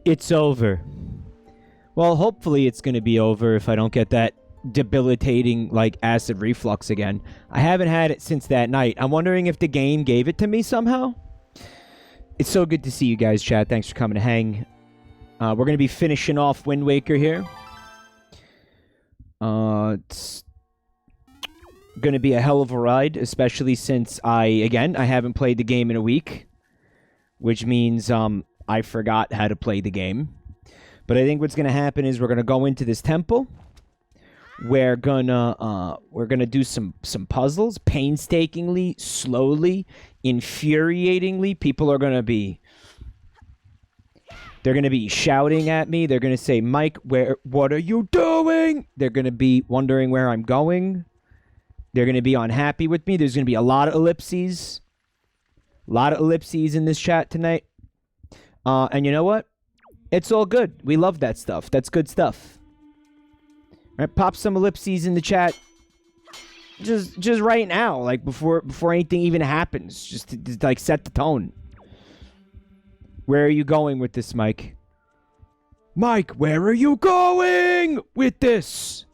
It's over. Well, hopefully it's going to be over if I don't get that debilitating, like, acid reflux again. I haven't had it since that night. I'm wondering if the game gave it to me somehow. It's so good to see you guys, chat. Thanks for coming to hang. We're going to be finishing off Wind Waker here. It's going to be a hell of a ride, especially since I haven't played the game in a week. Which means, I forgot how to play the game. But I think what's going to happen is we're going to go into this temple. We're gonna do some puzzles painstakingly, slowly, infuriatingly. People are gonna be shouting at me. They're gonna say, "Mike, what are you doing?" They're gonna be wondering where I'm going. They're gonna be unhappy with me. There's gonna be a lot of ellipses. A lot of ellipses in this chat tonight. And you know what? It's all good. We love that stuff. That's good stuff. All right, pop some ellipses in the chat. Just right now, like before anything even happens, just to like set the tone. Where are you going with this, Mike? Mike, where are you going with this?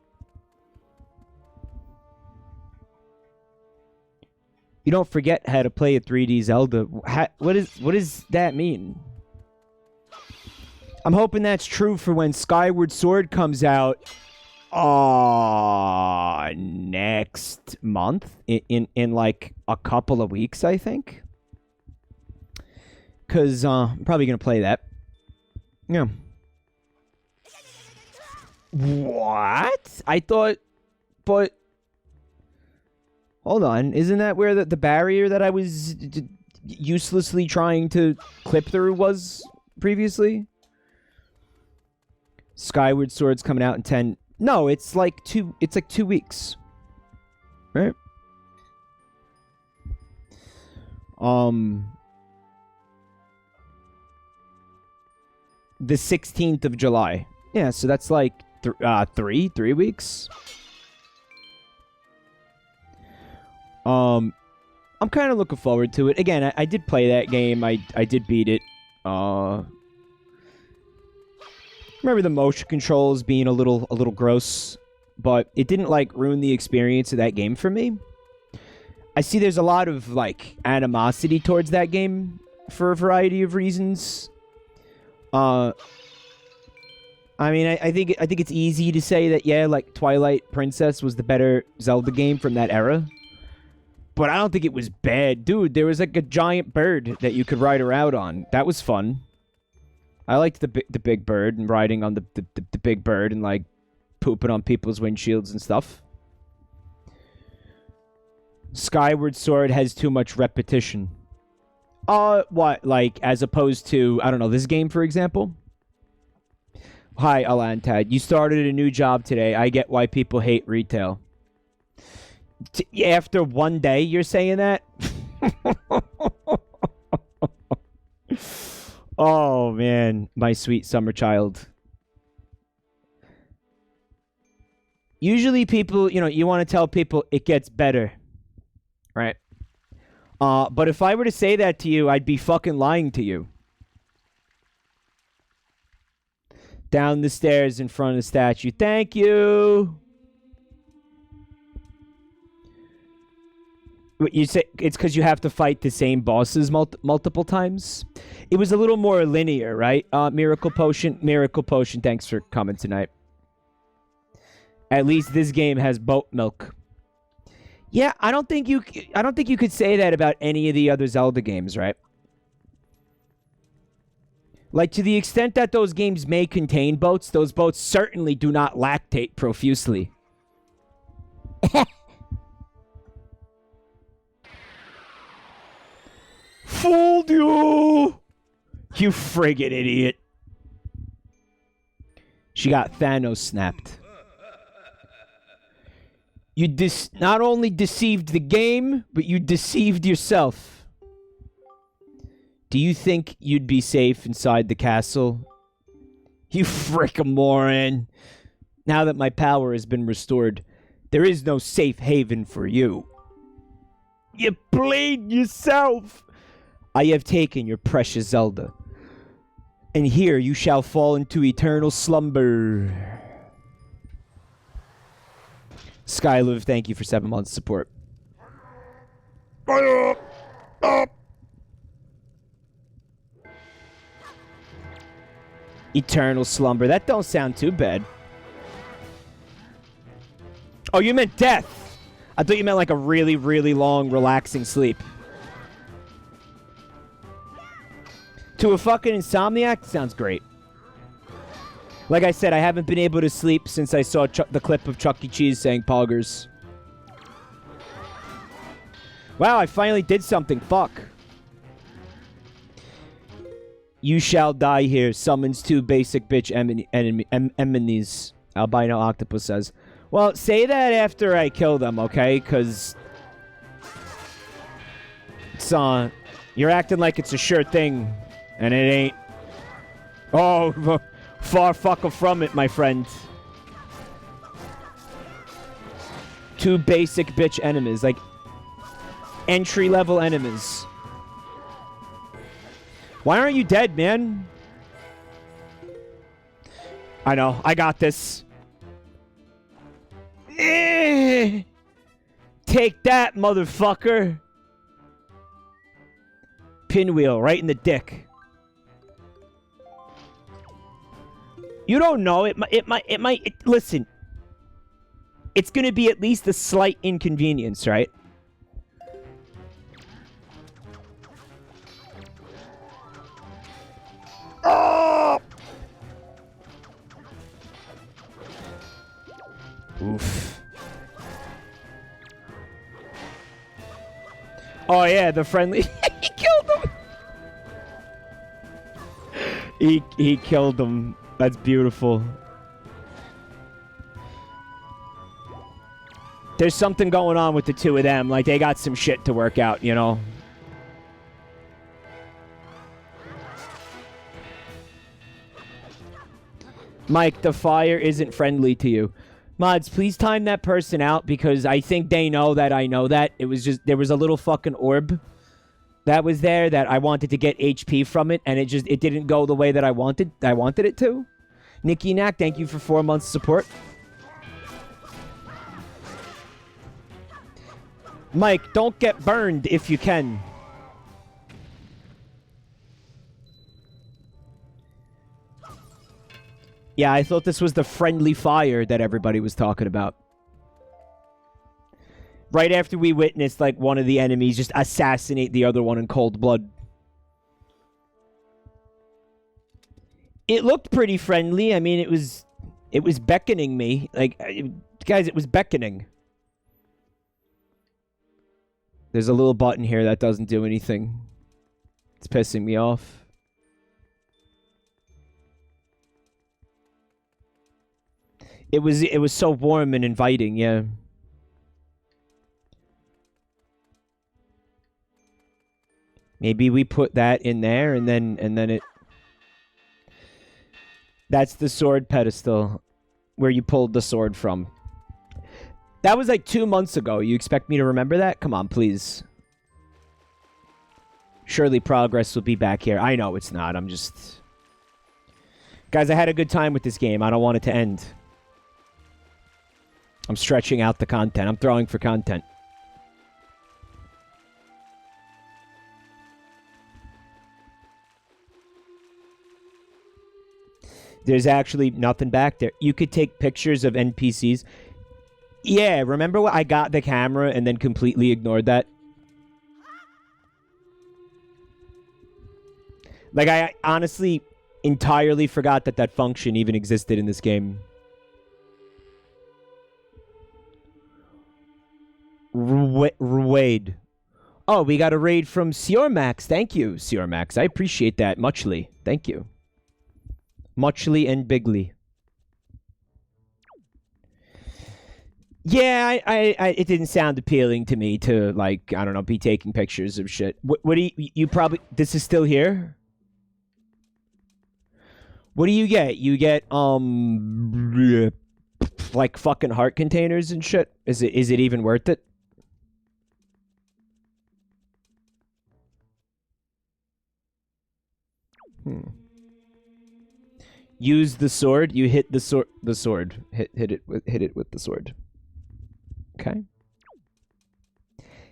You don't forget how to play a 3D Zelda. What does that mean? I'm hoping that's true for when Skyward Sword comes out. Next month in like a couple of weeks, I think. Cause I'm probably gonna play that. Yeah. What? I thought, but hold on, isn't that where the barrier that I was uselessly trying to clip through was previously? Skyward Sword's coming out in 10. No, it's like 2 weeks. Right? The 16th of July. Yeah, so that's like 3 weeks. I'm kind of looking forward to it. Again, I did play that game. I did beat it. Remember the motion controls being a little gross, but it didn't like ruin the experience of that game for me. I see there's a lot of like animosity towards that game for a variety of reasons. I mean, I think it's easy to say that yeah, like Twilight Princess was the better Zelda game from that era. But I don't think it was bad. Dude, there was like a giant bird that you could ride around on. That was fun. I liked the big bird and riding on the big bird and like pooping on people's windshields and stuff. Skyward Sword has too much repetition. What? Like as opposed to, I don't know, this game for example? Hi, Alantad. You started a new job today. I get why people hate retail. After one day, you're saying that? Oh, man. My sweet summer child. Usually people, you want to tell people it gets better. Right? But if I were to say that to you, I'd be fucking lying to you. Down the stairs in front of the statue. Thank you. You say it's because you have to fight the same bosses multiple times. It was a little more linear, right? Miracle Potion, thanks for coming tonight. At least this game has boat milk. Yeah, I don't think you could say that about any of the other Zelda games, right? Like, to the extent that those games may contain boats, those boats certainly do not lactate profusely. Fooled you! You friggin' idiot. She got Thanos snapped. You not only deceived the game, but you deceived yourself. Do you think you'd be safe inside the castle? You frickin' moron. Now that my power has been restored, there is no safe haven for you. You played yourself. I have taken your precious Zelda. And here you shall fall into eternal slumber. Skylive, thank you for 7 months support. Eternal slumber. That don't sound too bad. Oh, you meant death. I thought you meant like a really, really long, relaxing sleep. To a fucking insomniac, sounds great. Like I said, I haven't been able to sleep since I saw the clip of Chuck E. Cheese saying poggers. Wow, I finally did something. Fuck. You shall die here. Summons 2 basic bitch enemies. Albino Octopus says. Well, say that after I kill them, okay? Because... it's, you're acting like it's a sure thing. And it ain't. Oh, far fucker from it, my friend. 2 basic bitch enemies. Like, entry-level enemies. Why aren't you dead, man? I know. I got this. Take that, motherfucker. Pinwheel right in the dick. You don't know. It might. Listen. It's going to be at least a slight inconvenience, right? Oh! Oof. Oh, yeah, the friendly... he killed him! He killed him. That's beautiful. There's something going on with the 2 of them. Like, they got some shit to work out, you know? Mike, the fire isn't friendly to you. Mods, please time that person out because I think they know that I know that. It was just, there was a little fucking orb that was there that I wanted to get HP from it, and it didn't go the way that I wanted it to. Nikki Knack, thank you for 4 months support. Mike, don't get burned if you can. Yeah, I thought this was the friendly fire that everybody was talking about. Right after we witnessed, like, one of the enemies just assassinate the other one in cold blood. It looked pretty friendly. I mean, it was beckoning me. Like, guys, it was beckoning. There's a little button here that doesn't do anything. It's pissing me off. It was so warm and inviting, yeah. Maybe we put that in there and then it... That's the sword pedestal where you pulled the sword from. That was like 2 months ago. You expect me to remember that? Come on, please. Surely progress will be back here. I know it's not. I'm just... Guys, I had a good time with this game. I don't want it to end. I'm stretching out the content. I'm throwing for content. There's actually nothing back there. You could take pictures of NPCs. Yeah, remember what I got the camera and then completely ignored that? Like, I honestly entirely forgot that that function even existed in this game. Raid. Oh, we got a raid from Siormax. Thank you, Siormax. I appreciate that muchly. Thank you. Muchly and bigly. Yeah, it didn't sound appealing to me to, like, I don't know, be taking pictures of shit. What do you probably... This is still here? What do you get? You get, like, fucking heart containers and shit? Is it even worth it? use the sword. You hit the sword. The sword. Hit it with the sword. Okay.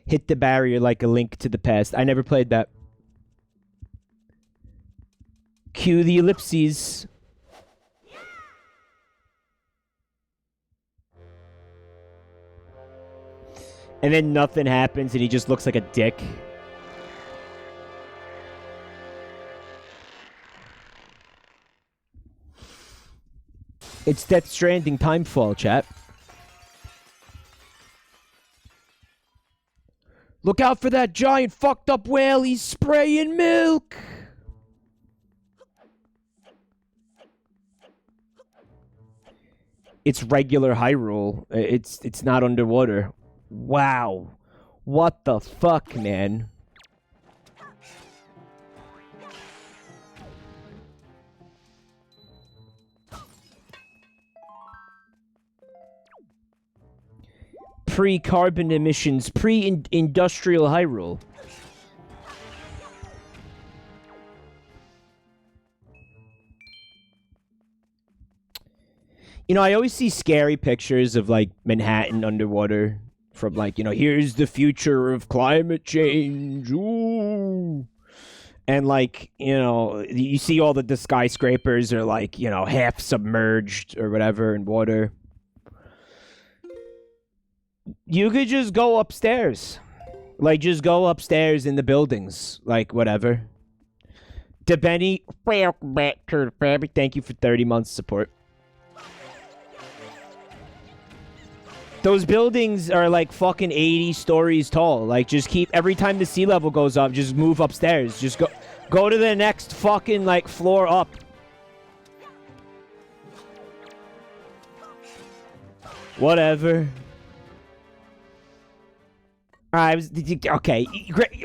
Hit the barrier like a link to the past. I never played that. Cue the ellipses. And then nothing happens and he just looks like a dick. It's Death Stranding Timefall, chat. Look out for that giant fucked up whale. He's spraying milk. It's regular Hyrule. It's not underwater. Wow. What the fuck, man? Pre-carbon emissions, pre-industrial Hyrule. You know, I always see scary pictures of, like, Manhattan underwater from, like, you know, here's the future of climate change. Ooh. And, like, you know, you see all the skyscrapers are, like, you know, half submerged or whatever in water. You could just go upstairs. Like, just go upstairs in the buildings. Like, whatever. DeBenny, welcome back to the family. Thank you for 30 months support. Those buildings are like fucking 80 stories tall. Like, just keep, every time the sea level goes up, just move upstairs. Just go to the next fucking, like, floor up. Whatever. Okay,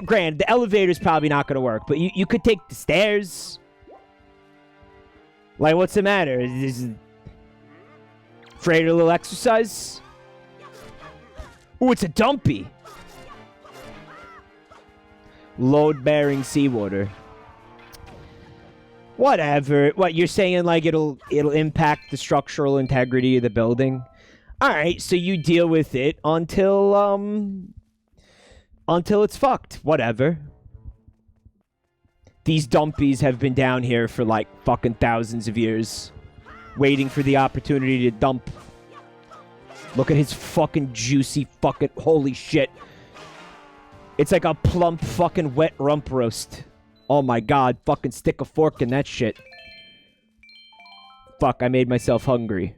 granted, the elevator's probably not gonna work, but you could take the stairs. Like, what's the matter? Afraid of a little exercise? Ooh, it's a dumpy. Load-bearing seawater. Whatever. What, you're saying, like, it'll impact the structural integrity of the building? Alright, so you deal with it until it's fucked. Whatever. These dumpies have been down here for, like, fucking thousands of years. Waiting for the opportunity to dump. Look at his fucking juicy fucking... Holy shit. It's like a plump fucking wet rump roast. Oh my god. Fucking stick a fork in that shit. Fuck, I made myself hungry.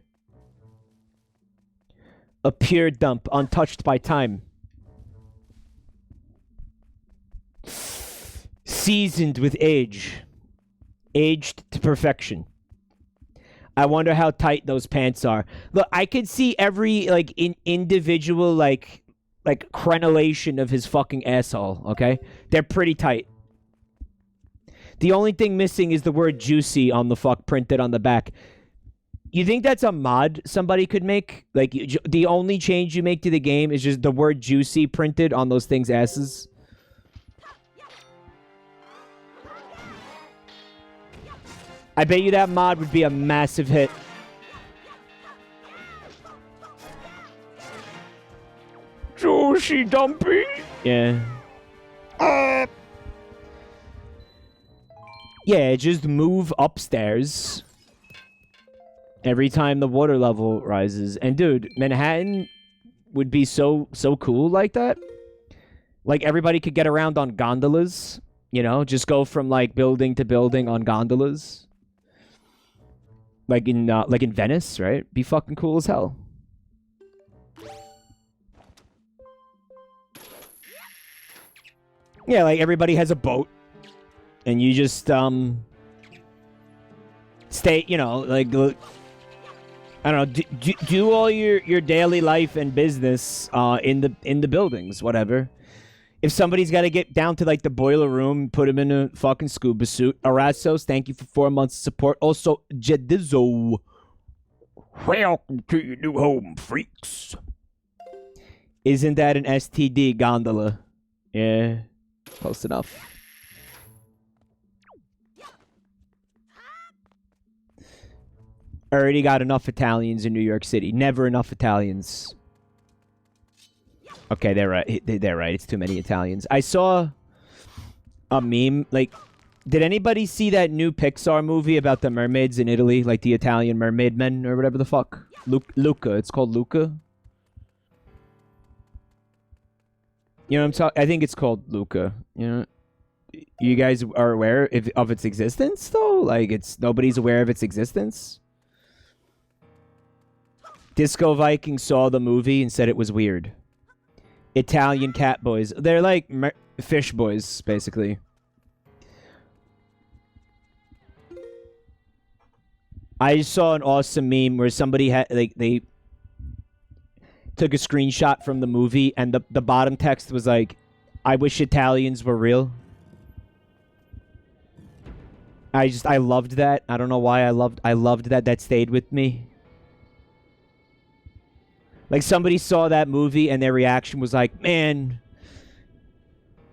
A pure dump, untouched by time. Seasoned with age. Aged to perfection. I wonder how tight those pants are. Look, I could see every, like, individual, like crenellation of his fucking asshole, okay? They're pretty tight. The only thing missing is the word juicy on the fuck printed on the back. You think that's a mod somebody could make? Like, the only change you make to the game is just the word juicy printed on those things' asses? I bet you that mod would be a massive hit. Juicy dumpy? Yeah. Yeah, just move upstairs every time the water level rises. And dude, Manhattan would be so cool like that. Like, everybody could get around on gondolas, you know? Just go from, like, building to building on gondolas. Like in Venice, right? Be fucking cool as hell. Yeah, like everybody has a boat. And you just, stay, you know, like, I don't know, do all your daily life and business, in the buildings, whatever. If somebody's got to get down to, like, the boiler room, put him in a fucking scuba suit. Arasos, thank you for 4 months of support. Also, Jedizzo, welcome to your new home, freaks. Isn't that an STD gondola? Yeah, close enough. Already got enough Italians in New York City. Never enough Italians. Okay, they're right. They're right. It's too many Italians. I saw a meme. Like, did anybody see that new Pixar movie about the mermaids in Italy? Like the Italian mermaid men or whatever the fuck? Luca. It's called Luca. You know what I'm talking? I think it's called Luca. You know, you guys are aware of its existence, though. Like, nobody's aware of its existence. Disco Viking saw the movie and said it was weird. Italian cat boys. They're like fish boys, basically. I saw an awesome meme where somebody had they took a screenshot from the movie and the bottom text was like, "I wish Italians were real." I loved that. I don't know why I loved that. That stayed with me. Like, somebody saw that movie and their reaction was like, "Man,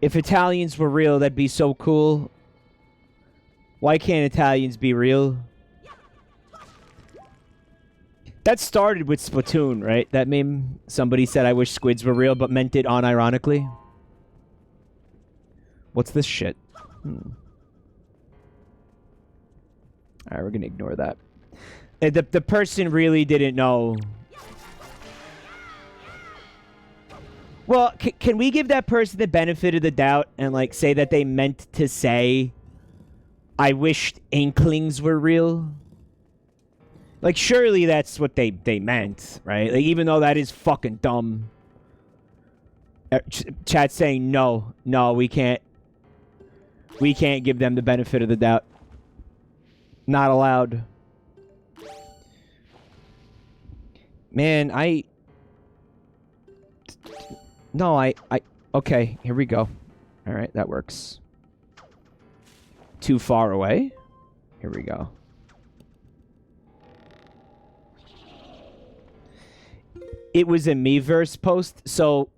if Italians were real, that'd be so cool. Why can't Italians be real?" That started with Splatoon, right? That meme, somebody said, "I wish squids were real," but meant it unironically. What's this shit? Alright, we're gonna ignore that. The person really didn't know. Well, can we give that person the benefit of the doubt and, like, say that they meant to say, "I wished Inklings were real"? Like, surely that's what they meant, right? Like, even though that is fucking dumb. Chat's saying, no, we can't give them the benefit of the doubt. Not allowed. Man, okay, here we go. All right, that works. Too far away? Here we go. It was a Miiverse post, so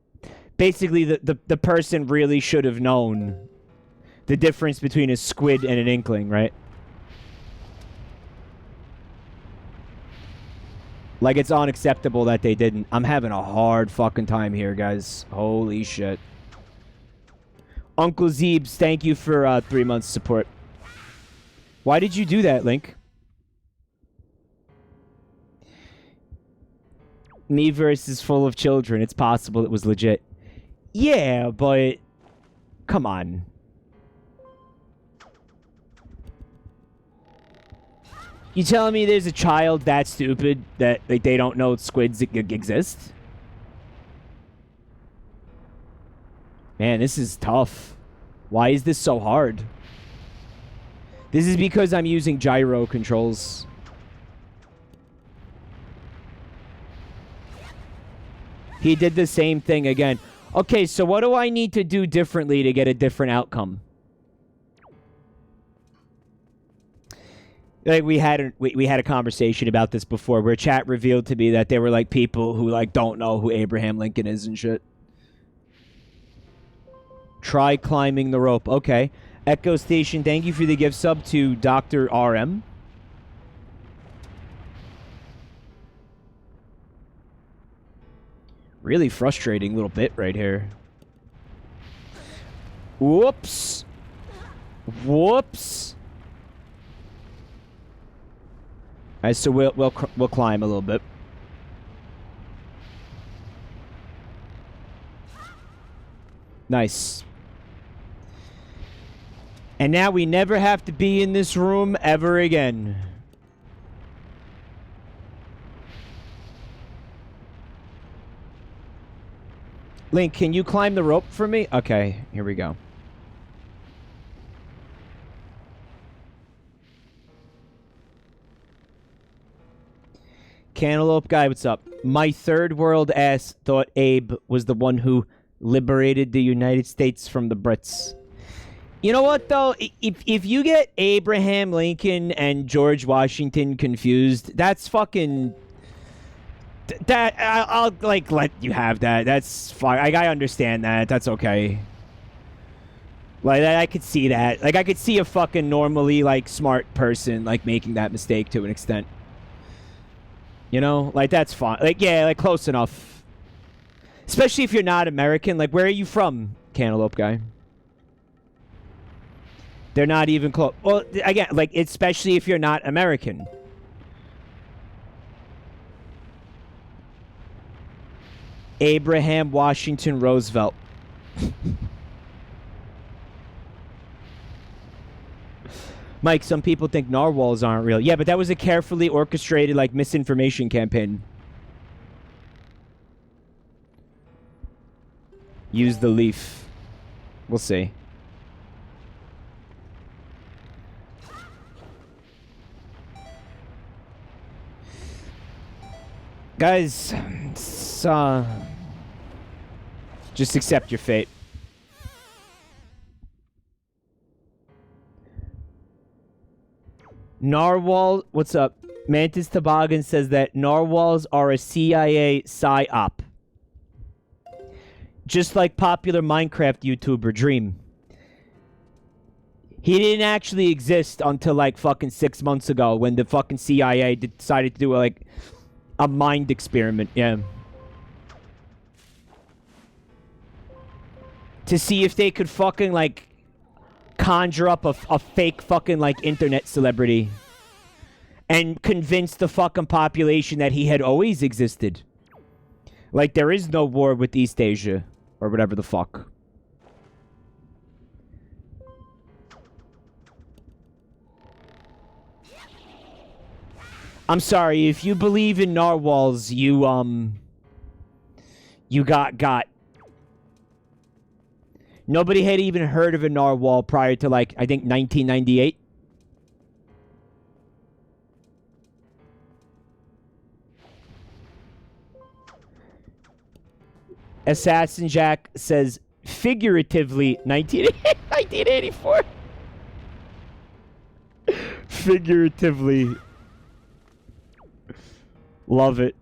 basically the person really should have known the difference between a squid and an inkling, right? Like, it's unacceptable that they didn't. I'm having a hard fucking time here, guys. Holy shit. Uncle Zeebs, thank you for 3 months support. Why did you do that, Link? Miiverse is full of children. It's possible it was legit. Yeah, but come on. You telling me there's a child that stupid that, like, they don't know squids exist? Man, this is tough. Why is this so hard? This is because I'm using gyro controls. He did the same thing again. Okay, so what do I need to do differently to get a different outcome? Like, we had a conversation about this before where chat revealed to me that there were, like, people who, like, don't know who Abraham Lincoln is and shit. Try climbing the rope. Okay. Echo Station, thank you for the gift sub to Dr. RM. Really frustrating little bit right here. Whoops. Whoops. All right, so we'll climb a little bit. Nice. And now we never have to be in this room ever again. Link, can you climb the rope for me? Okay, here we go. Cantaloupe guy, what's up? My third world ass thought Abe was the one who liberated the United States from the Brits. You know what, though? If you get Abraham Lincoln and George Washington confused, that's fucking... I'll like, let you have that. That's fine. I understand that. That's okay. Like, I could see that. Like, I could see a fucking normally, like, smart person, like, making that mistake to an extent. You know? Like, that's fine. Like, yeah, like, close enough. Especially if you're not American. Like, where are you from, Cantaloupe guy? They're not even close. Well, again, like, especially if you're not American. Abraham Washington Roosevelt. Mike, some people think narwhals aren't real. Yeah, but that was a carefully orchestrated, like, misinformation campaign. Use the leaf. We'll see. Guys, just accept your fate. Narwhal, what's up? Mantis Toboggan says that narwhals are a CIA psyop. Just like popular Minecraft YouTuber Dream. He didn't actually exist until like fucking 6 months ago when the fucking CIA decided to do like a mind experiment, yeah. To see if they could fucking like conjure up a fake fucking like internet celebrity and convince the fucking population that he had always existed. Like there is no war with East Asia or whatever the fuck. I'm sorry, if you believe in narwhals, you got. Nobody had even heard of a narwhal prior to, like, I think 1998. Assassin Jack says, figuratively, 1984. Figuratively. Love it.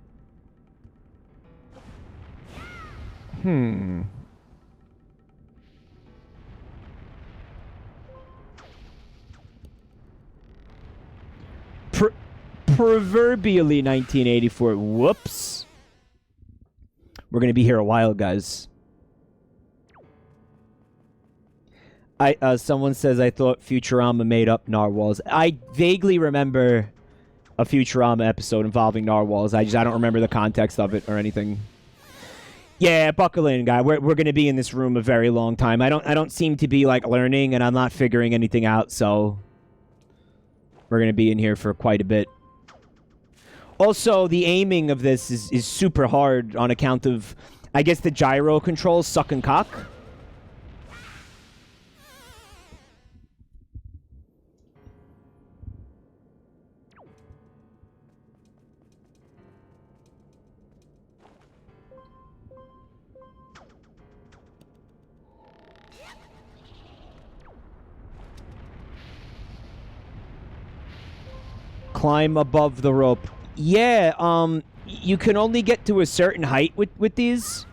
Proverbially 1984. Whoops. We're going to be here a while, guys. Someone says, I thought Futurama made up narwhals. I vaguely remember a Futurama episode involving narwhals. I don't remember the context of it or anything. Yeah, buckle in, guy. We're going to be in this room a very long time. I don't seem to be like learning, and I'm not figuring anything out, so we're going to be in here for quite a bit. Also, the aiming of this is super hard on account of, I guess, the gyro controls sucking cock. Climb above the rope. Yeah, you can only get to a certain height with these.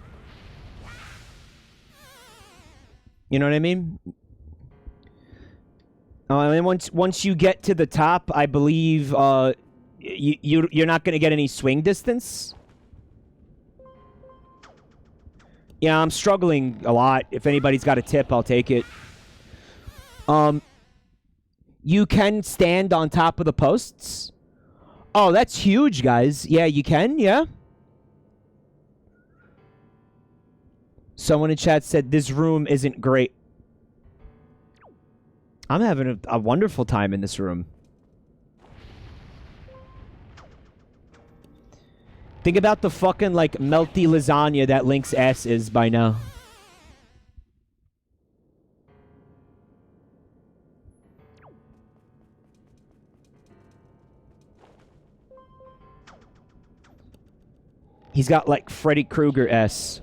You know what I mean? And once you get to the top, I believe you're not going to get any swing distance. Yeah, I'm struggling a lot. If anybody's got a tip, I'll take it. You can stand on top of the posts. Oh, that's huge, guys. Yeah, you can, yeah. Someone in chat said this room isn't great. I'm having a wonderful time in this room. Think about the fucking, like, melty lasagna that Link's ass is by now. He's got, like, Freddy Krueger-esque.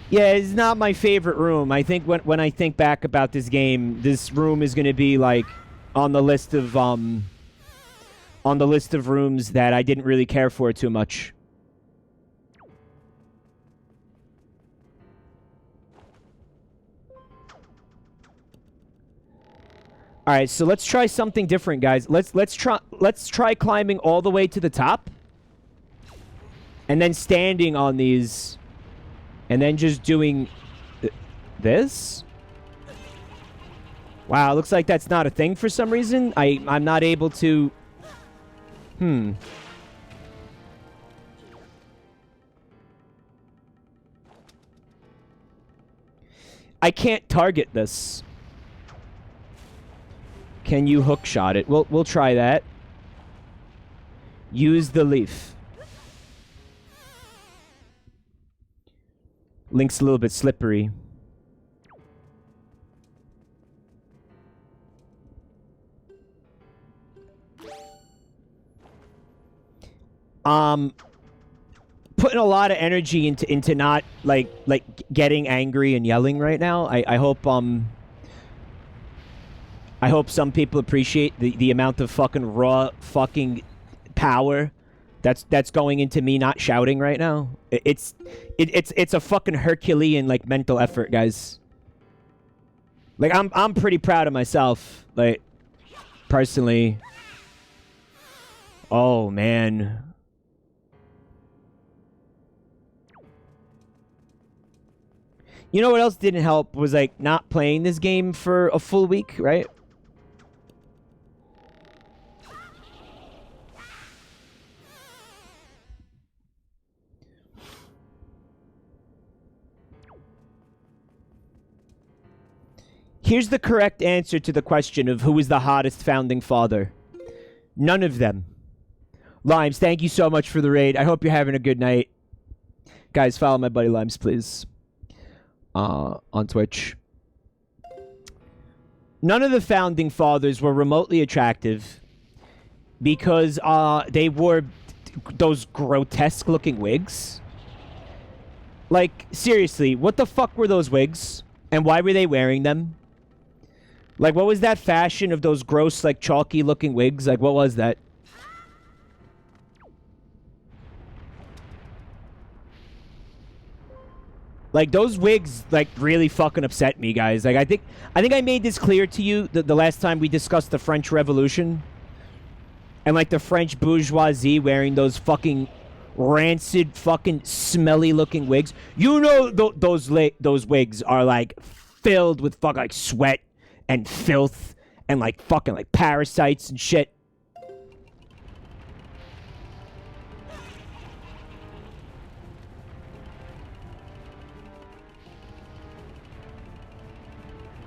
Yeah, it's not my favorite room. I think when I think back about this game, this room is going to be, like, on the list of rooms that I didn't really care for too much. All right, so let's try something different, guys. Let's try climbing all the way to the top, and then standing on these, and then just doing this. Wow, looks like that's not a thing for some reason. I'm not able to. I can't target this. Can you hook shot it? We'll try that. Use the leaf. Link's a little bit slippery. Putting a lot of energy into not like getting angry and yelling right now. I hope some people appreciate the amount of fucking raw fucking power that's going into me not shouting right now. It's a fucking Herculean like mental effort, guys. Like I'm pretty proud of myself, like personally. Oh man. You know what else didn't help was like not playing this game for a full week, right? Here's the correct answer to the question of who is the hottest founding father. None of them. Limes, thank you so much for the raid. I hope you're having a good night. Guys, follow my buddy Limes, please. On Twitch. None of the founding fathers were remotely attractive because they wore those grotesque looking wigs. Like, seriously, what the fuck were those wigs? And why were they wearing them? Like, what was that fashion of those gross, like, chalky looking wigs? Like, what was that? Like, those wigs, like, really fucking upset me, guys. Like, I think I made this clear to you the last time we discussed the French Revolution. And, like, the French bourgeoisie wearing those fucking rancid, fucking smelly-looking wigs. You know those wigs are, like, filled with fucking, like, sweat and filth and, like, fucking, like, parasites and shit.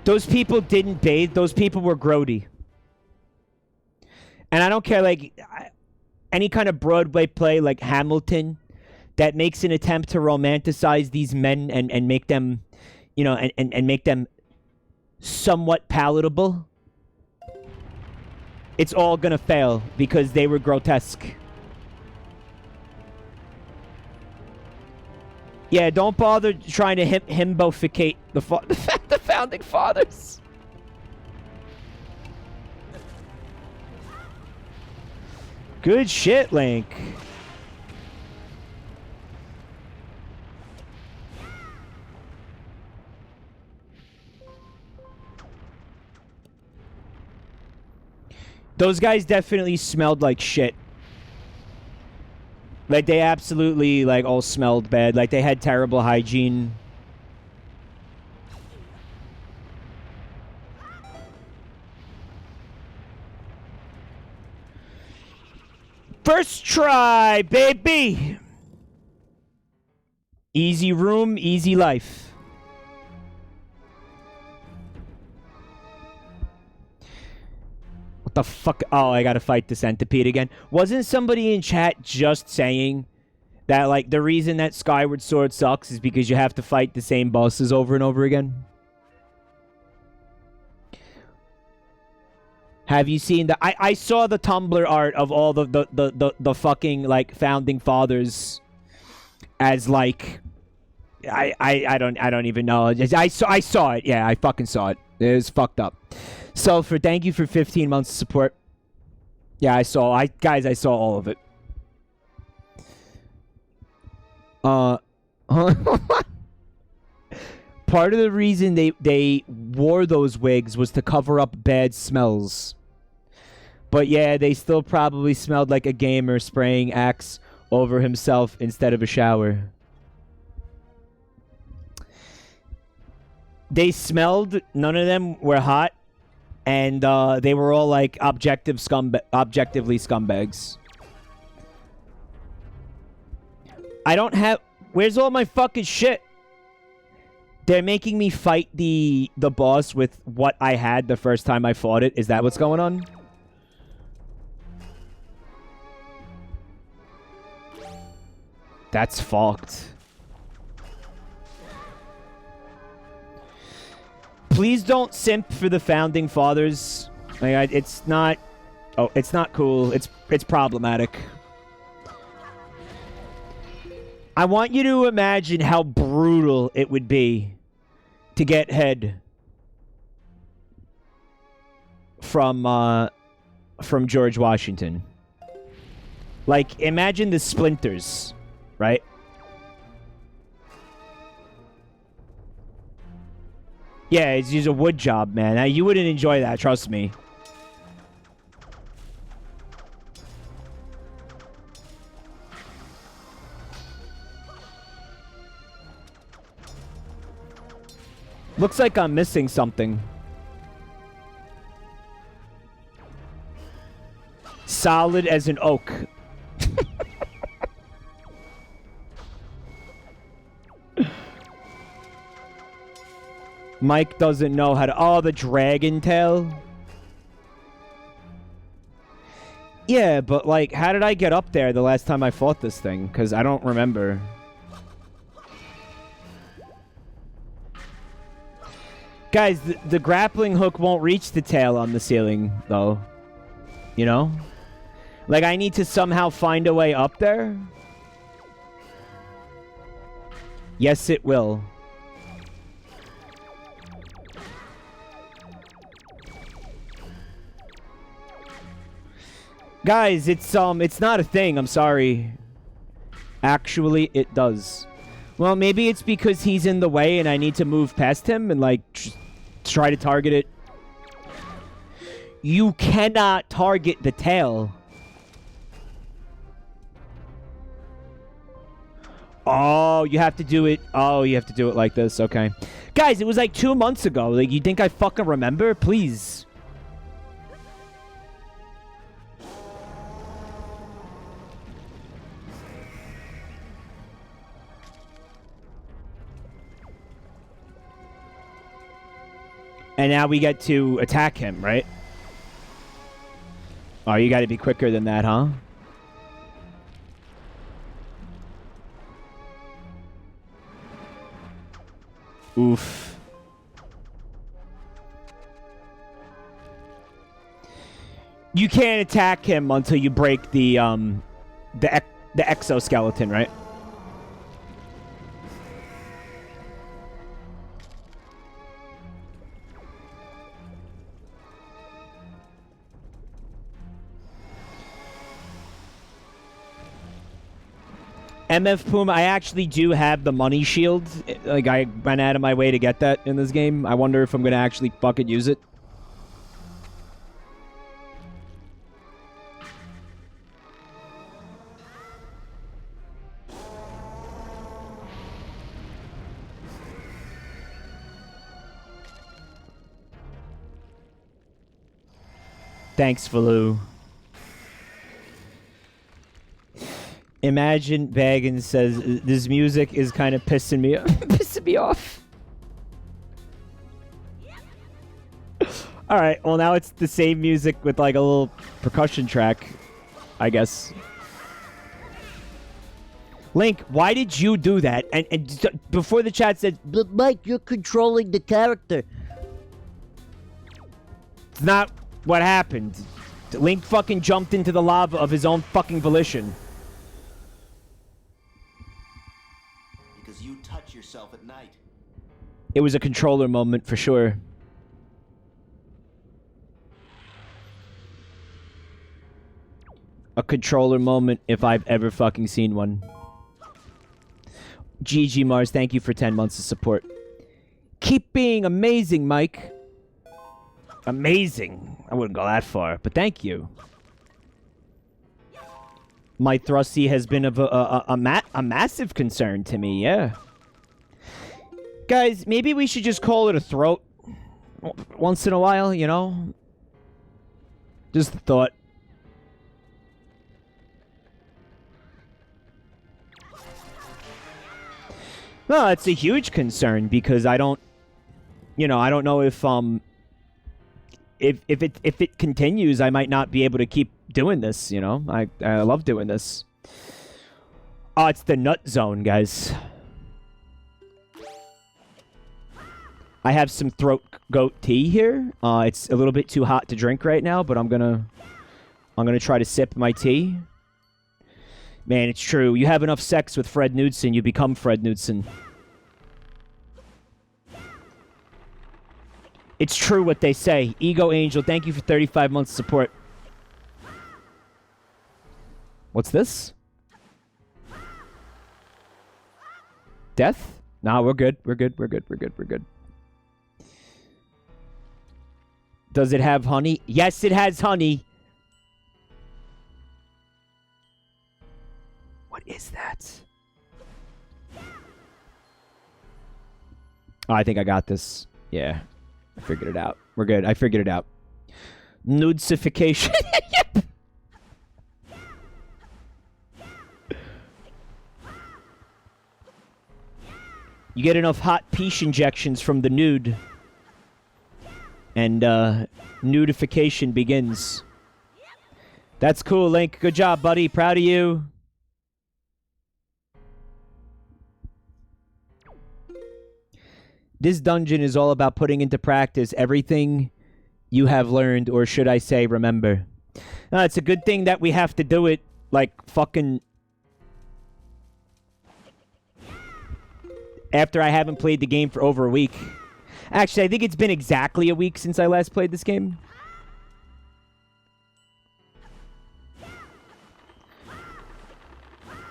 Those people didn't bathe. Those people were grody. And I don't care, like, any kind of Broadway play like Hamilton that makes an attempt to romanticize these men and make them, you know, and make them somewhat palatable. It's all gonna fail because they were grotesque. Yeah, don't bother trying to himboficate the founding fathers. Good shit, Link. Those guys definitely smelled like shit. Like, they absolutely, like, all smelled bad. Like, they had terrible hygiene. First try, baby! Easy room, easy life. What the fuck? Oh, I gotta fight the centipede again. Wasn't somebody in chat just saying that, like, the reason that Skyward Sword sucks is because you have to fight the same bosses over and over again? Have you seen the... I saw the Tumblr art of all the fucking, like, founding fathers as, like... I don't even know. I saw it. Yeah, I fucking saw it. It was fucked up. Sulfur, thank you for 15 months of support. Yeah, I saw all of it. Part of the reason they wore those wigs was to cover up bad smells. But yeah, they still probably smelled like a gamer spraying Axe over himself instead of a shower. They smelled, none of them were hot, and they were all like objectively scumbags. I don't have... Where's all my fucking shit? They're making me fight the boss with what I had the first time I fought it. Is that what's going on? That's fucked. Please don't simp for the founding fathers. Like, it's not... Oh, it's not cool. It's problematic. I want you to imagine how brutal it would be to get head from George Washington. Like, imagine the splinters, right? Yeah, it's a wood job, man. Now, you wouldn't enjoy that, trust me. Looks like I'm missing something. Solid as an oak. Mike doesn't know how to... Oh, the dragon tail? Yeah, but, like, how did I get up there the last time I fought this thing? Because I don't remember. Guys, the grappling hook won't reach the tail on the ceiling, though. You know? Like, I need to somehow find a way up there? Yes, it will. Guys, it's not a thing. I'm sorry. Actually, it does. Well, maybe it's because he's in the way and I need to move past him and, like, try to target it. You cannot target the tail. Oh, you have to do it. Oh, you have to do it like this. Okay. Guys, it was like 2 months ago. Like, you think I fucking remember? Please. And now we get to attack him, right? Oh, you gotta be quicker than that, huh? Oof. You can't attack him until you break the exoskeleton, right? MF Puma, I actually do have the money shield. Like, I went out of my way to get that in this game. I wonder if I'm gonna actually fucking use it. Thanks, Faloo. Imagine Baggins says, this music is kind of pissing me off. Alright, well now it's the same music with like a little percussion track, I guess. Link, why did you do that? And before the chat said, but Mike, you're controlling the character. It's not what happened. Link fucking jumped into the lava of his own fucking volition. You touch yourself at night. It was a controller moment for sure. A controller moment if I've ever fucking seen one. GG Mars, thank you for 10 months of support. Keep being amazing, Mike. Amazing. I wouldn't go that far, but thank you. My thrusty has been of a massive concern to me, yeah. Guys, maybe we should just call it a throat once in a while, you know? Just a thought. Well, it's a huge concern because I don't, you know, I don't know if it continues, I might not be able to keep doing this, you know? I love doing this. Oh, it's the nut zone, guys. I have some throat goat tea here. It's a little bit too hot to drink right now, but I'm gonna try to sip my tea. Man, it's true. You have enough sex with Fred Knudsen, you become Fred Knudsen. It's true what they say. Ego Angel, thank you for 35 months of support. What's this? Death? Nah, we're good. We're good. We're good. We're good. We're good. Does it have honey? Yes, it has honey. What is that? Oh, I think I got this. Yeah. I figured it out. We're good. I figured it out. Nudesification. Yep. You get enough hot peach injections from the nude. And, nudification begins. That's cool, Link. Good job, buddy. Proud of you. This dungeon is all about putting into practice everything you have learned, or should I say, remember. It's a good thing that we have to do it, like, fucking... after I haven't played the game for over a week. Actually, I think it's been exactly a week since I last played this game.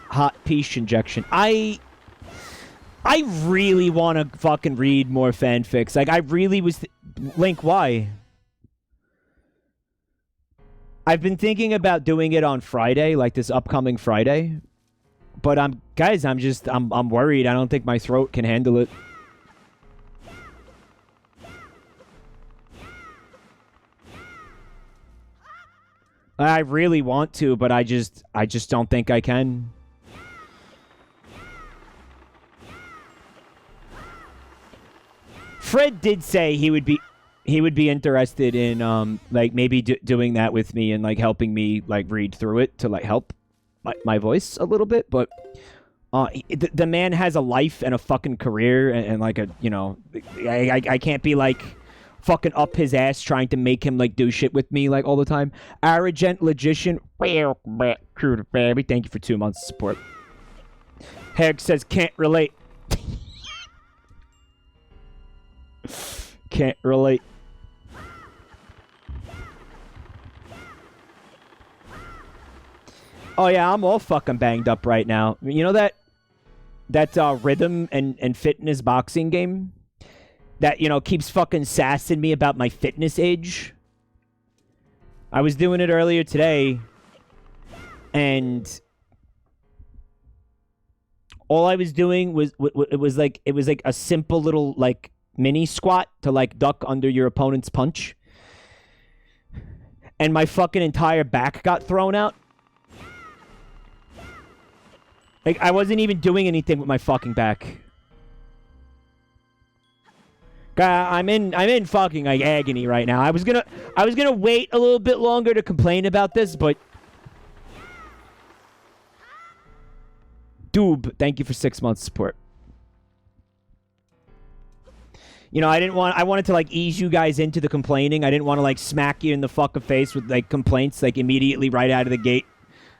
Hot peach injection. I really want to fucking read more fanfics. Like, I really was... Link, why? I've been thinking about doing it on Friday, like this upcoming Friday. But I'm worried. I don't think my throat can handle it. I really want to, but I just don't think I can. Fred did say he would be interested in like maybe doing that with me and like helping me like read through it to like help my voice a little bit, but the man has a life and a fucking career and like a, you know, I can't be like fucking up his ass trying to make him like do shit with me like all the time. Arrogant Logician, baby, thank you for 2 months of support. Herg says can't relate. Can't relate. Oh yeah, I'm all fucking banged up right now. You know that rhythm and fitness boxing game that, you know, keeps fucking sassing me about my fitness age? I was doing it earlier today, and all I was doing was it was like a simple little like mini squat to like duck under your opponent's punch, and my fucking entire back got thrown out. Like, I wasn't even doing anything with my fucking back. I'm in fucking like agony right now. I was gonna wait a little bit longer to complain about this, but Doob, thank you for 6 months support. You know, I wanted to like ease you guys into the complaining. I didn't want to like smack you in the fucking face with like complaints like immediately right out of the gate,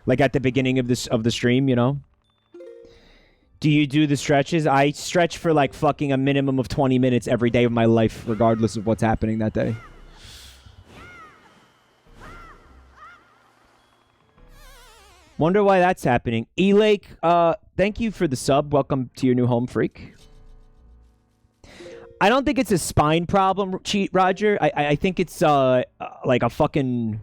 like at the beginning of the stream, you know. Do you do the stretches? I stretch for like fucking a minimum of 20 minutes every day of my life, regardless of what's happening that day. Wonder why that's happening. E-Lake, thank you for the sub. Welcome to your new home, freak. I don't think it's a spine problem, Cheat Roger. I think it's like a fucking.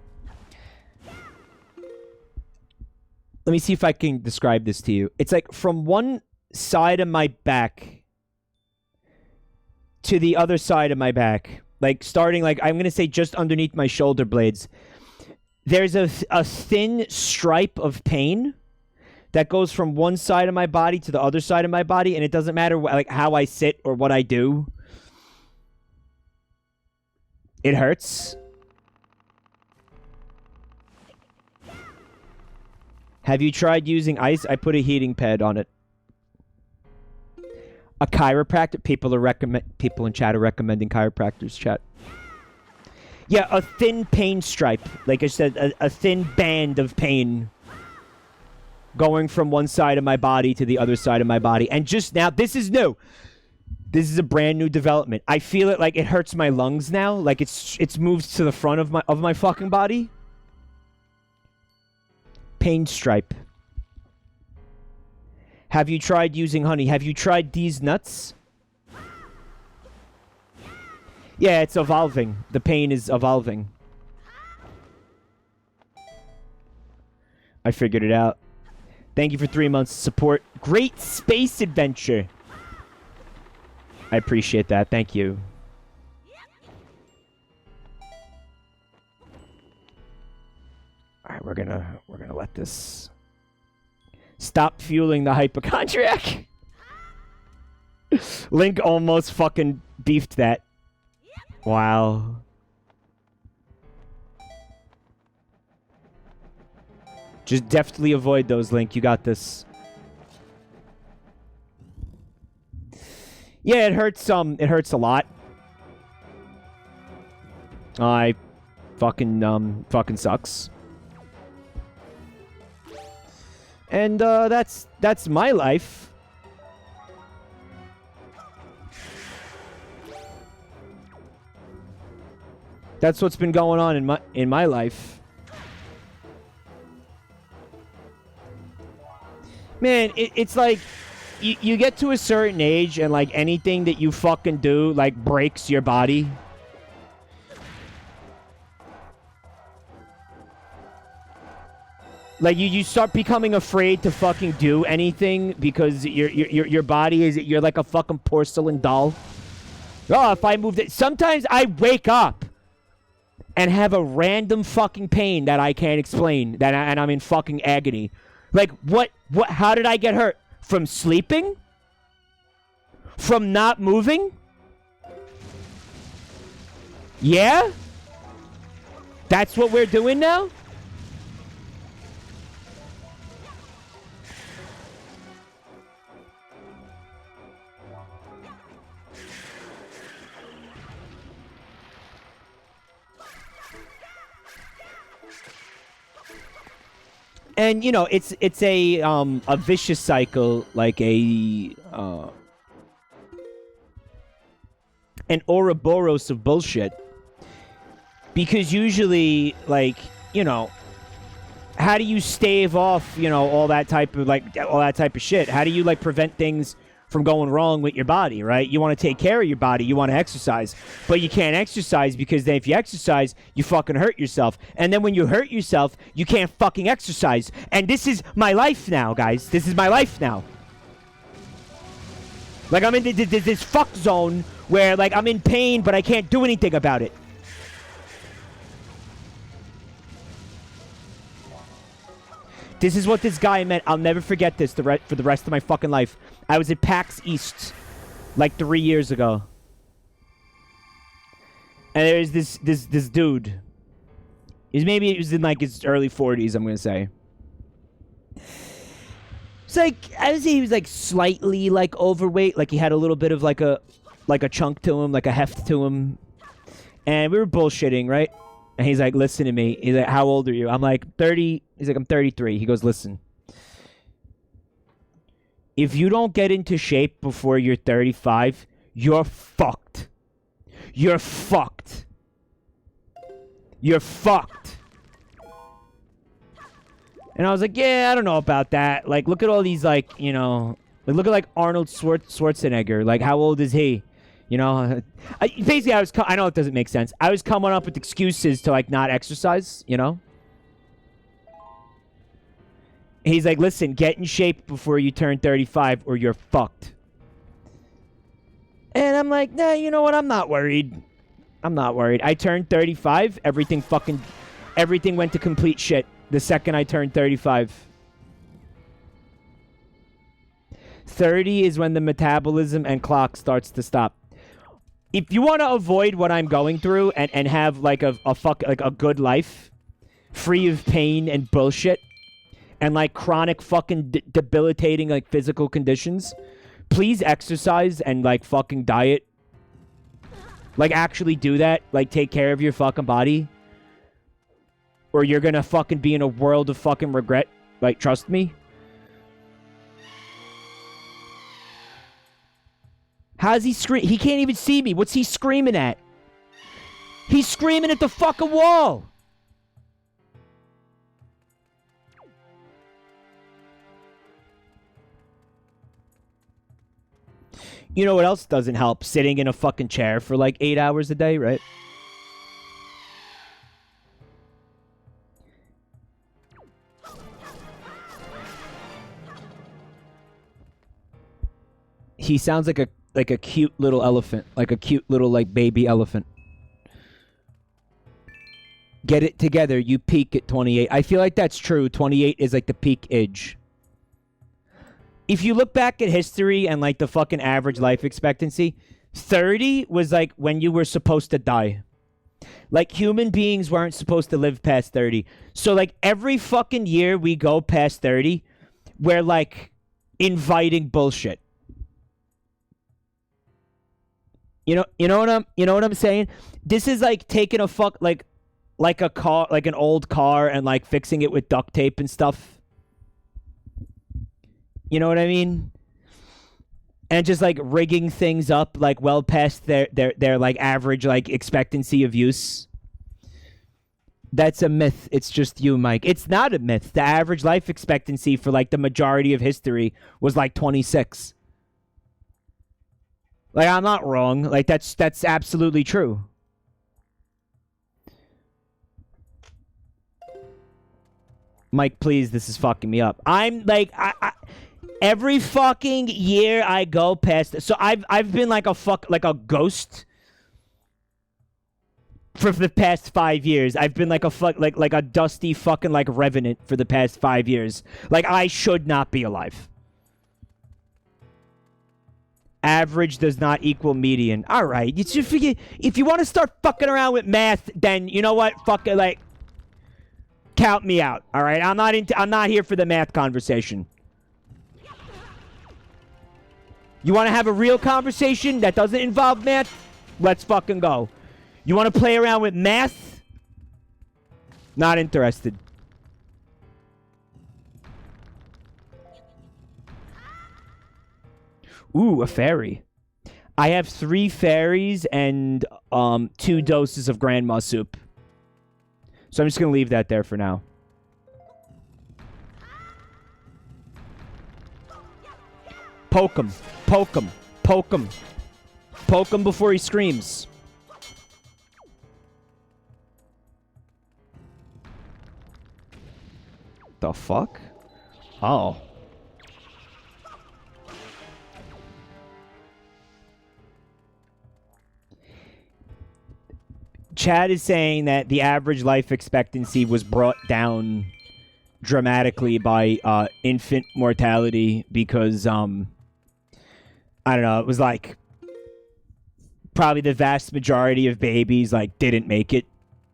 Let me see if I can describe this to you. It's like from one side of my back to the other side of my back, like starting like I'm gonna say just underneath my shoulder blades. There's a thin stripe of pain that goes from one side of my body to the other side of my body, and it doesn't matter like how I sit or what I do. It hurts. Have you tried using ice? I put a heating pad on it. A chiropractor? People in chat are recommending chiropractors, chat. Yeah, a thin pain stripe. Like I said, a thin band of pain going from one side of my body to the other side of my body. And just now, this is new. This is a brand new development. I feel it like it hurts my lungs now. Like it's moved to the front of my fucking body. Pain stripe. Have you tried using honey? Have you tried these nuts? Yeah, it's evolving. The pain is evolving. I figured it out. Thank you for 3 months of support. Great space adventure. I appreciate that. Thank you. All right, we're gonna let this stop fueling the hypochondriac. Link almost fucking beefed that. Wow. Just deftly avoid those, Link. You got this. Yeah, it hurts it hurts a lot. I fucking sucks. And that's my life. That's what's been going on in my life. Man, it's like you get to a certain age and like anything that you fucking do like breaks your body. Like you start becoming afraid to fucking do anything because your body is you're like a fucking porcelain doll. Oh, if I moved it, sometimes I wake up and have a random fucking pain that I can't explain and I'm in fucking agony. Like what how did I get hurt? From sleeping? From not moving? Yeah? That's what we're doing now? And you know, it's a vicious cycle, like an Ouroboros of bullshit. Because usually, like, you know, how do you stave off, you know, all that type of shit? How do you like prevent things from going wrong with your body, right? You want to take care of your body, you want to exercise, but you can't exercise because then if you exercise, you fucking hurt yourself. And then when you hurt yourself, you can't fucking exercise. And this is my life now, guys. This is my life now. Like I'm in this fuck zone where like I'm in pain, but I can't do anything about it. This is what this guy meant. I'll never forget this for the rest of my fucking life. I was at PAX East like 3 years ago. And there's this dude. He was in like his early 40s, I'm going to say. It's like, I would say he was like slightly like overweight. Like he had a little bit of like a chunk to him, like a heft to him. And we were bullshitting, right? And he's like, listen to me. He's like, how old are you? I'm like, 30. He's like, I'm 33. He goes, listen. If you don't get into shape before you're 35, you're fucked. You're fucked. You're fucked. And I was like, yeah, I don't know about that. Like, look at all these, like, you know, like, look at, like, Arnold Schwarzenegger. Like, how old is he? You know, basically, I know it doesn't make sense. I was coming up with excuses to like not exercise. You know. He's like, listen, get in shape before you turn 35, or you're fucked. And I'm like, nah, you know what? I'm not worried. I'm not worried. I turned 35. Everything went to complete shit the second I turned 35. 30 is when the metabolism and clock starts to stop. If you want to avoid what I'm going through and have like a good life, free of pain and bullshit, and like chronic fucking debilitating like physical conditions, please exercise and like fucking diet. Like actually do that. Like take care of your fucking body. Or you're gonna fucking be in a world of fucking regret. Like trust me. How's he scream? He can't even see me. What's he screaming at? He's screaming at the fucking wall. You know what else doesn't help? Sitting in a fucking chair for like 8 hours a day, right? He sounds like a cute little elephant, like a cute little like baby elephant. Get it together, you peak at 28. I feel like that's true. 28 is like the peak age. If you look back at history and like the fucking average life expectancy, 30 was like when you were supposed to die. Like human beings weren't supposed to live past 30. So like every fucking year we go past 30, we're like inviting bullshit. You know what I'm saying? This is like taking a like a car, like an old car, and like fixing it with duct tape and stuff. You know what I mean? And just like rigging things up like well past their like average like expectancy of use. That's a myth. It's just you, Mike. It's not a myth. The average life expectancy for like the majority of history was like 26. Like I'm not wrong. Like that's absolutely true. Mike, please, this is fucking me up. I'm like every fucking year I go past. So I've been like a ghost for the past 5 years. I've been like a dusty fucking like revenant for the past 5 years. Like I should not be alive. Average does not equal median. All right, you should figure. If you want to start fucking around with math, then you know what? Fuck it, like count me out. All right, I'm not here for the math conversation. You want to have a real conversation that doesn't involve math? Let's fucking go. You want to play around with math? Not interested. Ooh, a fairy. I have 3 fairies and 2 doses of grandma soup. So I'm just going to leave that there for now. Poke him. Poke him. Poke him. Poke him before he screams. The fuck? Oh. Chad is saying that the average life expectancy was brought down dramatically by infant mortality because, I don't know, it was like probably the vast majority of babies like didn't make it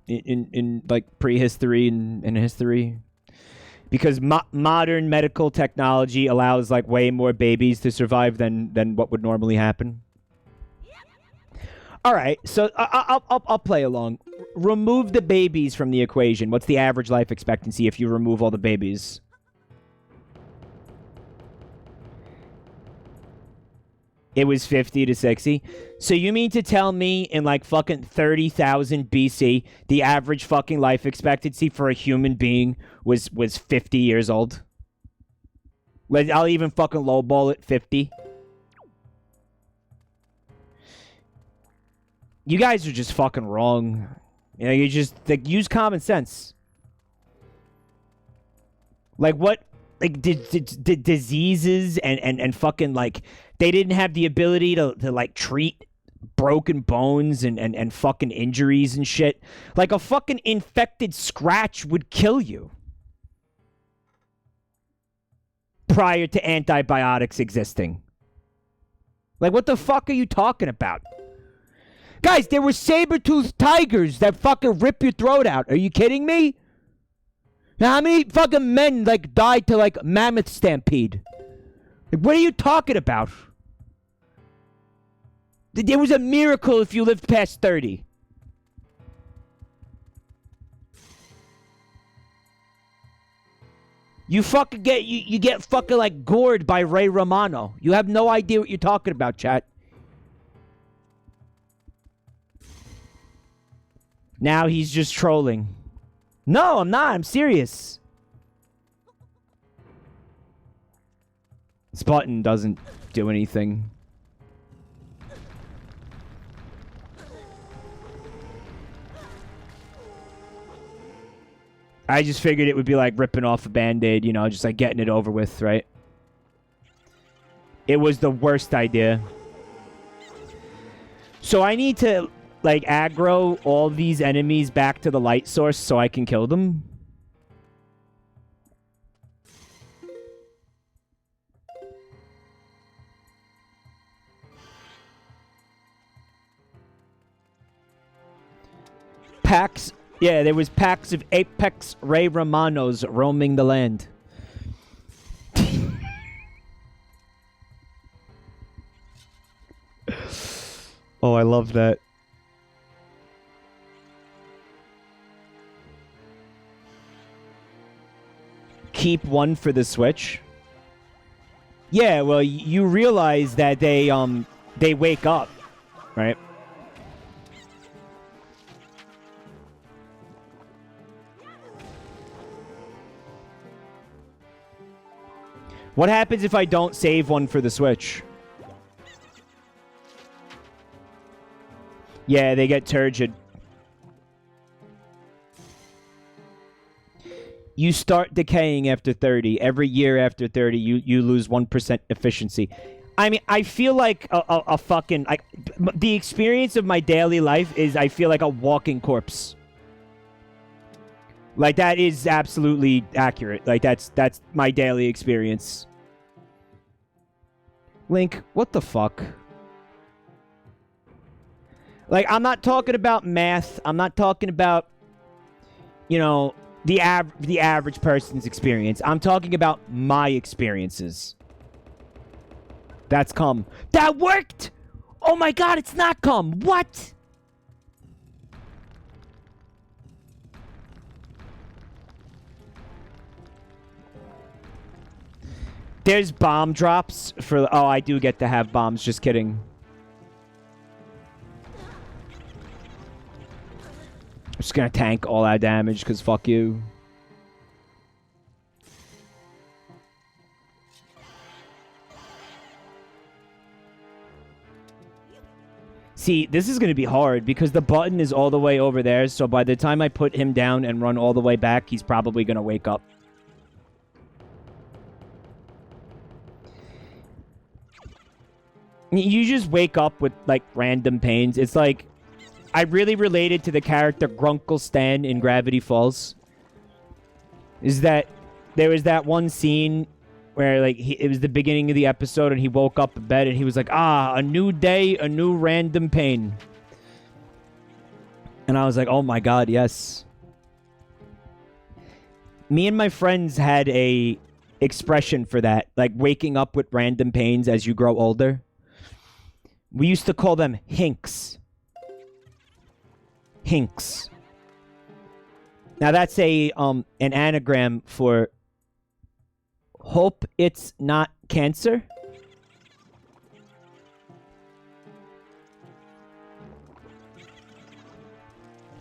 in like prehistory and in history. Because modern medical technology allows like way more babies to survive than what would normally happen. All right, so I'll play along. Remove the babies from the equation. What's the average life expectancy if you remove all the babies? It was 50 to 60. So you mean to tell me in like fucking 30,000 BC, the average fucking life expectancy for a human being was 50 years old? I'll even fucking lowball it, 50. You guys are just fucking wrong. You know, you just like use common sense. Like what? Like did diseases and fucking like they didn't have the ability to like treat broken bones and fucking injuries and shit. Like a fucking infected scratch would kill you prior to antibiotics existing. Like what the fuck are you talking about? Guys, there were saber-toothed tigers that fucking rip your throat out. Are you kidding me? Now, how many fucking men like died to like mammoth stampede? Like, what are you talking about? It was a miracle if you lived past 30. You fucking get you get fucking like gored by Ray Romano. You have no idea what you're talking about, chat. Now he's just trolling. No, I'm not. I'm serious. This button doesn't do anything. I just figured it would be like ripping off a Band-Aid, you know, just like getting it over with, right? It was the worst idea. So I need to like aggro all these enemies back to the light source so I can kill them. Packs, yeah, there was packs of Apex Ray Romanos roaming the land. Oh, I love that. Keep one for the Switch. Yeah, well, you realize that they wake up, right? What happens if I don't save one for the Switch? Yeah, they get turgid. You start decaying after 30. Every year after 30, you lose 1% efficiency. I mean, I feel like a fucking... the experience of my daily life is I feel like a walking corpse. Like, that is absolutely accurate. Like, that's my daily experience. Link, what the fuck? Like, I'm not talking about math. I'm not talking about, you know, the average person's experience. I'm talking about my experiences. That's cum. That worked! Oh my god, it's not cum. What? There's bomb drops for... Oh, I do get to have bombs. Just kidding. I'm just gonna tank all that damage, because fuck you. See, this is gonna be hard, because the button is all the way over there, so by the time I put him down and run all the way back, he's probably gonna wake up. You just wake up with, like, random pains. It's like... I really related to the character Grunkle Stan in Gravity Falls. Is that... There was that one scene where, like, it was the beginning of the episode and he woke up in bed and he was like, ah, a new day, a new random pain. And I was like, oh my god, yes. Me and my friends had a expression for that. Like, waking up with random pains as you grow older. We used to call them hinks. Hinks. Now that's a an anagram for hope it's not cancer.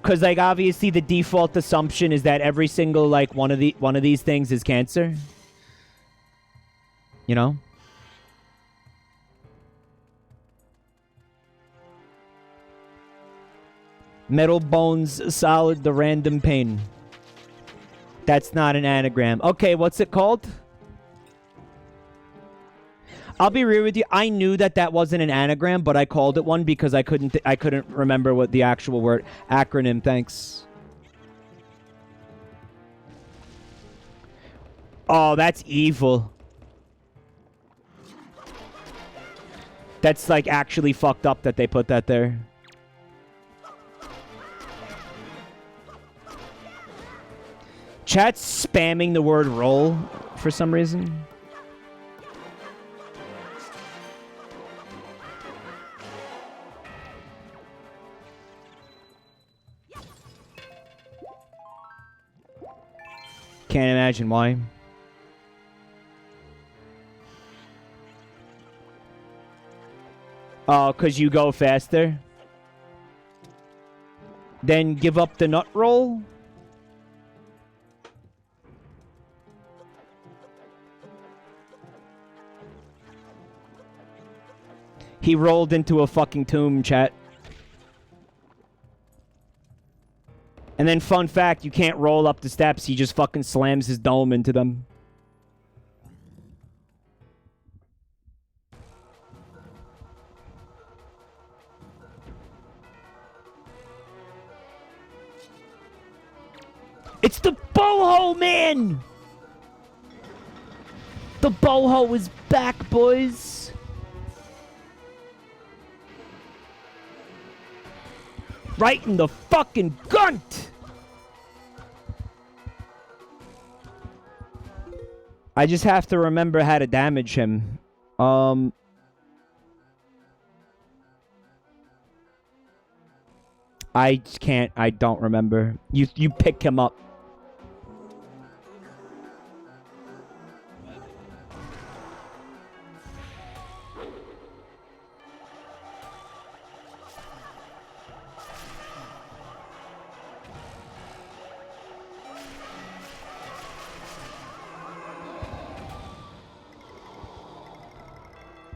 Cuz like obviously the default assumption is that every single like one of these things is cancer. You know? Metal bones, solid, the random pain. That's not an anagram. Okay, what's it called? I'll be real with you. I knew that that wasn't an anagram, but I called it one because I couldn't remember what the actual word acronym. Thanks. Oh, that's evil. That's like actually fucked up that they put that there. Chat's spamming the word roll for some reason. Can't imagine why. Oh, because you go faster? Then give up the nut roll? He rolled into a fucking tomb, chat. And then, fun fact, you can't roll up the steps. He just fucking slams his dome into them. It's the boho, man! The boho is back, boys. Right in the fucking gunt! I just have to remember how to damage him. I can't. I don't remember. You pick him up.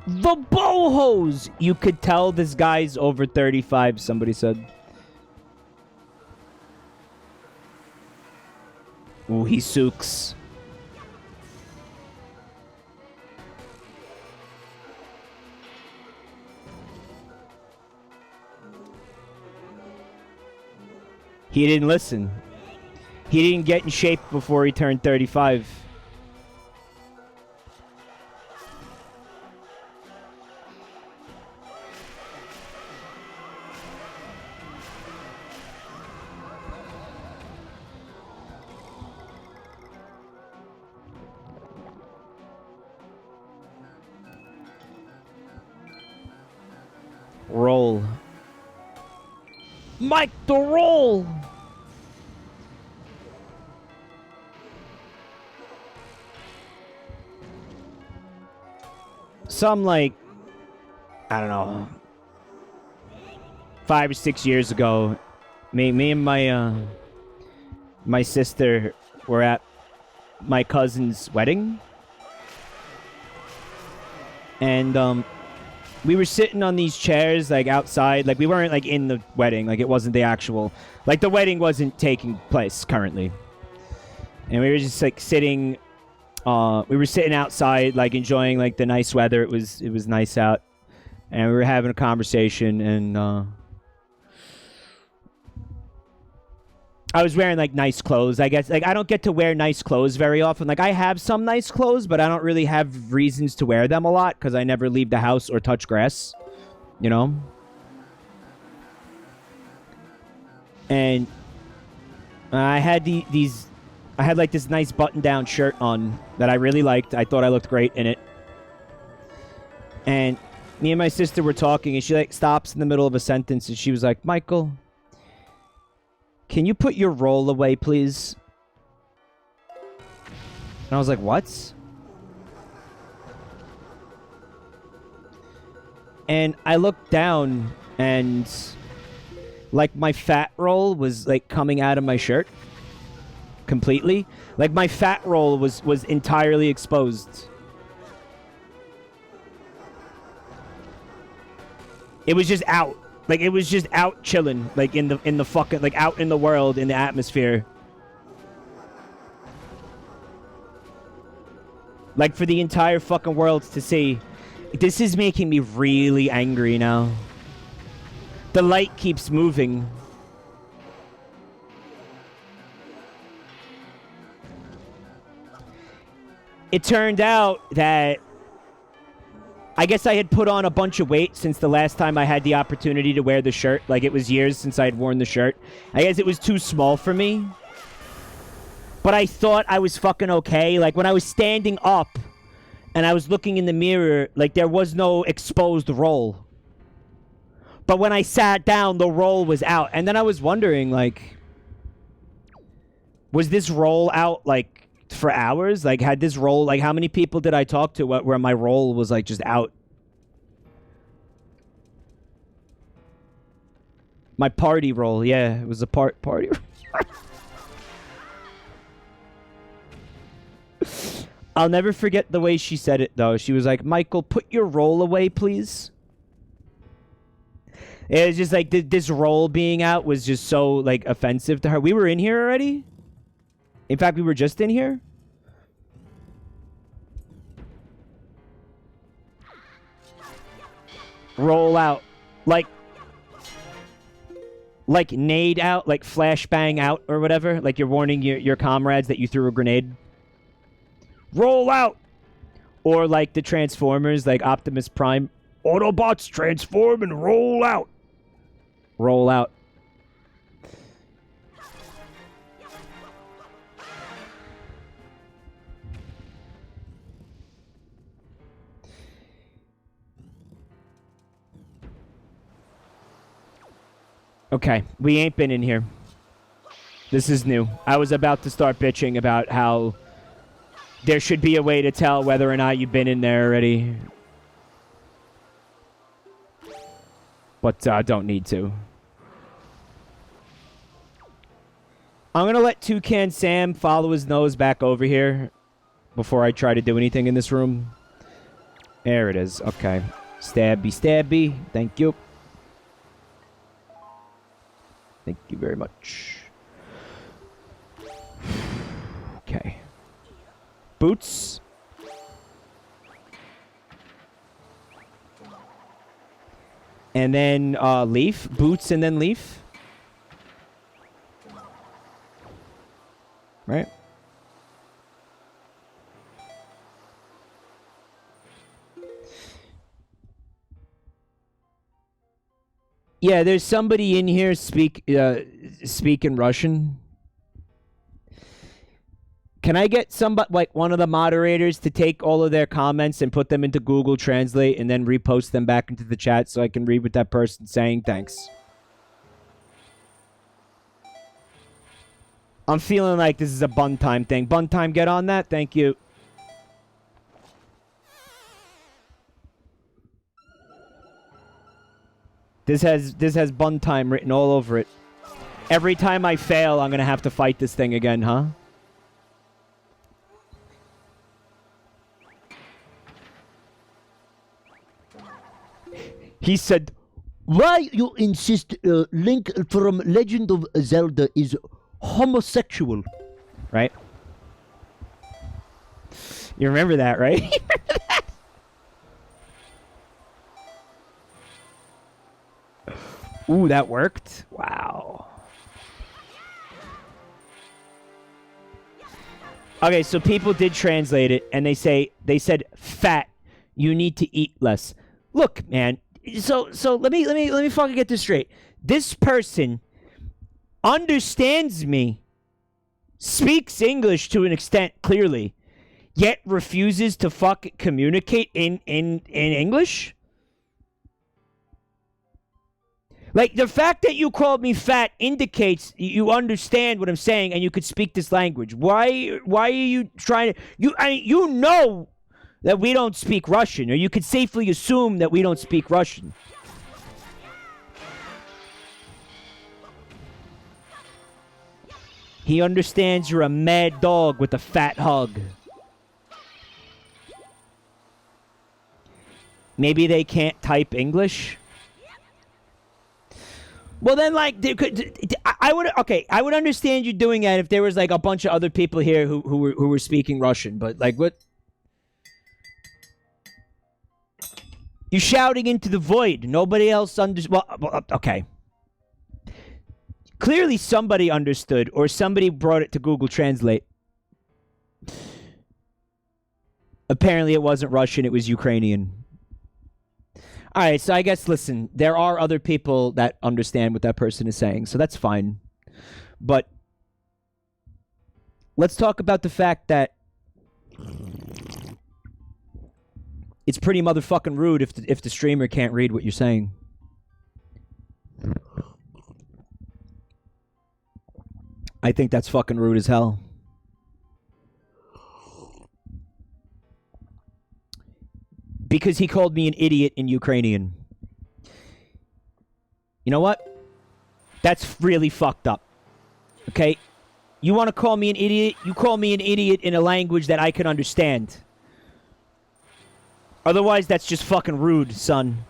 The bohos! You could tell this guy's over 35, somebody said. Ooh, he sooks. He didn't listen. He didn't get in shape before he turned 35. Roll. Mike the roll! Some, like, I don't know, 5 or 6 years ago, me and my sister were at my cousin's wedding. And, we were sitting on these chairs, like, outside. Like, we weren't, like, in the wedding. Like, it wasn't the actual... Like, the wedding wasn't taking place currently. And we were just, like, sitting... we were sitting outside, like, enjoying, like, the nice weather. It was nice out. And we were having a conversation, and, I was wearing, like, nice clothes, I guess. Like, I don't get to wear nice clothes very often. Like, I have some nice clothes, but I don't really have reasons to wear them a lot because I never leave the house or touch grass. You know? And I had these... I had, like, this nice button-down shirt on that I really liked. I thought I looked great in it. And me and my sister were talking, and she, like, stops in the middle of a sentence, and she was like, Michael... Can you put your roll away, please? And I was like, what? And I looked down, and like my fat roll was like coming out of my shirt completely. Like my fat roll was entirely exposed. It was just out. Like, it was just out chilling, like, in the fucking, like, out in the world, in the atmosphere. Like, for the entire fucking world to see. This is making me really angry now. The light keeps moving. It turned out that I guess I had put on a bunch of weight since the last time I had the opportunity to wear the shirt. Like, it was years since I had worn the shirt. I guess it was too small for me. But I thought I was fucking okay. Like, when I was standing up and I was looking in the mirror, like, there was no exposed roll. But when I sat down, the roll was out. And then I was wondering, like, was this roll out, like, for hours? Like, had this roll, like, how many people did I talk to where my roll was, like, just out? My party roll, yeah. It was a party. I'll never forget the way she said it, though. She was like, Michael, put your roll away, please. It was just like, this roll being out was just so, like, offensive to her. We were in here already? In fact, we were just in here? Roll out. Like nade out, like flashbang out or whatever. Like you're warning your comrades that you threw a grenade. Roll out! Or like the Transformers, like Optimus Prime. Autobots transform and roll out. Roll out. Okay, we ain't been in here. This is new. I was about to start bitching about how there should be a way to tell whether or not you've been in there already. But don't need to. I'm going to let Toucan Sam follow his nose back over here before I try to do anything in this room. There it is. Okay. Stabby, stabby. Thank you. Thank you very much. Okay. Boots. And then leaf. Boots and then leaf. Right? Yeah, there's somebody in here speaking Russian. Can I get somebody, like one of the moderators, to take all of their comments and put them into Google Translate and then repost them back into the chat so I can read what that person's saying? Thanks. I'm feeling like this is a bun time thing. Bun time, get on that. Thank you. This has bun time written all over it. Every time I fail, I'm gonna have to fight this thing again, huh? He said, "Why you insist Link from Legend of Zelda is homosexual?" Right? You remember that, right? Ooh, that worked? Wow. Okay, so people did translate it, and they said fat. You need to eat less. Look, man. So let me fucking get this straight. This person understands me, speaks English to an extent clearly, yet refuses to fucking communicate in English. Like, the fact that you called me fat indicates you understand what I'm saying and you could speak this language. Why are you trying to... You know that we don't speak Russian, or you could safely assume that we don't speak Russian. He understands you're a mad dog with a fat hug. Maybe they can't type English? Well, then, like, I would okay. I would understand you doing that if there was like a bunch of other people here who were speaking Russian. But like, what? You're shouting into the void. Nobody else understood. Well, okay. Clearly, somebody understood, or somebody brought it to Google Translate. Apparently, it wasn't Russian. It was Ukrainian. All right, so I guess, listen, there are other people that understand what that person is saying, so that's fine. But let's talk about the fact that it's pretty motherfucking rude if the streamer can't read what you're saying. I think that's fucking rude as hell. Because he called me an idiot in Ukrainian. You know what? That's really fucked up. Okay? You want to call me an idiot? You call me an idiot in a language that I can understand. Otherwise, that's just fucking rude, son.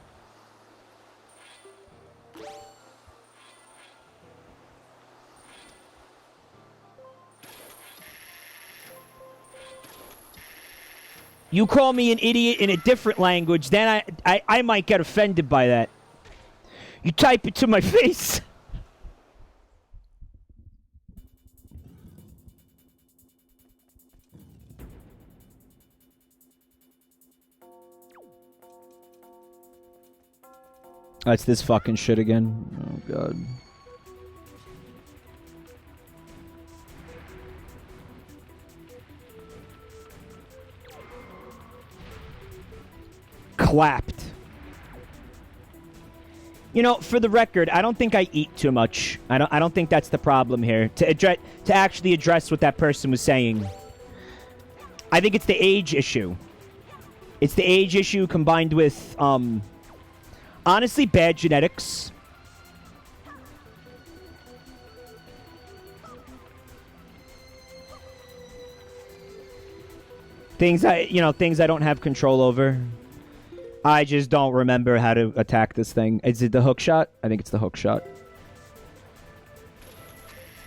You call me an idiot in a different language, then I might get offended by that. You type it to my face. That's this fucking shit again. Oh, God. Clapped. You know, for the record, I don't think I eat too much. I don't think that's the problem here. To actually address what that person was saying. I think it's the age issue. It's the age issue combined with honestly bad genetics. Things I don't have control over. I just don't remember how to attack this thing. Is it the hook shot? I think it's the hook shot.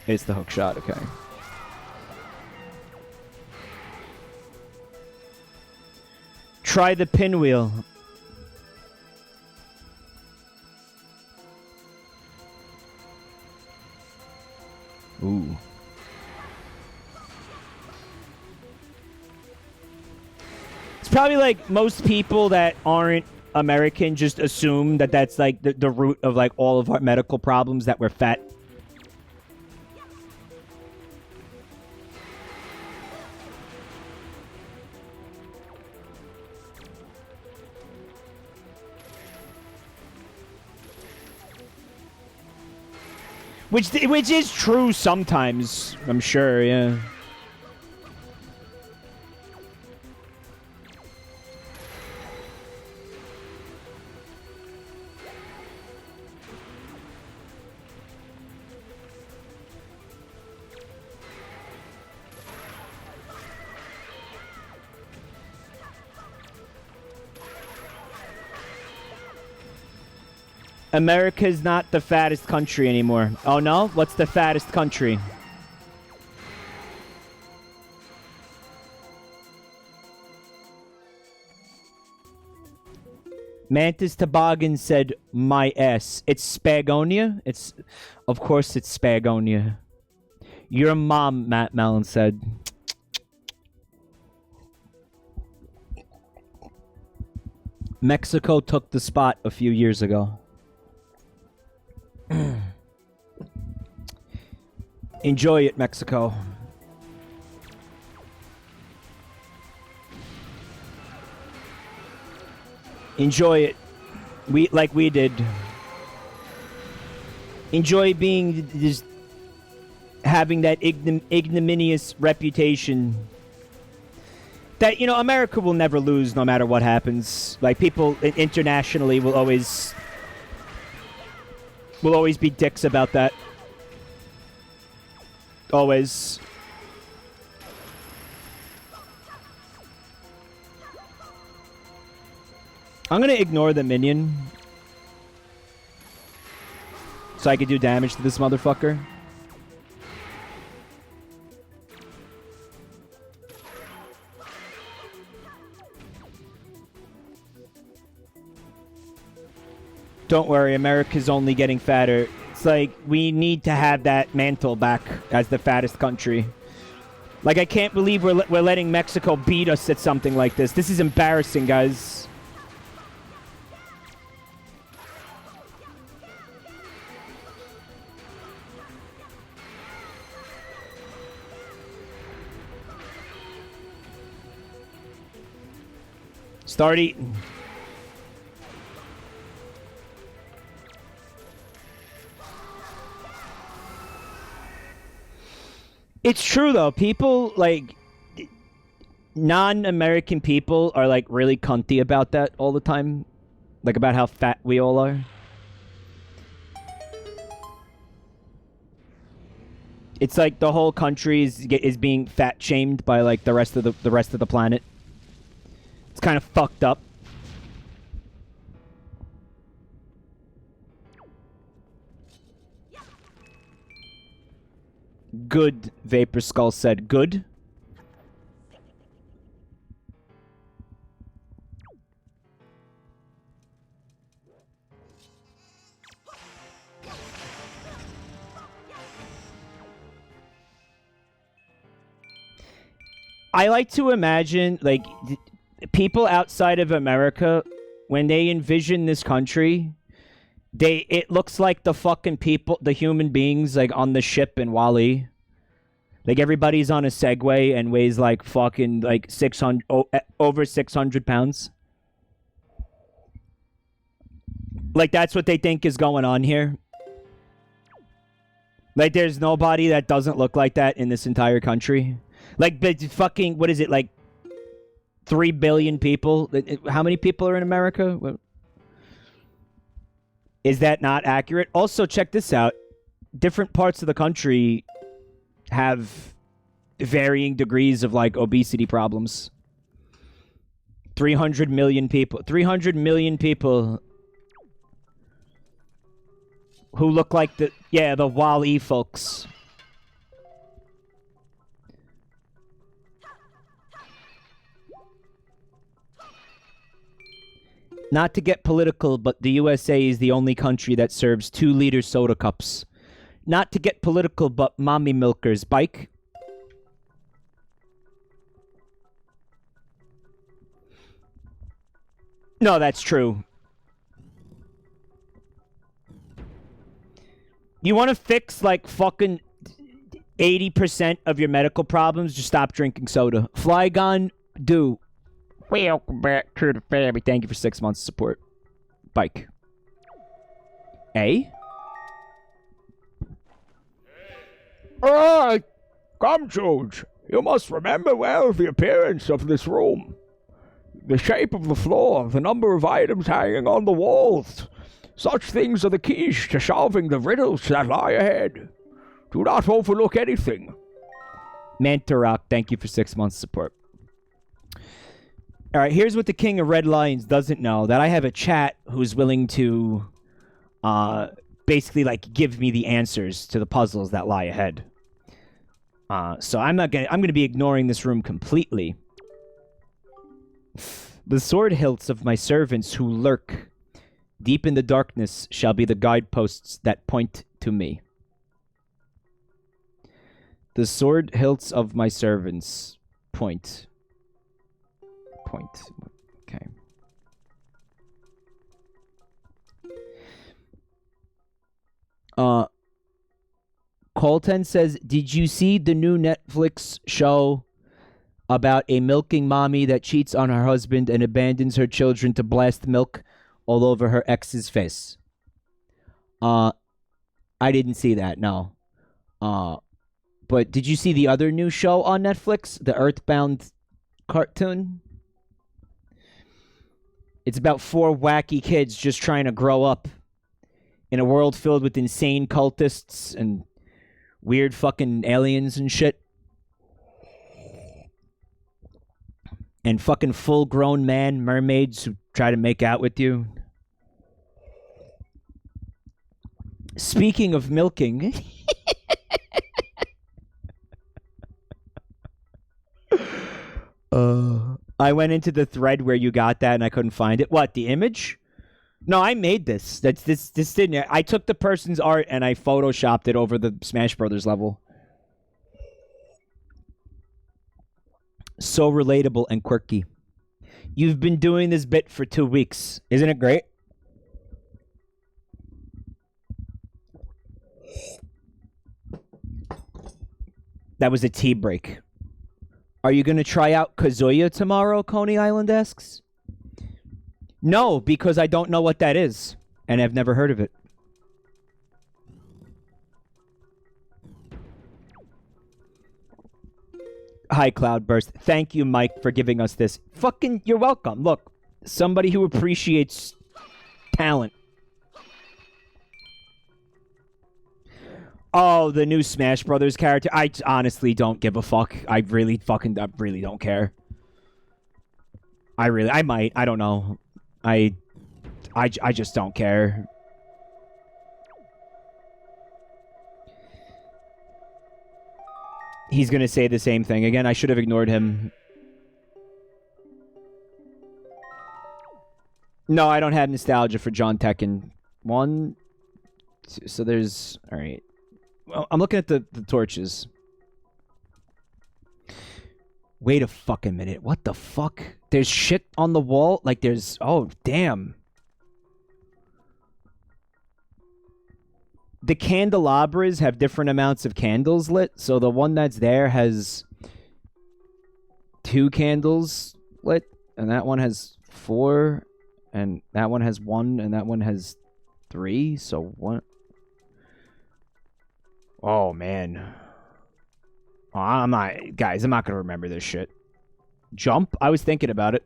It's the hook shot, okay. Try the pinwheel. Ooh. Probably like most people that aren't American just assume that that's like the root of like all of our medical problems, that we're fat. Which is true sometimes, I'm sure, yeah. America's not the fattest country anymore. Oh no? What's the fattest country? Mantis Toboggan said, my ass. It's Spagonia? Of course it's Spagonia. Your mom, Matt Mellon said. Mexico took the spot a few years ago. Enjoy it, Mexico. Enjoy it. Like we did. Enjoy being just having that ignominious reputation that, you know, America will never lose no matter what happens. Like, people internationally will always be dicks about that. Always. I'm gonna ignore the minion. so I could do damage to this motherfucker. Don't worry, America's only getting fatter. It's like, we need to have that mantle back as the fattest country. Like, I can't believe we're letting Mexico beat us at something like this. This is embarrassing, guys. Start eating. It's true, though. People, like, non-American people are, like, really cunty about that all the time. Like, about how fat we all are. It's like the whole country is being fat-shamed by, like, the rest of the planet. It's kind of fucked up. Good, Vapor Skull said. Good. I like to imagine, like, people outside of America, when they envision this country, it looks like the fucking people, the human beings, like, on the ship in Wall-E. Like, everybody's on a Segway and weighs, like, fucking, like, over 600 pounds. Like, that's what they think is going on here. Like, there's nobody that doesn't look like that in this entire country. Like, but fucking, what is it, like, 3 billion people? How many people are in America? Is that not accurate? Also, check this out. Different parts of the country have varying degrees of, like, obesity problems. 300 million people. 300 million people who look like the Wall-E folks. Not to get political, but the USA is the only country that serves 2-liter soda cups. Not to get political, but mommy milkers. Bike? No, that's true. You want to fix, like, fucking 80% of your medical problems? Just stop drinking soda. Flygon, do. Welcome back to the family. Thank you for 6 months of support. Bike. A? Alright, come, George. You must remember well the appearance of this room. The shape of the floor, the number of items hanging on the walls. Such things are the keys to solving the riddles that lie ahead. Do not overlook anything. Mantarok, thank you for 6 months of support. Alright, here's what the King of Red Lions doesn't know. That I have a chat who's willing to basically, like, give me the answers to the puzzles that lie ahead. So I'm gonna be ignoring this room completely. The sword hilts of my servants who lurk deep in the darkness shall be the guideposts that point to me. The sword hilts of my servants point. Okay. Colton says, did you see the new Netflix show about a milking mommy that cheats on her husband and abandons her children to blast milk all over her ex's face? I didn't see that, no. But did you see the other new show on Netflix? The Earthbound cartoon? It's about 4 wacky kids just trying to grow up in a world filled with insane cultists and weird fucking aliens and shit. And fucking full-grown man mermaids who try to make out with you. Speaking of milking, I went into the thread where you got that and I couldn't find it. What, the image? No, I made this. This didn't. I took the person's art and I photoshopped it over the Smash Brothers level. So relatable and quirky. You've been doing this bit for 2 weeks. Isn't it great? That was a tea break. Are you going to try out Kazuya tomorrow, Coney Island asks? No, because I don't know what that is. And I've never heard of it. Hi, Cloudburst. Thank you, Mike, for giving us this. Fucking, you're welcome. Look, somebody who appreciates talent. Oh, the new Smash Brothers character. I honestly don't give a fuck. I really don't care. I might. I don't know. I just don't care. He's gonna say the same thing again. I should have ignored him. No, I don't have nostalgia for John Tekken. 1, 2, so there's... Alright. Well, I'm looking at the torches. Wait a fucking minute. What the fuck? There's shit on the wall? Like there's... Oh, damn. The candelabras have different amounts of candles lit, so the one that's there has 2 candles lit, and that one has 4, and that one has 1, and that one has 3, so 1... Oh, man. Oh, I'm not... Guys, I'm not gonna remember this shit. Jump? I was thinking about it.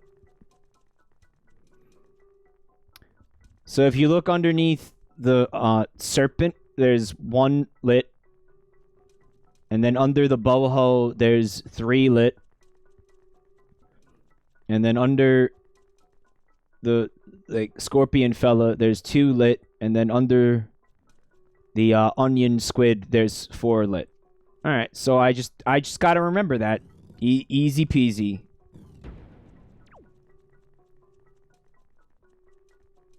So if you look underneath the serpent, there's 1 lit. And then under the boho, there's 3 lit. And then under the scorpion fella, there's 2 lit. And then under the onion squid, there's 4 lit. All right, so I just gotta remember that. Easy peasy.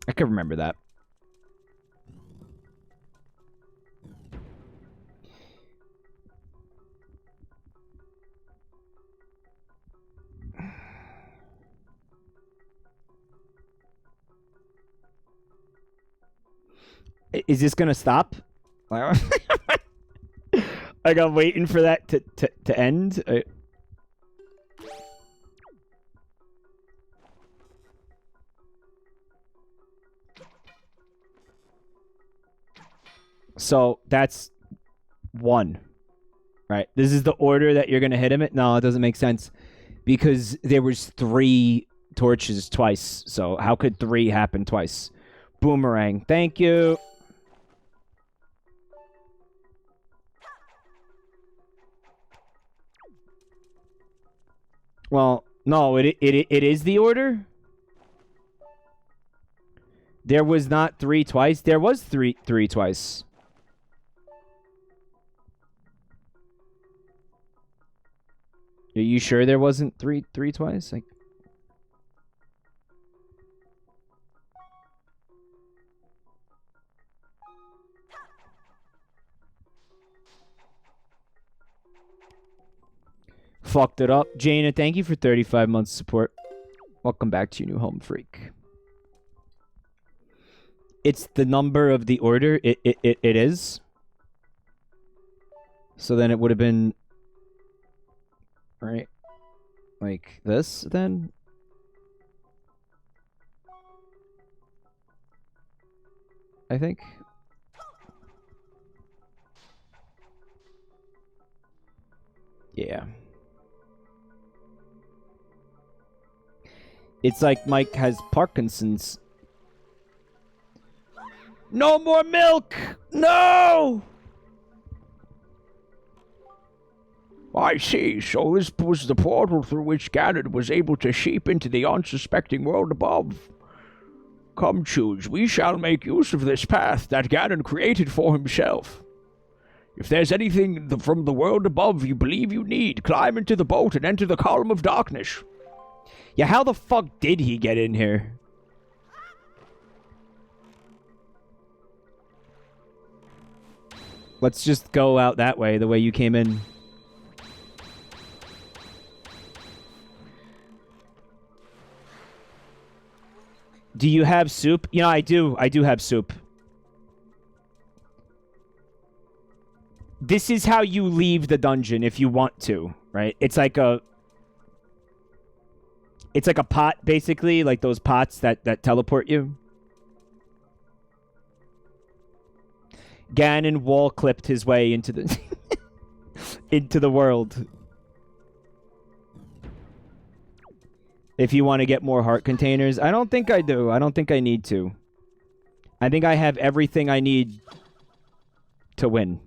I could remember that. Is this gonna stop? Like I'm waiting for that to end. So that's 1, right? This is the order that you're gonna hit him at. No, it doesn't make sense because there was 3 torches twice. So how could 3 happen twice? Boomerang. Thank you. Well, no, it is the order. There was not 3 twice. There was 3 twice. Are you sure there wasn't 3 twice? Like, fucked it up. Jaina, thank you for 35 months of support. Welcome back to your new home, freak. It's the number of the order. It is. So then it would have been... Right? Like this, then? I think. Yeah. It's like Mike has Parkinson's. No more milk! No! I see. So this was the portal through which Ganon was able to sheep into the unsuspecting world above. Come, Chooj, we shall make use of this path that Ganon created for himself. If there's anything from the world above you believe you need, climb into the boat and enter the column of darkness. Yeah, how the fuck did he get in here? Let's just go out that way, the way you came in. Do you have soup? You know, I do. I do have soup. This is how you leave the dungeon if you want to, right? It's like a... It's like a pot, basically. Like those pots that teleport you. Ganon wall clipped his way into the... into the world. If you want to get more heart containers. I don't think I do. I don't think I need to. I think I have everything I need to win.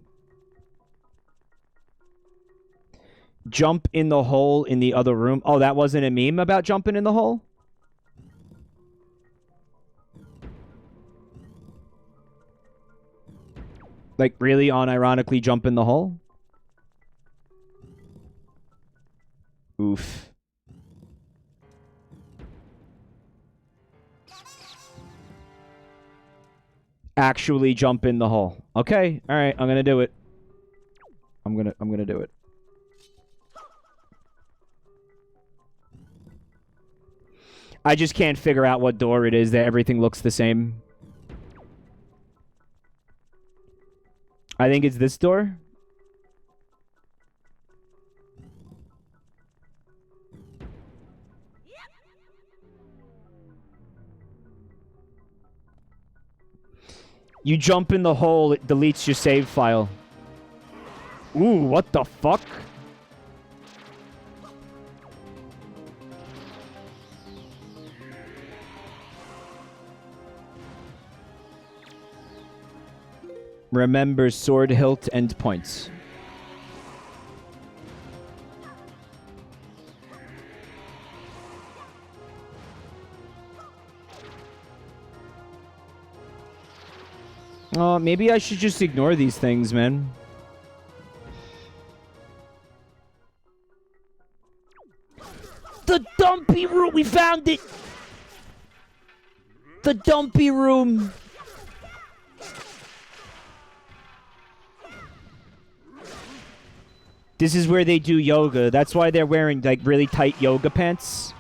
Jump in the hole in the other room. Oh, that wasn't a meme about jumping in the hole? Like, really unironically jump in the hole? Oof. Actually jump in the hole. Okay, alright, I'm gonna do it. I'm gonna do it. I just can't figure out what door it is that everything looks the same. I think it's this door. You jump in the hole, it deletes your save file. Ooh, what the fuck? Remember sword hilt endpoints. Oh, maybe I should just ignore these things, man. The dumpy room! We found it! The dumpy room! This is where they do yoga. That's why they're wearing, like, really tight yoga pants.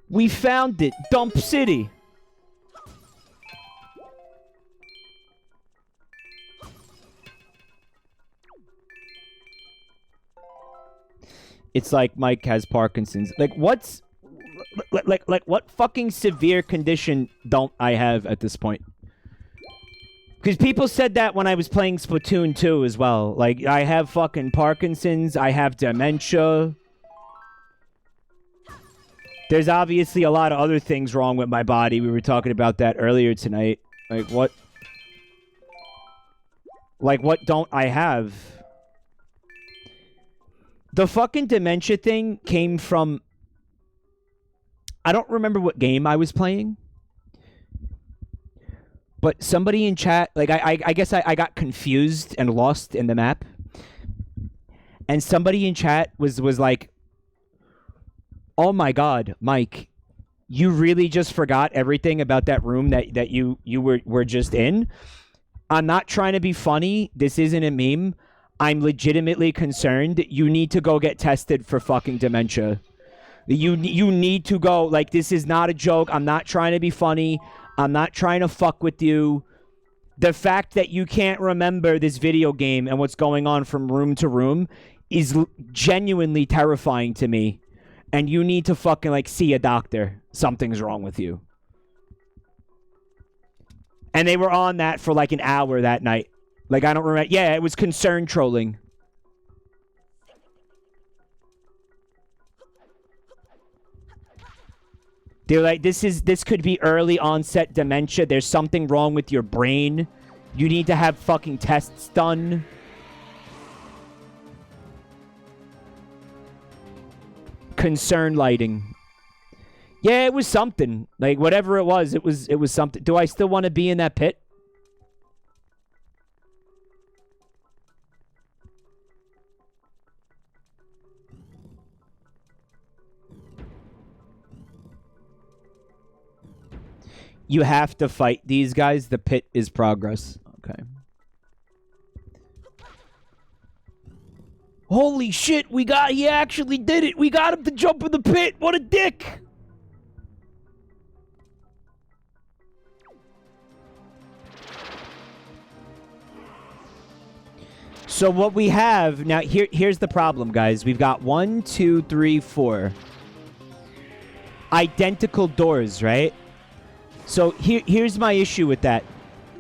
We found it! Dump City! It's like Mike has Parkinson's. Like, what's... Like, what fucking severe condition don't I have at this point? Because people said that when I was playing Splatoon 2 as well. Like, I have fucking Parkinson's. I have dementia. There's obviously a lot of other things wrong with my body. We were talking about that earlier tonight. Like, what? Like, what don't I have? The fucking dementia thing came from... I don't remember what game I was playing. But somebody in chat... Like, I guess I got confused and lost in the map. And somebody in chat was like... Oh my god, Mike. You really just forgot everything about that room that you were just in? I'm not trying to be funny. This isn't a meme. I'm legitimately concerned. You need to go get tested for fucking dementia. You need to go. Like, this is not a joke. I'm not trying to be funny. I'm not trying to fuck with you. The fact that you can't remember this video game and what's going on from room to room is genuinely terrifying to me. And you need to fucking, like, see a doctor. Something's wrong with you. And they were on that for, like, an hour that night. Like, I don't remember. Yeah, it was concern trolling. They're like, this could be early onset dementia. There's something wrong with your brain. You need to have fucking tests done. Concern lighting. Yeah, it was something. Like, whatever it was something. Do I still want to be in that pit? You have to fight these guys. The pit is progress. Okay. Holy shit, he actually did it. We got him to jump in the pit. What a dick. So what we have now, here's the problem, guys. We've got 1, 2, 3, 4 identical doors, right? So here's my issue with that.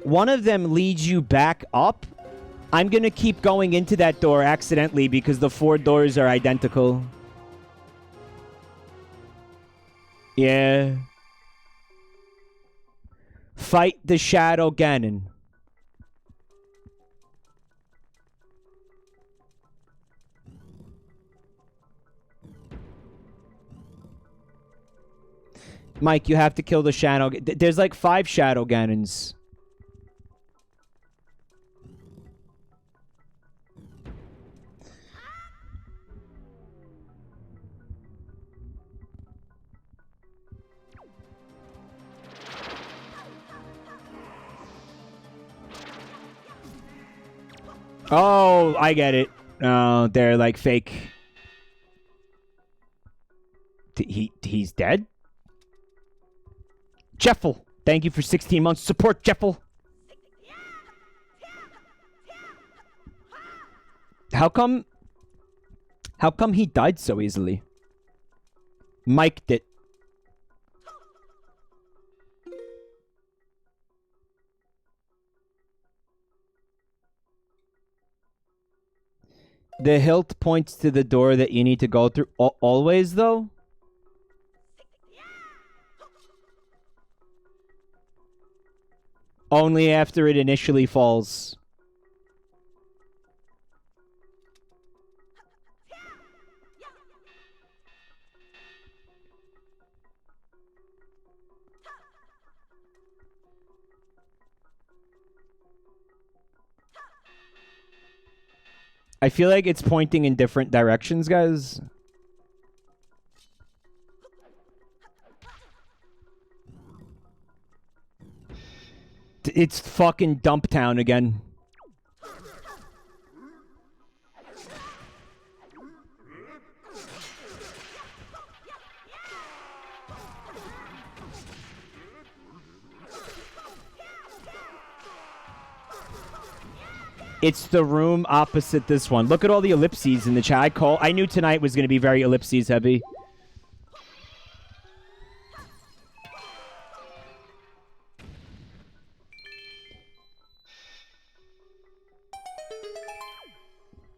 One of them leads you back up. I'm gonna keep going into that door accidentally because the 4 doors are identical. Yeah. Fight the Shadow Ganon. Mike, you have to kill the Shadow. There's like 5 Shadow Ganons. Oh, I get it. Oh, they're like fake. He's dead? Jeffel, thank you for 16 months support, Jeffel. How come he died so easily? Mic'd it. The hilt points to the door that you need to go through. Always, though? Only after it initially falls. I feel like it's pointing in different directions, guys. It's fucking Dump Town again. It's the room opposite this one. Look at all the ellipses in the chat. I knew tonight was going to be very ellipses heavy.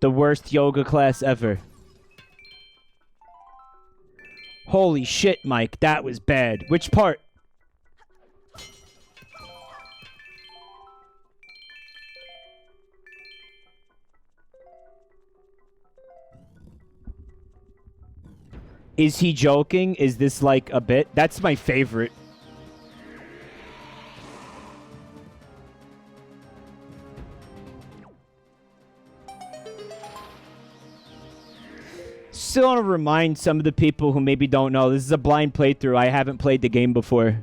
The worst yoga class ever. Holy shit, Mike. That was bad. Which part? Is he joking? Is this like a bit? That's my favorite. Still want to remind some of the people who maybe don't know, this is a blind playthrough. I haven't played the game before.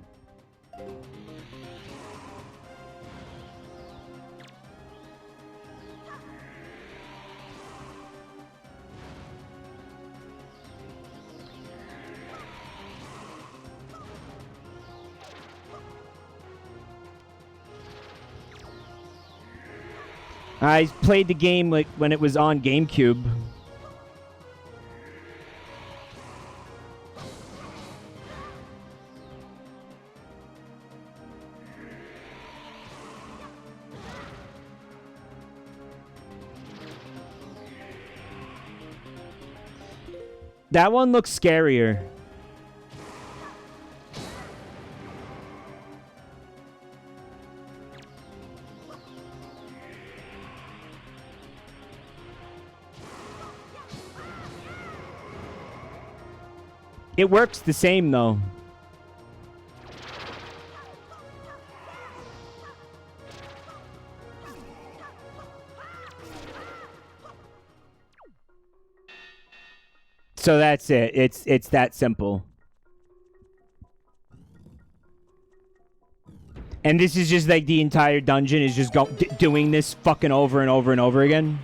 I played the game like when it was on GameCube. That one looks scarier. It works the same, though. So that's it. It's that simple. And this is just like the entire dungeon is just doing this fucking over and over and over again.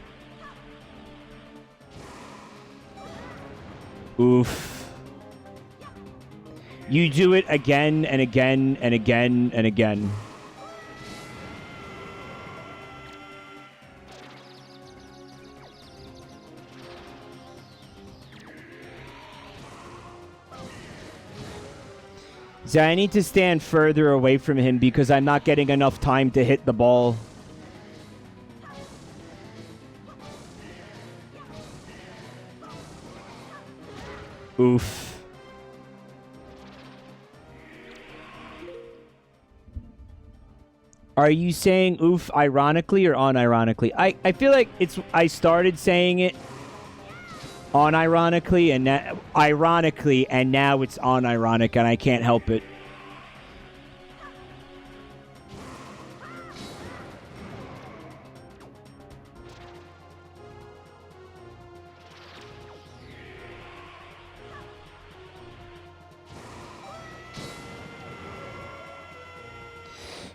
Oof. You do it again and again and again and again. So I need to stand further away from him because I'm not getting enough time to hit the ball. Oof. Are you saying oof ironically or unironically? I feel like I started saying it unironically and ironically, and now it's unironic and I can't help it.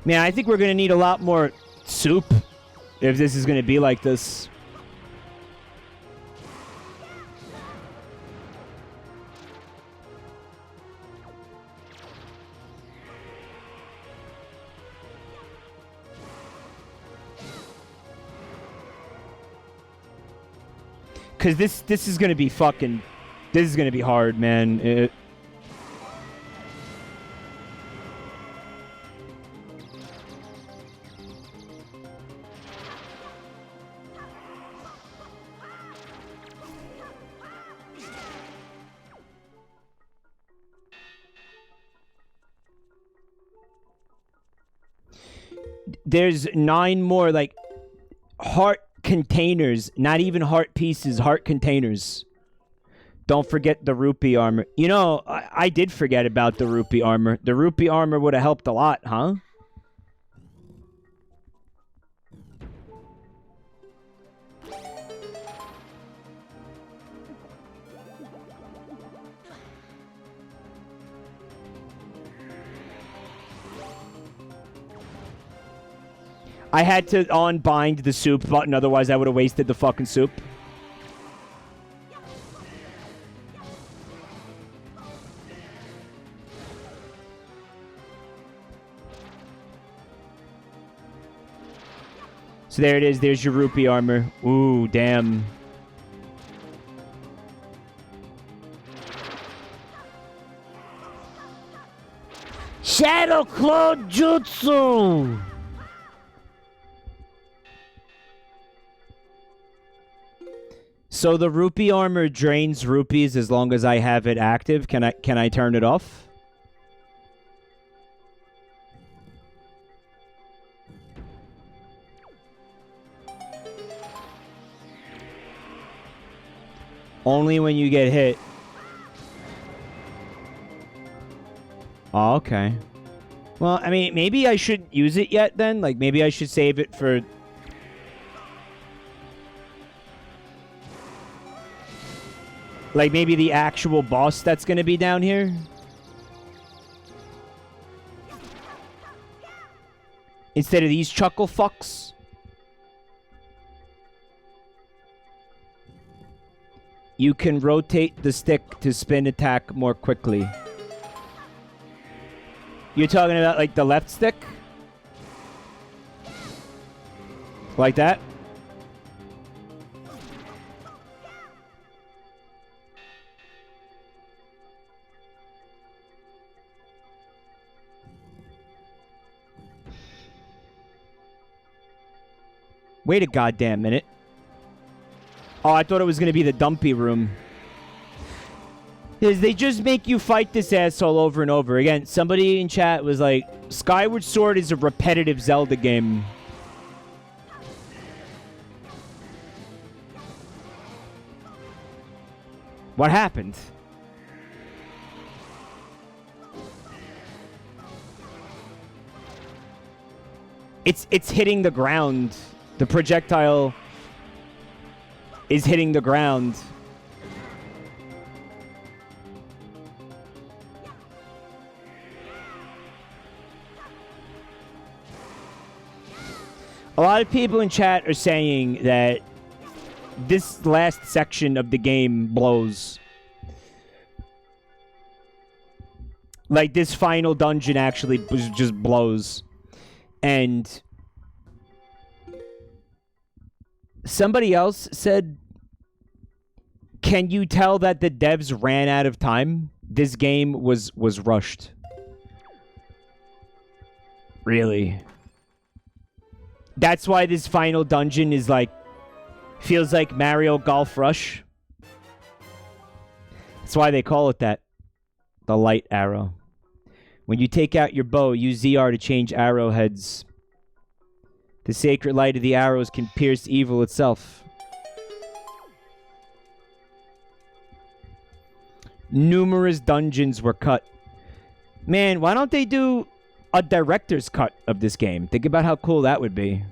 Man, I think we're going to need a lot more soup if this is going to be like this. Because this is going to be fucking... This is going to be hard, man. There's 9 more, like, heart containers. Not even heart pieces, heart containers. Don't forget the rupee armor. You know, I did forget about the rupee armor. The rupee armor would have helped a lot, huh? I had to unbind the soup button, otherwise I would have wasted the fucking soup. So there it is. There's your rupee armor. Ooh, damn. Shadow Claw Jutsu! So the rupee armor drains rupees as long as I have it active. Can I turn it off? Only when you get hit. Oh, okay. Well, I mean, maybe I shouldn't use it yet then. Like, maybe I should save it for... Like, maybe the actual boss that's going to be down here? Instead of these chuckle fucks? You can rotate the stick to spin attack more quickly. You're talking about, like, the left stick? Like that? Wait a goddamn minute. Oh, I thought it was going to be the dumpy room. They just make you fight this asshole over and over again. Somebody in chat was like, Skyward Sword is a repetitive Zelda game. What happened? It's hitting the ground. The projectile is hitting the ground. A lot of people in chat are saying that this last section of the game blows. Like, this final dungeon actually just blows. And somebody else said, can you tell that the devs ran out of time? This game was rushed. Really? That's why this final dungeon is like, feels like Mario Golf Rush. That's why they call it that. The light arrow. When you take out your bow, use ZR to change arrowheads. The sacred light of the arrows can pierce evil itself. Numerous dungeons were cut. Man, why don't they do a director's cut of this game? Think about how cool that would be.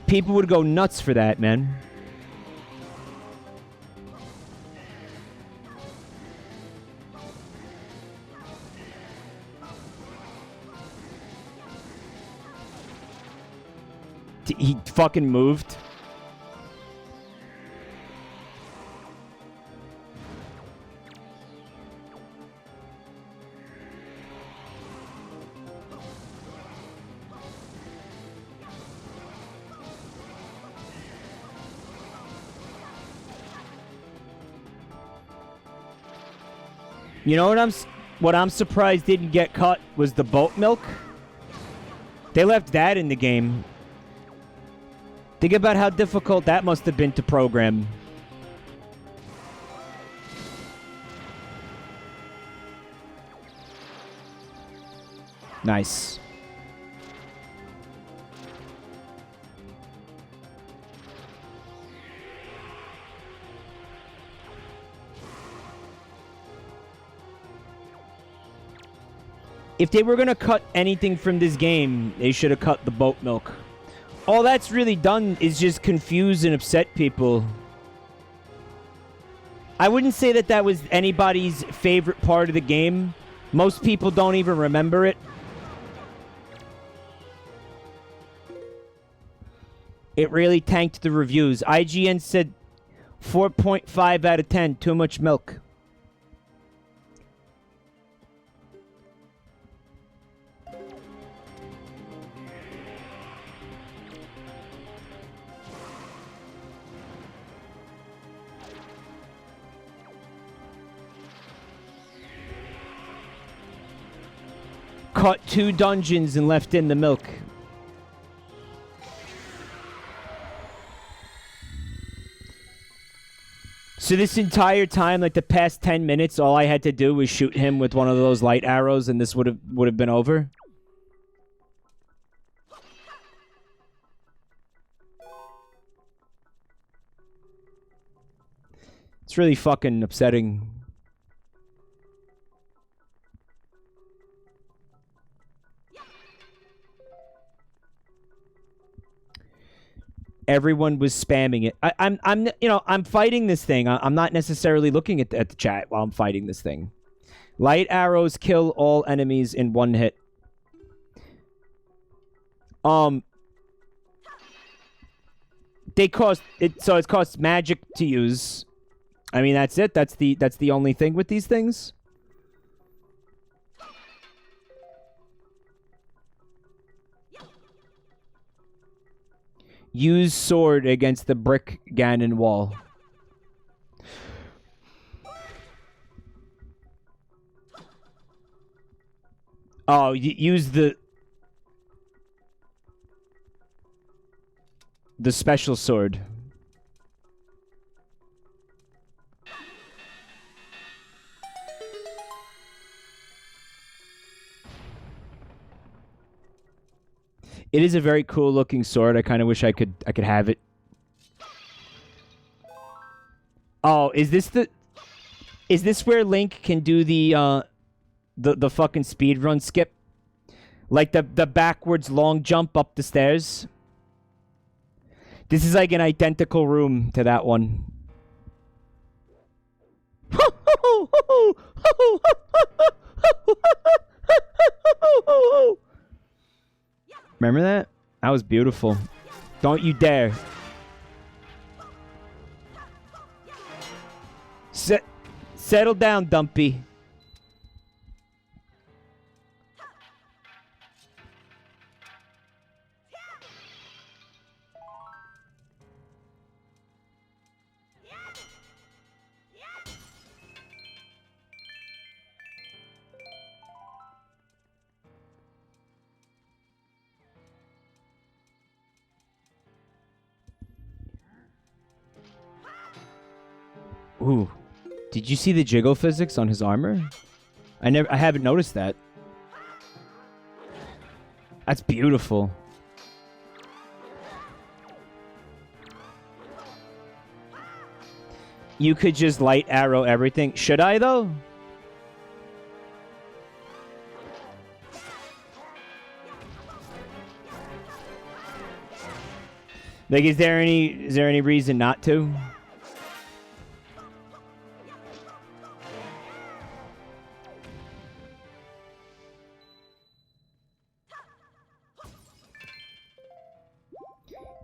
People would go nuts for that, man. He fucking moved. You know what I'm surprised didn't get cut was the boat milk. They left that in the game. Think about how difficult that must have been to program. Nice. If they were going to cut anything from this game, they should have cut the boat milk. All that's really done is just confuse and upset people. I wouldn't say that that was anybody's favorite part of the game. Most people don't even remember it. It really tanked the reviews. IGN said 4.5 out of 10, too much milk. Cut 2 dungeons and left in the milk. So this entire time, like the past 10 minutes, all I had to do was shoot him with one of those light arrows and this would have been over? It's really fucking upsetting. Everyone was spamming it. I'm fighting this thing. I'm not necessarily looking at the chat while I'm fighting this thing. Light arrows kill all enemies in 1 hit. They cost it, so it costs magic to use. I mean, that's it. That's the only thing with these things. Use sword against the brick Ganon wall. Oh, use the special sword. It is a very cool looking sword. I kind of wish I could have it. Oh, is this where Link can do the fucking speedrun skip? Like the backwards long jump up the stairs? This is like an identical room to that one. Remember that? That was beautiful. Don't you dare. Settle down, Dumpy. Ooh. Did you see the jiggle physics on his armor? I haven't noticed that. That's beautiful. You could just light arrow everything. Should I though? Like, is there any reason not to?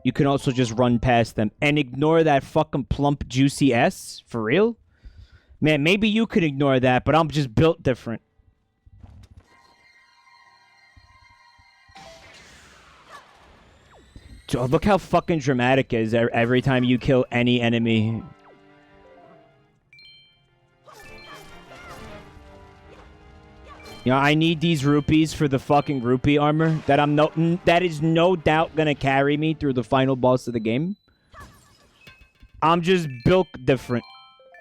You can also just run past them and ignore that fucking plump, juicy S? For real? Man, maybe you could ignore that, but I'm just built different. Oh, look how fucking dramatic it is every time you kill any enemy. You know, I need these rupees for the fucking rupee armor that is no doubt gonna carry me through the final boss of the game. I'm just built different,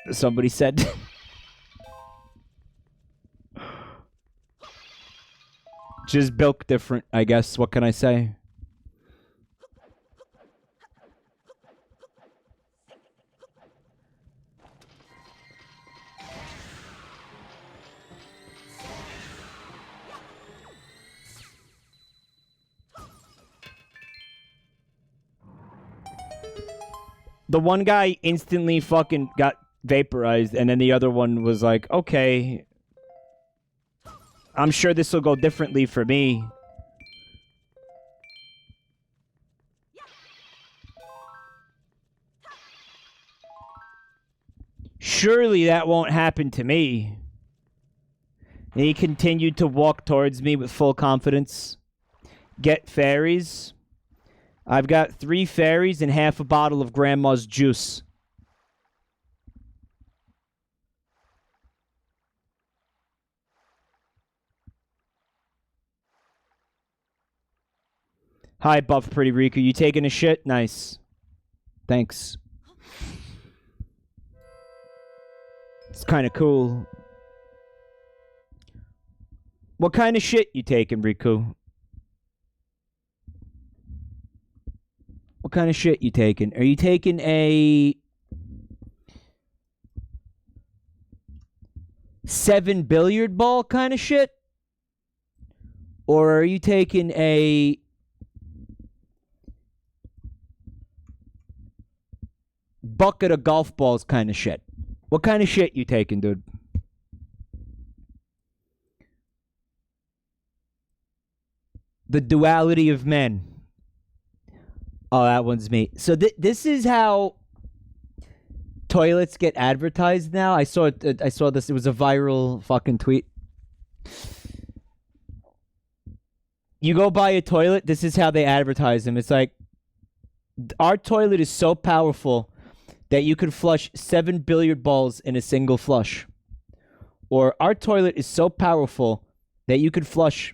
somebody said. Just built different, I guess. What can I say? The one guy instantly fucking got vaporized, and then the other one was like, okay, I'm sure this will go differently for me. Surely that won't happen to me. And he continued to walk towards me with full confidence. Get fairies. I've got 3 fairies and half a bottle of Grandma's juice. Hi, Buff Pretty Riku. You taking a shit? Nice. Thanks. It's kind of cool. What kind of shit you taking, Riku? What kind of shit you taking? Are you taking a 7 billiard ball kind of shit? Or are you taking a bucket of golf balls kind of shit? What kind of shit you taking, dude? The duality of men. Oh, that one's me. So this is how toilets get advertised now. I saw this. It was a viral fucking tweet. You go buy a toilet. This is how they advertise them. It's like, our toilet is so powerful that you could flush 7 billiard balls in a single flush. Or our toilet is so powerful that you could flush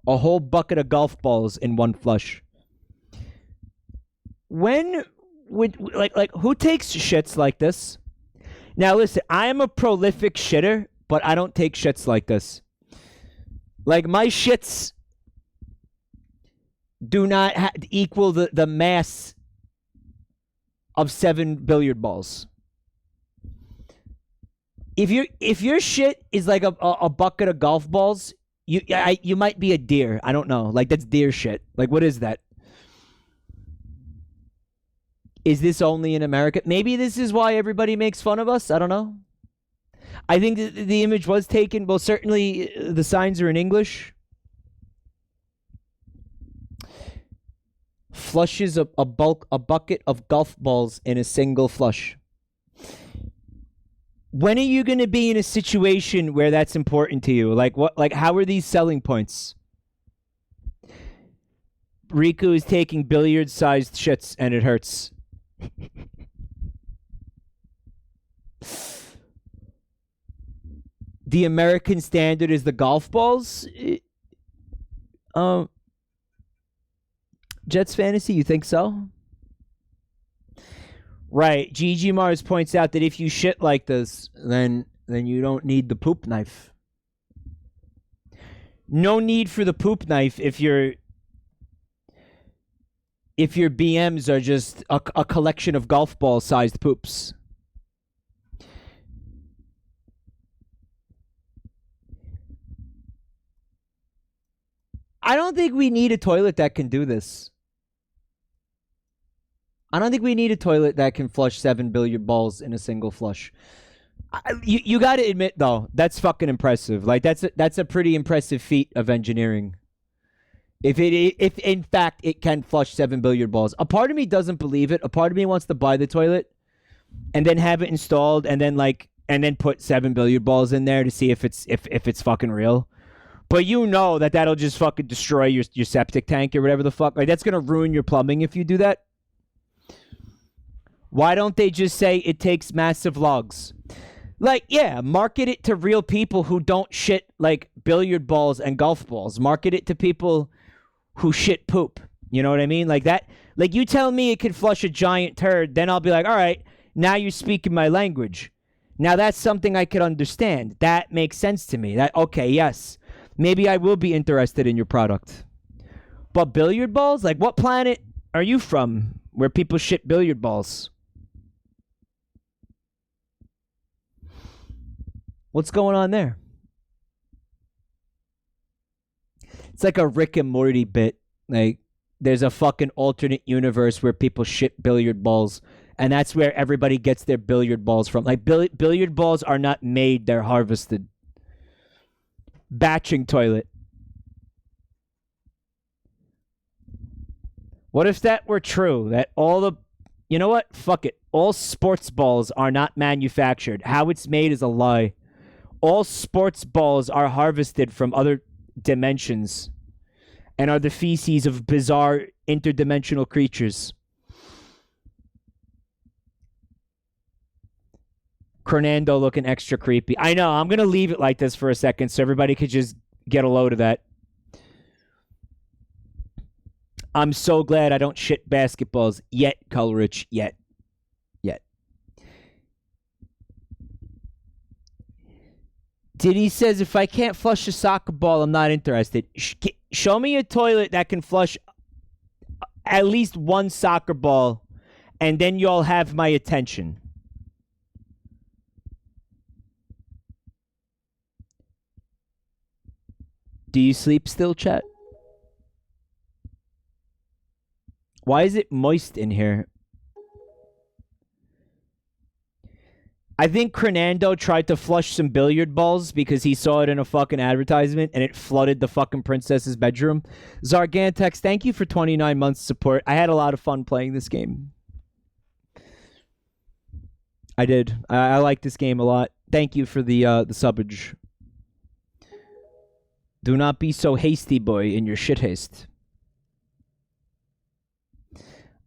a whole bucket of golf balls in one flush. When would, like who takes shits like this? Now listen, I am a prolific shitter, but I don't take shits like this. Like, my shits do not equal the mass of 7 billiard balls. If your shit is like a bucket of golf balls, you might be a deer. I don't know. Like, that's deer shit. Like, what is that? Is this only in America? Maybe this is why everybody makes fun of us. I don't know. I think the image was taken. Well, certainly the signs are in English. Flushes a bucket of golf balls in a single flush. When are you going to be in a situation where that's important to you? Like what? Like, how are these selling points? Riku is taking billiard-sized shits and it hurts. The American standard is the golf balls. Jets fantasy, you think so? Right. GG Mars points out that if you shit like this, then you don't need the poop knife. No need for the poop knife if your BMs are just a collection of golf ball sized poops. I don't think we need a toilet that can do this. I don't think we need a toilet that can flush 7 billiard balls in a single flush. You got to admit, though, that's fucking impressive. Like, that's a pretty impressive feat of engineering. If in fact it can flush 7 billiard balls. A part of me doesn't believe it. A part of me wants to buy the toilet and then have it installed and then put 7 billiard balls in there to see if it's fucking real. But you know that'll just fucking destroy your septic tank or whatever the fuck. Like, that's gonna ruin your plumbing if you do that. Why don't they just say it takes massive logs? Like, yeah, market it to real people who don't shit like billiard balls and golf balls. Market it to people who shit poop. You know what I mean? Like that. Like, you tell me it could flush a giant turd, then I'll be like, all right, now you're speaking my language. Now that's something I could understand. That makes sense to me. Okay, yes. Maybe I will be interested in your product. But billiard balls? Like, what planet are you from where people shit billiard balls? What's going on there? It's like a Rick and Morty bit. Like, there's a fucking alternate universe where people shit billiard balls, and that's where everybody gets their billiard balls from. Like, billiard balls are not made, they're harvested. Batching toilet. What if that were true? That all the... You know what? Fuck it. All sports balls are not manufactured. How it's made is a lie. All sports balls are harvested from other dimensions and are the feces of bizarre interdimensional creatures. Cronando looking extra creepy. I know. I'm going to leave it like this for a second so everybody could just get a load of that. I'm so glad I don't shit basketballs yet, Coleridge. Yet. Diddy says, if I can't flush a soccer ball, I'm not interested. Show me a toilet that can flush at least one soccer ball, and then you'll have my attention. Do you sleep still, chat? Why is it moist in here? I think Cronando tried to flush some billiard balls because he saw it in a fucking advertisement and it flooded the fucking princess's bedroom. Zargantex, thank you for 29 months support. I had a lot of fun playing this game. I did. I like this game a lot. Thank you for the subbage. Do not be so hasty, boy, in your shit haste.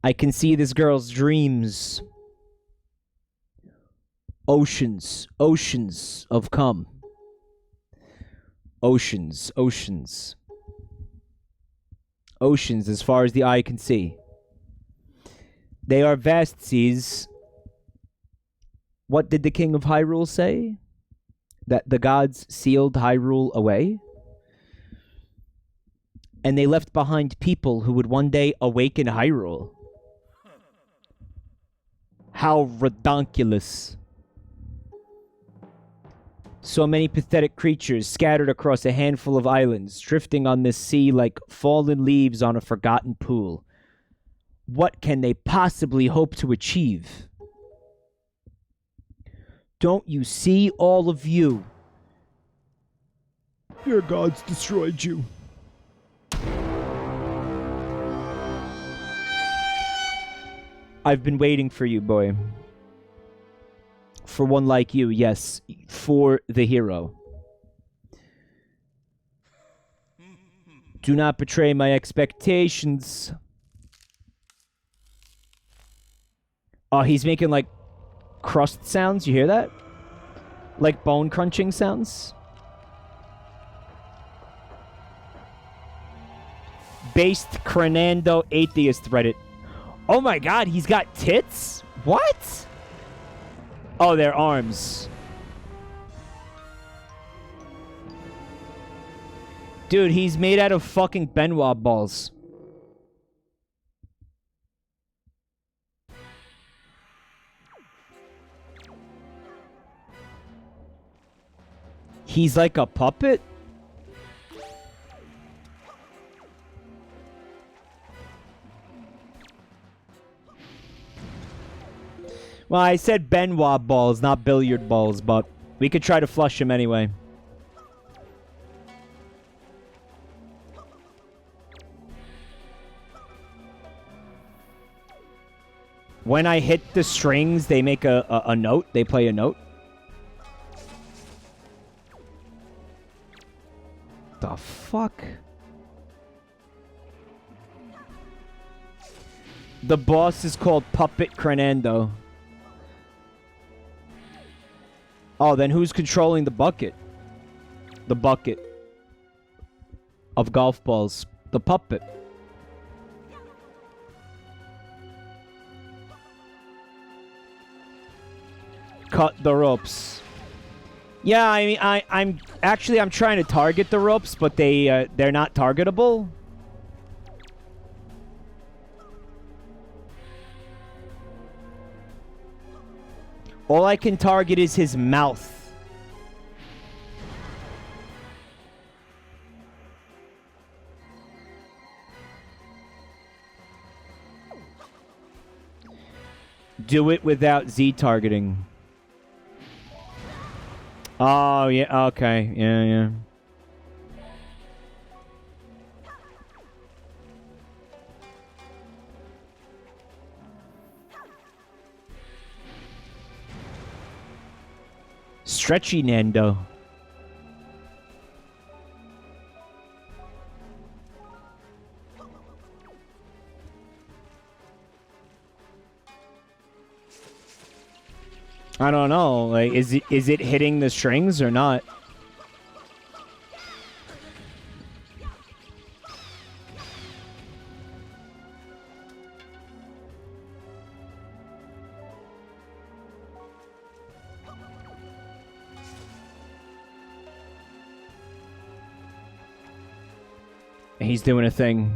I can see this girl's dreams. Oceans of cum. Oceans as far as the eye can see. They are vast seas. What did the king of Hyrule say? That the gods sealed Hyrule away? and they left behind people who would one day awaken Hyrule. How redonkulous. So many pathetic creatures scattered across a handful of islands, drifting on this sea like fallen leaves on a forgotten pool. What can they possibly hope to achieve? Don't you see, all of you? Your gods destroyed you. I've been waiting for you, boy. For one like you, yes. For the hero. Do not betray my expectations. Oh, he's making, like, crust sounds. You hear that? Like bone crunching sounds. Based Crenando Atheist Reddit. Oh my god, he's got tits? What? Oh, they're arms. Dude, he's made out of fucking Benoit balls. He's like a puppet? Well, I said Benoit balls, not billiard balls, but we could try to flush him anyway. When I hit the strings, they make a note. They play a note. The fuck? The boss is called Puppet Crenando. Oh, then who's controlling the bucket? The bucket of golf balls. The puppet. Cut the ropes. Yeah, I mean, I'm trying to target the ropes, but they're not targetable. All I can target is his mouth. Do it without Z targeting. Oh, yeah, okay. Yeah, yeah. Stretchy Nando. I don't know. Like, is it hitting the strings or not? He's doing a thing.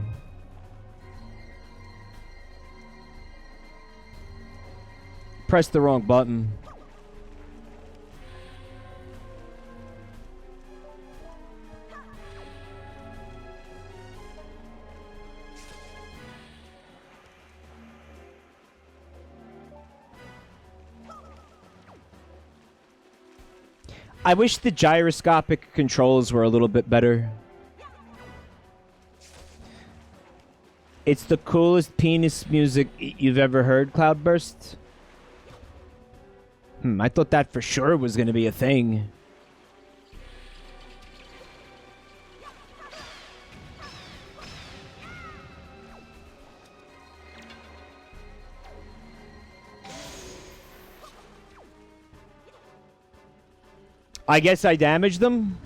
Pressed the wrong button. I wish the gyroscopic controls were a little bit better. It's the coolest penis music you've ever heard, Cloudburst. I thought that for sure was going to be a thing. I guess I damaged them.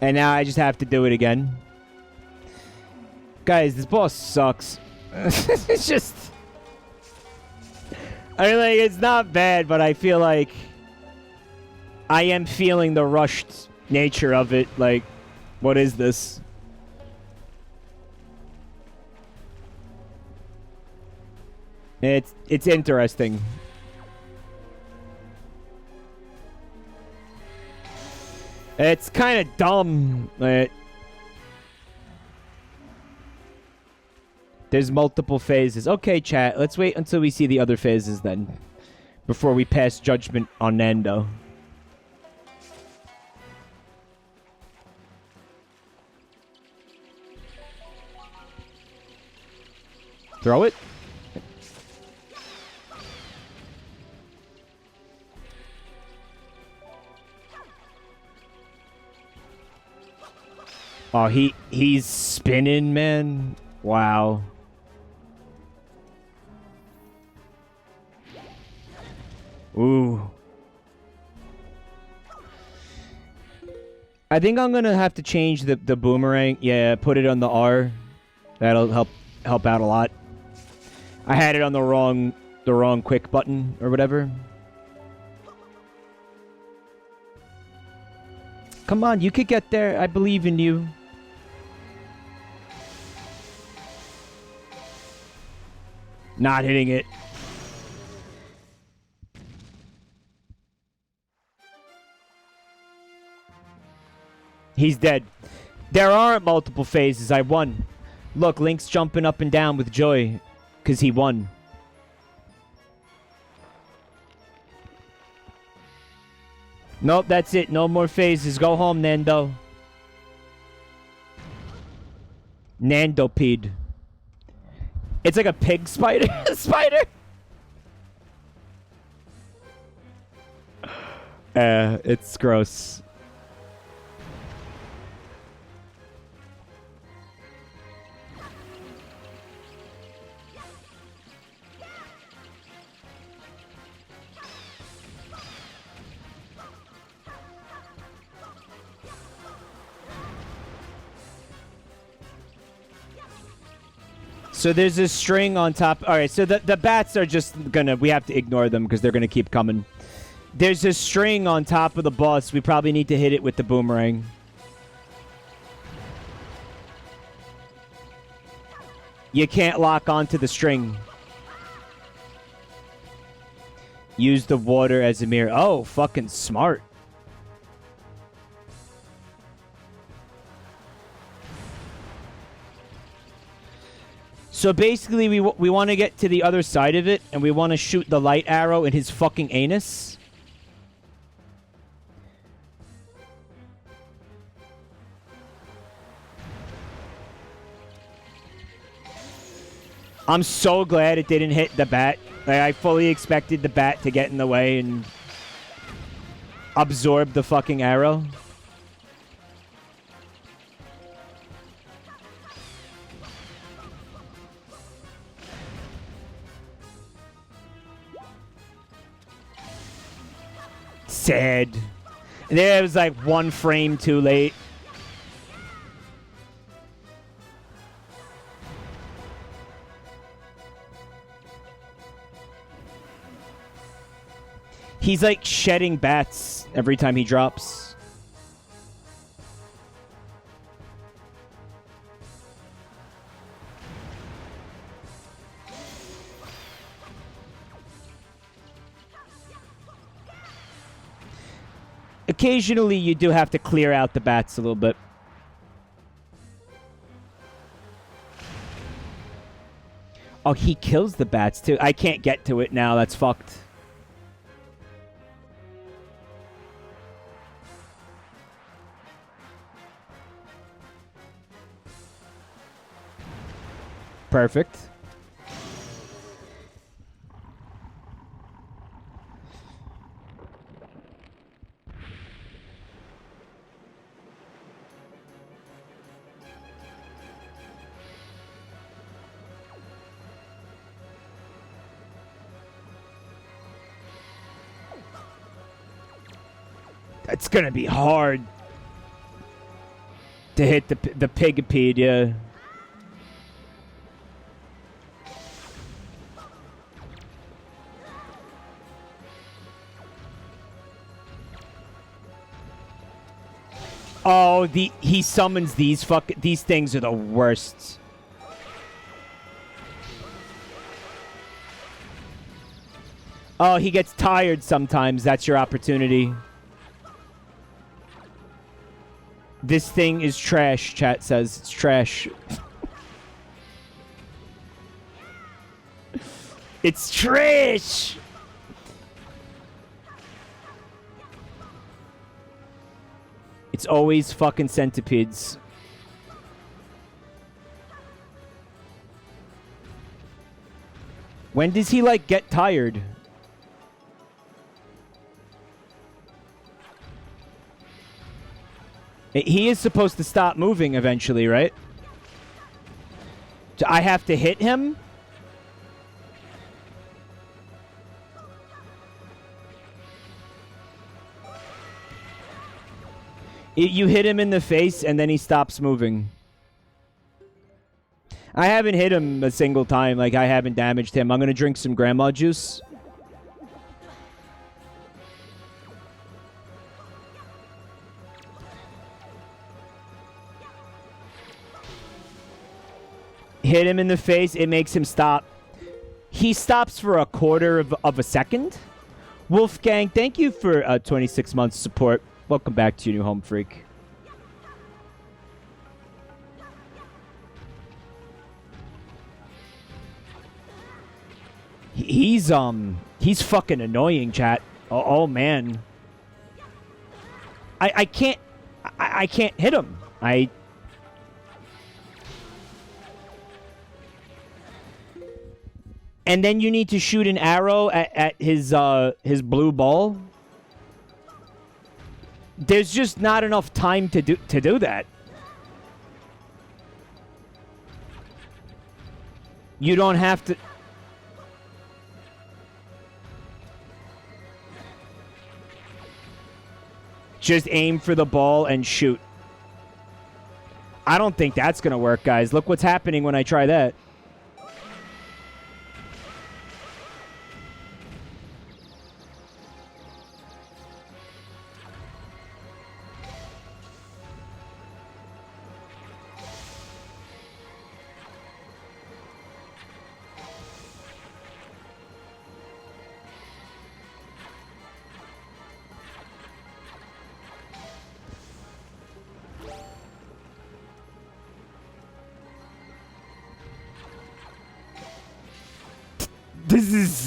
And now I just have to do it again. Guys, this boss sucks. It's just... I mean, like, it's not bad, but I feel like I am feeling the rushed nature of it. Like, what is this? It's interesting. It's kind of dumb. There's multiple phases. Okay, chat. Let's wait until we see the other phases then, before we pass judgment on Nando. Throw it. Oh, he's spinning, man. Wow. Ooh. I think I'm gonna have to change the boomerang. Yeah, put it on the R. That'll help out a lot. I had it on the wrong quick button or whatever. Come on, you could get there. I believe in you. Not hitting it. He's dead. There aren't multiple phases. I won. Look, Link's jumping up and down with joy because he won. Nope, that's it. No more phases. Go home, Nando. Nandopede. It's like a pig spider. Spider. It's gross. So there's this string on top. All right, so the bats are just gonna... We have to ignore them because they're gonna keep coming. There's a string on top of the boss. We probably need to hit it with the boomerang. You can't lock onto the string. Use the water as a mirror. Oh, fucking smart. So basically, we want to get to the other side of it, and we want to shoot the light arrow in his fucking anus. I'm so glad it didn't hit the bat. Like, I fully expected the bat to get in the way and absorb the fucking arrow. Sad. And there was like one frame too late. He's like shedding bats every time he drops. Occasionally, you do have to clear out the bats a little bit. Oh, he kills the bats, too. I can't get to it now. That's fucked. Perfect. It's gonna be hard to hit the pigapede, yeah. Oh, he summons these these things are the worst. Oh, he gets tired sometimes. That's your opportunity. This thing is trash, chat says. It's trash. It's trash! It's always fucking centipedes. When does he, like, get tired? He is supposed to stop moving eventually, right? So I have to hit him? You hit him in the face, and then he stops moving. I haven't hit him a single time. Like, I haven't damaged him. I'm going to drink some grandma juice. Hit him in the face. It makes him stop. He stops for a quarter of a second. Wolfgang, thank you for 26 months support. Welcome back to your new home, freak. He's fucking annoying, chat. Oh man. I can't hit him. And then you need to shoot an arrow at his blue ball. There's just not enough time to do that. You don't have to. Just aim for the ball and shoot. I don't think that's gonna work, guys. Look what's happening when I try that.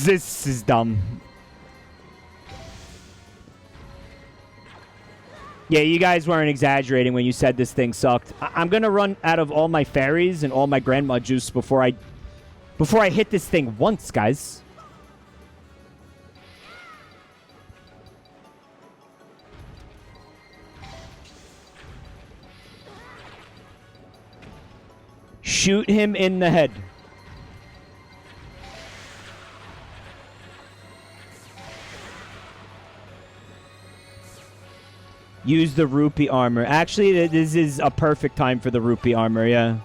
This is dumb. Yeah, you guys weren't exaggerating when you said this thing sucked. I'm gonna run out of all my fairies and all my grandma juice before I hit this thing once, guys. Shoot him in the head. Use the rupee armor. Actually, this is a perfect time for the rupee armor, yeah.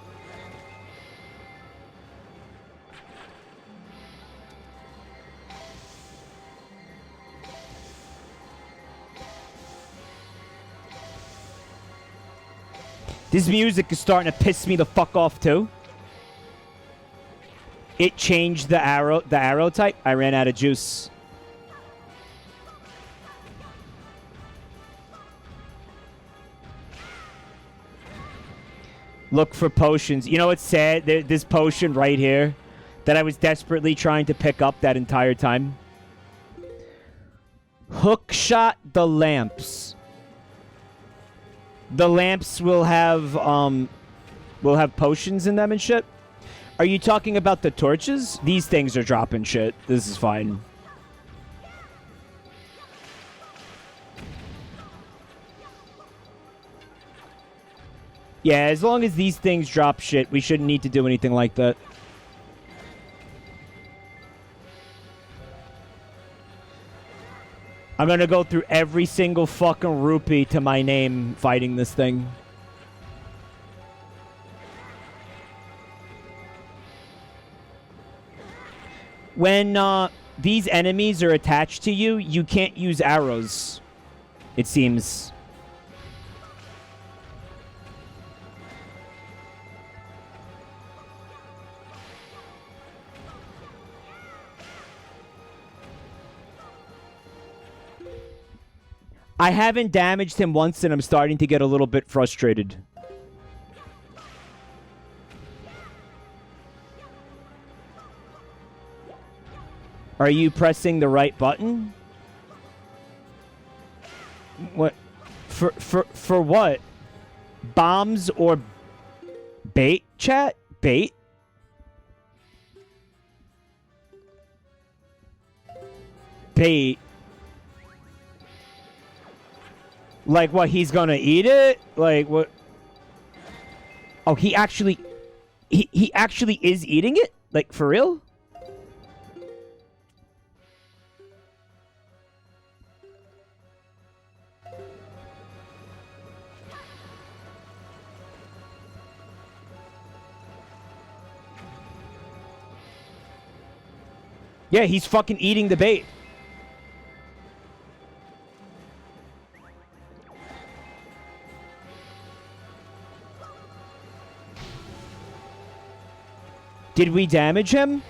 This music is starting to piss me the fuck off, too. It changed the arrow type. I ran out of juice. Look for potions. You know what's sad? This potion right here that I was desperately trying to pick up that entire time. Hook shot the lamps. The lamps will have potions in them and shit. Are you talking about the torches? These things are dropping shit. This is fine. Yeah, as long as these things drop shit, we shouldn't need to do anything like that. I'm gonna go through every single fucking rupee to my name fighting this thing. When these enemies are attached to you, you can't use arrows, it seems. I haven't damaged him once, and I'm starting to get a little bit frustrated. Are you pressing the right button? What? For what? Bombs or bait, chat? Bait? Bait. Like what, he's gonna eat it? Like what? Oh, he actually is eating it? Like for real? Yeah, he's fucking eating the bait. Did we damage him?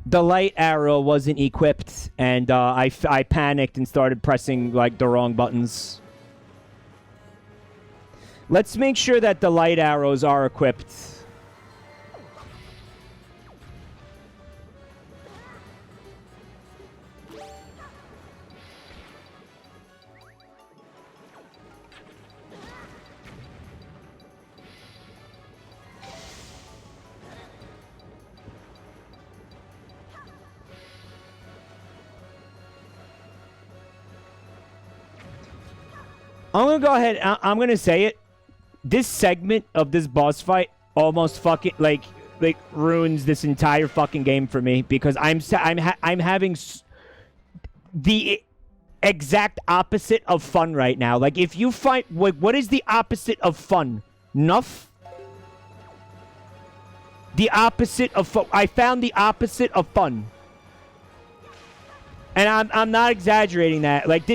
The light arrow wasn't equipped, and I panicked and started pressing like the wrong buttons. Let's make sure that the light arrows are equipped. I'm gonna go ahead. I'm gonna say it. This segment of this boss fight almost fucking like ruins this entire fucking game for me because I'm having the exact opposite of fun right now. Like if you find what is the opposite of fun? Nuff. The opposite of fun. I found the opposite of fun, and I'm not exaggerating that. Like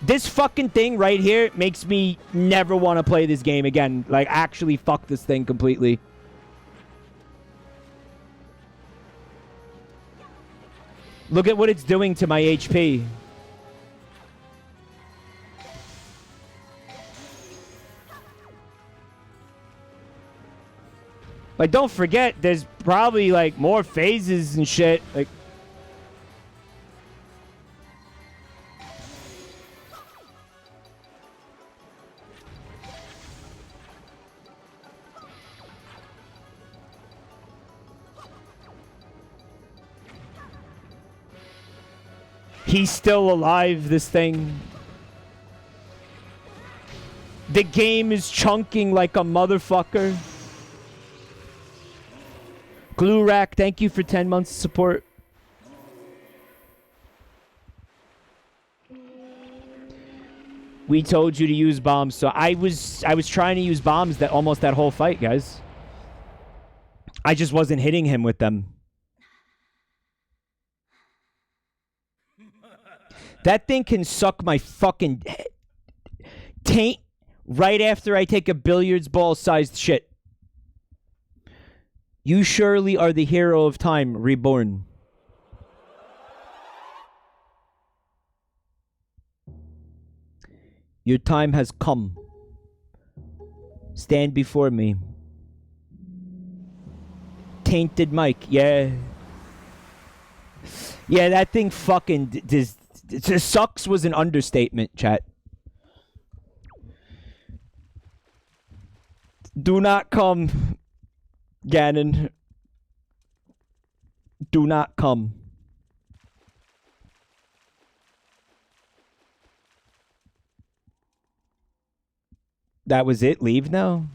this fucking thing right here makes me never want to play this game again. Like, actually fuck this thing completely. Look at what it's doing to my HP. Like, don't forget, there's probably, like, more phases and shit. Like... He's still alive, this thing. The game is chunking like a motherfucker. Glue Rack, thank you for 10 months of support. We told you to use bombs, so I was trying to use bombs that almost that whole fight, guys. I just wasn't hitting him with them. That thing can suck my fucking taint right after I take a billiards ball-sized shit. You surely are the hero of time, reborn. Your time has come. Stand before me. Tainted mic, yeah. Yeah, that thing fucking... sucks was an understatement, chat. Do not come, Ganon. Do not come. That was it? Leave now?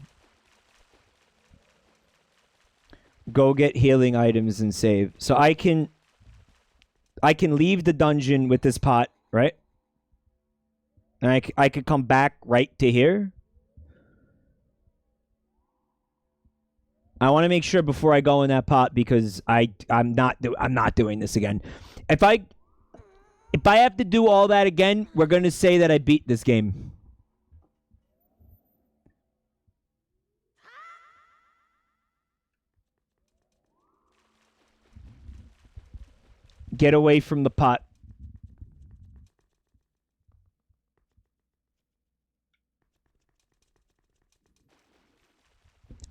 Go get healing items and save. So I can leave the dungeon with this pot, right? And I could come back right to here. I want to make sure before I go in that pot because I'm not doing this again. If I If I have to do all that again, we're going to say that I beat this game. Get away from the pot.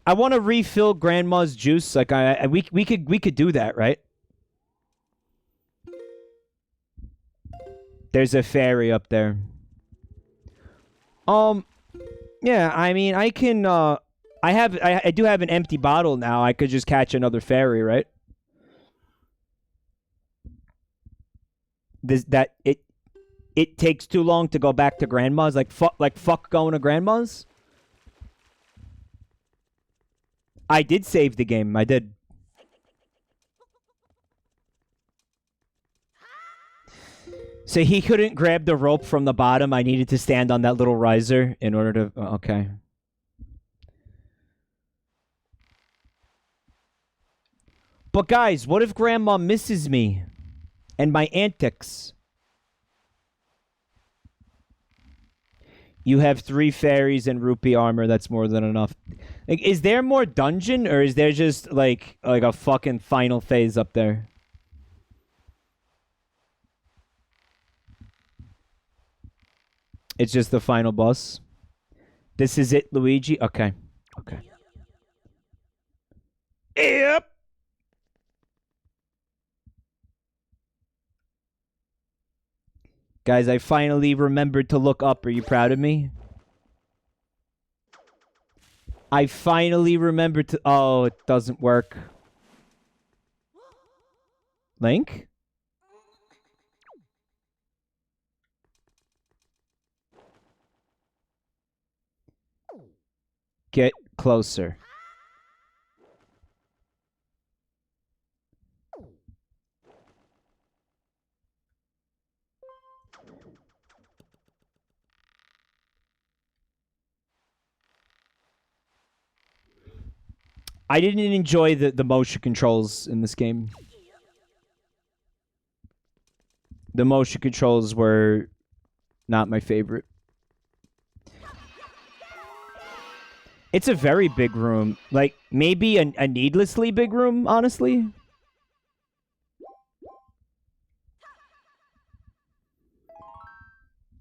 I want to refill Grandma's juice. Like we could do that, right? There's a fairy up there. Yeah, I mean, I can, I do have an empty bottle now. I could just catch another fairy, right? It takes too long to go back to Grandma's. Like fuck going to Grandma's. I did save the game. I did. So he couldn't grab the rope from the bottom. I needed to stand on that little riser in order to... Okay. But guys, what if Grandma misses me and my antics? You have 3 fairies and rupee armor. That's more than enough. Like, is there more dungeon, or is there just like a fucking final phase up there? It's just the final boss. This is it, Luigi? Okay. Okay. Yep. Guys, I finally remembered to look up. Are you proud of me? I finally remembered to... Oh, it doesn't work. Link? Get closer. I didn't enjoy the motion controls in this game. The motion controls were not my favorite. It's a very big room. Like, maybe a needlessly big room, honestly.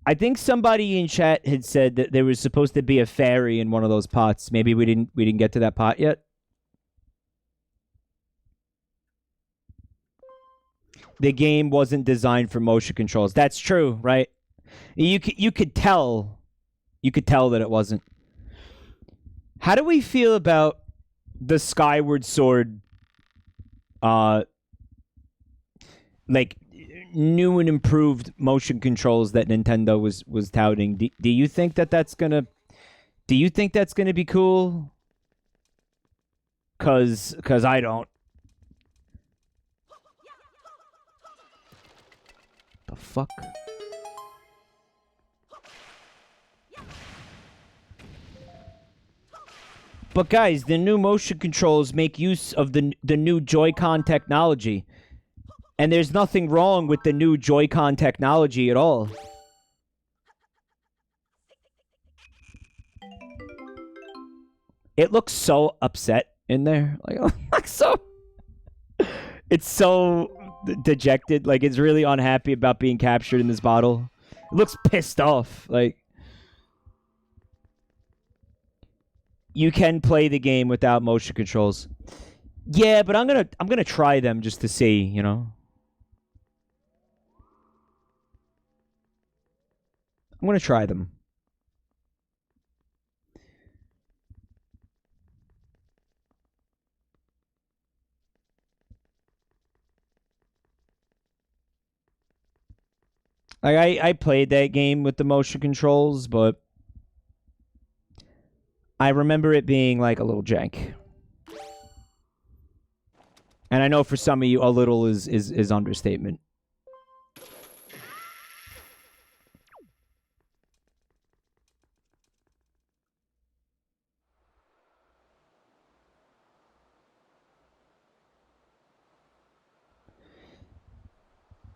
I think somebody in chat had said that there was supposed to be a fairy in one of those pots. Maybe we didn't get to that pot yet. The game wasn't designed for motion controls. That's true, right? You could tell that it wasn't. How do we feel about the Skyward Sword like new and improved motion controls that Nintendo was touting? Do you think that's going to be cool? Cuz I don't. The fuck? But guys, the new motion controls make use of the new Joy-Con technology. And there's nothing wrong with the new Joy-Con technology at all. It looks so upset in there. Like so it's so dejected. Like, it's really unhappy about being captured in this bottle. It looks pissed off. Like, you can play the game without motion controls. Yeah, but I'm gonna try them just to see, you know. I'm gonna try them. Like, I played that game with the motion controls, but I remember it being like a little jank. And I know for some of you, a little is understatement.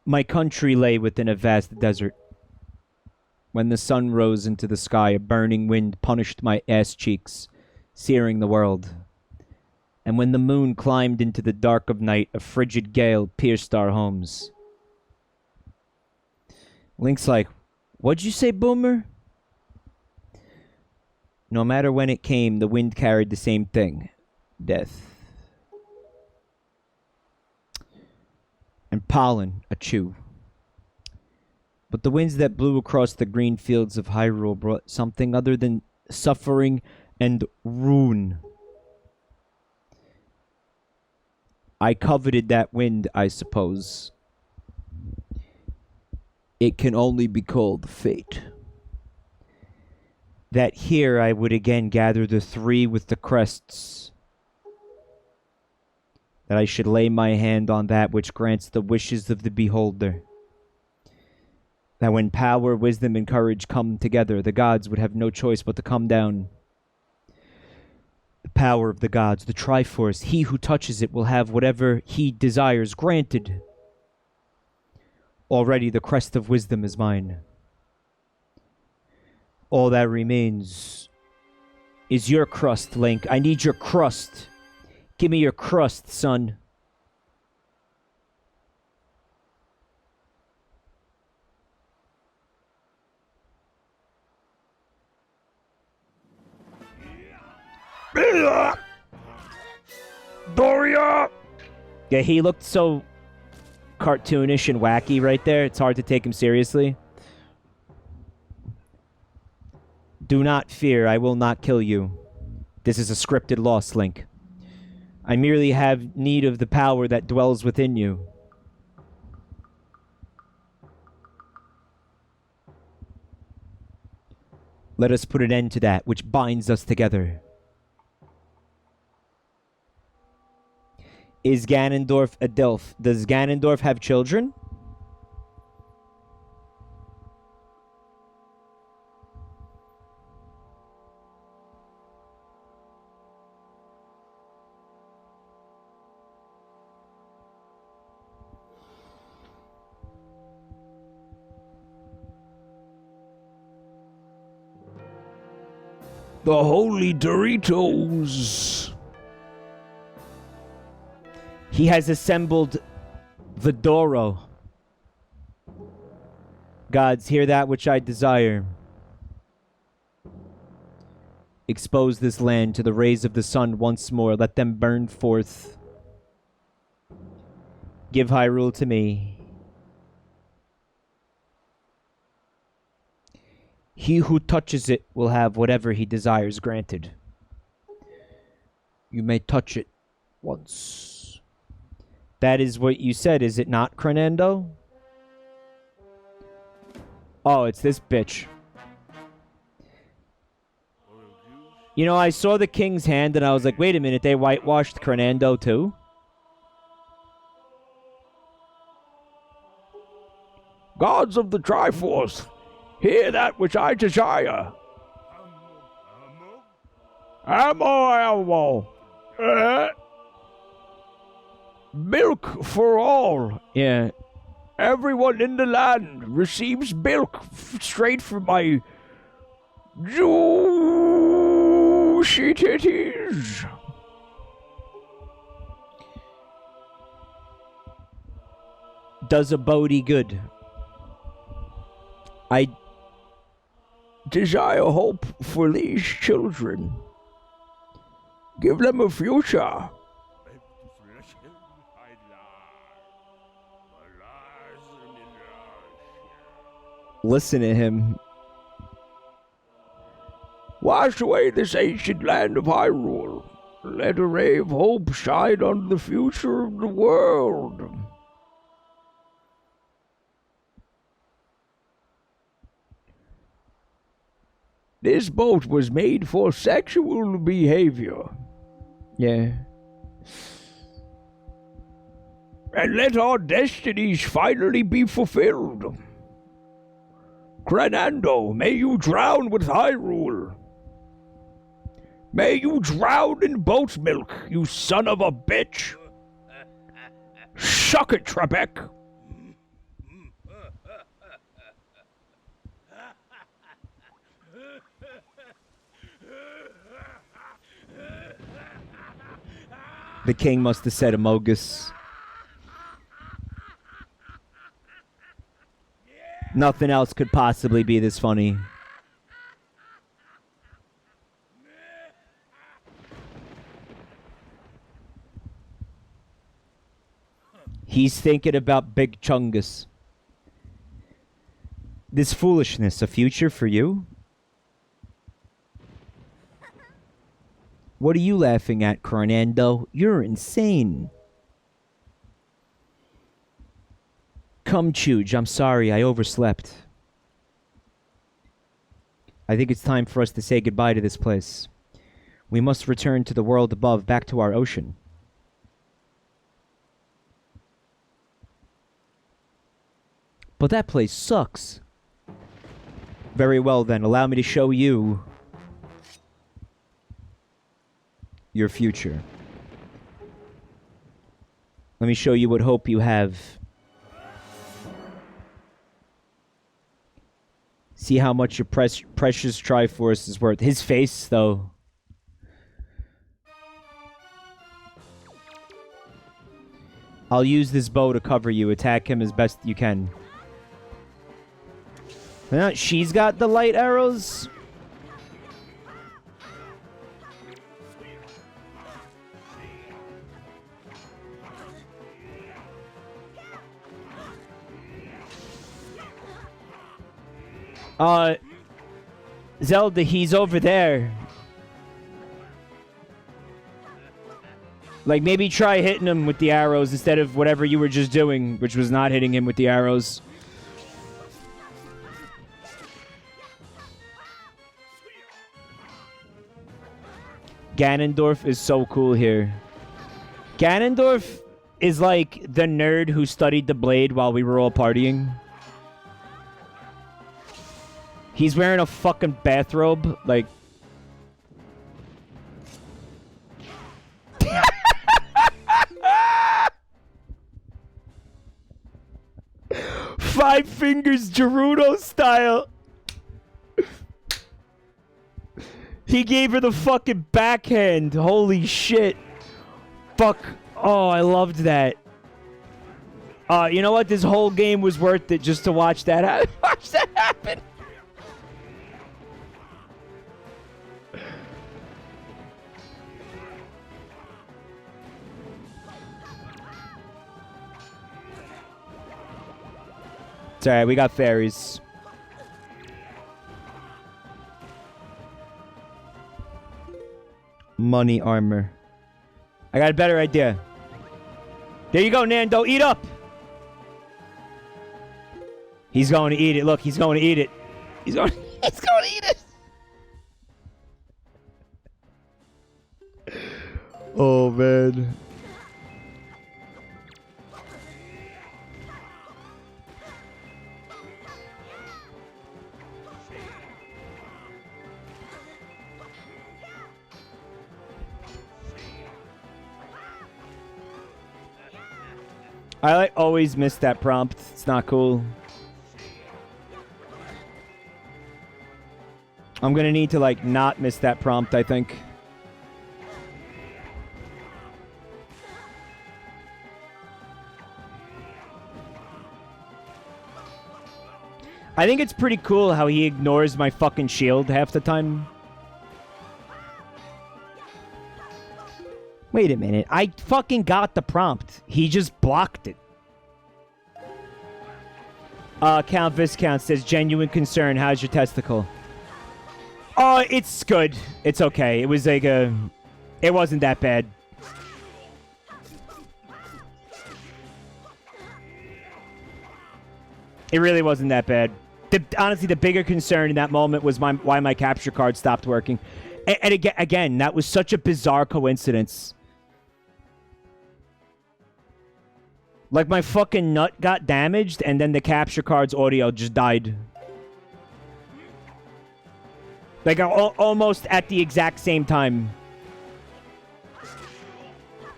My country lay within a vast desert. When the sun rose into the sky, a burning wind punished my ass cheeks, searing the world. And when the moon climbed into the dark of night, a frigid gale pierced our homes. Link's like, what'd you say, Boomer? No matter when it came, the wind carried the same thing. Death. And pollen, a chew. But the winds that blew across the green fields of Hyrule brought something other than suffering and ruin. I coveted that wind, I suppose. It can only be called fate. That here I would again gather the three with the crests. That I should lay my hand on that which grants the wishes of the beholder. That when power, wisdom, and courage come together, the gods would have no choice but to come down. The power of the gods, the Triforce, he who touches it will have whatever he desires granted. Already the crest of wisdom is mine. All that remains is your crust, Link. I need your crust. Give me your crust, son. Doria! Yeah, he looked so cartoonish and wacky right there. It's hard to take him seriously. Do not fear, I will not kill you. This is a scripted loss, Link. I merely have need of the power that dwells within you. Let us put an end to that which binds us together. Is Ganondorf a Dilf? Does Ganondorf have children? The holy Doritos! He has assembled the Doro. Gods, hear that which I desire. Expose this land to the rays of the sun once more. Let them burn forth. Give Hyrule to me. He who touches it will have whatever he desires granted. You may touch it once. That is what you said, is it not, Crenendo? Oh, it's this bitch. You know, I saw the king's hand and I was like, wait a minute, they whitewashed Crenendo too? Gods of the Triforce, hear that which I desire. Ammo. Milk for all. Yeah. Everyone in the land receives milk straight from my juicy titties. Does a Bodhi good. I desire hope for these children. Give them a future. listen to him. Wash away this ancient land of Hyrule. Let a ray of hope shine on the future of the world. This boat was made for sexual behavior. Yeah. And let our destinies finally be fulfilled. Granando, may you drown with Hyrule. May you drown in boat milk, you son of a bitch. Suck it, Trebek. The king must have said Amogus. Nothing else could possibly be this funny. He's thinking about Big Chungus. This foolishness, a future for you? What are you laughing at, Coronando? You're insane. Come, Chuge. I'm sorry, I overslept. I think it's time for us to say goodbye to this place. We must return to the world above, back to our ocean. But that place sucks. Very well then, allow me to show you your future. Let me show you what hope you have. See how much your precious Triforce is worth. His face, though. I'll use this bow to cover you. Attack him as best you can. She's got the light arrows. Zelda, he's over there. Like, maybe try hitting him with the arrows instead of whatever you were just doing, which was not hitting him with the arrows. Ganondorf is so cool here. Ganondorf is like the nerd who studied the blade while we were all partying. He's wearing a fucking bathrobe, like... Five Fingers Gerudo style! He gave her the fucking backhand. Holy shit. Fuck. Oh, I loved that. You know what? This whole game was worth it just to watch that, watch that happen. It's alright, we got fairies. Money armor. I got a better idea. There you go, Nando. Eat up. He's going to eat it. Look, he's going to eat it. He's going to eat it. Oh, man. I like always miss that prompt. It's not cool. I'm gonna need to like not miss that prompt, I think. I think it's pretty cool how he ignores my fucking shield half the time. Wait a minute. I fucking got the prompt. He just blocked it. Count Viscount says, genuine concern. How's your testicle? Oh, it's good. It's okay. It was like a... It wasn't that bad. It really wasn't that bad. Honestly, the bigger concern in that moment was why my capture card stopped working. And again, that was such a bizarre coincidence. Like, my fucking nut got damaged, and then the capture card's audio just died. Like, almost at the exact same time.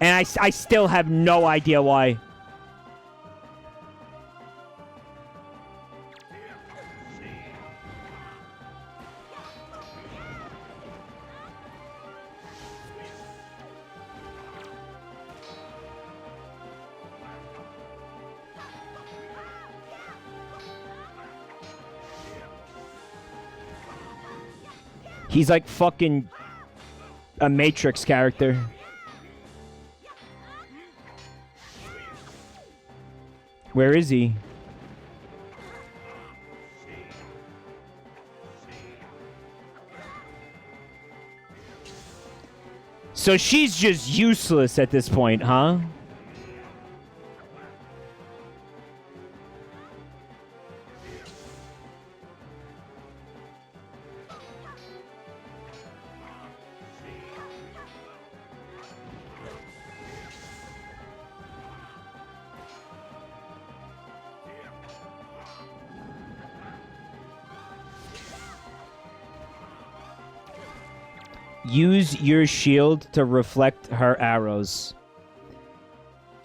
And I still have no idea why. He's like fucking a Matrix character. Where is he? So she's just useless at this point, huh? Use your shield to reflect her arrows.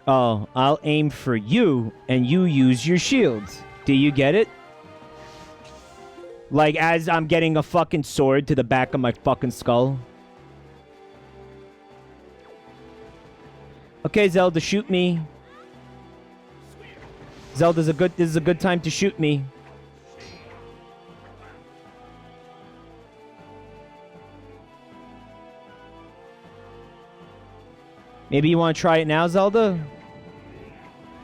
Oh, I'll aim for you, and you use your shield. Do you get it? Like, as I'm getting a fucking sword to the back of my fucking skull. Okay, Zelda, shoot me. Zelda's this is a good time to shoot me. Maybe you want to try it now, Zelda?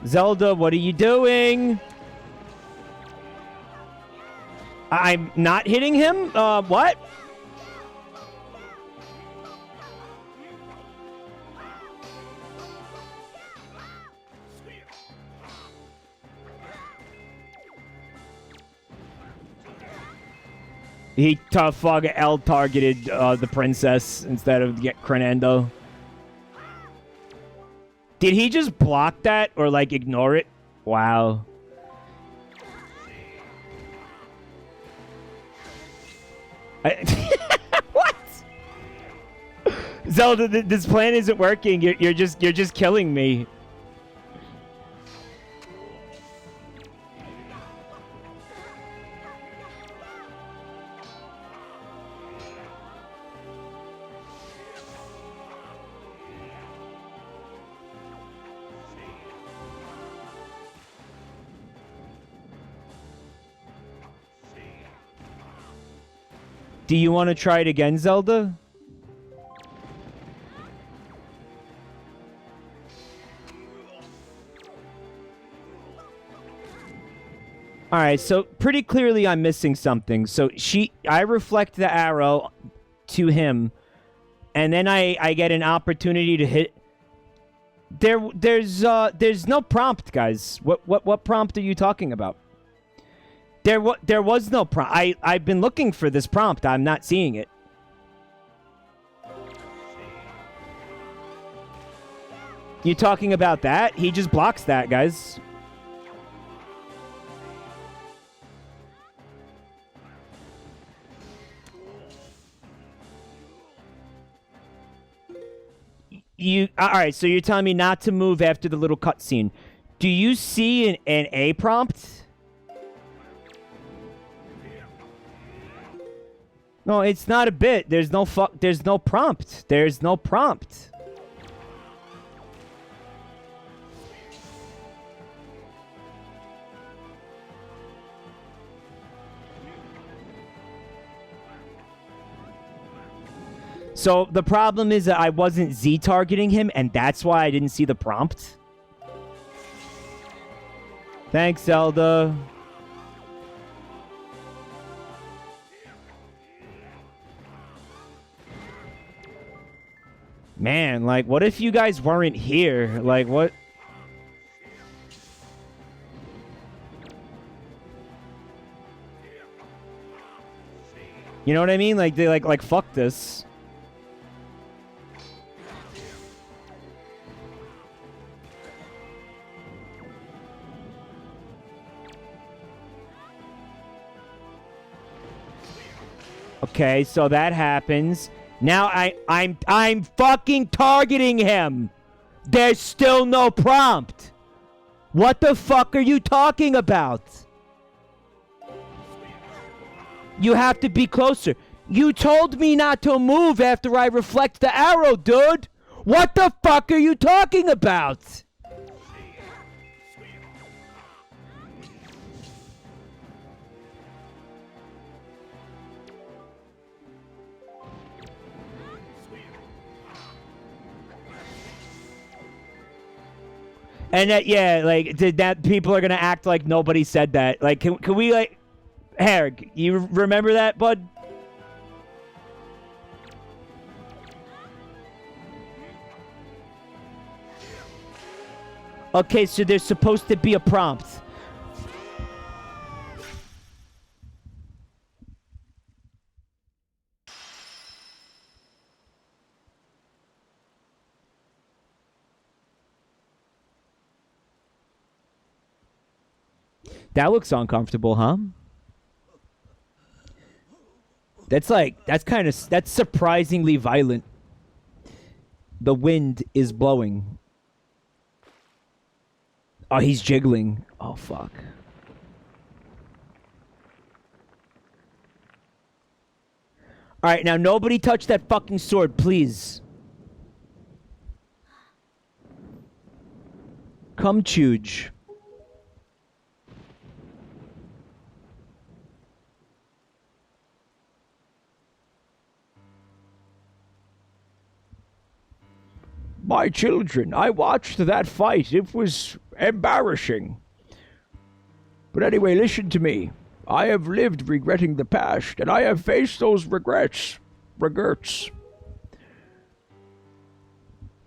Zelda, what are you doing? I'm not hitting him? What? He L targeted the princess instead of get Crenendo. Did he just block that or, like, ignore it? Wow. What? Zelda, this plan isn't working. You're just killing me. Do you want to try it again, Zelda? Alright, so pretty clearly I'm missing something. So I reflect the arrow to him, and then I get an opportunity to hit. There's no prompt, guys. What prompt are you talking about? There was no prompt. I've been looking for this prompt. I'm not seeing it. You talking about that? He just blocks that, guys. Alright, so you're telling me not to move after the little cutscene. Do you see an A prompt? No, it's not a bit. There's no prompt. There's no prompt. So the problem is that I wasn't Z targeting him, and that's why I didn't see the prompt. Thanks, Zelda. Man, like, what if you guys weren't here? Like, what? You know what I mean? Like, they like fuck this. Okay, so that happens. Now I'm fucking targeting him. There's still no prompt. What the fuck are you talking about? You have to be closer. You told me not to move after I reflect the arrow, dude. What the fuck are you talking about? And that, yeah, like, did that people are gonna act like nobody said that. Like, can we, like, Herg, you remember that, bud? Okay, so there's supposed to be a prompt. That looks uncomfortable, huh? That's that's surprisingly violent. The wind is blowing. Oh, he's jiggling. Oh, fuck. Alright, now nobody touch that fucking sword, please. Come, Chuge. My children, I watched that fight. It was embarrassing. But anyway, listen to me. I have lived regretting the past, and I have faced those regrets.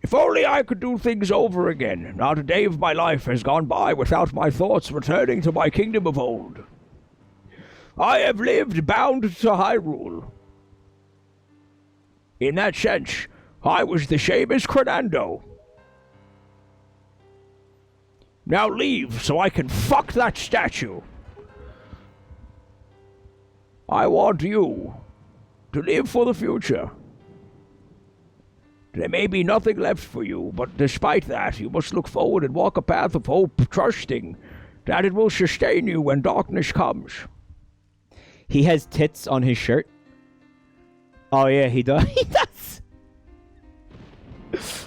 If only I could do things over again. Not a day of my life has gone by without my thoughts returning to my kingdom of old. I have lived bound to Hyrule. In that sense, I was the same as Crenando. Now leave so I can fuck that statue. I want you to live for the future. There may be nothing left for you, but despite that, you must look forward and walk a path of hope, trusting that it will sustain you when darkness comes. He has tits on his shirt. Oh, yeah, he does. He does.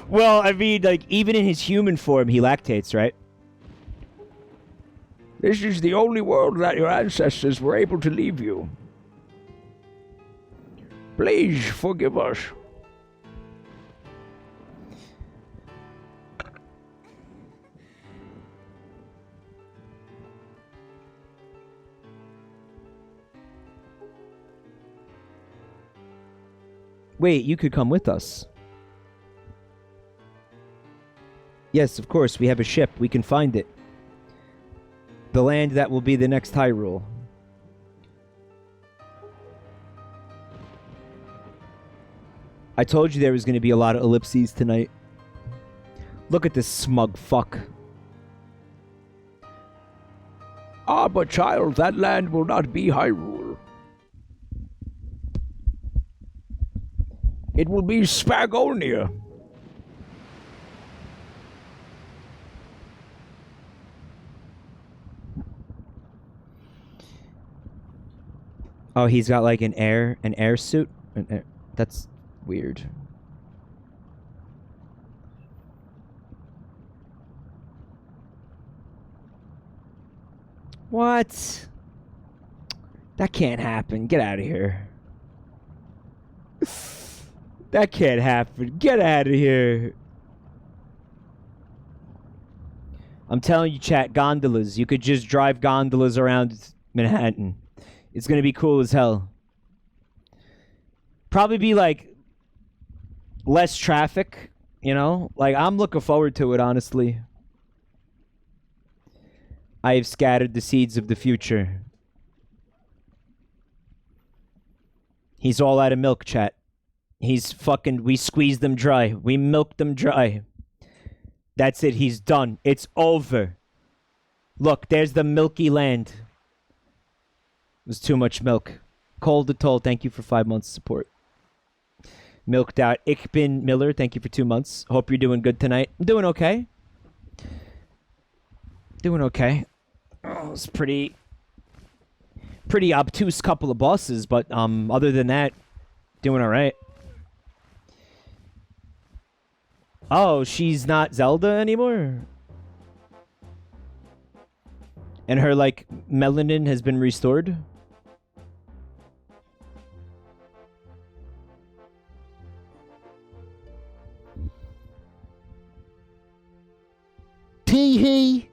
Well, I mean, like, even in his human form, he lactates, right? This is the only world that your ancestors were able to leave you. Please forgive us. Wait, you could come with us. Yes, of course, we have a ship. We can find it. The land that will be the next Hyrule. I told you there was going to be a lot of ellipses tonight. Look at this smug fuck. Ah, but child, that land will not be Hyrule. It will be Spagonia. Oh, he's got like an air suit. That's weird. What? That can't happen. Get out of here. That can't happen. Get out of here. I'm telling you, chat, gondolas. You could just drive gondolas around Manhattan. It's going to be cool as hell. Probably be like less traffic, you know? Like, I'm looking forward to it, honestly. I have scattered the seeds of the future. He's all out of milk, chat. He's fucking... We squeezed them dry. We milked them dry. That's it. He's done. It's over. Look, there's the milky land. It was too much milk. Cold to toll, thank you for 5 months support. Milked out. Ich bin Miller, thank you for 2 months. Hope you're doing good tonight. I'm doing okay. Doing okay. Oh, it's pretty obtuse couple of bosses, but other than that, doing all right. Oh, she's not Zelda anymore? And her, like, melanin has been restored? hee hee.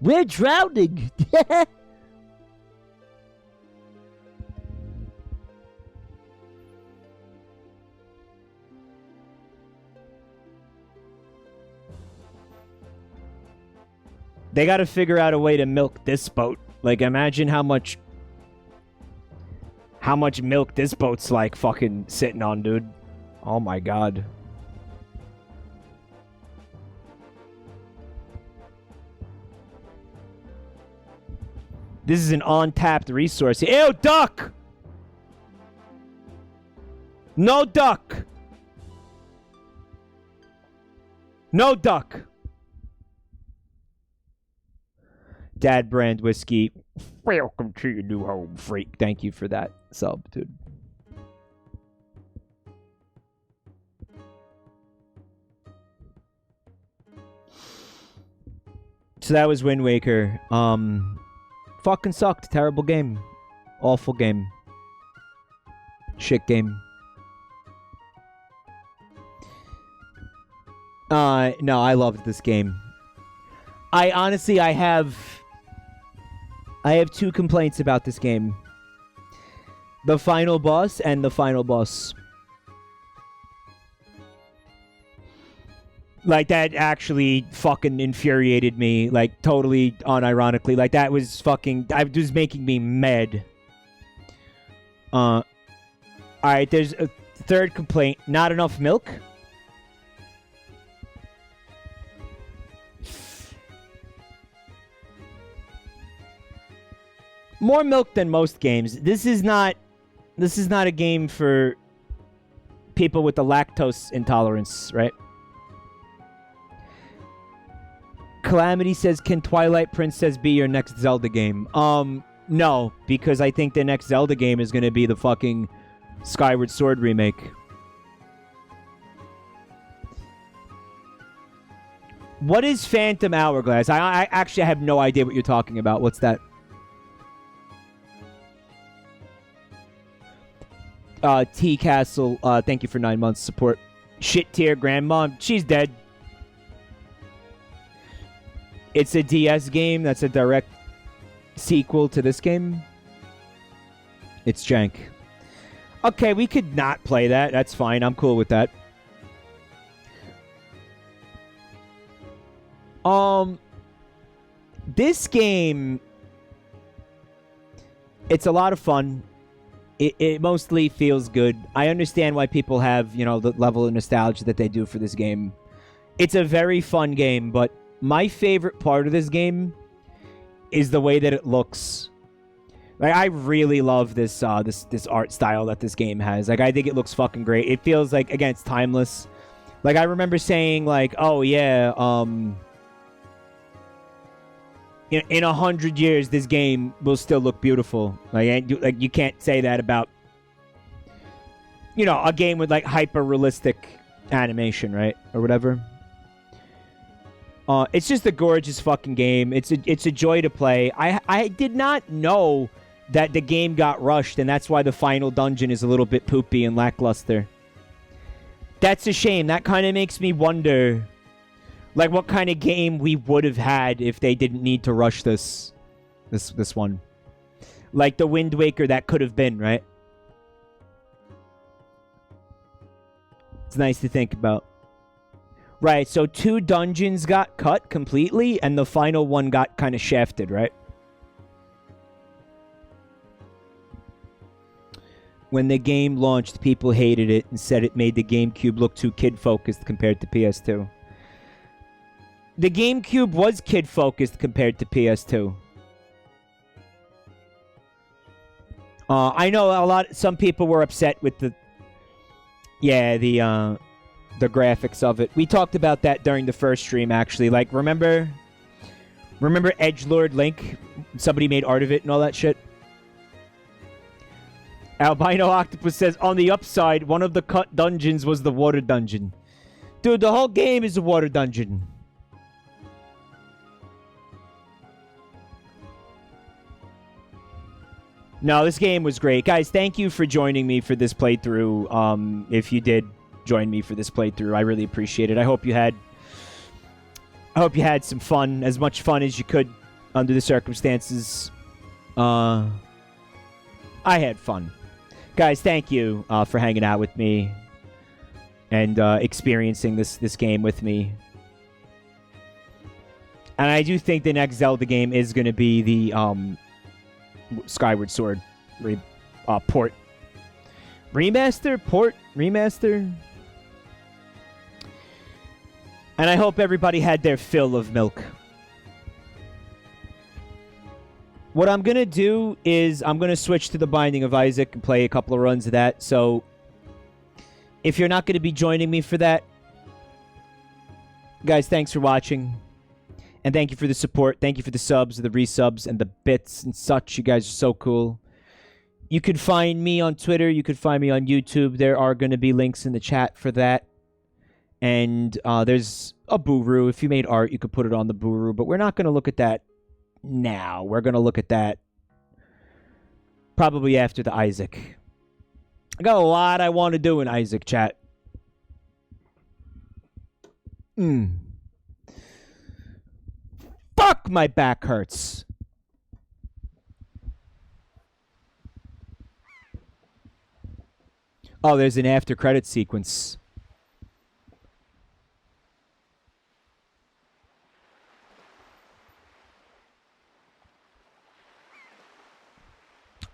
We're drowning. They got to figure out a way to milk this boat. Like, imagine how much milk this boat's like fucking sitting on, dude. Oh my god. This is an untapped resource. Ew, duck! No duck! No duck! Dad brand whiskey. Welcome to your new home, freak. Thank you for that sub, dude. So that was Wind Waker. Fucking sucked. Terrible game. Awful game. Shit game. No, I loved this game. I honestly, I have two complaints about this game. The final boss and the final boss. Like, that actually fucking infuriated me. Like, totally unironically. Like, that was fucking... It was making me mad. Alright, there's a third complaint. Not enough milk? More milk than most games. This is not a game for people with the lactose intolerance, right? Calamity says, can Twilight Princess be your next Zelda game? No, because I think the next Zelda game is going to be the fucking Skyward Sword remake. What is Phantom Hourglass? I actually have no idea what you're talking about. What's that? T Castle, thank you for 9 months support. Shit tier grandma, she's dead. It's a DS game that's a direct sequel to this game. It's jank. Okay, we could not play that. That's fine. I'm cool with that. This game, it's a lot of fun. It mostly feels good. I understand why people have, you know, the level of nostalgia that they do for this game. It's a very fun game, but my favorite part of this game is the way that it looks. Like, I really love this this art style that this game has. Like, I think it looks fucking great. It feels like, again, it's timeless. Like, I remember saying, like, oh yeah, in 100 years, this game will still look beautiful. Like you can't say that about, you know, a game with like hyper realistic animation, right, or whatever. It's just a gorgeous fucking game. It's a joy to play. I did not know that the game got rushed, and that's why the final dungeon is a little bit poopy and lackluster. That's a shame. That kind of makes me wonder, like, what kind of game we would have had if they didn't need to rush this one. Like the Wind Waker that could have been, right? It's nice to think about. Right, so 2 dungeons got cut completely, and the final one got kind of shafted, right? When the game launched, people hated it and said it made the GameCube look too kid-focused compared to PS2. The GameCube was kid-focused compared to PS2. I know some people were upset with the graphics of it. We talked about that during the first stream, actually. Like, remember Edgelord Link? Somebody made art of it and all that shit. Albino Octopus says, on the upside, one of the cut dungeons was the water dungeon. Dude, the whole game is a water dungeon. No, this game was great. Guys, thank you for joining me for this playthrough. If you did join me for this playthrough, I really appreciate it. I hope you had I hope you had some fun, as much fun as you could under the circumstances. I had fun. Guys, thank you for hanging out with me and experiencing this game with me. And I do think the next Zelda game is going to be the Skyward Sword port. Remaster? Port? Remaster? And I hope everybody had their fill of milk. What I'm going to do is I'm going to switch to the Binding of Isaac and play a couple of runs of that. So if you're not going to be joining me for that, guys, thanks for watching. And thank you for the support. Thank you for the subs, the resubs, and the bits and such. You guys are so cool. You could find me on Twitter. You could find me on YouTube. There are going to be links in the chat for that. And there's a Buru. If you made art, you could put it on the Buru. But we're not going to look at that now. We're going to look at that probably after the Isaac. I got a lot I want to do in Isaac, chat. Fuck, my back hurts. Oh, there's an after credit sequence.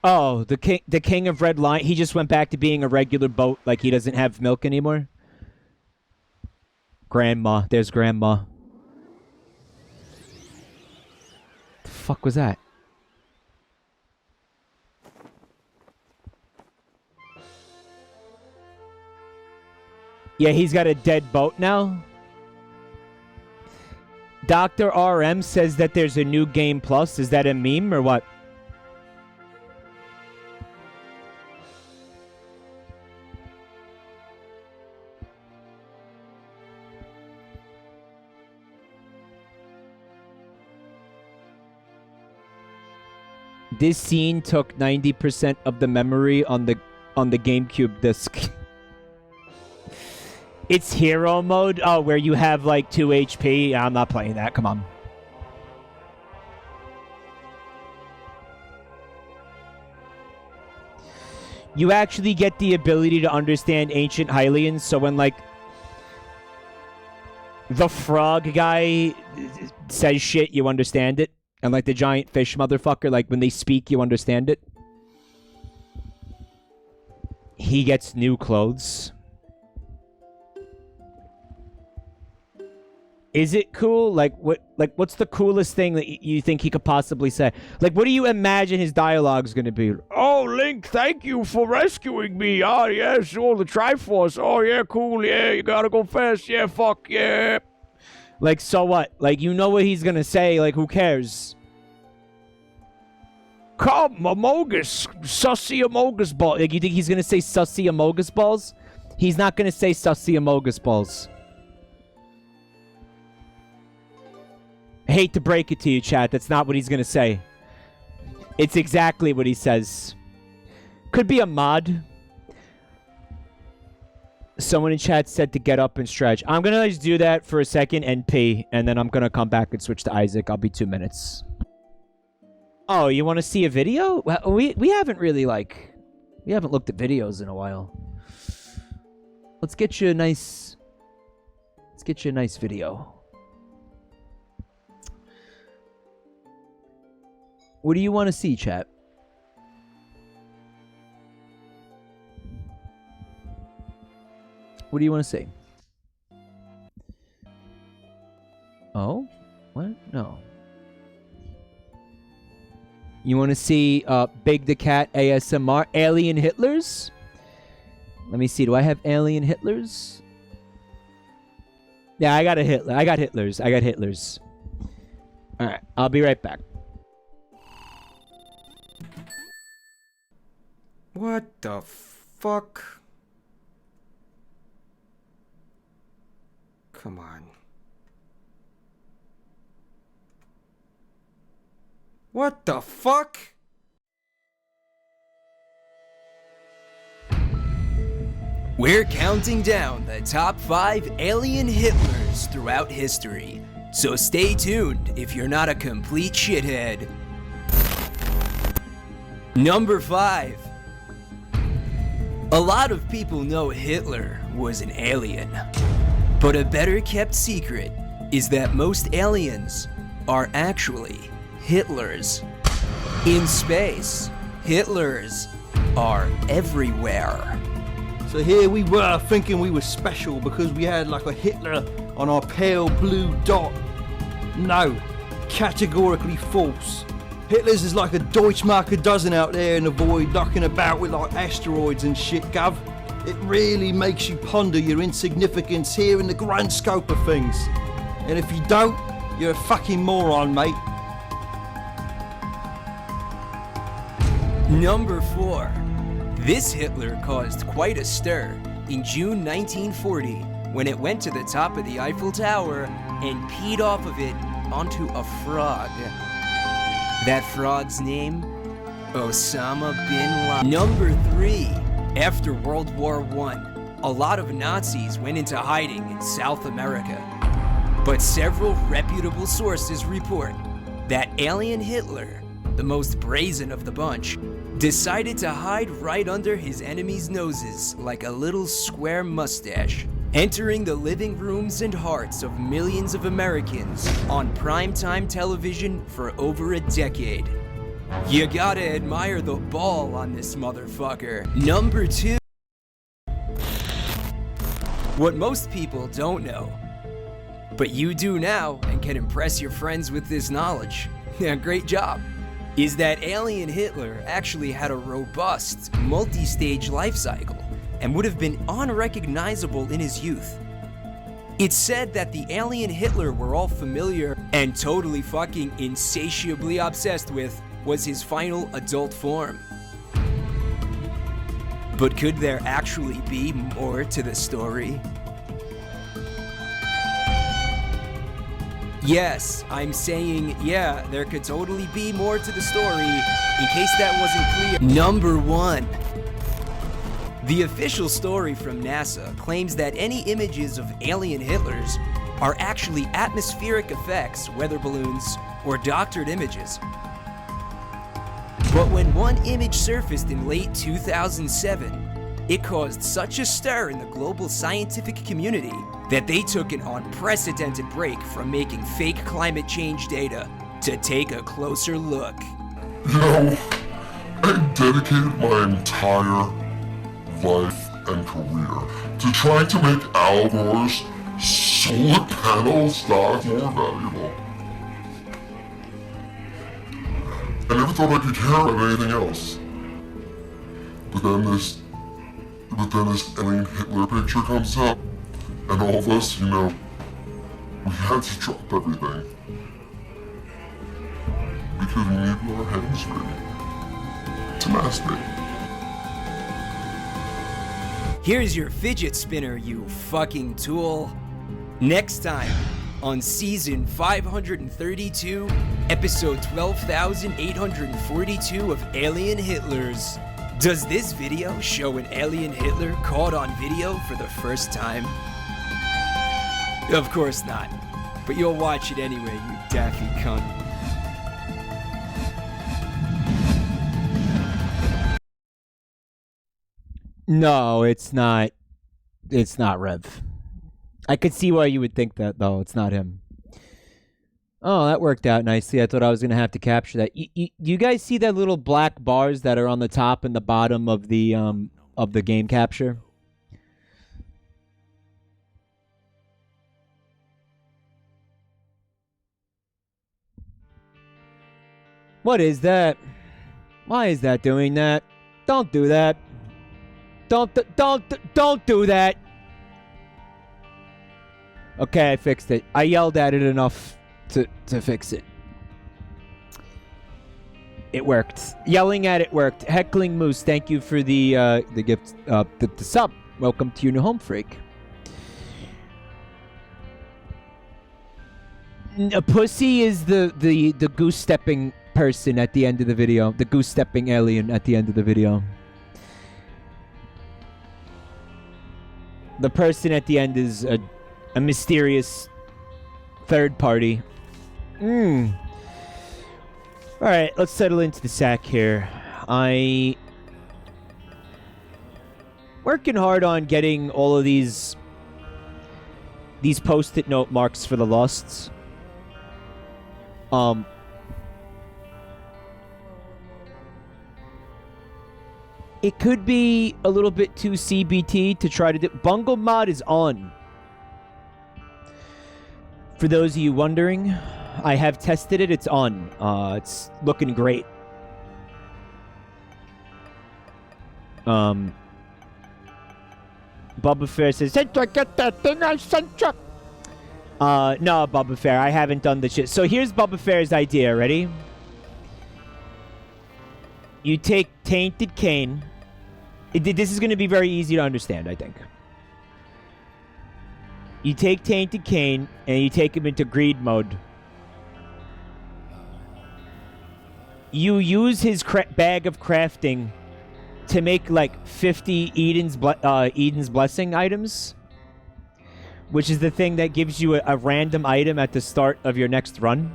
Oh, the king of Red Lion. He just went back to being a regular boat, like he doesn't have milk anymore. Grandma, there's Grandma. The fuck was that? Yeah, he's got a dead boat now. Dr. RM says that there's a new game plus. Is that a meme or what? This scene took 90% of the memory on the GameCube disc. It's hero mode? Oh, where you have like 2 HP? I'm not playing that. Come on. You actually get the ability to understand ancient Hylians, so when like the frog guy says shit, you understand it. And like the giant fish motherfucker, like when they speak, you understand it. He gets new clothes. Is it cool? Like what's the coolest thing that you think he could possibly say? Like, what do you imagine his dialogue's gonna be? Oh, Link, thank you for rescuing me. Oh, yes, all the Triforce. Oh, yeah, cool, yeah, you gotta go fast. Yeah, fuck, yeah. Like, so what? Like, you know what he's gonna say. Like, who cares? Come, Amogus. Sussy Amogus balls. Like, you think he's gonna say sussy Amogus balls? He's not gonna say sussy Amogus balls. I hate to break it to you, chat. That's not what he's gonna say. It's exactly what he says. Could be a mod. Someone in chat said to get up and stretch. I'm gonna just do that for a second and pee, and then I'm gonna come back and switch to Isaac. I'll be 2 minutes. Oh, you want to see a video? Well, we haven't really we haven't looked at videos in a while. Let's get you a nice video. What do you want to see, chat? What do you want to see? Oh? What? No. You want to see Big the Cat ASMR? Alien Hitlers? Let me see. Do I have Alien Hitlers? Yeah, I got a Hitler. I got Hitlers. Alright, I'll be right back. What the fuck? Come on. What the fuck? We're counting down the top 5 alien Hitlers throughout history. So stay tuned if you're not a complete shithead. Number 5. A lot of people know Hitler was an alien, but a better kept secret is that most aliens are actually Hitlers. In space, Hitlers are everywhere. So here we were thinking we were special because we had like a Hitler on our pale blue dot. No, categorically false. Hitler's is like a Deutschmark dozen out there in the void knocking about with like asteroids and shit, Gov. It really makes you ponder your insignificance here in the grand scope of things. And if you don't, you're a fucking moron, mate. Number 4. This Hitler caused quite a stir in June 1940 when it went to the top of the Eiffel Tower and peed off of it onto a frog. That frog's name? Osama bin Laden. Number 3. After World War I, a lot of Nazis went into hiding in South America. But several reputable sources report that alien Hitler, the most brazen of the bunch, decided to hide right under his enemies' noses like a little square mustache, entering the living rooms and hearts of millions of Americans on primetime television for over a decade. You gotta admire the ball on this motherfucker. Number 2. What most people don't know, but you do now and can impress your friends with this knowledge, yeah, great job, is that alien Hitler actually had a robust, multi-stage life cycle and would have been unrecognizable in his youth. It's said that the alien Hitler we're all familiar and totally fucking insatiably obsessed with was his final adult form. But could there actually be more to the story? Yes, I'm saying, yeah, there could totally be more to the story, in case that wasn't clear. Number 1. The official story from NASA claims that any images of alien Hitlers are actually atmospheric effects, weather balloons, or doctored images. But when one image surfaced in late 2007, it caused such a stir in the global scientific community that they took an unprecedented break from making fake climate change data to take a closer look. You know, I dedicated my entire life and career to trying to make Al Gore's solar panel stock more valuable. I never thought I could care about anything else. But then this alien Hitler picture comes up, and all of us, you know, we had to drop everything. Because we needed our hands ready to masturbate. Here's your fidget spinner, you fucking tool. Next time on season 532, episode 12,842 of Alien Hitlers. Does this video show an alien Hitler caught on video for the first time? Of course not, but you'll watch it anyway, you daffy cunt. No, it's not. It's not Rev. I could see why you would think that, though. It's not him. Oh, that worked out nicely. I thought I was going to have to capture that. You guys see that little black bars that are on the top and the bottom of the game capture? What is that? Why is that doing that? Don't do that. Don't do that. Okay, I fixed it. I yelled at it enough to fix it. It worked. Yelling at it worked. Heckling Moose, thank you for the gift, the sub. Welcome to your new home, freak. A pussy is the goose stepping person at the end of the video. The goose stepping alien at the end of the video. The person at the end is a mysterious Third party. Alright, let's settle into the sack here. Working hard on getting all of these post-it note marks for the Losts. It could be a little bit too CBT to try to do. Bungle mod is on. For those of you wondering, I have tested it. It's on. It's looking great. Bubba Fair says, "Centra, get that thing I sent you." No, Bubba Fair, I haven't done the shit. So here's Bubba Fair's idea. Ready? You take Tainted Cane. This is going to be very easy to understand, I think. You take Tainted Cane and you take him into greed mode. You use his bag of crafting to make like 50 Eden's Blessing items, which is the thing that gives you a random item at the start of your next run.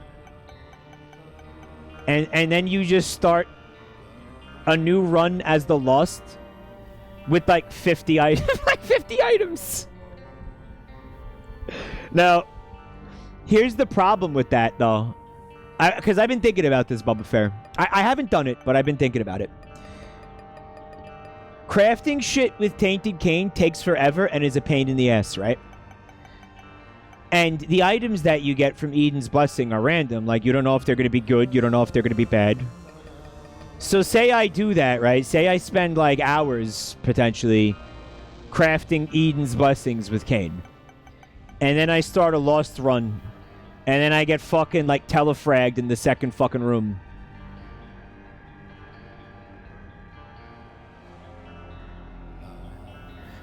And then you just start a new run as the Lost with like 50 items. Like 50 items. Now, here's the problem with that, though. Because I've been thinking about this, Bubba Fair. I haven't done it, but I've been thinking about it. Crafting shit with Tainted Cane takes forever and is a pain in the ass, right? And the items that you get from Eden's Blessing are random. Like, you don't know if they're going to be good. You don't know if they're going to be bad. So say I do that, right? Say I spend, like, hours, potentially, crafting Eden's Blessings with Cane. And then I start a Lost run. And then I get fucking, like, telefragged in the second fucking room.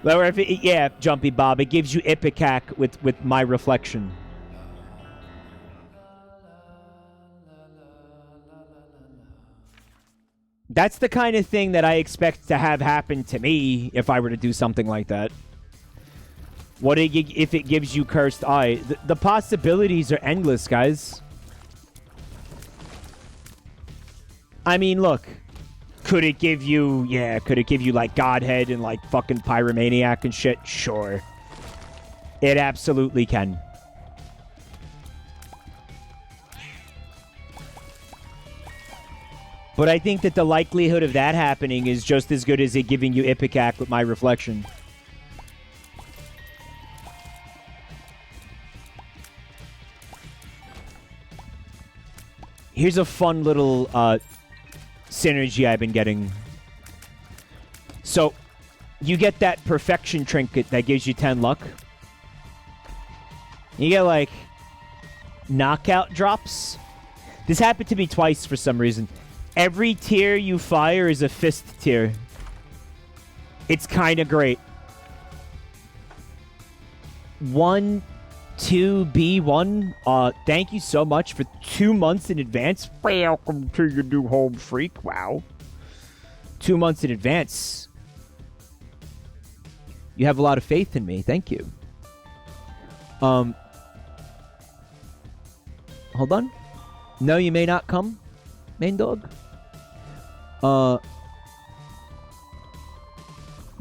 Or if it, yeah, Jumpy Bob, it gives you Ipecac with my reflection. That's the kind of thing that I expect to have happen to me if I were to do something like that. What if it gives you Cursed Eye? The possibilities are endless, guys. I mean, look. Could it give you, like, Godhead and, like, fucking Pyromaniac and shit? Sure. It absolutely can. But I think that the likelihood of that happening is just as good as it giving you Ipecac with my reflection. Here's a fun little, synergy I've been getting. So, you get that perfection trinket that gives you 10 luck. You get, like, knockout drops. This happened to me twice for some reason. Every tier you fire is a fist tier. It's kind of great. 1-2-B-1. Thank you so much for 2 months in advance. Welcome to your new home, freak. Wow. 2 months in advance. You have a lot of faith in me. Thank you. Hold on. No, you may not come, main dog.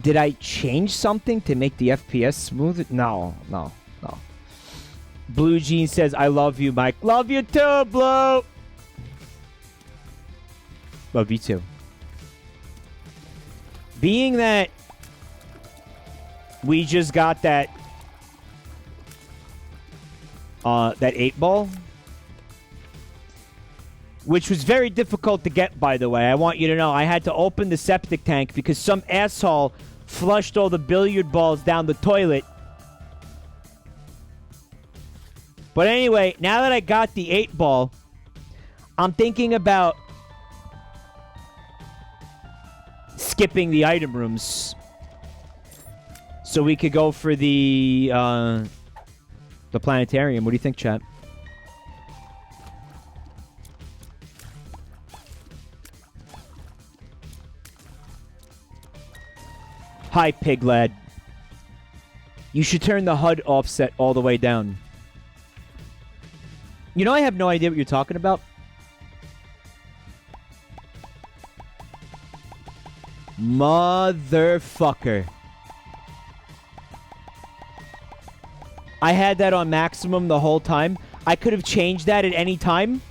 Did I change something to make the FPS smoother? No. Blue Jean says, I love you, Mike. Love you too, Blue. Love you too. Being that we just got that 8-ball, which was very difficult to get, by the way. I want you to know I had to open the septic tank because some asshole flushed all the billiard balls down the toilet. But anyway, now that I got the 8-ball, I'm thinking about skipping the item rooms so we could go for the planetarium. What do you think, chat? Hi, Pig Lad. You should turn the HUD offset all the way down. You know, I have no idea what you're talking about. Motherfucker. I had that on maximum the whole time. I could have changed that at any time.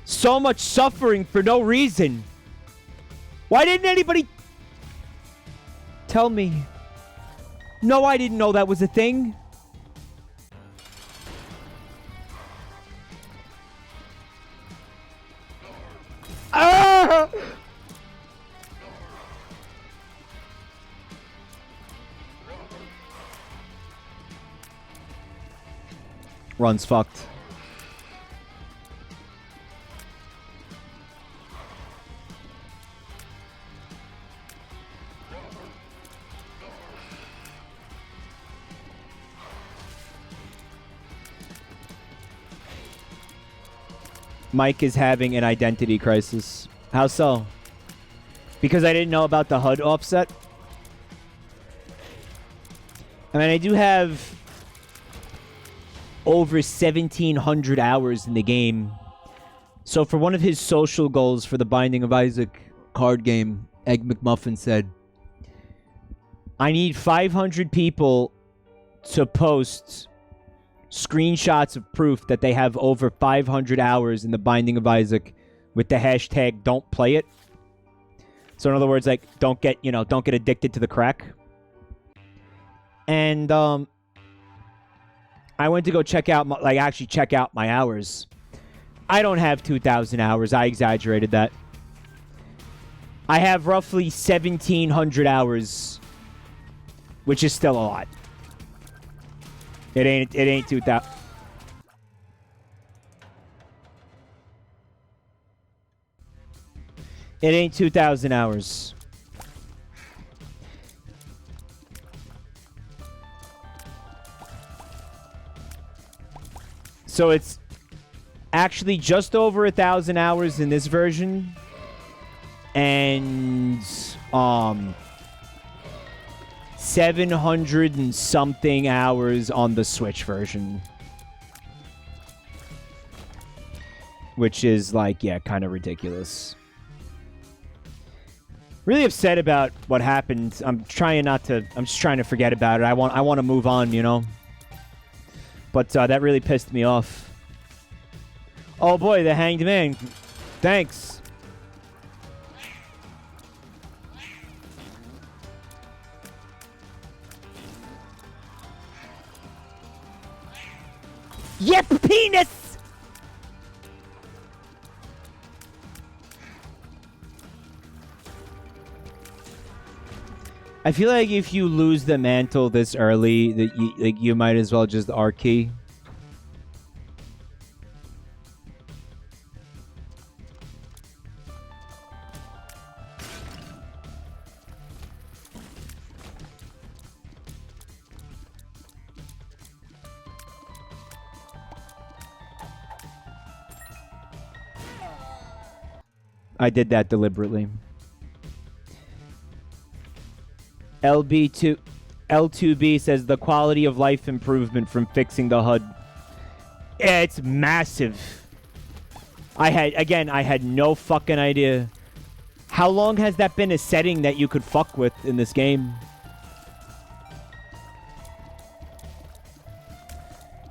So much suffering for no reason. Why didn't anybody tell me? No, I didn't know that was a thing. Ah! Run's fucked. Mike is having an identity crisis. How so? Because I didn't know about the HUD offset? I mean, I do have over 1,700 hours in the game. So for one of his social goals for the Binding of Isaac card game, Egg McMuffin said, I need 500 people to post screenshots of proof that they have over 500 hours in the Binding of Isaac with the hashtag don't play it. So in other words, like, don't get addicted to the crack. And I went to go check out my hours. I don't have 2,000 hours. I exaggerated that. I have roughly 1,700 hours, which is still a lot. It ain't 2,000. It ain't 2,000 hours. So it's actually just over 1,000 hours in this version, and 700 and something hours on the Switch version, which is like, yeah, kind of ridiculous. Really upset about what happened. I'm just trying to forget about it. I want to move on, you know. But that really pissed me off. Oh boy, the Hanged Man. Thanks. Yep, penis! I feel like if you lose the mantle this early, that you might as well just R-key. I did that deliberately. L2B says the quality of life improvement from fixing the HUD. Yeah, it's massive. I had no fucking idea. How long has that been a setting that you could fuck with in this game?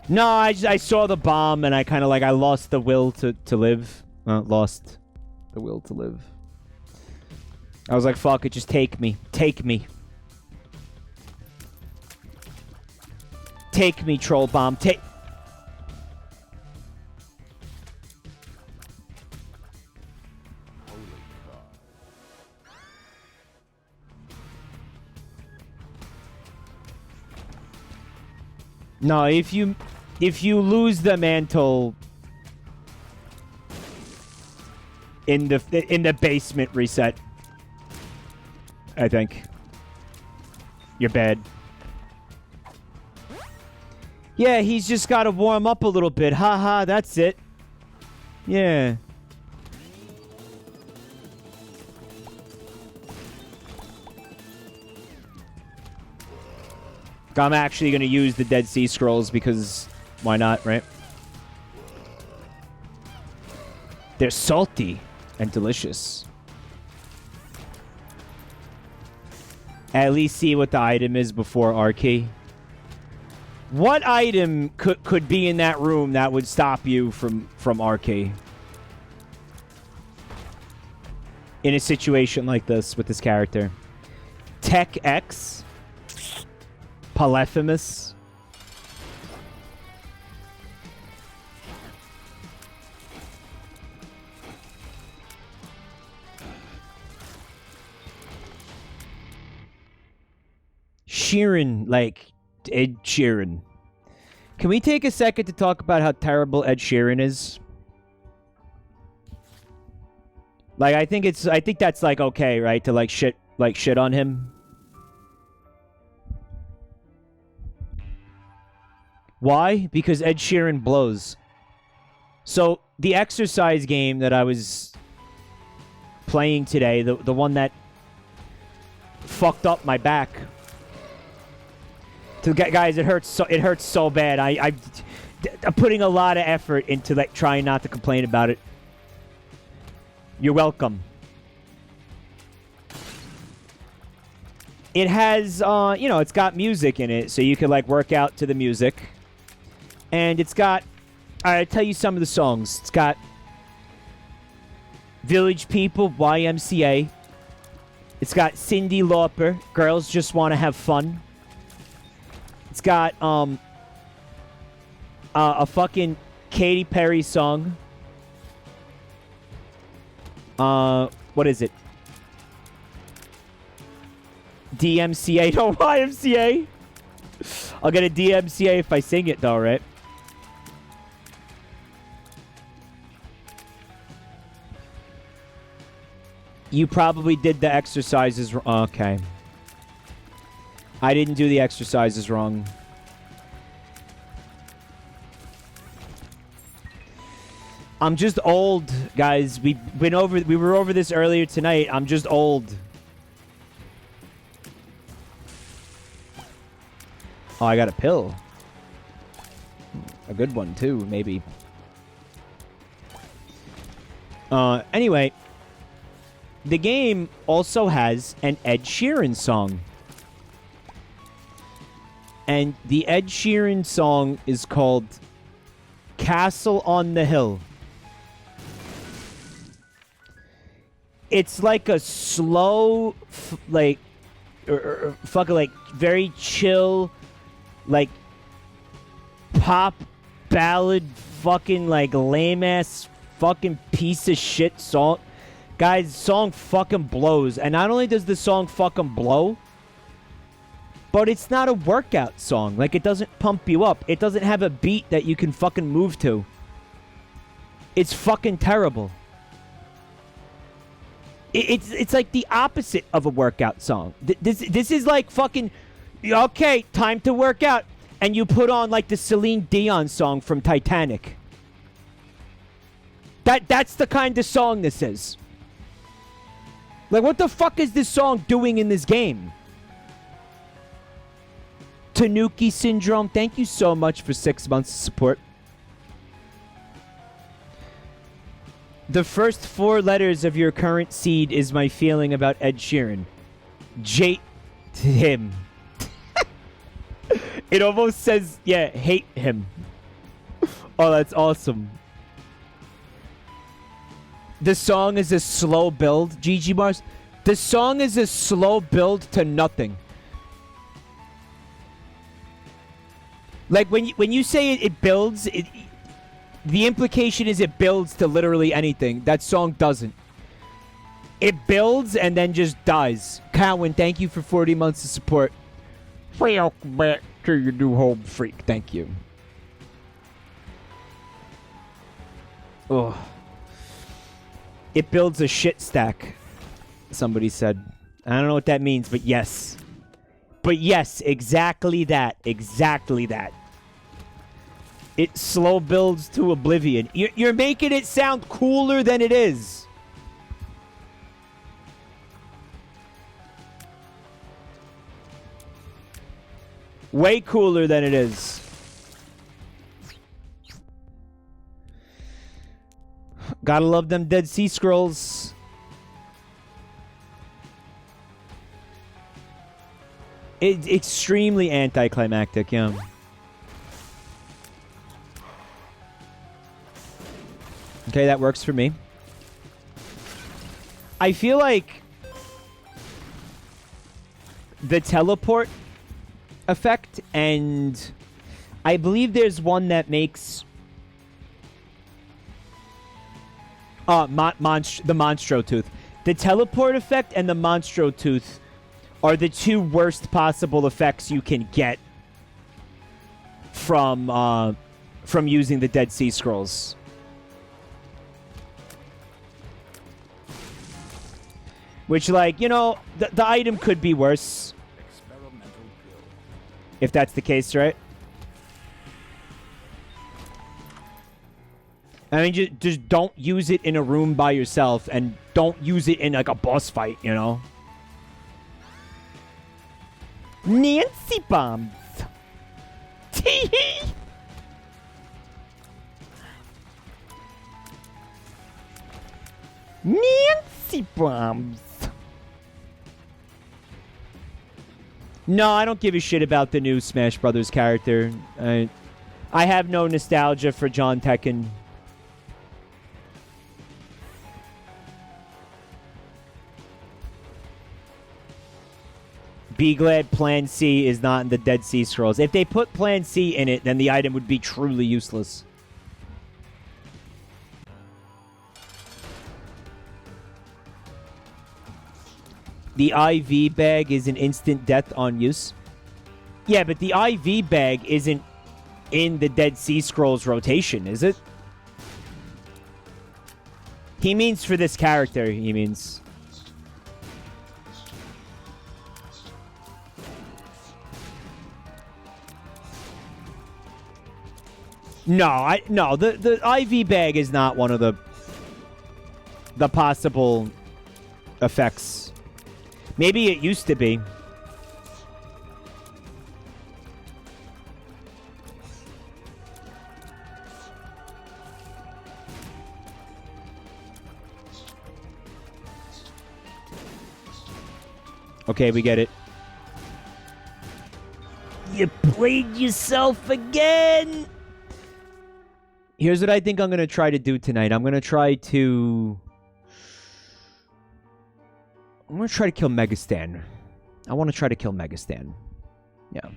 No, I saw the bomb and I kind of I lost the will to live. Lost the will to live. I was like, fuck it, just take me. Take me. Take me, troll bomb. Take. No, if you lose the mantle in the basement reset, I think you're bad. Yeah, he's just got to warm up a little bit. Haha, that's it. Yeah. I'm actually going to use the Dead Sea Scrolls because why not, right? They're salty and delicious. At least see what the item is before R key. What item could be in that room that would stop you from R key? In a situation like this with this character. Tech X. Polyphemus. Sheeran, like Ed Sheeran. Can we take a second to talk about how terrible Ed Sheeran is? Like, I think that's like okay, right? To like shit on him. Why? Because Ed Sheeran blows. So the exercise game that I was playing today, the one that fucked up my back. Guys, it hurts so bad. I'm putting a lot of effort into like trying not to complain about it. You're welcome. It has, it's got music in it, so you can like work out to the music. And it's got, I'll tell you some of the songs. It's got Village People, YMCA. It's got Cyndi Lauper, Girls Just Want to Have Fun. It's got a fucking Katy Perry song. What is it? DMCA. No, YMCA. I'll get a DMCA if I sing it, though, right? You probably did the exercises wrong. Okay. I didn't do the exercises wrong. I'm just old, guys. We were over this earlier tonight. I'm just old. Oh, I got a pill. A good one too, maybe. Anyway, the game also has an Ed Sheeran song. And the Ed Sheeran song is called Castle on the Hill. It's like a slow, fucking like very chill, like pop ballad, fucking like lame ass fucking piece of shit song. Guys, song fucking blows. And not only does the song fucking blow, but it's not a workout song. Like, it doesn't pump you up. It doesn't have a beat that you can fucking move to. It's fucking terrible. It's like the opposite of a workout song. This is like fucking, okay, time to work out. And you put on like the Celine Dion song from Titanic. That's the kind of song this is. Like, what the fuck is this song doing in this game? Tanuki Syndrome, thank you so much for 6 months of support. The first 4 letters of your current seed is my feeling about Ed Sheeran. Jate him. It almost says, yeah, hate him. Oh, that's awesome. The song is a slow build, GG Mars. The song is a slow build to nothing. Like, when you say it builds, the implication is it builds to literally anything. That song doesn't. It builds and then just dies. Cowan, thank you for 40 months of support. Welcome back to your new home, freak. Thank you. Oh. It builds a shit stack, somebody said. I don't know what that means, but yes. But yes, exactly that. Exactly that. It slow builds to oblivion. You're making it sound cooler than it is. Way cooler than it is. Gotta love them Dead Sea Scrolls. It's extremely anticlimactic, yeah. Okay, that works for me. I feel like the teleport effect, and I believe there's one that makes the Monstro Tooth. The teleport effect and the Monstro Tooth are the two worst possible effects you can get from using the Dead Sea Scrolls. Which, like, you know, the item could be worse. If that's the case, right? I mean, just don't use it in a room by yourself, and don't use it in, like, a boss fight, you know? Nancy bombs. Tee-hee. Nancy bombs. No, I don't give a shit about the new Smash Brothers character. I have no nostalgia for John Tekken. Be glad Plan C is not in the Dead Sea Scrolls. If they put Plan C in it, then the item would be truly useless. The IV bag is an instant death on use. Yeah, but the IV bag isn't in the Dead Sea Scrolls rotation, is it? He means for this character, he means. No, the IV bag is not one of the possible effects. Maybe it used to be. Okay, we get it. You played yourself again! Here's what I think I'm going to try to do tonight. I'm going to try to kill Megastan. I want to try to kill Megastan. Yeah.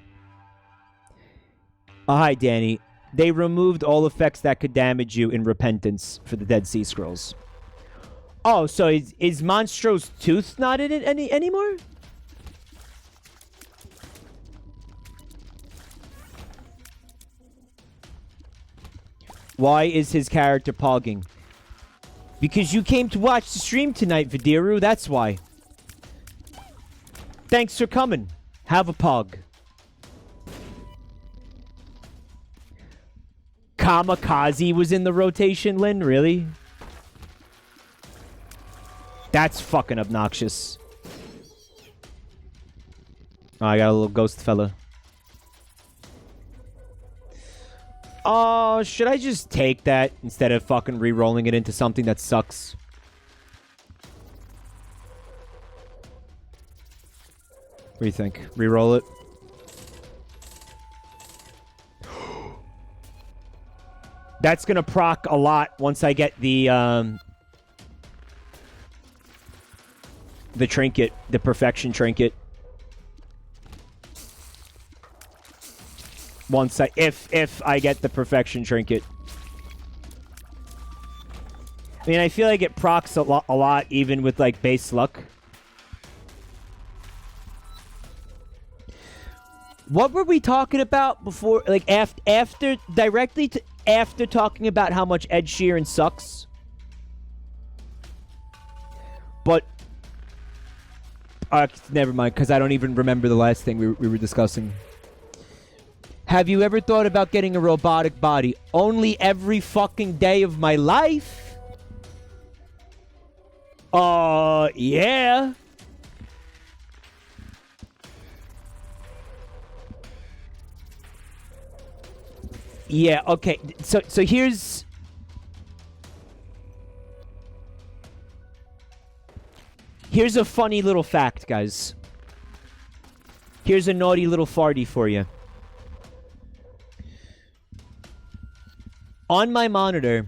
Oh, hi, Danny. They removed all effects that could damage you in Repentance for the Dead Sea Scrolls. Oh, so is Monstro's Tooth not in it anymore? Why is his character pogging? Because you came to watch the stream tonight, Vidiru. That's why. Thanks for coming. Have a pog. Kamikaze was in the rotation, Lynn? Really? That's fucking obnoxious. Oh, I got a little ghost fella. Oh, should I just take that instead of fucking re-rolling it into something that sucks? What do you think? Re-roll it? That's gonna proc a lot once I get the trinket, the perfection trinket. Once if I get the perfection trinket. I mean, I feel like it procs a lot even with like base luck. What were we talking about before? Like after talking about how much Ed Sheeran sucks. But never mind, because I don't even remember the last thing we were discussing. Have you ever thought about getting a robotic body? Only every fucking day of my life? Yeah. Yeah, okay. So here's Here's a funny little fact, guys. Here's a naughty little farty for you. On my monitor,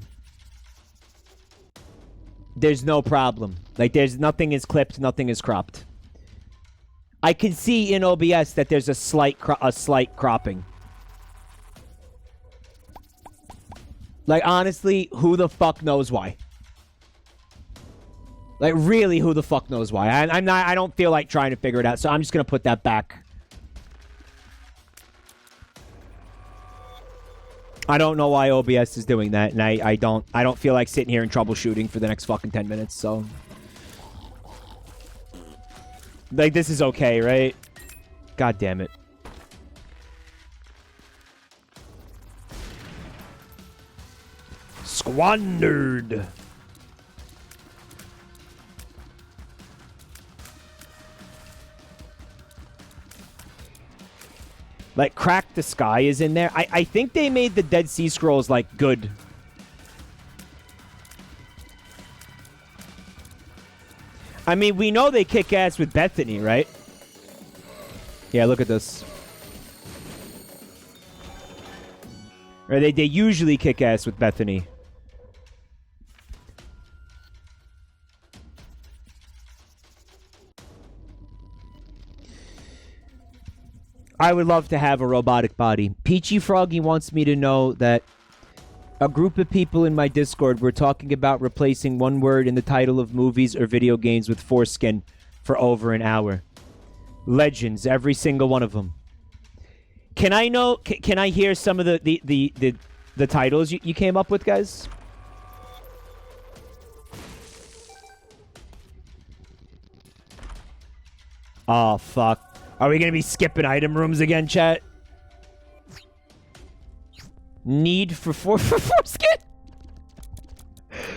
there's no problem. Like, there's nothing is clipped, nothing is cropped. I can see in OBS that there's a slight cropping. Like, honestly, who the fuck knows why? Like, really, who the fuck knows why? I don't feel like trying to figure it out, so I'm just gonna put that back. I don't know why OBS is doing that, and I don't feel like sitting here and troubleshooting for the next fucking 10 minutes, so... Like, this is okay, right? God damn it. Squandered! Like, Crack the Sky is in there. I think they made the Dead Sea Scrolls, like, good. I mean, we know they kick ass with Bethany, right? Yeah, look at this. Or they usually kick ass with Bethany. I would love to have a robotic body. Peachy Froggy wants me to know that a group of people in my Discord were talking about replacing one word in the title of movies or video games with foreskin for over an hour. Legends, every single one of them. Can I know? Can I hear some of the titles you came up with, guys? Oh fuck. Are we gonna be skipping item rooms again, chat? Need for foreskin?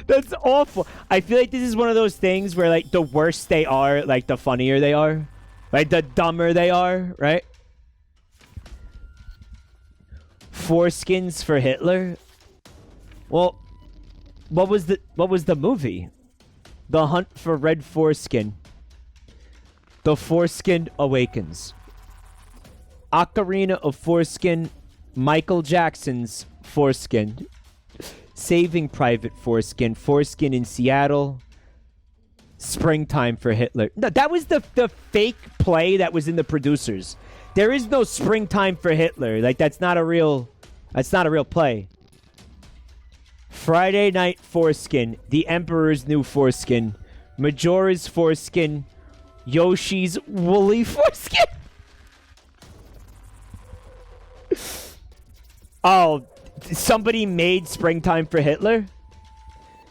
That's awful. I feel like this is one of those things where, like, the worse they are, like, the funnier they are. Like, the dumber they are, right? Foreskins for Hitler? Well, what was the movie? The Hunt for Red Foreskin. The Foreskin Awakens. Ocarina of Foreskin. Michael Jackson's Foreskin. Saving Private Foreskin. Foreskin in Seattle. Springtime for Hitler. No, that was the fake play that was in the producers. There is no Springtime for Hitler. Like, that's not a real play. Friday Night Foreskin. The Emperor's New Foreskin. Majora's Foreskin. Yoshi's Woolly Foreskin. Oh, somebody made Springtime for Hitler?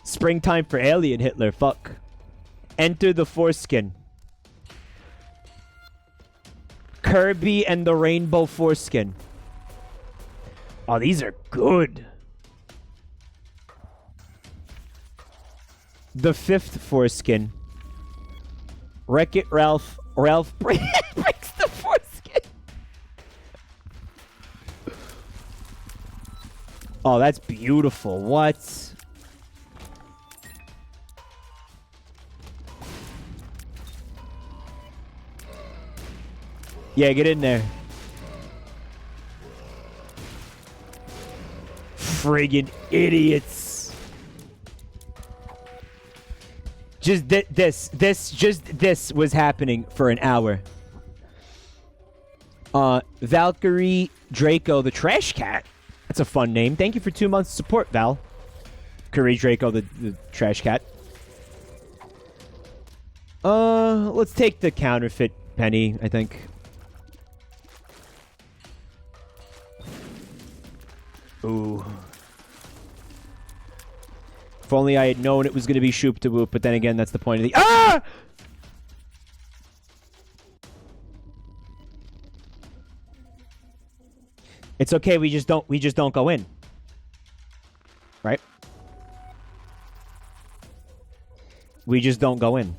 Springtime for Alien Hitler, fuck. Enter the Foreskin. Kirby and the Rainbow Foreskin. Oh, these are good. The Fifth Foreskin. Wreck-It Ralph. Ralph breaks the foreskin. Oh, that's beautiful. What? Yeah, get in there. Friggin' idiots. Just this was happening for an hour. Valkyrie Draco the Trash Cat. That's a fun name. Thank you for 2 months of support, Val. Valkyrie Draco the Trash Cat. Let's take the counterfeit penny, I think. Ooh. If only I had known it was going to be Shoop to Whoop, but then again, that's the point of the... Ah! It's okay, we just don't go in. Right? We just don't go in.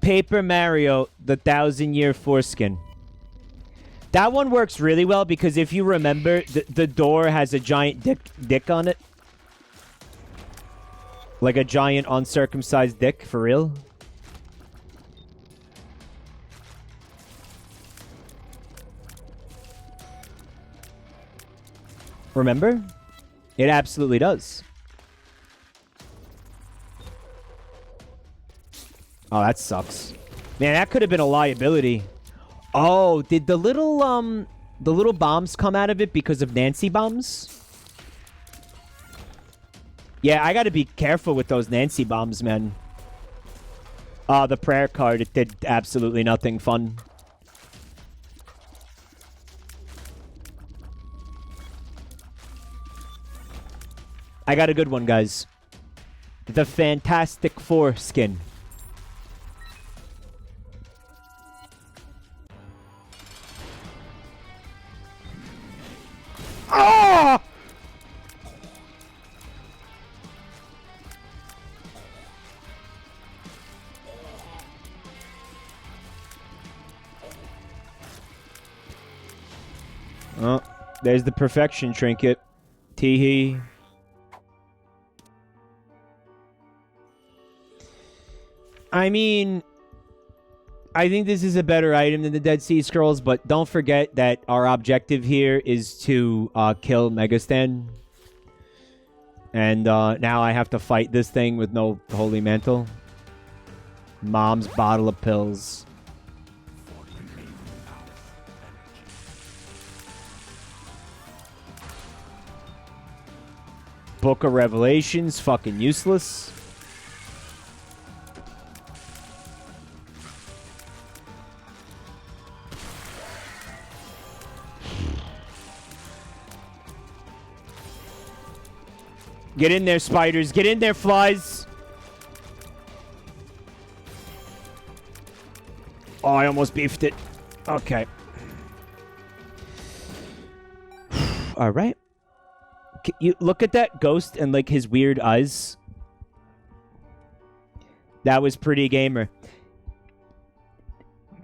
Paper Mario, the 1,000-Year Foreskin. That one works really well because if you remember, the door has a giant dick on it. Like a giant uncircumcised dick, for real. Remember? It absolutely does. Oh, that sucks. Man, that could have been a liability. Oh, did the little bombs come out of it because of Nancy bombs? Yeah, I gotta be careful with those Nancy bombs, man. The prayer card, it did absolutely nothing fun. I got a good one, guys. The Fantastic Four skin. Ah! Oh, there's the perfection trinket. Teehee. I mean, I think this is a better item than the Dead Sea Scrolls, but don't forget that our objective here is to kill Megastan. And now I have to fight this thing with no Holy Mantle. Mom's bottle of pills. Book of Revelations, fucking useless. Get in there, spiders. Get in there, flies. Oh, I almost beefed it. Okay. All right. You look at that ghost and like his weird eyes. That was pretty gamer.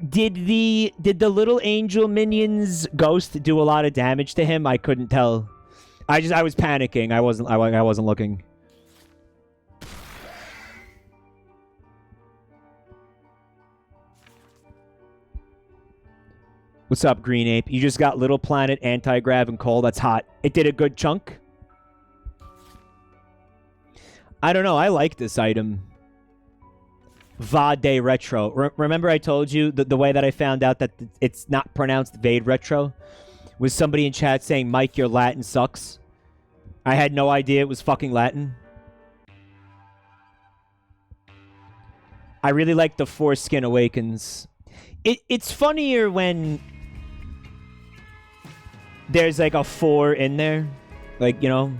Did the little angel minions ghost do a lot of damage to him? I couldn't tell. I was panicking. I wasn't looking. What's up, Green Ape? You just got Little Planet, Anti-Grav, and Coal. That's hot. It did a good chunk. I don't know. I like this item. Vade Retro. Remember I told you the way that I found out that it's not pronounced Vade Retro? Was somebody in chat saying, Mike, your Latin sucks? I had no idea it was fucking Latin. I really like the Foreskin Awakens. It's funnier when there's like a 4 in there. Like, you know.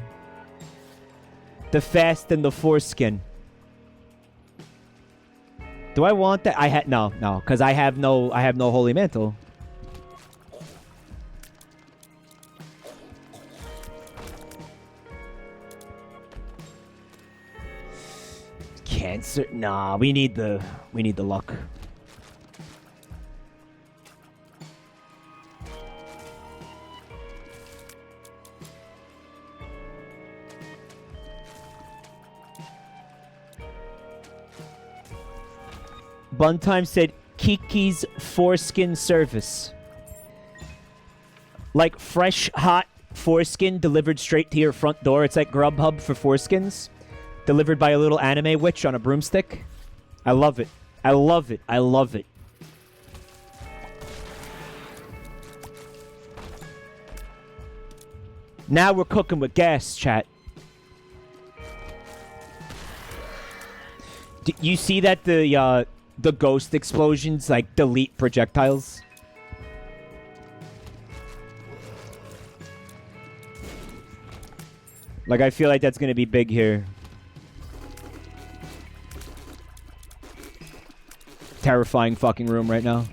The Fast and the Foreskin. Do I want that? No, because I have no Holy Mantle. Cancer? Nah, we need the luck. Buntime said Kiki's foreskin service. Like fresh, hot foreskin delivered straight to your front door. It's like Grubhub for foreskins. Delivered by a little anime witch on a broomstick. I love it. I love it. I love it. Now we're cooking with gas, chat. You see that the ghost explosions like delete projectiles? Like I feel like that's gonna be big here. Terrifying fucking room right now.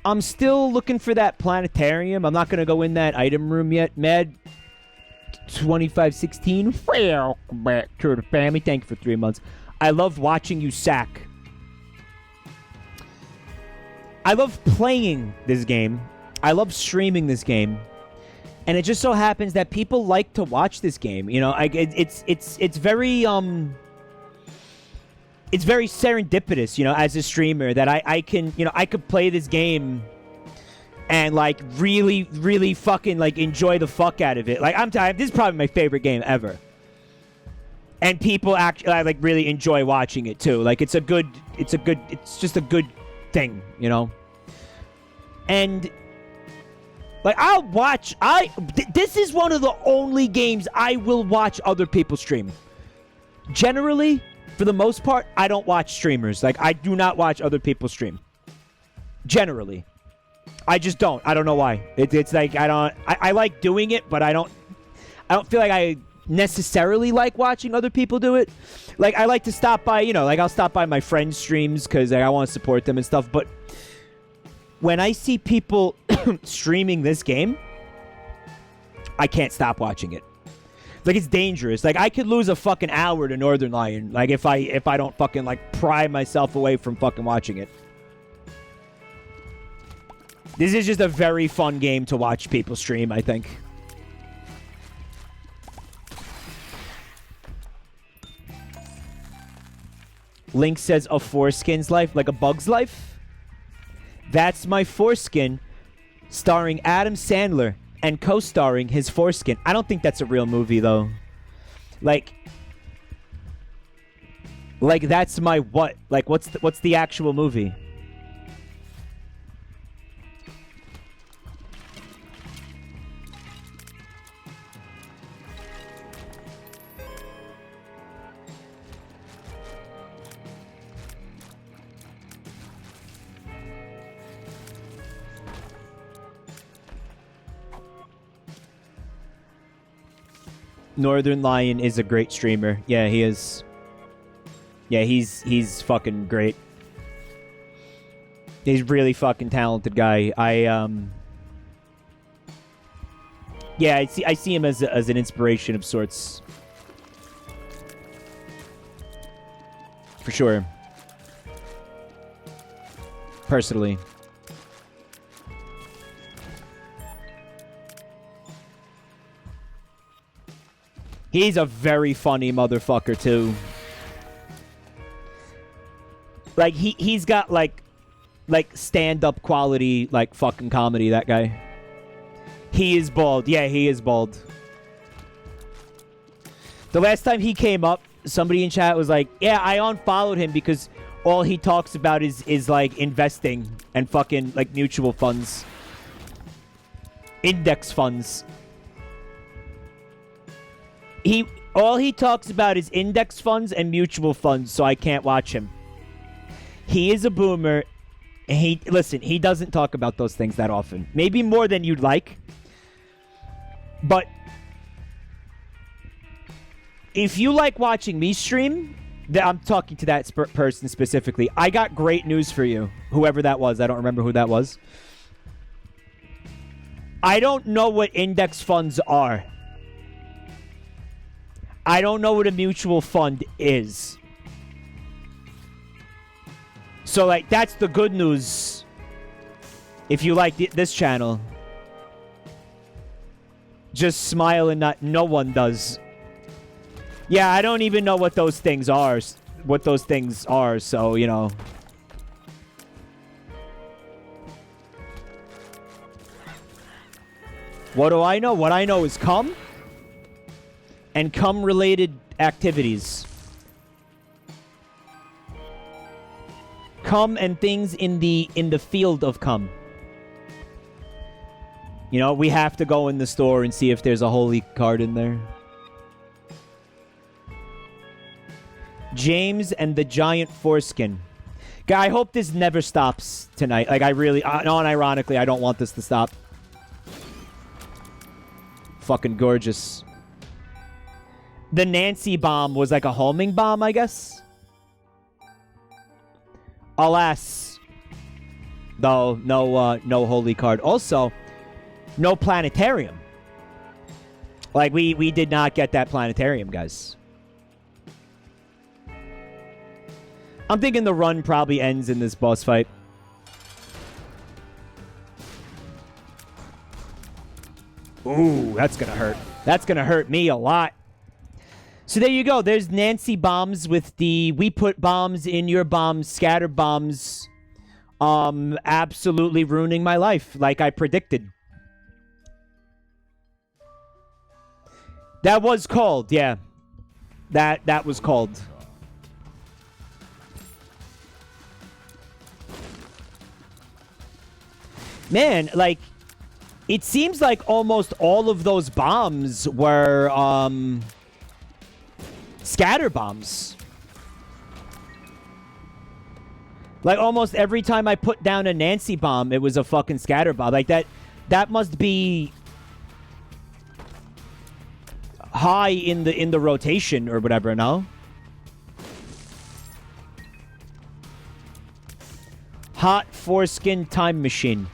I'm still looking for that planetarium. I'm not going to go in that item room yet. Mad 2516. Welcome back to the family. Thank you for 3 months. I love watching you sack. I love playing this game. I love streaming this game. And it just so happens that people like to watch this game. You know, it's very serendipitous, you know, as a streamer, that I can, you know, I could play this game and like really fucking like enjoy the fuck out of it. Like this is probably my favorite game ever. And people actually like really enjoy watching it too. Like it's just a good thing, you know. And like this is one of the only games I will watch other people stream. Generally, for the most part, I don't watch streamers. Like I do not watch other people stream. Generally. I just don't. I don't know why. It's like I like doing it, but I don't feel like I necessarily like watching other people do it. Like I like to stop by, you know, like I'll stop by my friends' streams because like, I want to support them and stuff. But when I see people streaming this game, I can't stop watching it. Like it's dangerous. Like I could lose a fucking hour to Northern Lion. Like if I don't fucking like pry myself away from fucking watching it. This is just a very fun game to watch people stream, I think. Link says a foreskin's life, like a bug's life. That's my foreskin, starring Adam Sandler and co-starring his foreskin. I don't think that's a real movie though. Like that's my what? Like what's the actual movie? Northern Lion is a great streamer. Yeah, he is. Yeah, he's fucking great. He's a really fucking talented guy. Yeah, I see him as an inspiration of sorts. For sure. Personally. He's a very funny motherfucker, too. Like, he's got, like stand-up quality, like, fucking comedy, that guy. He is bald. Yeah, he is bald. The last time he came up, somebody in chat was like, yeah, I unfollowed him because all he talks about is like, investing and fucking, like, mutual funds. Index funds. All he talks about is index funds and mutual funds, so I can't watch him. He is a boomer. Listen, he doesn't talk about those things that often. Maybe more than you'd like. But if you like watching me stream, I'm talking to that person specifically. I got great news for you. Whoever that was. I don't remember who that was. I don't know what index funds are. I don't know what a mutual fund is. So, like, that's the good news. If you like this channel. Just smile and not... No one does. Yeah, I don't even know what those things are. So, you know. What do I know? What I know is cum. And cum-related activities. Cum and things in the field of cum. You know, we have to go in the store and see if there's a holy card in there. James and the giant foreskin. Guy, I hope this never stops tonight. Like, I really... non-ironically, I don't want this to stop. Fucking gorgeous. The Nancy bomb was like a homing bomb, I guess. Alas. Though, no holy card. Also, no planetarium. Like, we did not get that planetarium, guys. I'm thinking the run probably ends in this boss fight. Ooh, that's gonna hurt. That's gonna hurt me a lot. So there you go. There's Nancy bombs with the we put bombs in your bombs, scatter bombs. Absolutely ruining my life, like I predicted. That was called, yeah. That was called. Man, like, it seems like almost all of those bombs were, scatter bombs. Like, almost every time I put down a Nancy bomb, it was a fucking scatter bomb. Like, that must be high in the rotation or whatever, no? Hot foreskin time machine.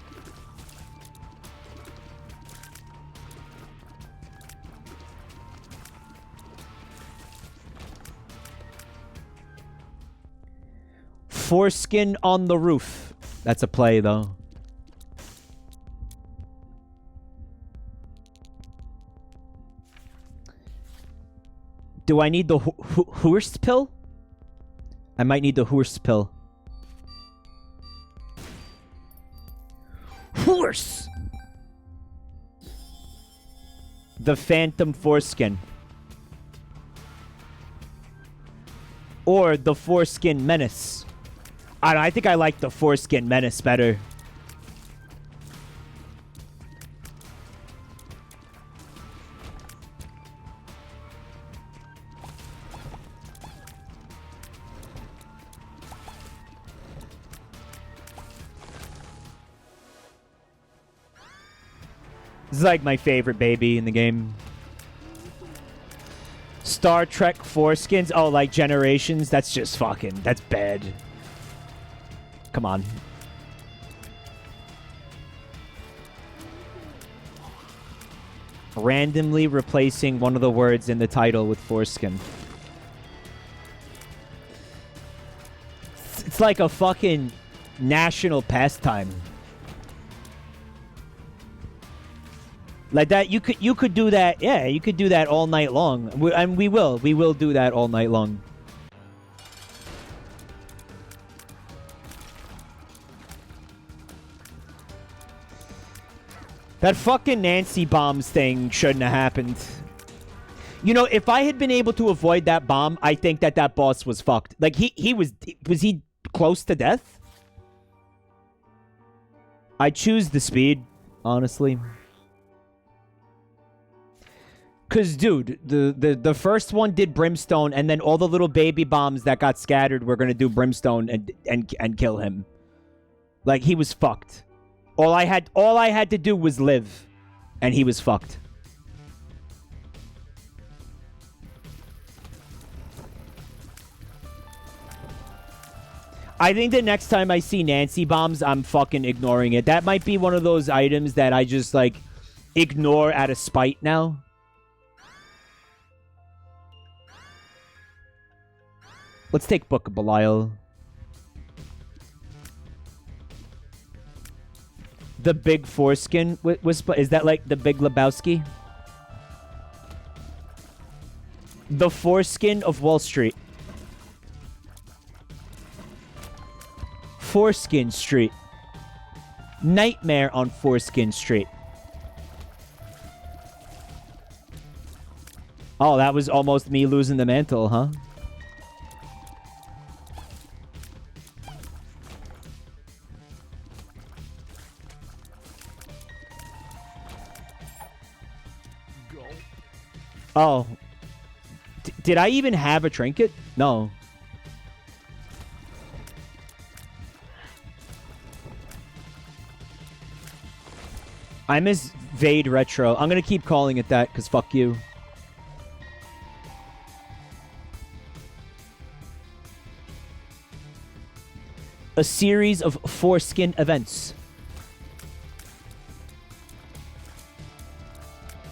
Foreskin on the roof. That's a play, though. Do I need the horse pill? I might need the horse pill. Horse! The Phantom Foreskin. Or the Foreskin Menace. I think I like the Foreskin Menace better. This is like my favorite baby in the game. Star Trek foreskins? Oh, like Generations? That's just fucking... That's bad. Come on. Randomly replacing one of the words in the title with foreskin. It's like a fucking national pastime. Like that, you could do that. Yeah, you could do that all night long, and we will do that all night long. That fucking Nancy bombs thing shouldn't have happened. You know, if I had been able to avoid that bomb, I think that boss was fucked. Like was he close to death? I choose the speed, honestly. Cause, dude, the first one did brimstone, and then all the little baby bombs that got scattered were gonna do brimstone and kill him. Like, he was fucked. All I had to do was live, and he was fucked. I think the next time I see Nancy bombs, I'm fucking ignoring it. That might be one of those items that I just, like, ignore out of spite now. Let's take Book of Belial. The Big Foreskin is that like the Big Lebowski? The Foreskin of Wall Street. Foreskin Street. Nightmare on Foreskin Street. Oh, that was almost me losing the mantle, huh? Oh. Did I even have a trinket? No. I miss Vade Retro. I'm gonna keep calling it that, because fuck you. A series of foreskin events.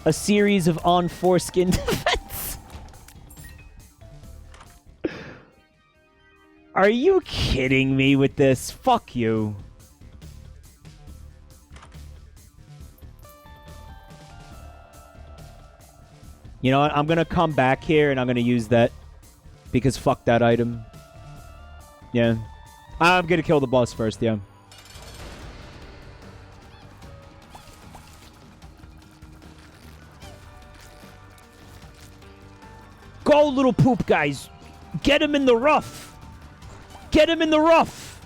A series of on foreskin events. Are you kidding me with this? Fuck you. You know what? I'm gonna come back here and I'm gonna use that. Because fuck that item. Yeah. I'm gonna kill the boss first, yeah. Go, little poop guys. Get him in the rough. Get him in the rough.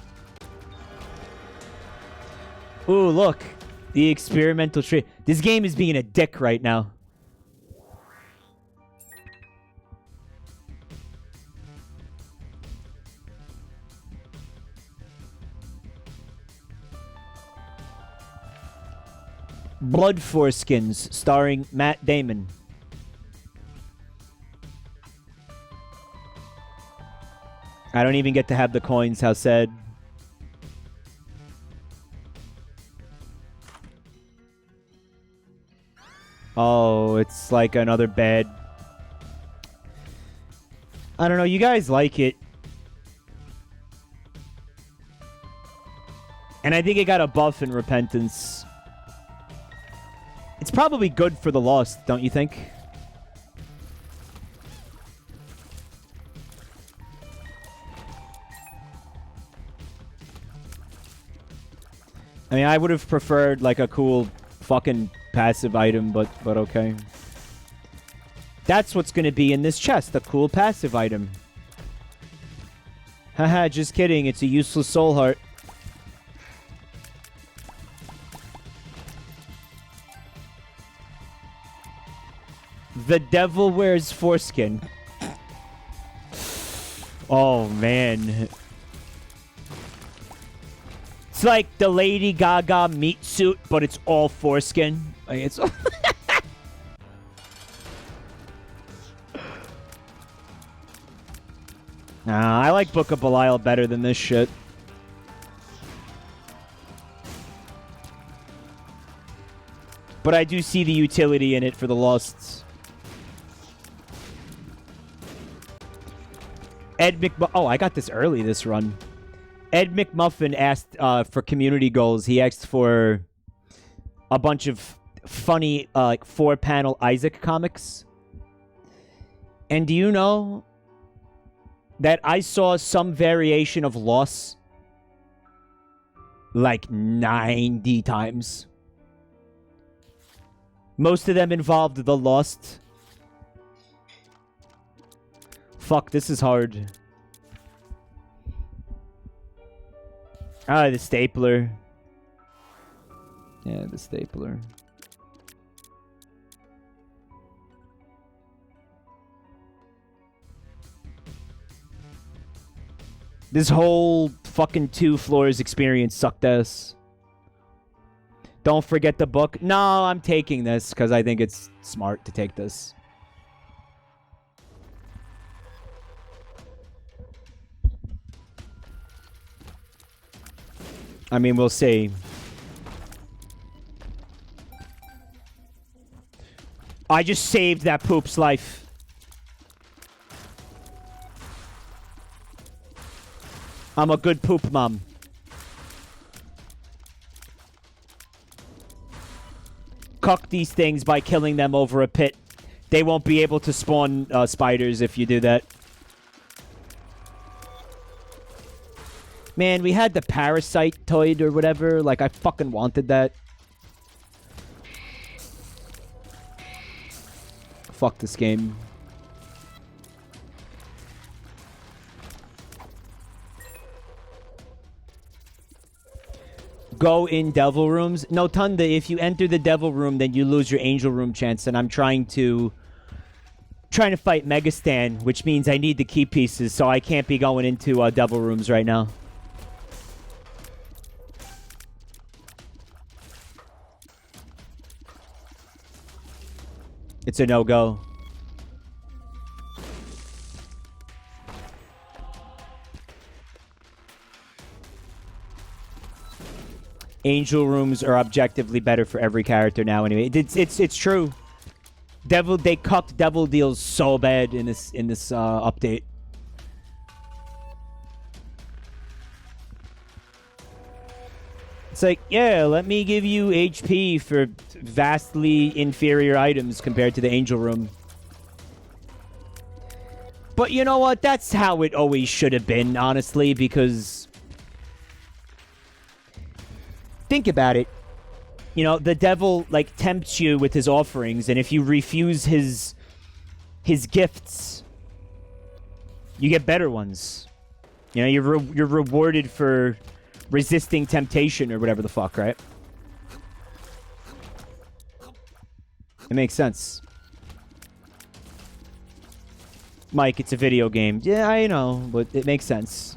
Ooh, look. The experimental tree. This game is being a dick right now. Blood Foreskins, starring Matt Damon. I don't even get to have the coins, how sad. Oh, it's like another bad... I don't know, you guys like it. And I think it got a buff in Repentance. It's probably good for the Lost, don't you think? I mean, I would have preferred like a cool fucking passive item, but okay. That's what's gonna be in this chest, a cool passive item. Haha, just kidding, it's a useless soul heart. The devil wears foreskin. Oh, man. It's like the Lady Gaga meat suit, but it's all foreskin. Like, it's... Nah, I like Book of Belial better than this shit. But I do see the utility in it for the Losts. Ed McMuffin... Oh, I got this early, this run. Ed McMuffin asked for community goals. He asked for a bunch of funny, like, 4-panel Isaac comics. And do you know that I saw some variation of Lost like 90 times? Most of them involved the Lost. Fuck, this is hard. Ah, the stapler. Yeah, the stapler. This whole fucking 2 floors experience sucked ass. Don't forget the book. No, I'm taking this because I think it's smart to take this. I mean, we'll see. I just saved that poop's life. I'm a good poop mom. Cuck these things by killing them over a pit. They won't be able to spawn spiders if you do that. Man, we had the parasite toid or whatever. Like, I fucking wanted that. Fuck this game. Go in devil rooms. No, Tunda, if you enter the devil room, then you lose your angel room chance. And I'm trying to fight Megastan, which means I need the key pieces, so I can't be going into devil rooms right now. It's a no-go. Angel rooms are objectively better for every character now anyway. It's true. They cucked devil deals so bad in this update. It's like, yeah, let me give you HP for vastly inferior items compared to the angel room. But you know what? That's how it always should have been, honestly, because... Think about it. You know, the devil, like, tempts you with his offerings, and if you refuse his gifts, you get better ones. You know, you're rewarded for resisting temptation or whatever the fuck, right? It makes sense. Mike, it's a video game. Yeah, I know, but it makes sense.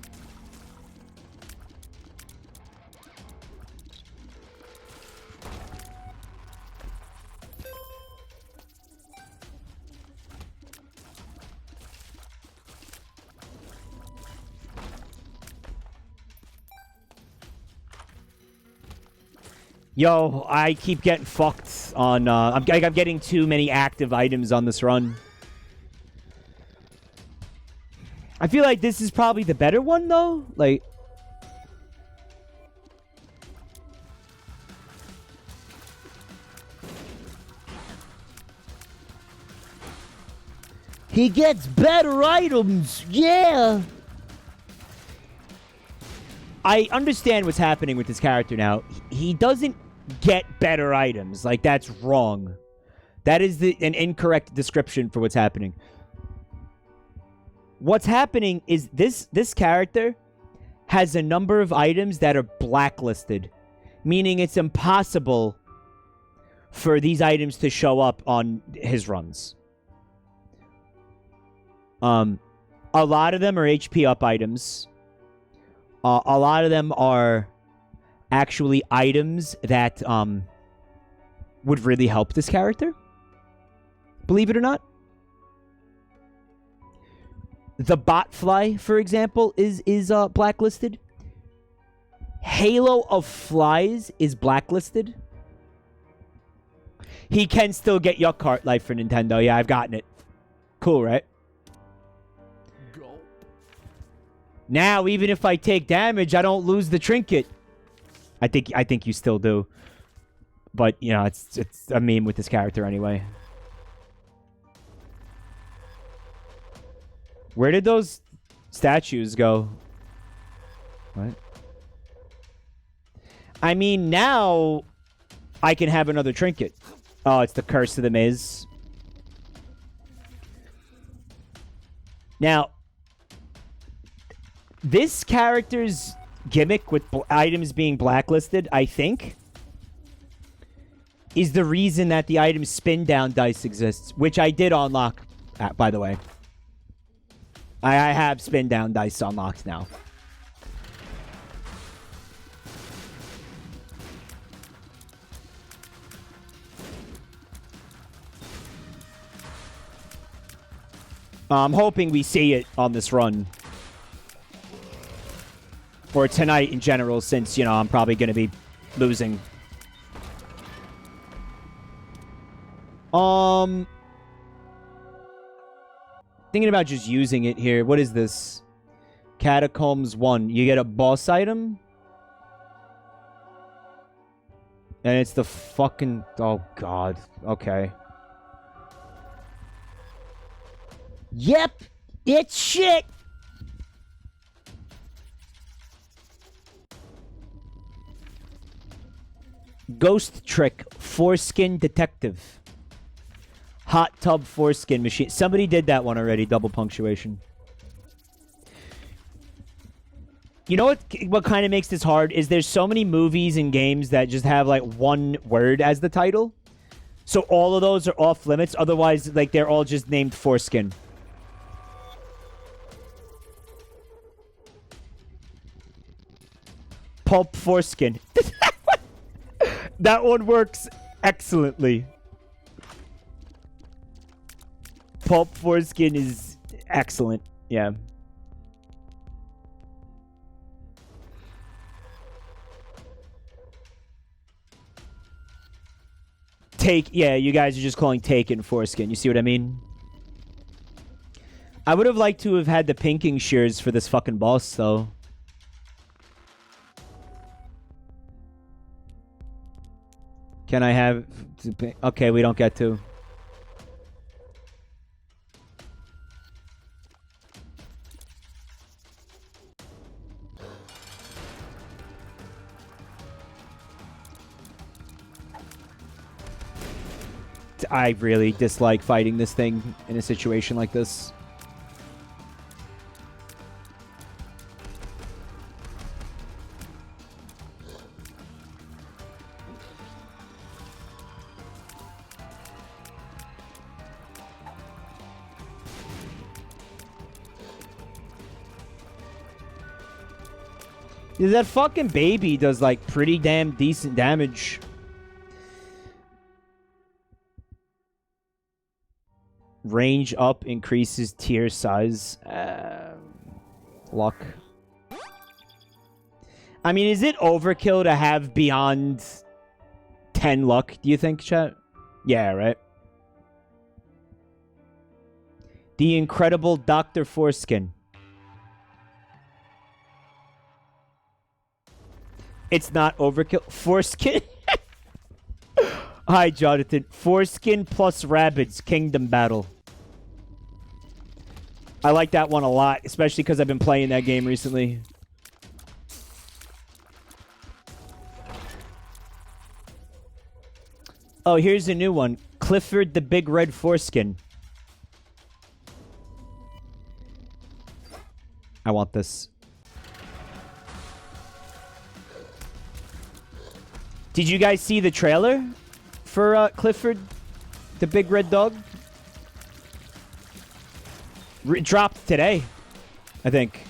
Yo, I keep getting fucked on, I'm getting too many active items on this run. I feel like this is probably the better one, though. Like... He gets better items, yeah! I understand what's happening with this character now. He doesn't get better items. Like, that's wrong. That is an incorrect description for what's happening. What's happening is this character has a number of items that are blacklisted, meaning it's impossible for these items to show up on his runs. A lot of them are HP up items. A lot of them are actually items that would really help this character. Believe it or not. The Botfly, for example, is blacklisted. Halo of Flies is blacklisted. He can still get Yuck Heart Life for Nintendo. Yeah, I've gotten it. Cool, right? Now, even if I take damage, I don't lose the trinket. I think you still do. But, you know, it's a meme with this character anyway. Where did those statues go? What? I mean, now I can have another trinket. Oh, it's the Curse of the Miz. Now, this character's gimmick with items being blacklisted, I think, is the reason that the item spin down dice exists, which I did unlock, by the way. I have spin down dice unlocked now. I'm hoping we see it on this run. Or tonight in general, since, you know, I'm probably going to be losing. Thinking about just using it here. What is this? Catacombs 1. You get a boss item? And it's the fucking... Oh, God. Okay. Yep! It's shit! Ghost Trick Foreskin Detective. Hot Tub Foreskin Machine. Somebody did that one already. Double punctuation. You know what kind of makes this hard? Is there's so many movies and games that just have like one word as the title. So all of those are off limits. Otherwise, like, they're all just named Foreskin. Pulp Foreskin. That one works excellently. Pulp Foreskin is excellent. Yeah. Yeah, you guys are just calling Taken Foreskin. You see what I mean? I would have liked to have had the pinking shears for this fucking boss, though. Can I have... Okay, we don't get to. I really dislike fighting this thing in a situation like this. Dude, that fucking baby does, like, pretty damn decent damage. Range up increases tier size. Luck. I mean, is it overkill to have beyond 10 luck, do you think, chat? Yeah, right? The Incredible Dr. Foreskin. It's not overkill. Foreskin? Hi, Jonathan. Foreskin plus Rabbids Kingdom Battle. I like that one a lot, especially because I've been playing that game recently. Oh, here's a new one. Clifford the Big Red Foreskin. I want this. Did you guys see the trailer for Clifford the Big Red Dog? Dropped today, I think.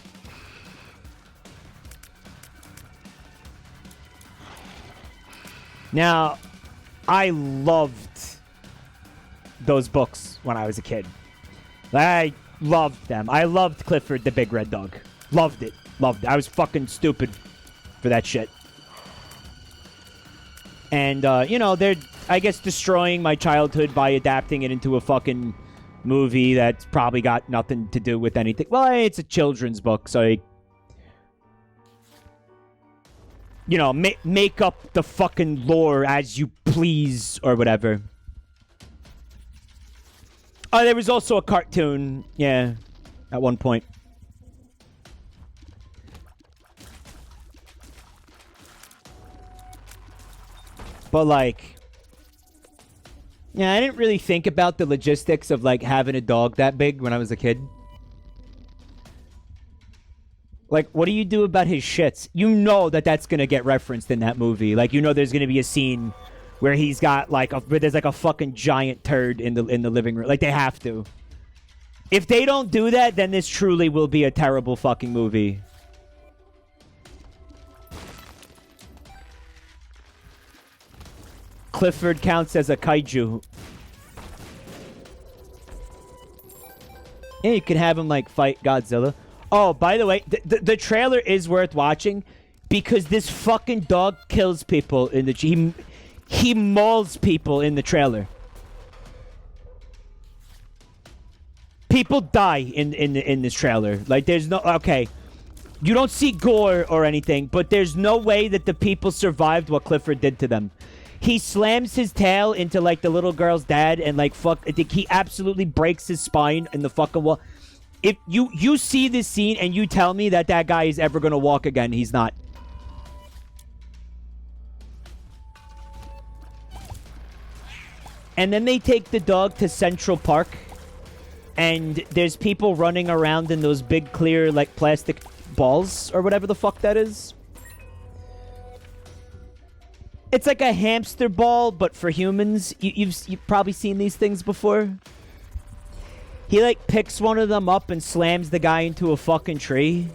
Now, I loved those books when I was a kid. I loved them. I loved Clifford the Big Red Dog. Loved it. Loved it. I was fucking stupid for that shit. And, you know, they're, I guess, destroying my childhood by adapting it into a fucking movie that's probably got nothing to do with anything. Well, it's a children's book, so, you know, make up the fucking lore as you please or whatever. Oh, there was also a cartoon, yeah, at one point. But, like, yeah, I didn't really think about the logistics of, like, having a dog that big when I was a kid. Like, what do you do about his shits? You know that that's gonna get referenced in that movie. Like, you know there's gonna be a scene where he's got, like, where there's, like, a fucking giant turd in the living room. Like, they have to. If they don't do that, then this truly will be a terrible fucking movie. Clifford counts as a kaiju. Yeah, you can have him, like, fight Godzilla. Oh, by the way, the trailer is worth watching because this fucking dog kills people in the... He mauls people in the trailer. People die in this trailer. Like, there's no... Okay. You don't see gore or anything, but there's no way that the people survived what Clifford did to them. He slams his tail into, like, the little girl's dad and, like, fuck... I think he absolutely breaks his spine in the fucking wall. If you see this scene and you tell me that that guy is ever gonna walk again, he's not. And then they take the dog to Central Park. And there's people running around in those big, clear, like, plastic balls or whatever the fuck that is. It's like a hamster ball, but for humans. You've probably seen these things before. He, like, picks one of them up and slams the guy into a fucking tree.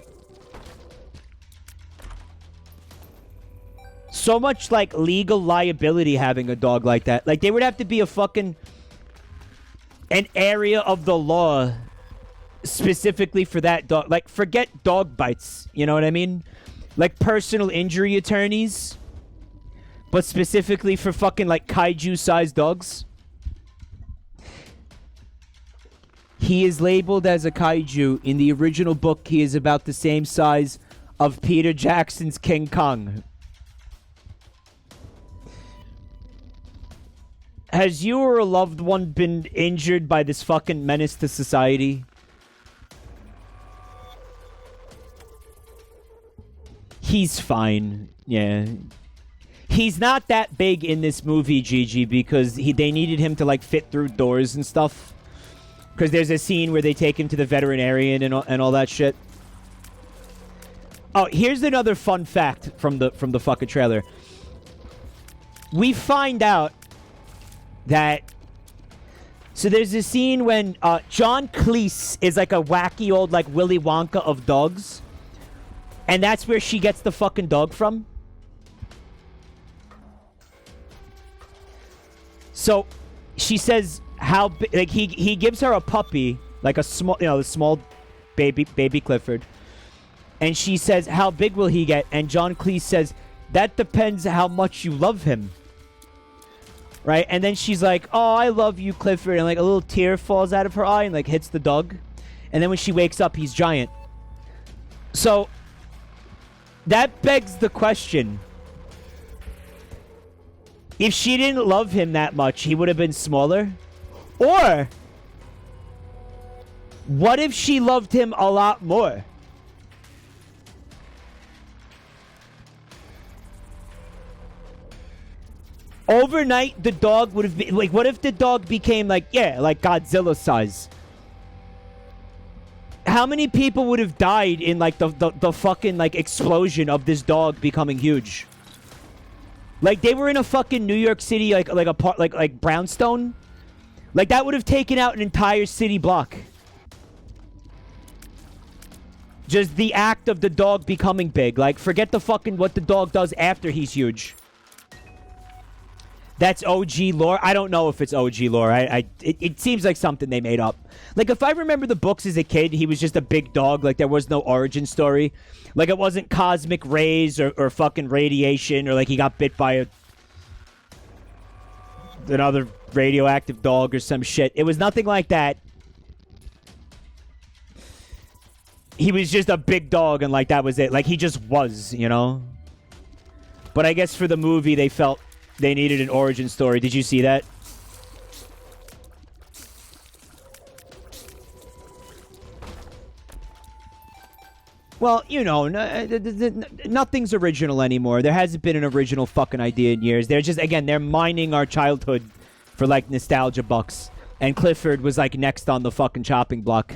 So much, like, legal liability having a dog like that. Like, there would have to be a fucking... an area of the law specifically for that dog. Like, forget dog bites. You know what I mean? Like, personal injury attorneys. But specifically for fucking, like, kaiju-sized dogs. He is labeled as a kaiju. In the original book, he is about the same size of Peter Jackson's King Kong. Has you or a loved one been injured by this fucking menace to society? He's fine. Yeah. He's not that big in this movie, Gigi, because they needed him to like fit through doors and stuff. Because there's a scene where they take him to the veterinarian and all that shit. Oh, here's another fun fact from the fucking trailer. We find out that... So there's a scene when John Cleese is like a wacky old like Willy Wonka of dogs. And that's where she gets the fucking dog from. So she says how big, like he gives her a puppy, like a small, the small baby Clifford. And she says, how big will he get? And John Cleese says, that depends how much you love him. Right? And then she's like, oh, I love you, Clifford. And like a little tear falls out of her eye and like hits the dog. And then when she wakes up, he's giant. So that begs the question. If she didn't love him that much, he would have been smaller? Or what if she loved him a lot more? Overnight, the dog would have been... Like, what if the dog became, like, yeah, like Godzilla size? How many people would have died in, like, the fucking, like, explosion of this dog becoming huge? Like, they were in a fucking New York City, like brownstone. Like, that would have taken out an entire city block. Just the act of the dog becoming big. Like, forget the fucking what the dog does after he's huge. That's OG lore. I don't know if it's OG lore. It seems like something they made up. Like, if I remember the books as a kid, he was just a big dog. Like, there was no origin story. Like, it wasn't cosmic rays or fucking radiation, or like he got bit by another radioactive dog or some shit. It was nothing like that. He was just a big dog, and like that was it. Like, he just was, you know? But I guess for the movie, they felt they needed an origin story. Did you see that? Well, you know, nothing's original anymore. There hasn't been an original fucking idea in years. They're just, again, they're mining our childhood for, like, nostalgia bucks. And Clifford was, like, next on the fucking chopping block.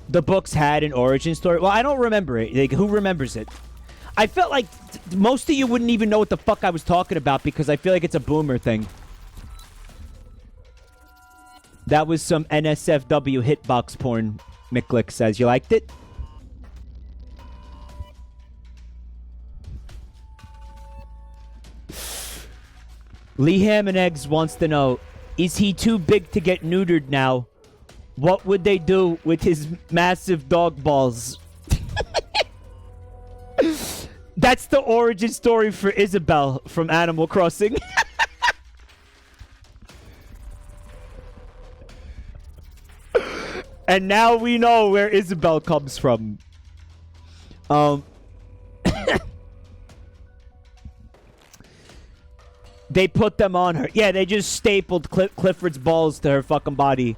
The books had an origin story. Well, I don't remember it. Like, who remembers it? I felt like most of you wouldn't even know what the fuck I was talking about because I feel like it's a boomer thing. That was some NSFW hitbox porn, Micklick says. You liked it? Lee Ham and Eggs wants to know, is he too big to get neutered now? What would they do with his massive dog balls? That's the origin story for Isabelle from Animal Crossing. And now we know where Isabelle comes from. They put them on her. Yeah, they just stapled Clifford's balls to her fucking body.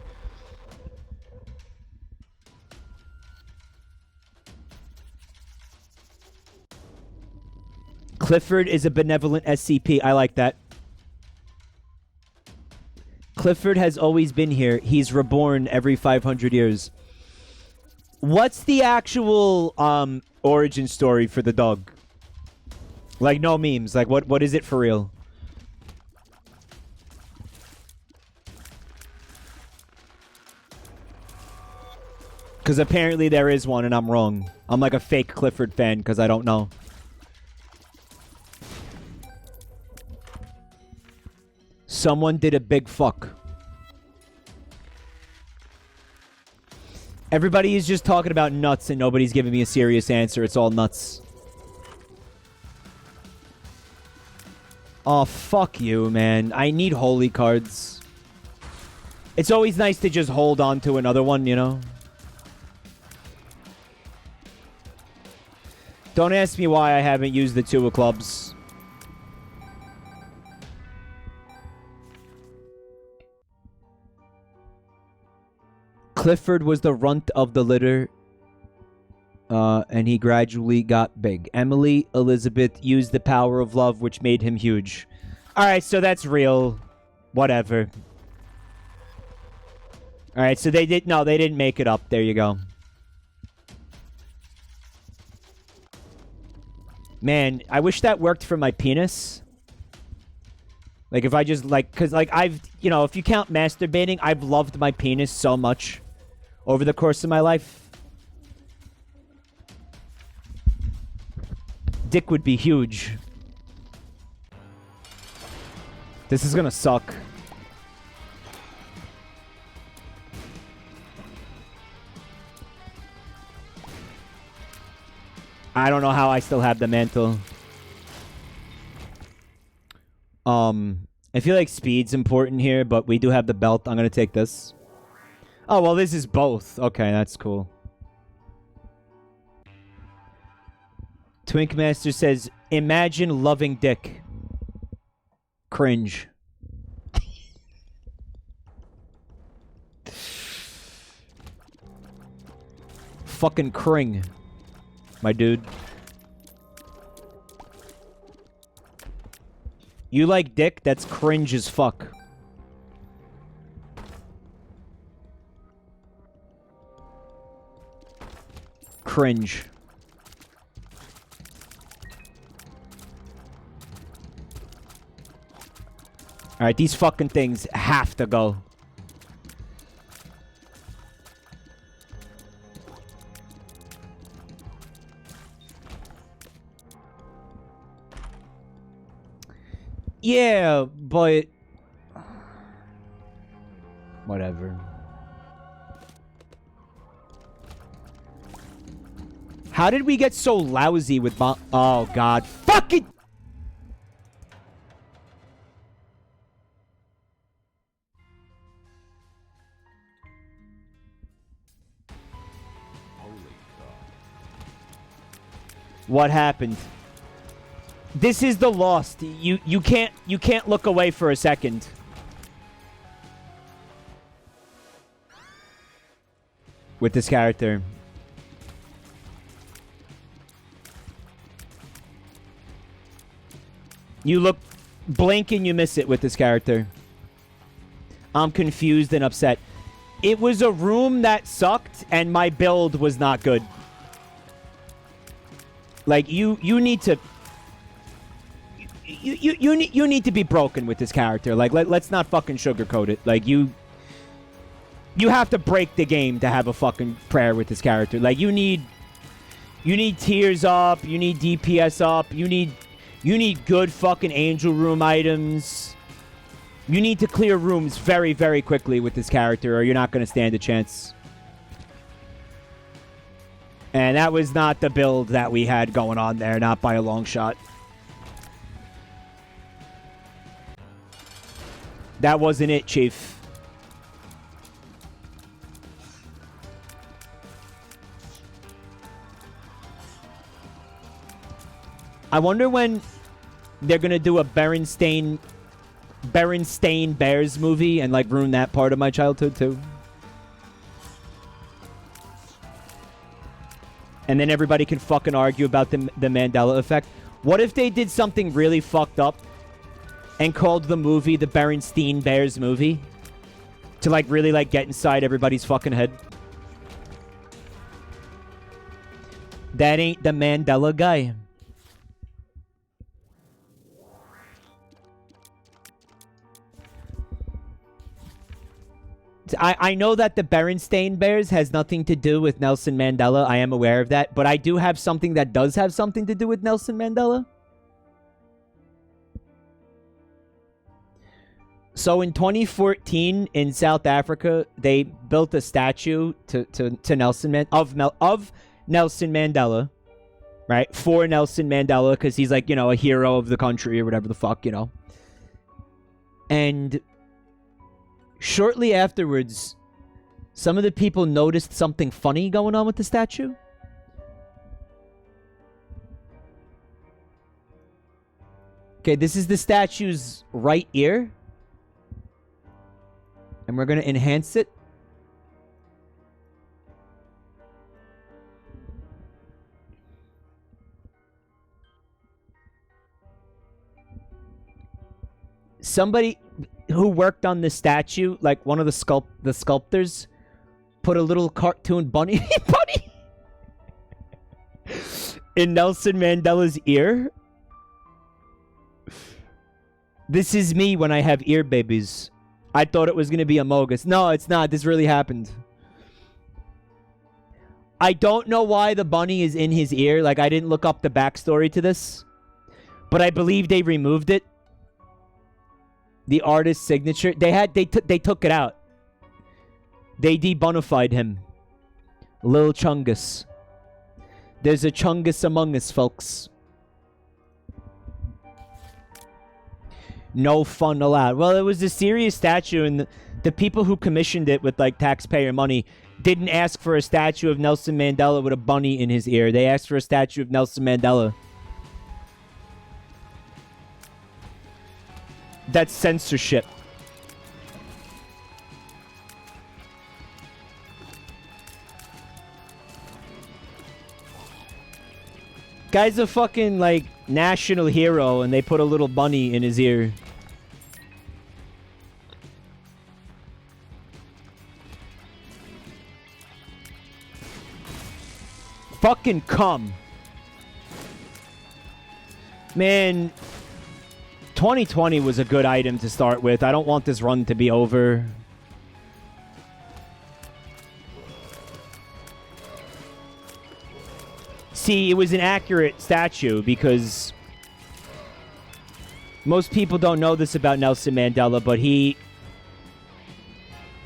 Clifford is a benevolent SCP. I like that. Clifford has always been here. He's reborn every 500 years. What's the actual origin story for the dog? Like, no memes. Like, what is it for real? Because apparently there is one and I'm wrong. I'm like a fake Clifford fan because I don't know. Someone did a big fuck. Everybody is just talking about nuts and nobody's giving me a serious answer. It's all nuts. Oh, fuck you, man. I need holy cards. It's always nice to just hold on to another one, you know? Don't ask me why I haven't used the two of clubs. Clifford was the runt of the litter. And he gradually got big. Emily Elizabeth used the power of love, which made him huge. Alright, so that's real. Whatever. Alright, so they didn't make it up. There you go. Man, I wish that worked for my penis. Like, if I just, like, because, like, I've, you know, if you count masturbating, I've loved my penis so much over the course of my life. Dick would be huge. This is gonna suck. I don't know how I still have the mantle. I feel like speed's important here, but we do have the belt. I'm gonna take this. Oh, well, this is both. Okay, that's cool. Twinkmaster says, imagine loving dick. Cringe. Fucking cring, my dude. You like dick? That's cringe as fuck. Cringe. Alright, these fucking things have to go. Yeah, but... whatever. How did we get so lousy with oh, God. Fuck it! What happened? This is the Lost. You can't look away for a second. With this character. You look, blink and you miss it with this character. I'm confused and upset. It was a room that sucked and my build was not good. Like, you need to... You need to be broken with this character. Like, let's not fucking sugarcoat it. Like, you have to break the game to have a fucking prayer with this character. Like, you need tears up. You need DPS up. You need good fucking angel room items. You need to clear rooms very, very quickly with this character, or you're not going to stand a chance. And that was not the build that we had going on there, not by a long shot. That wasn't it, Chief. I wonder when they're gonna do a Berenstain Bears movie and like ruin that part of my childhood too. And then everybody can fucking argue about the Mandela effect. What if they did something really fucked up and called the movie the Berenstain Bears movie? To like really like get inside everybody's fucking head. That ain't the Mandela guy. I know that the Berenstain Bears has nothing to do with Nelson Mandela. I am aware of that. But I do have something that does have something to do with Nelson Mandela. So in 2014 in South Africa, they built a statue to Nelson of Nelson Mandela, right? For Nelson Mandela, because he's like, you know, a hero of the country or whatever the fuck, you know. And shortly afterwards, some of the people noticed something funny going on with the statue. Okay, this is the statue's right ear. And we're going to enhance it. somebody who worked on this statue, like one of the sculptors, put a little cartoon bunny in Nelson Mandela's ear. This is me when I have ear babies. I thought it was going to be Among Us. No, it's not. This really happened. I don't know why the bunny is in his ear. Like, I didn't look up the backstory to this. But I believe they removed it. The artist's signature. They took it out. They debunified him. Lil Chungus. There's a Chungus among us, folks. No fun allowed. Well, it was a serious statue, and the people who commissioned it with, like, taxpayer money didn't ask for a statue of Nelson Mandela with a bunny in his ear. They asked for a statue of Nelson Mandela. That's censorship. Guy's a fucking, like, national hero, and they put a little bunny in his ear. Fucking cum. Man, 2020 was a good item to start with. I don't want this run to be over. See, it was an accurate statue because most people don't know this about Nelson Mandela, but he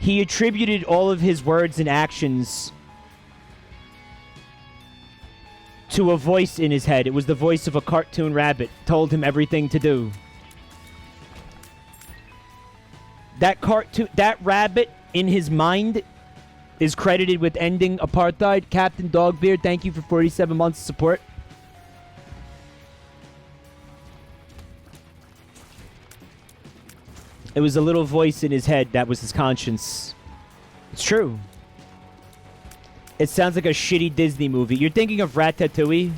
attributed all of his words and actions to a voice in his head. It was the voice of a cartoon rabbit, told him everything to do. That rabbit in his mind is credited with ending apartheid. Captain Dogbeard, thank you for 47 months of support. It was a little voice in his head that was his conscience. It's true. It sounds like a shitty Disney movie. You're thinking of Ratatouille?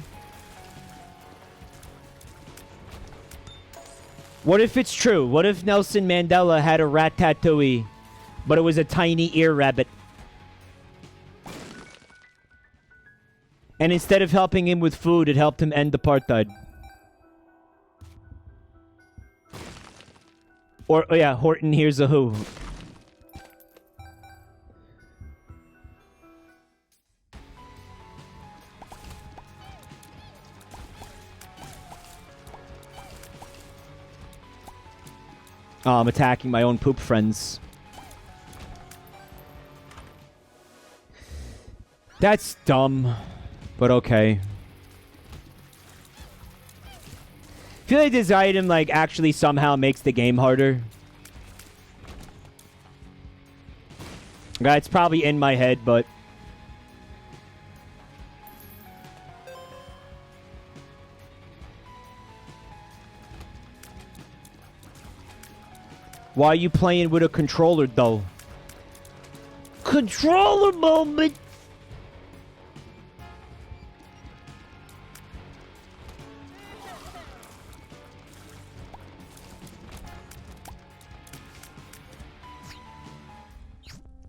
What if it's true? What if Nelson Mandela had a Ratatouille, but it was a tiny ear rabbit? And instead of helping him with food, it helped him end apartheid. Or, oh yeah, Horton Hears a Who. Oh, I'm attacking my own poop friends. That's dumb, but okay. I feel like this item, like, actually somehow makes the game harder. It's probably in my head, but... Why are you playing with a controller, though? Controller moment!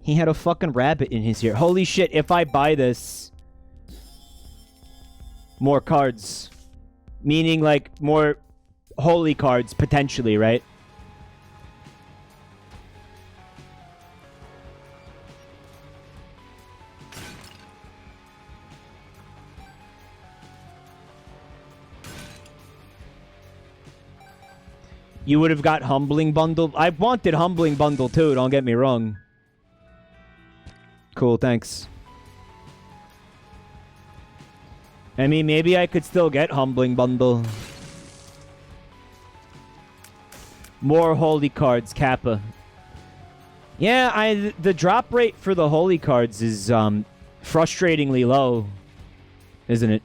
He had a fucking rabbit in his ear. Holy shit, if I buy this... More cards. Meaning, like, more holy cards, potentially, right? You would have got Humbling Bundle. I wanted Humbling Bundle too, don't get me wrong. Cool, thanks. I mean, maybe I could still get Humbling Bundle. More holy cards, Kappa. Yeah, the drop rate for the holy cards is frustratingly low, isn't it?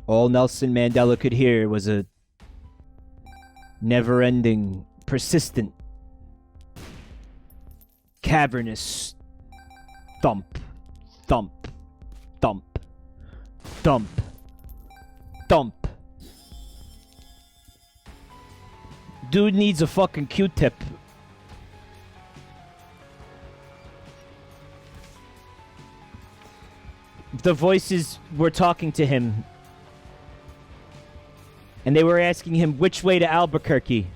All Nelson Mandela could hear was a never-ending, persistent, cavernous Thump. Thump. Thump. Thump. Thump. Dude needs a fucking Q-tip. The voices were talking to him. And they were asking him which way to Albuquerque.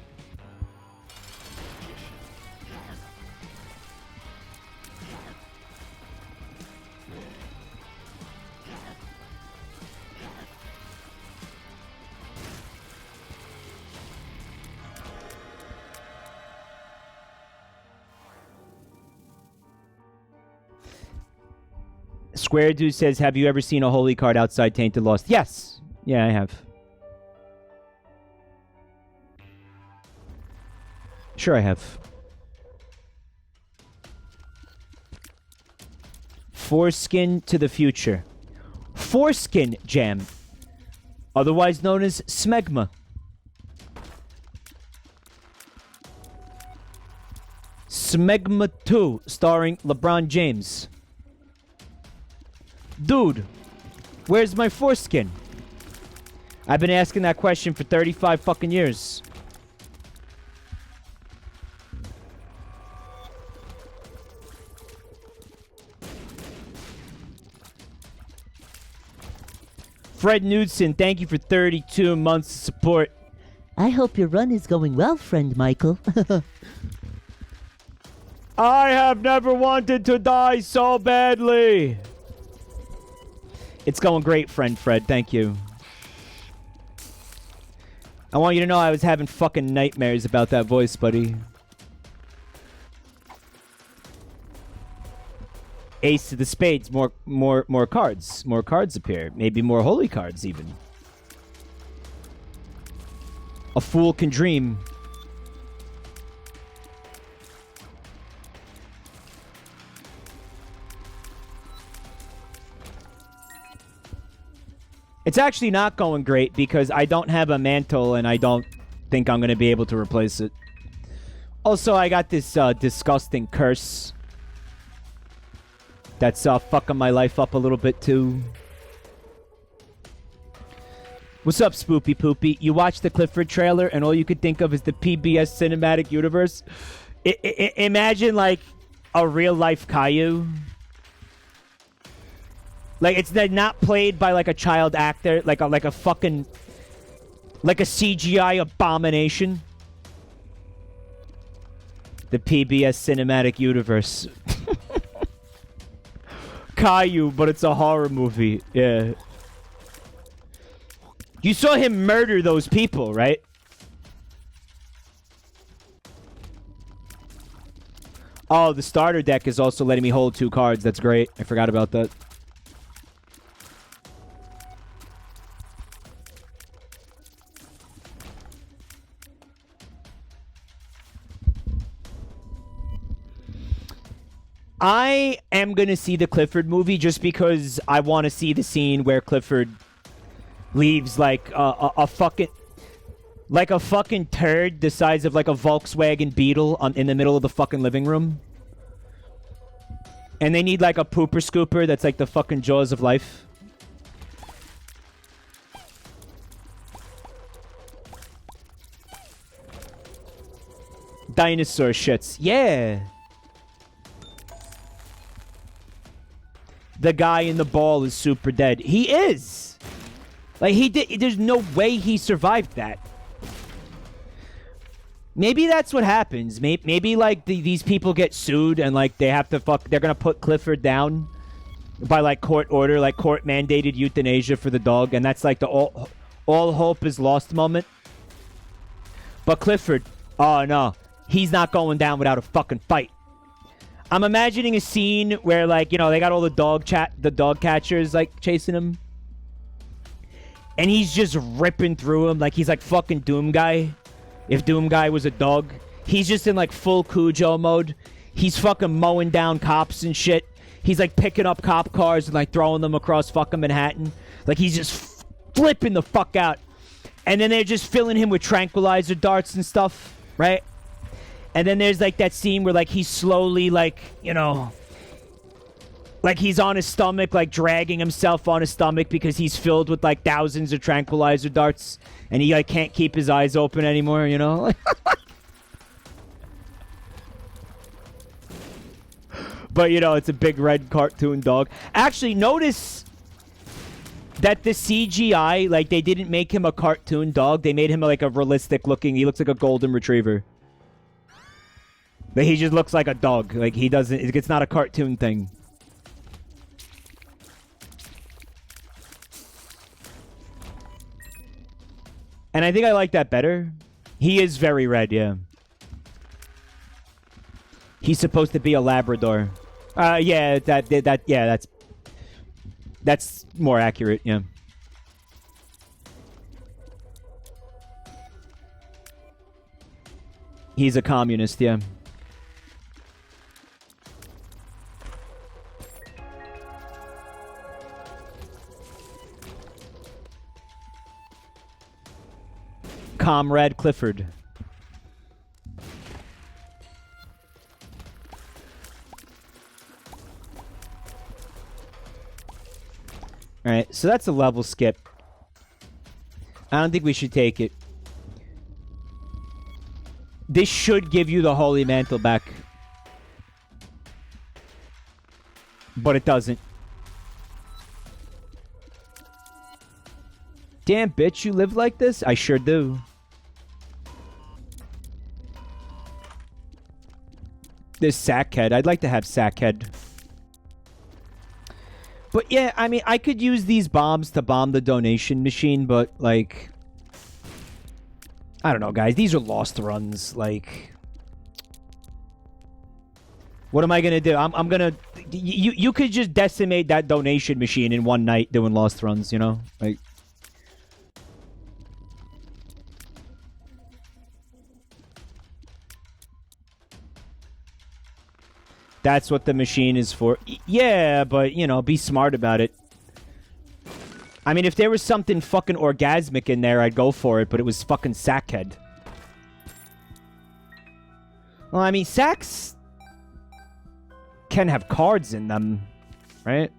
Square Dude says, have you ever seen a holy card outside Tainted Lost? Yes. Yeah, I have. Sure I have. Foreskin to the future. Foreskin Jam. Otherwise known as Smegma. Smegma 2, starring LeBron James. Dude, where's my foreskin? I've been asking that question for 35 fucking years. Fred Knudsen, thank you for 32 months of support. I hope your run is going well, friend Michael. I have never wanted to die so badly. It's going great, friend Fred. Thank you. I want you to know I was having fucking nightmares about that voice, buddy. Ace of the spades. More cards. More cards appear. Maybe more holy cards, even. A fool can dream. It's actually not going great because I don't have a mantle and I don't think I'm going to be able to replace it. Also, I got this disgusting curse that's fucking my life up a little bit too. What's up, Spoopy Poopy? You watched the Clifford trailer and all you could think of is the PBS cinematic universe? Imagine, like, a real-life Caillou. Like, it's not played by, like, a child actor. Like a fucking... Like a CGI abomination. The PBS cinematic universe. Caillou, but it's a horror movie. Yeah. You saw him murder those people, right? Oh, the starter deck is also letting me hold 2 cards. That's great. I forgot about that. I am going to see the Clifford movie just because I want to see the scene where Clifford leaves like a fucking... Like a fucking turd the size of like a Volkswagen Beetle in the middle of the fucking living room. And they need like a pooper scooper that's like the fucking Jaws of life. Dinosaur shits. Yeah. The guy in the ball is super dead. He is. Like he did. There's no way he survived that. Maybe that's what happens. Maybe like these people get sued and like they have to fuck. They're gonna put Clifford down by like court order, like court mandated euthanasia for the dog, and that's like the all hope is lost moment. But Clifford, oh no, he's not going down without a fucking fight. I'm imagining a scene where like, you know, they got all the dog catchers like chasing him. And he's just ripping through him like he's like fucking Doom Guy. If Doom Guy was a dog. He's just in like full Cujo mode. He's fucking mowing down cops and shit. He's like picking up cop cars and like throwing them across fucking Manhattan. Like he's just flipping the fuck out. And then they're just filling him with tranquilizer darts and stuff, right? And then there's like that scene where like he's slowly like, you know, Like, he's on his stomach, like, dragging himself on his stomach because he's filled with, like, thousands of tranquilizer darts. And he, like, can't keep his eyes open anymore, you know? But, you know, it's a big red cartoon dog. Actually, notice that the CGI, like, they didn't make him a cartoon dog. They made him, like, a realistic looking... He looks like a golden retriever. But he just looks like a dog. Like, he doesn't... It's not a cartoon thing. And I think I like that better. He is very red, yeah. He's supposed to be a Labrador. Yeah, that's more accurate, yeah. He's a communist, yeah. Comrade Clifford. Alright, so that's a level skip. I don't think we should take it. This should give you the Holy Mantle back. But it doesn't. Damn, bitch, you live like this? I sure do. This Sackhead. I'd like to have Sackhead. But yeah, I mean, I could use these bombs to bomb the donation machine, but, like... I don't know, guys. These are lost runs. Like... What am I gonna do? I'm gonna... You could just decimate that donation machine in one night doing lost runs, you know? Like... That's what the machine is for. Yeah, but, you know, be smart about it. I mean, if there was something fucking orgasmic in there, I'd go for it, but it was fucking Sackhead. Well, I mean, sacks can have cards in them, right?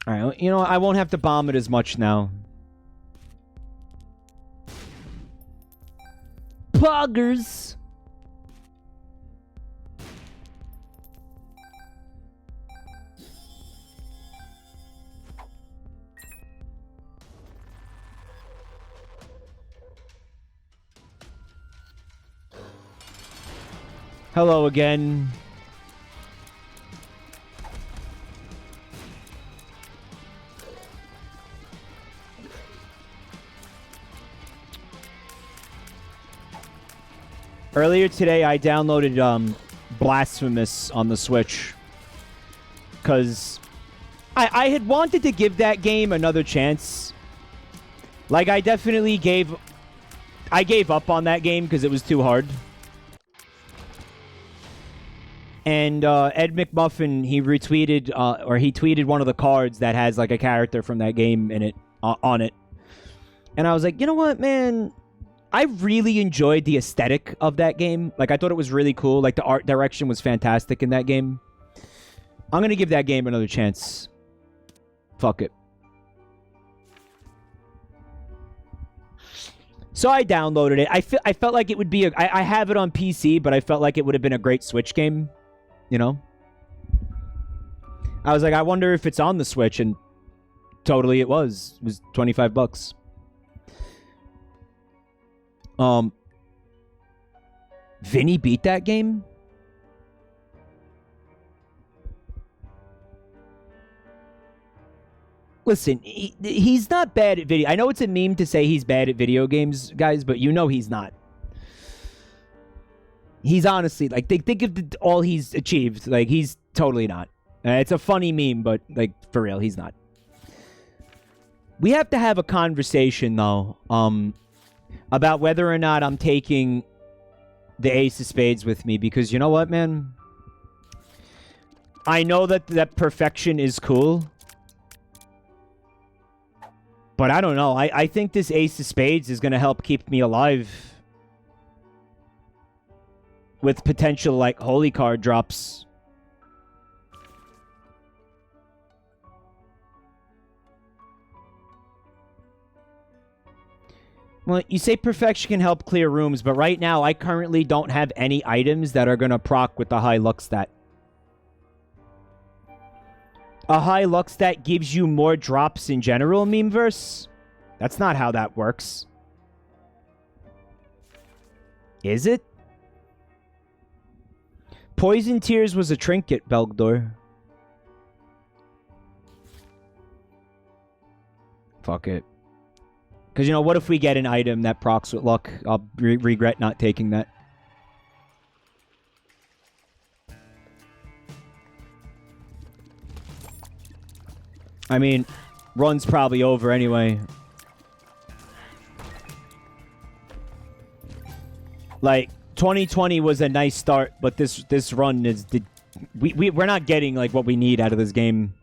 Alright, you know, I won't have to bomb it as much now. Poggers! Hello again. Earlier today, I downloaded Blasphemous on the Switch. Because I had wanted to give that game another chance. Like, I definitely gave up on that game because it was too hard. And Ed McMuffin, he retweeted, or he tweeted one of the cards that has, like, a character from that game in it, on it. And I was like, you know what, man? I really enjoyed the aesthetic of that game. Like, I thought it was really cool. Like, the art direction was fantastic in that game. I'm going to give that game another chance. Fuck it. So I downloaded it. I felt like it would be I have it on PC, but I felt like it would have been a great Switch game. You know? I was like, I wonder if it's on the Switch, and totally it was. It was $25. Vinny beat that game? Listen, he's not bad at video. I know it's a meme to say he's bad at video games, guys, but you know he's not. He's honestly, like, think of all he's achieved. Like, he's totally not. It's a funny meme, but, like, for real, he's not. We have to have a conversation, though, about whether or not I'm taking the Ace of Spades with me, because you know what, man? I know that perfection is cool, But I don't know. I think this Ace of Spades is going to help keep me alive. With potential, like, holy card drops. Well, you say perfection can help clear rooms, but right now I currently don't have any items that are going to proc with the high luck stat. A high luck stat gives you more drops in general, Memeverse? That's not how that works. Is it? Poison Tears was a trinket, Belgdor. Fuck it. Because, you know, what if we get an item that procs with luck? I'll regret not taking that. I mean, run's probably over anyway. Like, 2020 was a nice start, but this run is... We're not getting, like, what we need out of this game.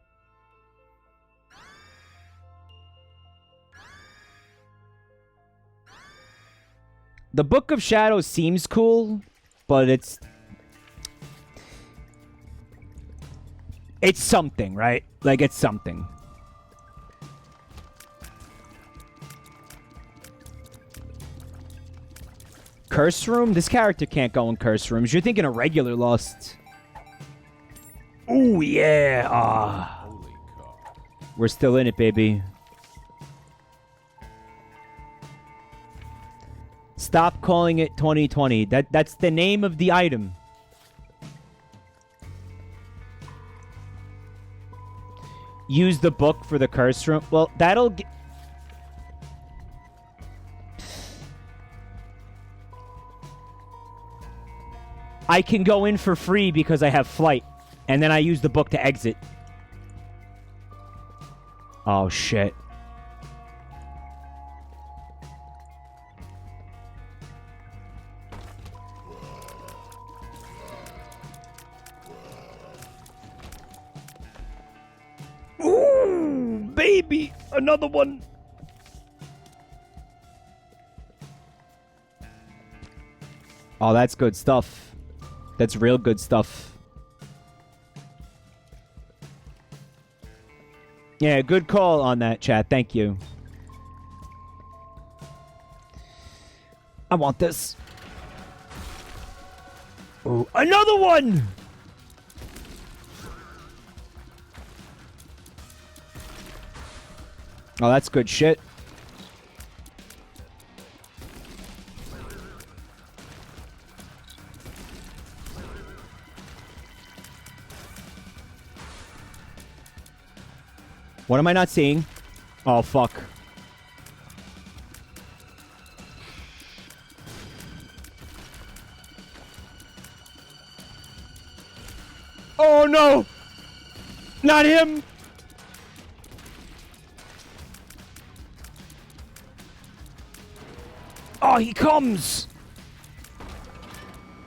The Book of Shadows seems cool, but it's something, right? Like, it's something. Curse Room? This character can't go in Curse Rooms. You're thinking of regular Lost. Ooh, yeah. We're still in it, baby. Stop calling it 2020. That's the name of the item. Use the book for the curse room. Well, that'll get... I can go in for free because I have flight. And then I use the book to exit. Oh, shit. Ooh, baby! Another one! Oh, that's good stuff. That's real good stuff. Yeah, good call on that, chat. Thank you. I want this. Ooh, another one! Oh, that's good shit. What am I not seeing? Oh, fuck. Oh, no! Not him! Oh, he comes!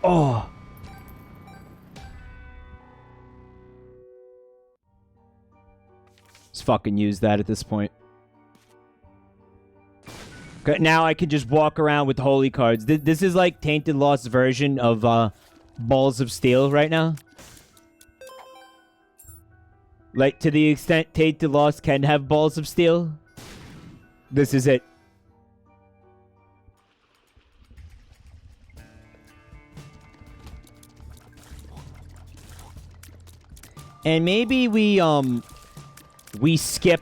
Oh. Let's fucking use that at this point. Okay, now I can just walk around with holy cards. This is like Tainted Lost's version of Balls of Steel right now. Like, to the extent Tainted Lost can have Balls of Steel, this is it. And maybe we skip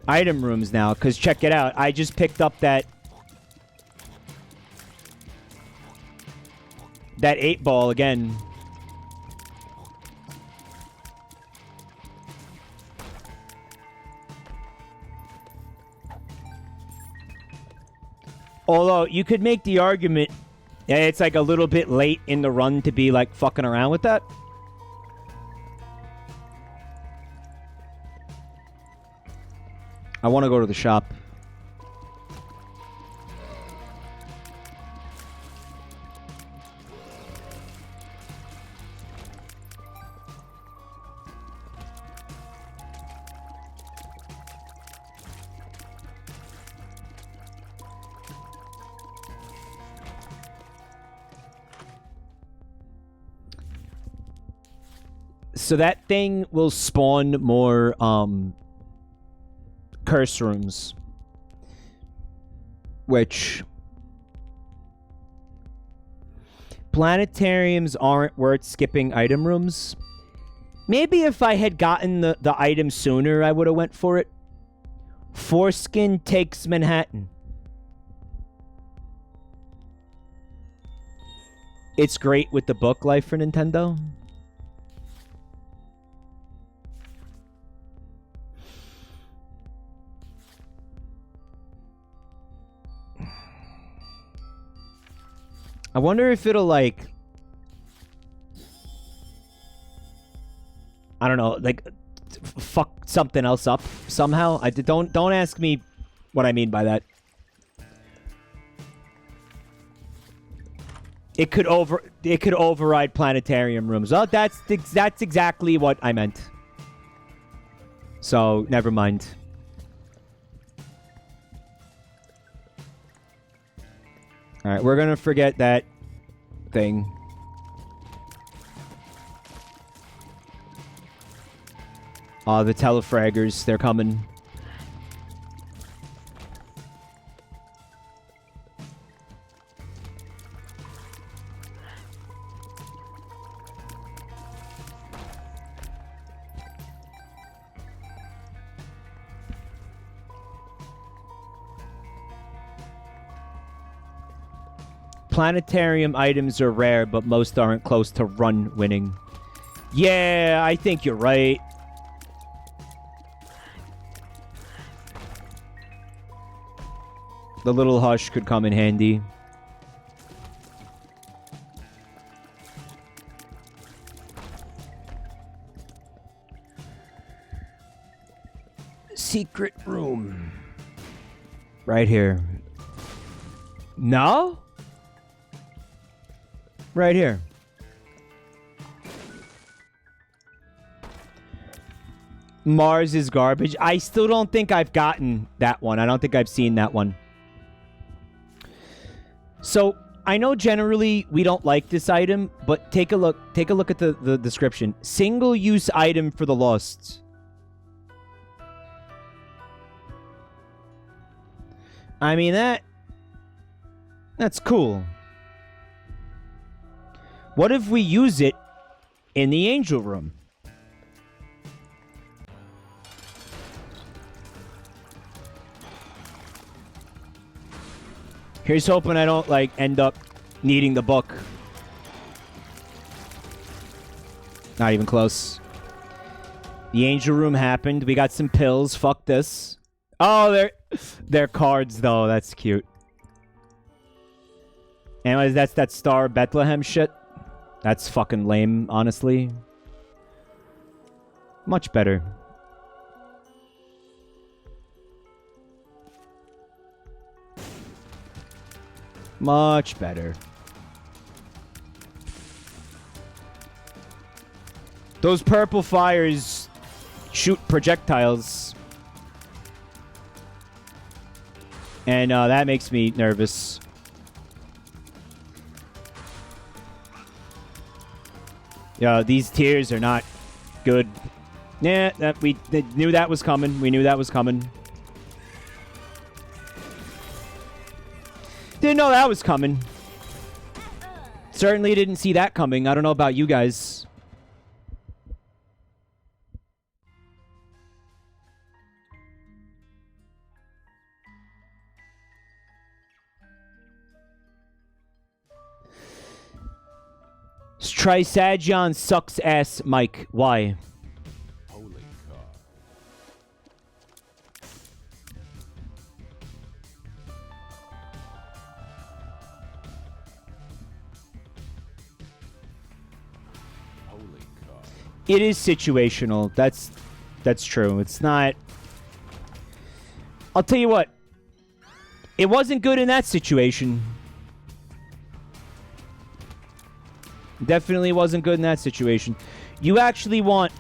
item rooms now, because check it out. I just picked up that 8-ball again. Although, you could make the argument that it's like a little bit late in the run to be like fucking around with that. I want to go to the shop. So that thing will spawn more curse rooms. Which planetariums aren't worth skipping item rooms. Maybe if I had gotten the item sooner, I would have went for it. Foreskin takes Manhattan. It's great with the book life for Nintendo. I wonder if it'll like, I don't know, like fuck something else up somehow. Don't ask me what I mean by that. It could override planetarium rooms. Oh, that's exactly what I meant. So never mind. All right, we're gonna forget that thing. The telefraggers, they're coming. Planetarium items are rare, but most aren't close to run winning. Yeah, I think you're right. The little hush could come in handy. Secret room. Right here. No? Right here. Mars is garbage. I still don't think I've gotten that one. I don't think I've seen that one. So, I know generally we don't like this item, but take a look at the description. Single-use item for the lost. I mean, that's cool. What if we use it in the angel room? Here's hoping I don't, like, end up needing the book. Not even close. The angel room happened. We got some pills. Fuck this. Oh, they're cards, though. That's cute. Anyways, that's that Star of Bethlehem shit. That's fucking lame, honestly. Much better. Much better. Those purple fires shoot projectiles. And that makes me nervous. Yeah, these tears are not good. Nah, we knew that was coming. We knew that was coming. Didn't know that was coming. Certainly didn't see that coming. I don't know about you guys. Trisagion sucks ass, Mike. Why? Holy car. Holy car. It is situational. That's true. It's not. I'll tell you what. It wasn't good in that situation. Definitely wasn't good in that situation. You actually want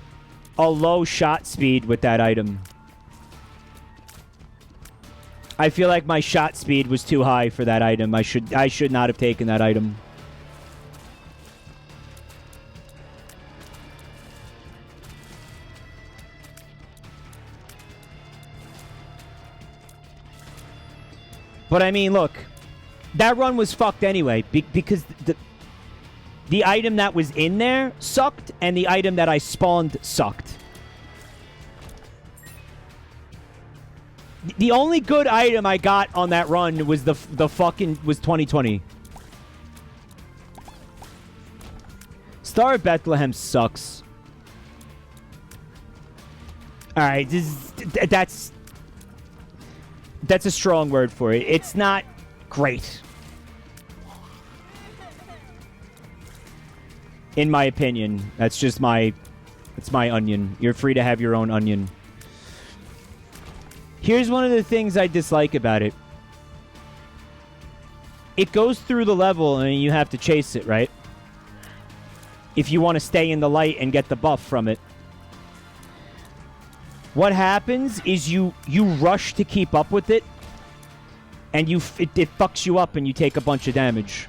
a low shot speed with that item. I feel like my shot speed was too high for that item. I should not have taken that item. But I mean, look, that run was fucked anyway because the item that was in there sucked, and the item that I spawned sucked. The only good item I got on that run was the fucking was 2020. Star of Bethlehem sucks. All right, that's a strong word for it. It's not great, in my opinion. That's just it's my onion. You're free to have your own onion. Here's one of the things I dislike about it. It goes through the level and you have to chase it, right? If you want to stay in the light and get the buff from it. What happens is you rush to keep up with it, and it fucks you up and you take a bunch of damage.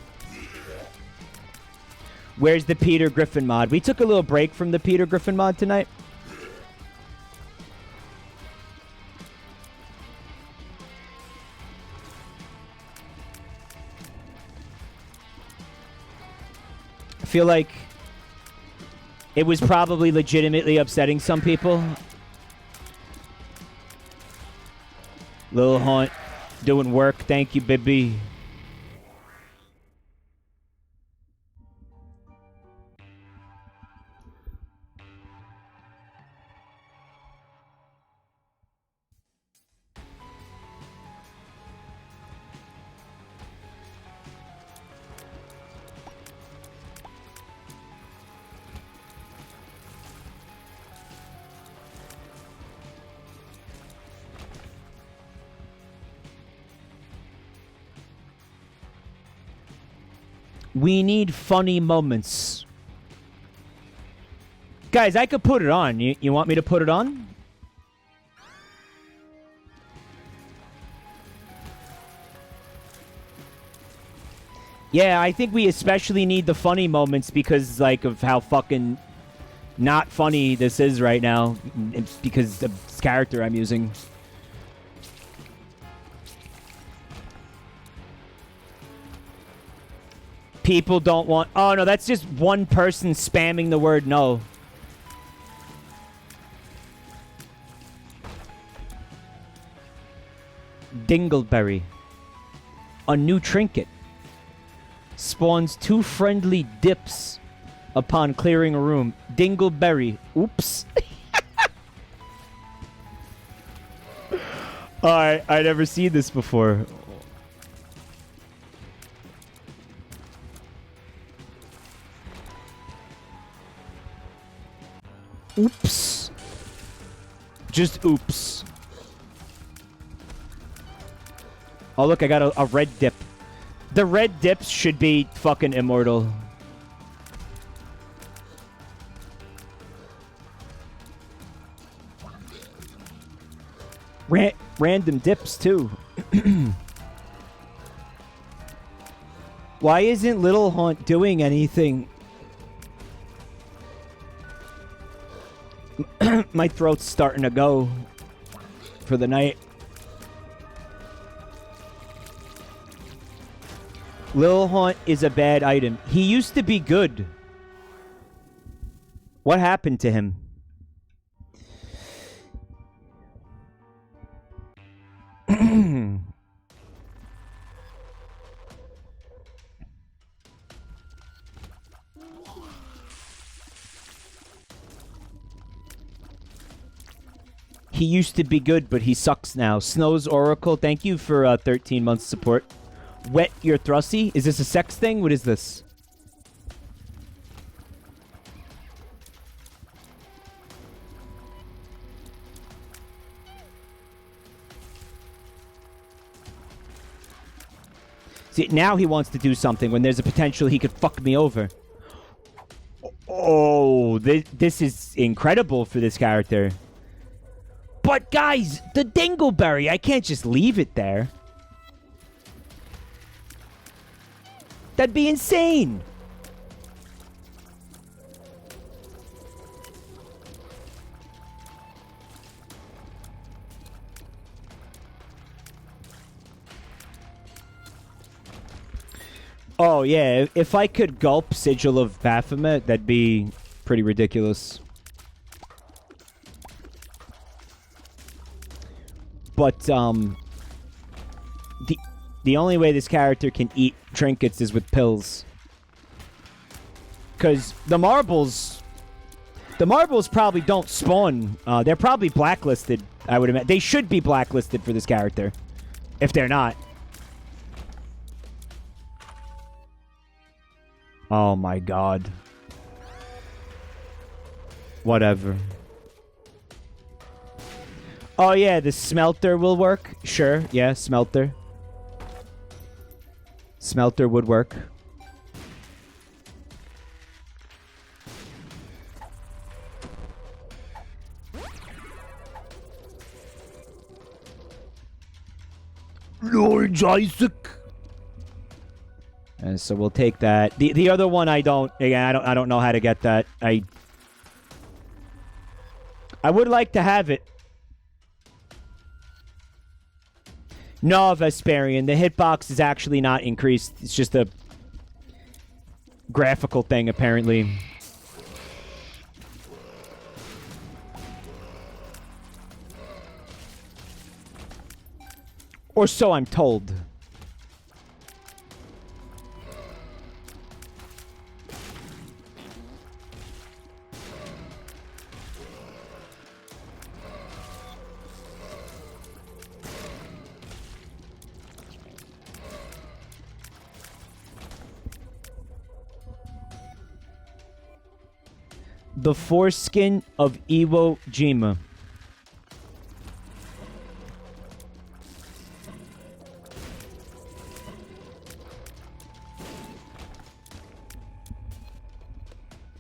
Where's the Peter Griffin mod? We took a little break from the Peter Griffin mod tonight. I feel like it was probably legitimately upsetting some people. Lil Hunt doing work. Thank you, baby. We need funny moments. Guys, I could put it on. You want me to put it on? Yeah, I think we especially need the funny moments because, like, of how fucking not funny this is right now. It's because of this character I'm using. People don't want... Oh, no, that's just one person spamming the word no. Dingleberry. A new trinket. Spawns 2 friendly dips upon clearing a room. Dingleberry. Oops. I never seen this before. Oops. Just oops. Oh, look, I got a red dip. The red dips should be fucking immortal. Random dips, too. Why isn't Little Haunt doing anything? My throat's starting to go for the night. Lil Haunt is a bad item. He used to be good. What happened to him? He used to be good, but he sucks now. Snow's Oracle, thank you for 13 months support. Wet your thrusty? Is this a sex thing? What is this? See, now he wants to do something when there's a potential he could fuck me over. Oh, this is incredible for this character. But guys, the Dingleberry, I can't just leave it there. That'd be insane. Oh, yeah. If I could gulp Sigil of Baphomet, that'd be pretty ridiculous. But, the only way this character can eat trinkets is with pills. Because the marbles probably don't spawn. They're probably blacklisted, I would imagine. They should be blacklisted for this character. If they're not. Oh my god. Whatever. Oh yeah, the smelter will work. Sure, yeah, smelter. Smelter would work. Lord Isaac. And so we'll take that. The other one I don't know how to get that. I would like to have it. No, Vesperian. The hitbox is actually not increased. It's just a graphical thing, apparently. Or so I'm told. The foreskin of Iwo Jima.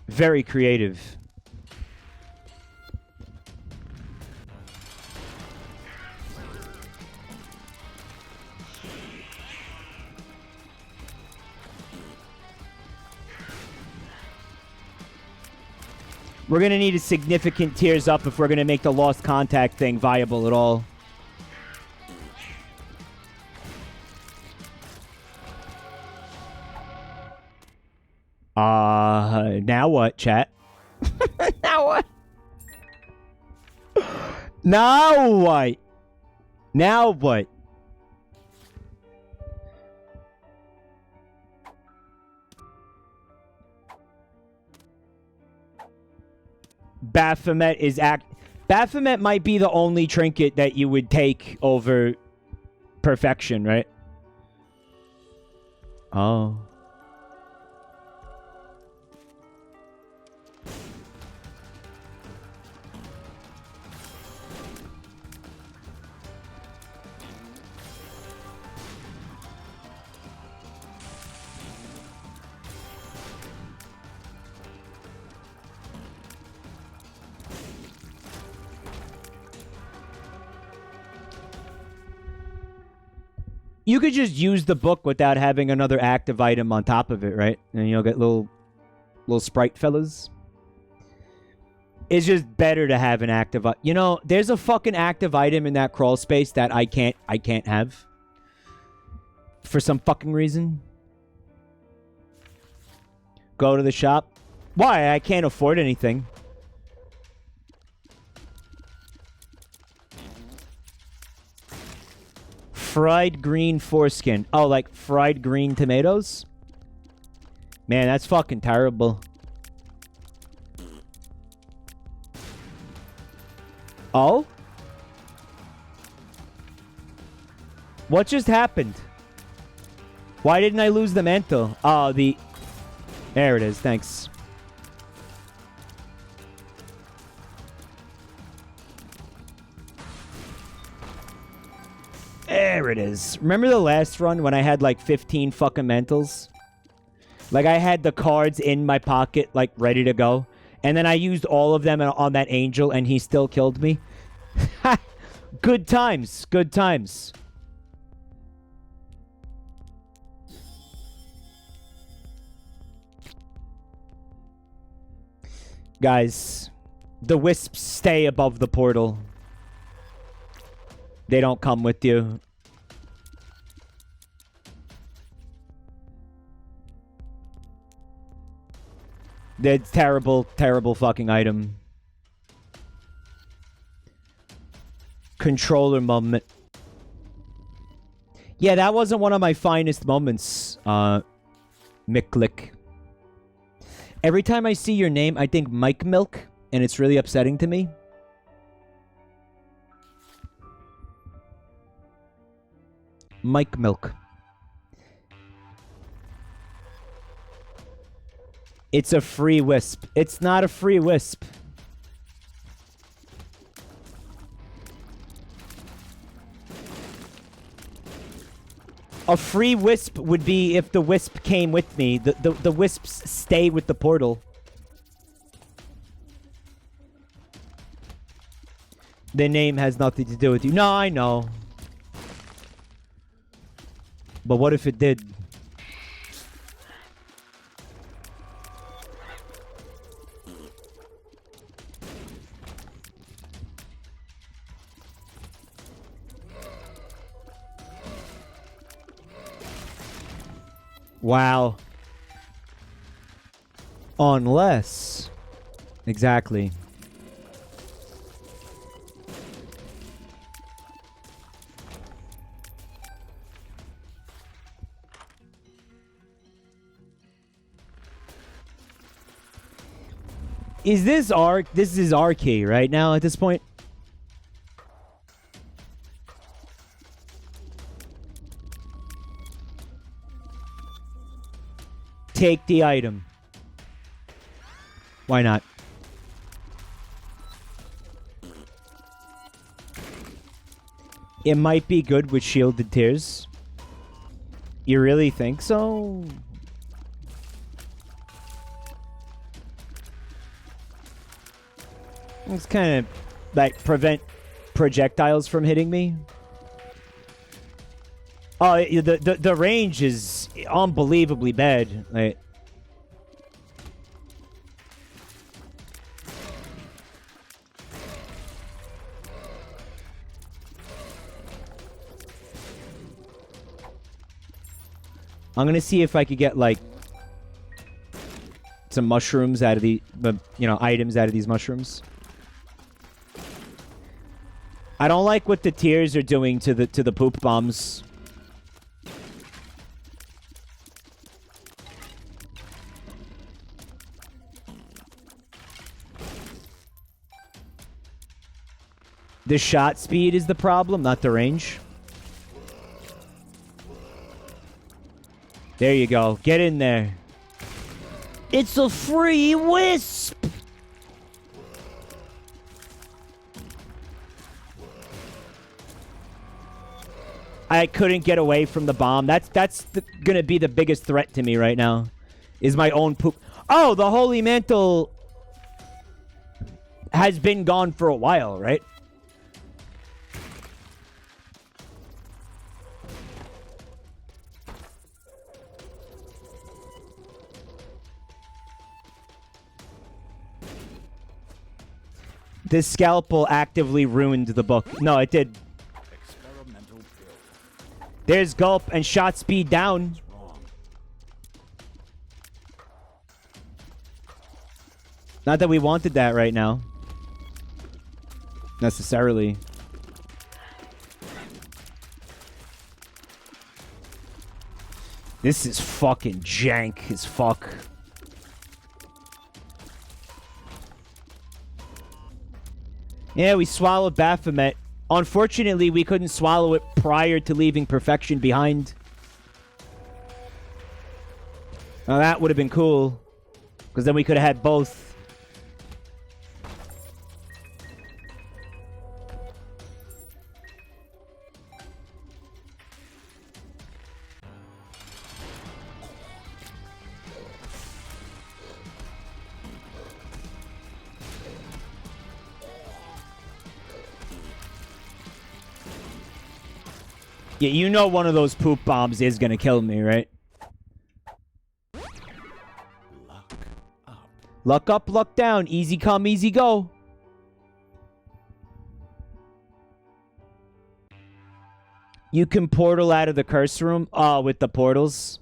Very creative. We're going to need a significant tears up if we're going to make the lost contact thing viable at all. Now what, chat? Now what? Now what? Now what? Baphomet is Baphomet might be the only trinket that you would take over perfection, right? Oh. You could just use the book without having another active item on top of it, right? And you'll get little sprite fellas. It's just better to have an active... You know, there's a fucking active item in that crawl space that I can't have. For some fucking reason. Go to the shop. Why? I can't afford anything. Fried green foreskin. Oh, like fried green tomatoes? Man, that's fucking terrible. Oh? What just happened? Why didn't I lose the mantle? Oh, the... There it is, thanks. There it is. Remember the last run when I had like 15 fucking mantles? Like I had the cards in my pocket, like ready to go. And then I used all of them on that angel and he still killed me. Good times. Good times. Guys, the wisps stay above the portal. They don't come with you. That's terrible, terrible fucking item. Controller moment. Yeah, that wasn't one of my finest moments, Micklick. Every time I see your name, I think Mike Milk, and it's really upsetting to me. Mike Milk. It's a free wisp. It's not a free wisp. A free wisp would be if the wisp came with me. The wisps stay with the portal. The name has nothing to do with you. No, I know. But what if it did? Wow. Unless. Exactly. Is this our... This is our key right now at this point? Take the item. Why not? It might be good with shielded tears. You really think so? It's kind of like prevent projectiles from hitting me. Oh, the range is unbelievably bad. Like, I'm gonna see if I could get like some mushrooms out of the items out of these mushrooms. I don't like what the tears are doing to the poop bombs. The shot speed is the problem, not the range. There you go. Get in there. It's a free wisp! I couldn't get away from the bomb. That's gonna be the biggest threat to me right now. Is my own poop. Oh, the Holy Mantle has been gone for a while, right? This scalpel actively ruined the book. No, it did. There's gulp and shot speed down. Not that we wanted that right now. Necessarily. This is fucking jank as fuck. Yeah, we swallowed Baphomet. Unfortunately, we couldn't swallow it prior to leaving Perfection behind. Now that would have been cool. Because then we could have had both. Yeah, you know one of those poop bombs is gonna kill me, right? Luck up, luck down. Easy come, easy go. You can portal out of the curse room? Oh, with the portals.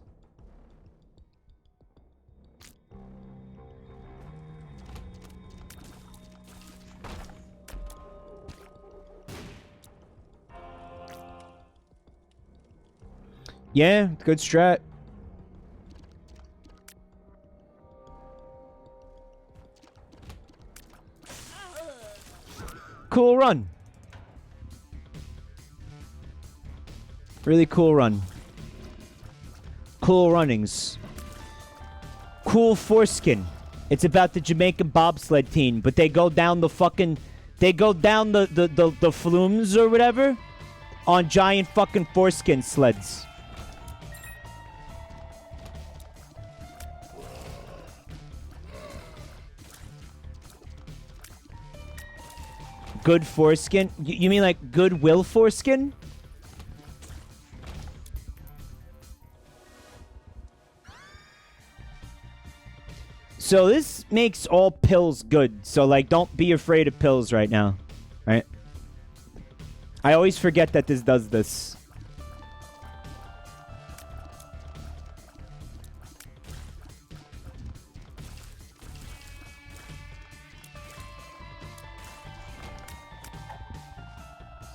Yeah, good strat. Cool run. Really cool run. Cool runnings. Cool foreskin. It's about the Jamaican bobsled team, but they go down the fucking... They go down the flumes or whatever on giant fucking foreskin sleds. Good foreskin? You mean like goodwill foreskin? So this makes all pills good. So, like, don't be afraid of pills right now. Right? I always forget that this does this.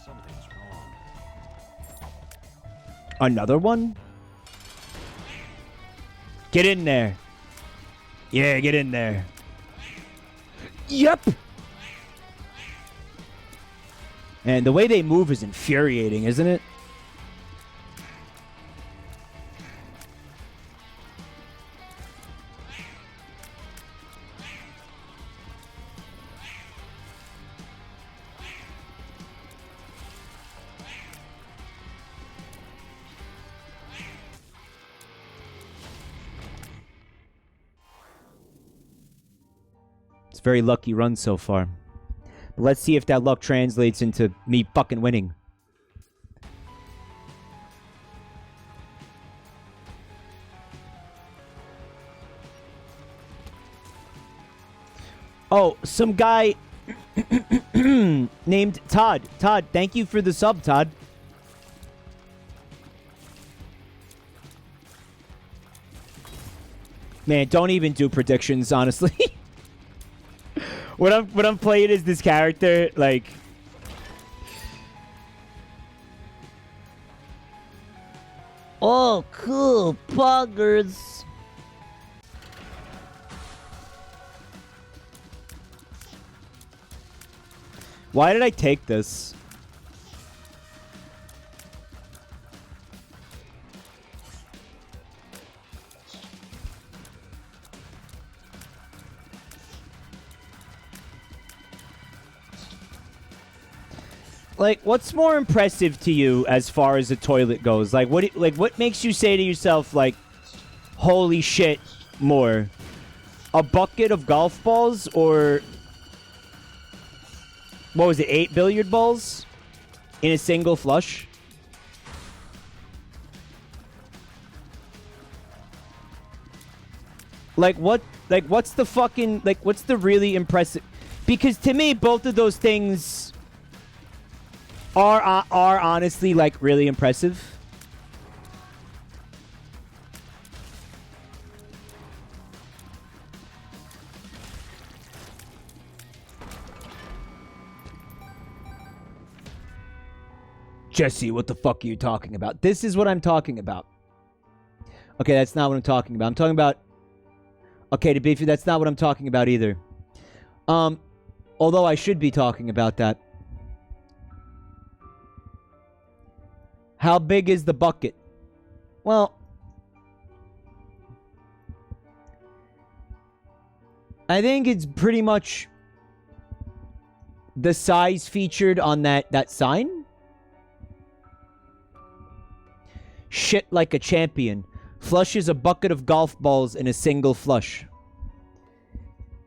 Something's wrong. Another one? Get in there. Yeah, get in there. Yep. And the way they move is infuriating, isn't it? It's a very lucky run so far. But let's see if that luck translates into me fucking winning. Oh, some guy named Todd. Todd, thank you for the sub, Todd. Man, don't even do predictions, honestly. When I'm playing as this character, like... Oh, cool. Poggers. Why did I take this? Like, what's more impressive to you as far as the toilet goes? Like, what makes you say to yourself, like, holy shit, more? A bucket of golf balls or... What was it, 8 billiard balls? In a single flush? Like, what's the fucking... Like, what's the really impressive... Because to me, both of those things... are honestly, like, really impressive. Jesse, what the fuck are you talking about? This is what I'm talking about. Okay, that's not what I'm talking about. I'm talking about... Okay, to be fair, that's not what I'm talking about either. Although I should be talking about that. How big is the bucket? Well, I think it's pretty much the size featured on that sign. Shit like a champion. Flushes a bucket of golf balls in a single flush.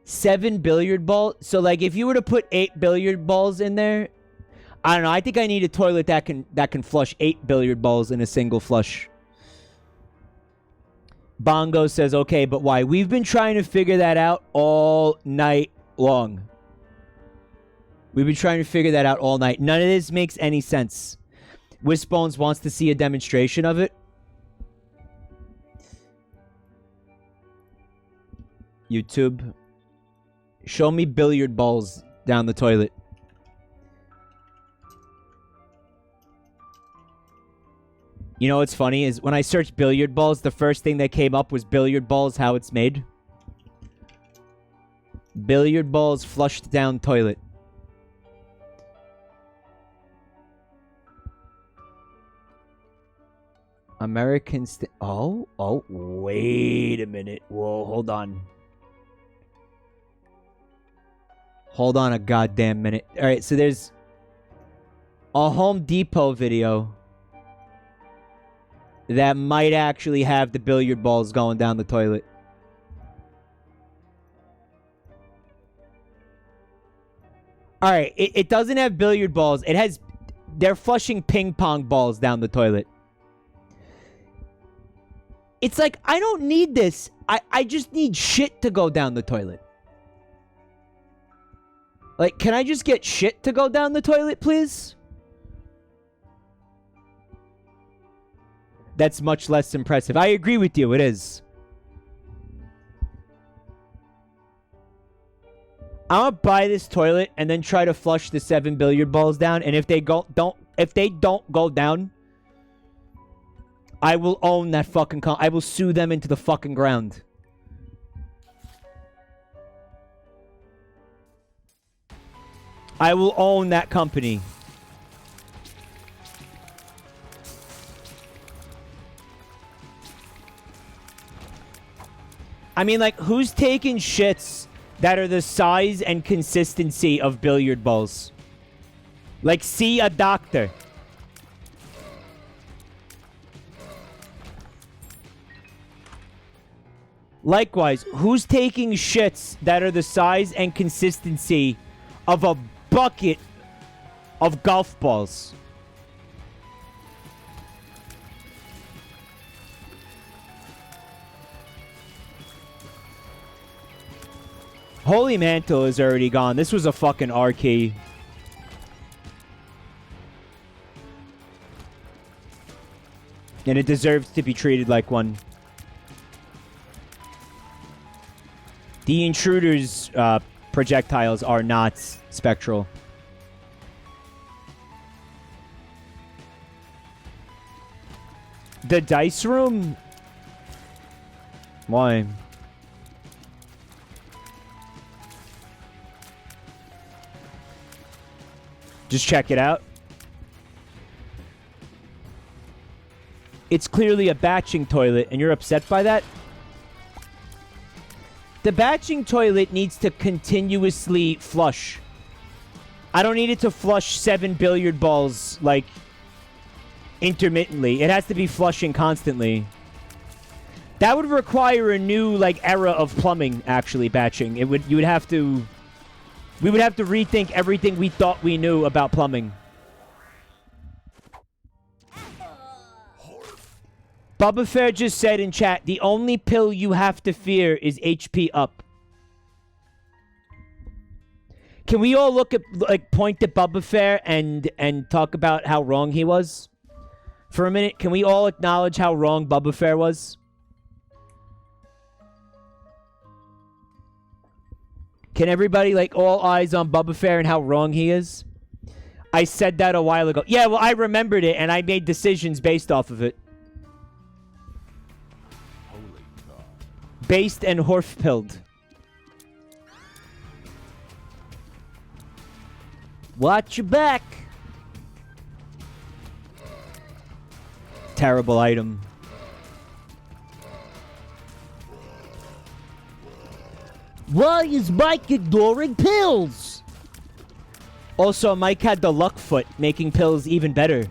7 billiard balls. So, like, if you were to put 8 billiard balls in there... I don't know. I think I need a toilet that can flush 8 billiard balls in a single flush. Bongo says, okay, but why? We've been trying to figure that out all night long. We've been trying to figure that out all night. None of this makes any sense. Wisbones wants to see a demonstration of it. YouTube. Show me billiard balls down the toilet. You know what's funny is when I searched billiard balls, the first thing that came up was billiard balls, how it's made. Billiard balls flushed down toilet. Oh, wait a minute. Whoa, hold on. Hold on a goddamn minute. Alright, so there's a Home Depot video that might actually have the billiard balls going down the toilet. Alright, it doesn't have billiard balls. It has... They're flushing ping pong balls down the toilet. It's like, I don't need this. I just need shit to go down the toilet. Like, can I just get shit to go down the toilet, please? That's much less impressive. I agree with you, it is. I'm gonna buy this toilet and then try to flush the 7 billiard balls down, and if they don't go down, I will own that fucking I will sue them into the fucking ground. I will own that company. I mean, like, who's taking shits that are the size and consistency of billiard balls? Like, see a doctor. Likewise, who's taking shits that are the size and consistency of a bucket of golf balls? Holy Mantle is already gone. This was a fucking R key. And it deserves to be treated like one. The Intruder's projectiles are not spectral. The dice room? Why? Just check it out. It's clearly a batching toilet, and you're upset by that? The batching toilet needs to continuously flush. I don't need it to flush 7 billiard balls, like, intermittently. It has to be flushing constantly. That would require a new, like, era of plumbing, actually, batching. We would have to rethink everything we thought we knew about plumbing. Bubba Fair just said in chat, the only pill you have to fear is HP up. Can we all look at, like, point at Bubba Fair and talk about how wrong he was? For a minute, can we all acknowledge how wrong Bubba Fair was? Can everybody, like, all eyes on Bubba Fair and how wrong he is? I said that a while ago. Yeah, well, I remembered it, and I made decisions based off of it. Based and horf-pilled. Watch your back. Terrible item. Why is Mike ignoring pills? Also, Mike had the luck foot, making pills even better.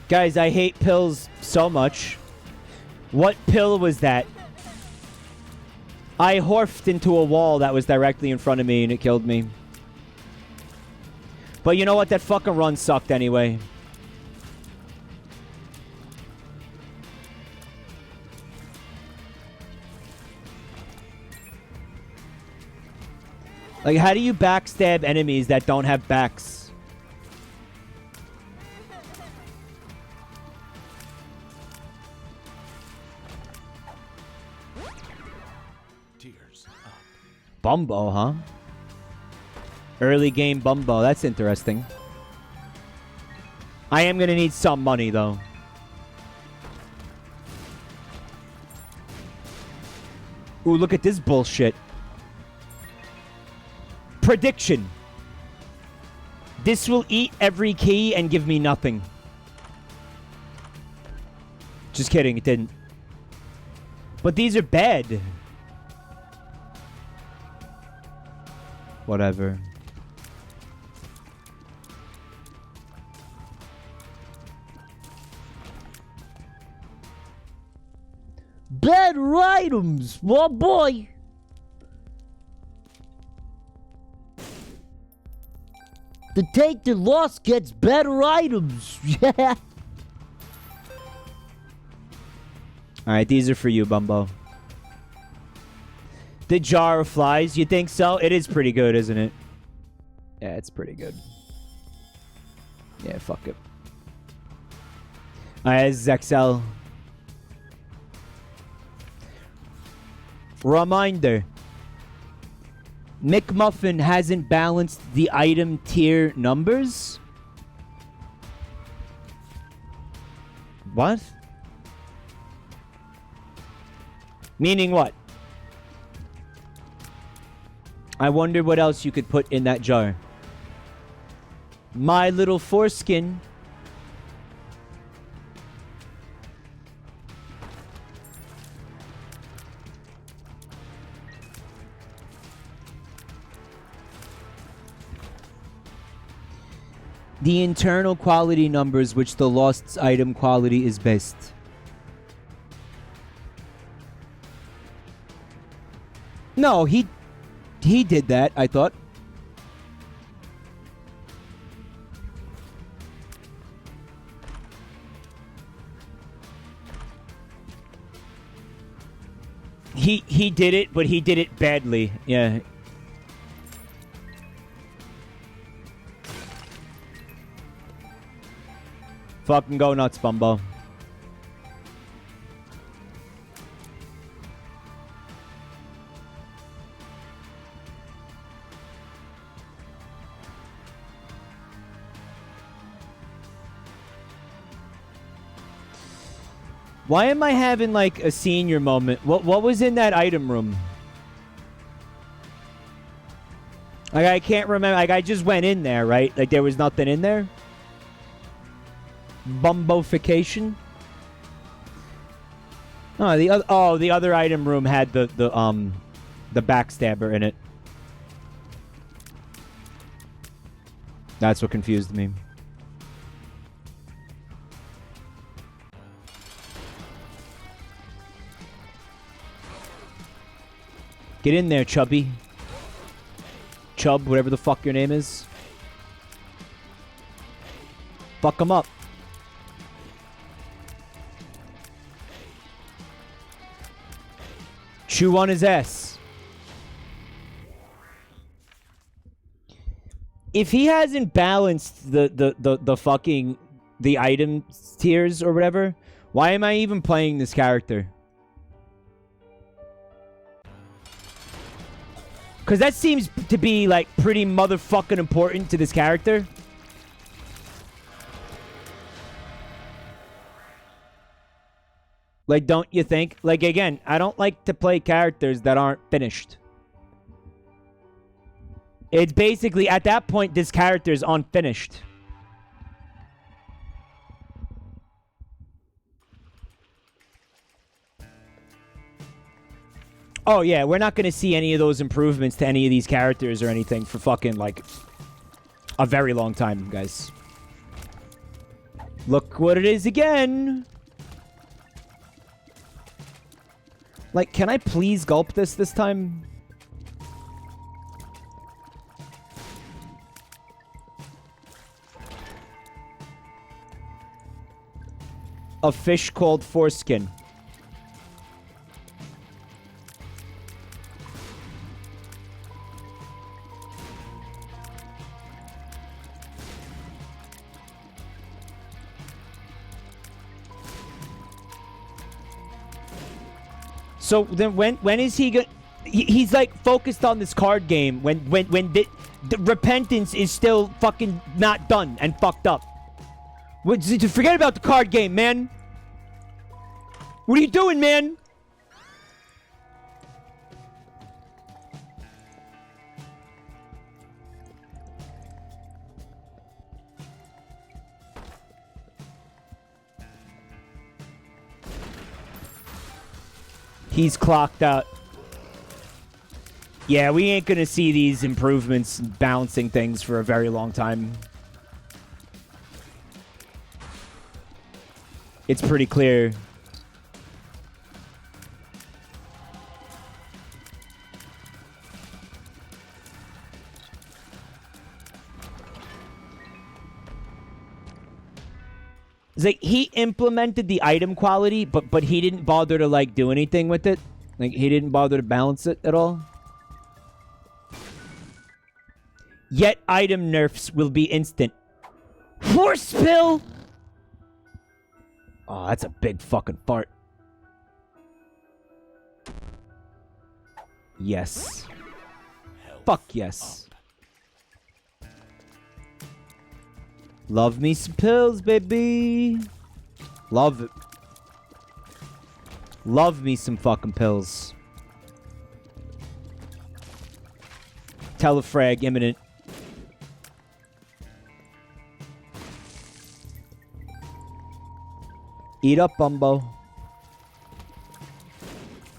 Guys, I hate pills so much. What pill was that? I horfed into a wall that was directly in front of me and it killed me. But you know what? That fucking run sucked anyway. Like, how do you backstab enemies that don't have backs? Tears up. Bumbo, huh? Early game Bumbo. That's interesting. I am gonna need some money, though. Ooh, look at this bullshit. Prediction. This will eat every key and give me nothing. Just kidding, it didn't. But these are bad. Whatever. Better items, oh boy. The take the loss gets better items. Yeah. Alright, these are for you, Bumbo. The jar of flies, you think so? It is pretty good, isn't it? Yeah, it's pretty good. Yeah, fuck it. Alright, this is XL. Reminder. McMuffin hasn't balanced the item tier numbers? What? Meaning what? I wonder what else you could put in that jar. My little foreskin. The internal quality numbers which the lost item quality is based. No, he did that, I thought. He did it, but he did it badly. Yeah. Fucking go nuts, Bumbo. Why am I having like a senior moment? What was in that item room? Like I can't remember. Like I just went in there, right? Like there was nothing in there. Bumbofication. Oh, the other item room had the backstabber in it. That's what confused me. Get in there, Chubby. Chub, whatever the fuck your name is. Fuck him up. Chew on his ass. If he hasn't balanced the fucking the item tiers or whatever, why am I even playing this character? Because that seems to be, like, pretty motherfucking important to this character. Like, don't you think? Like, again, I don't like to play characters that aren't finished. It's basically, at that point, this character is unfinished. Oh, yeah, we're not going to see any of those improvements to any of these characters or anything for fucking, like, a very long time, guys. Look what it is again! Like, can I please gulp this time? A fish called foreskin. So then when is he going? He's like focused on this card game when the repentance is still fucking not done and fucked up. Forget about the card game, man. What are you doing, man? He's clocked out. Yeah, we ain't gonna see these improvements balancing things for a very long time. It's pretty clear. It's like he implemented the item quality, but he didn't bother to like do anything with it. Like he didn't bother to balance it at all. Yet item nerfs will be instant. Force pill! Oh, that's a big fucking fart. Yes. Fuck yes. Love me some pills, baby. Love it. Love me some fucking pills. Telefrag imminent. Eat up, Bumbo.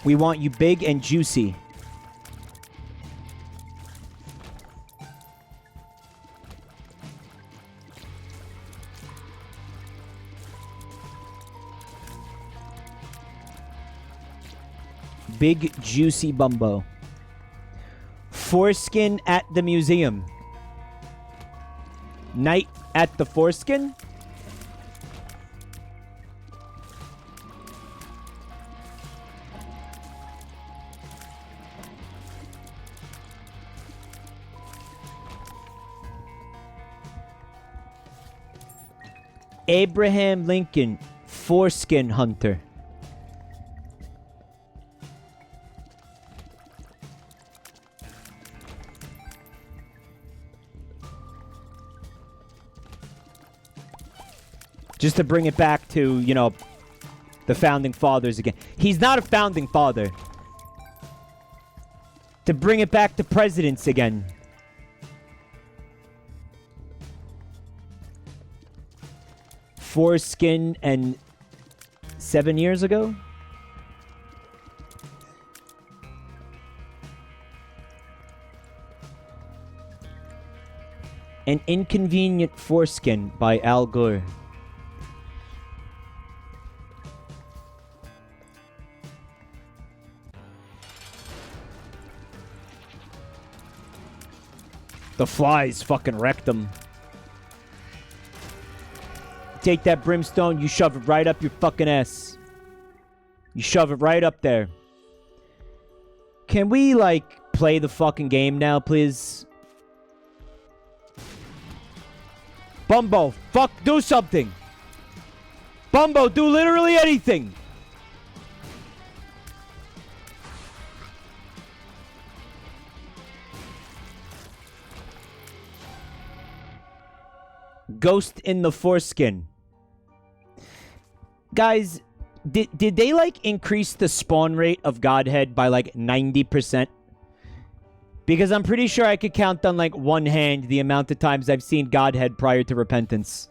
We want you big and juicy. Big juicy Bumbo. Foreskin at the museum. Night at the foreskin? Abraham Lincoln, foreskin hunter. Just to bring it back to, you know, the founding fathers again. He's not a founding father. To bring it back to presidents again. Foreskin and 7 years ago? An Inconvenient Foreskin by Al Gore. The flies fucking wrecked them. Take that brimstone, you shove it right up your fucking ass. You shove it right up there. Can we, like, play the fucking game now, please? Bumbo, fuck, do something. Bumbo, do literally anything. Ghost in the foreskin. Guys, did they like increase the spawn rate of Godhead by like 90%? Because I'm pretty sure I could count on like one hand the amount of times I've seen Godhead prior to repentance.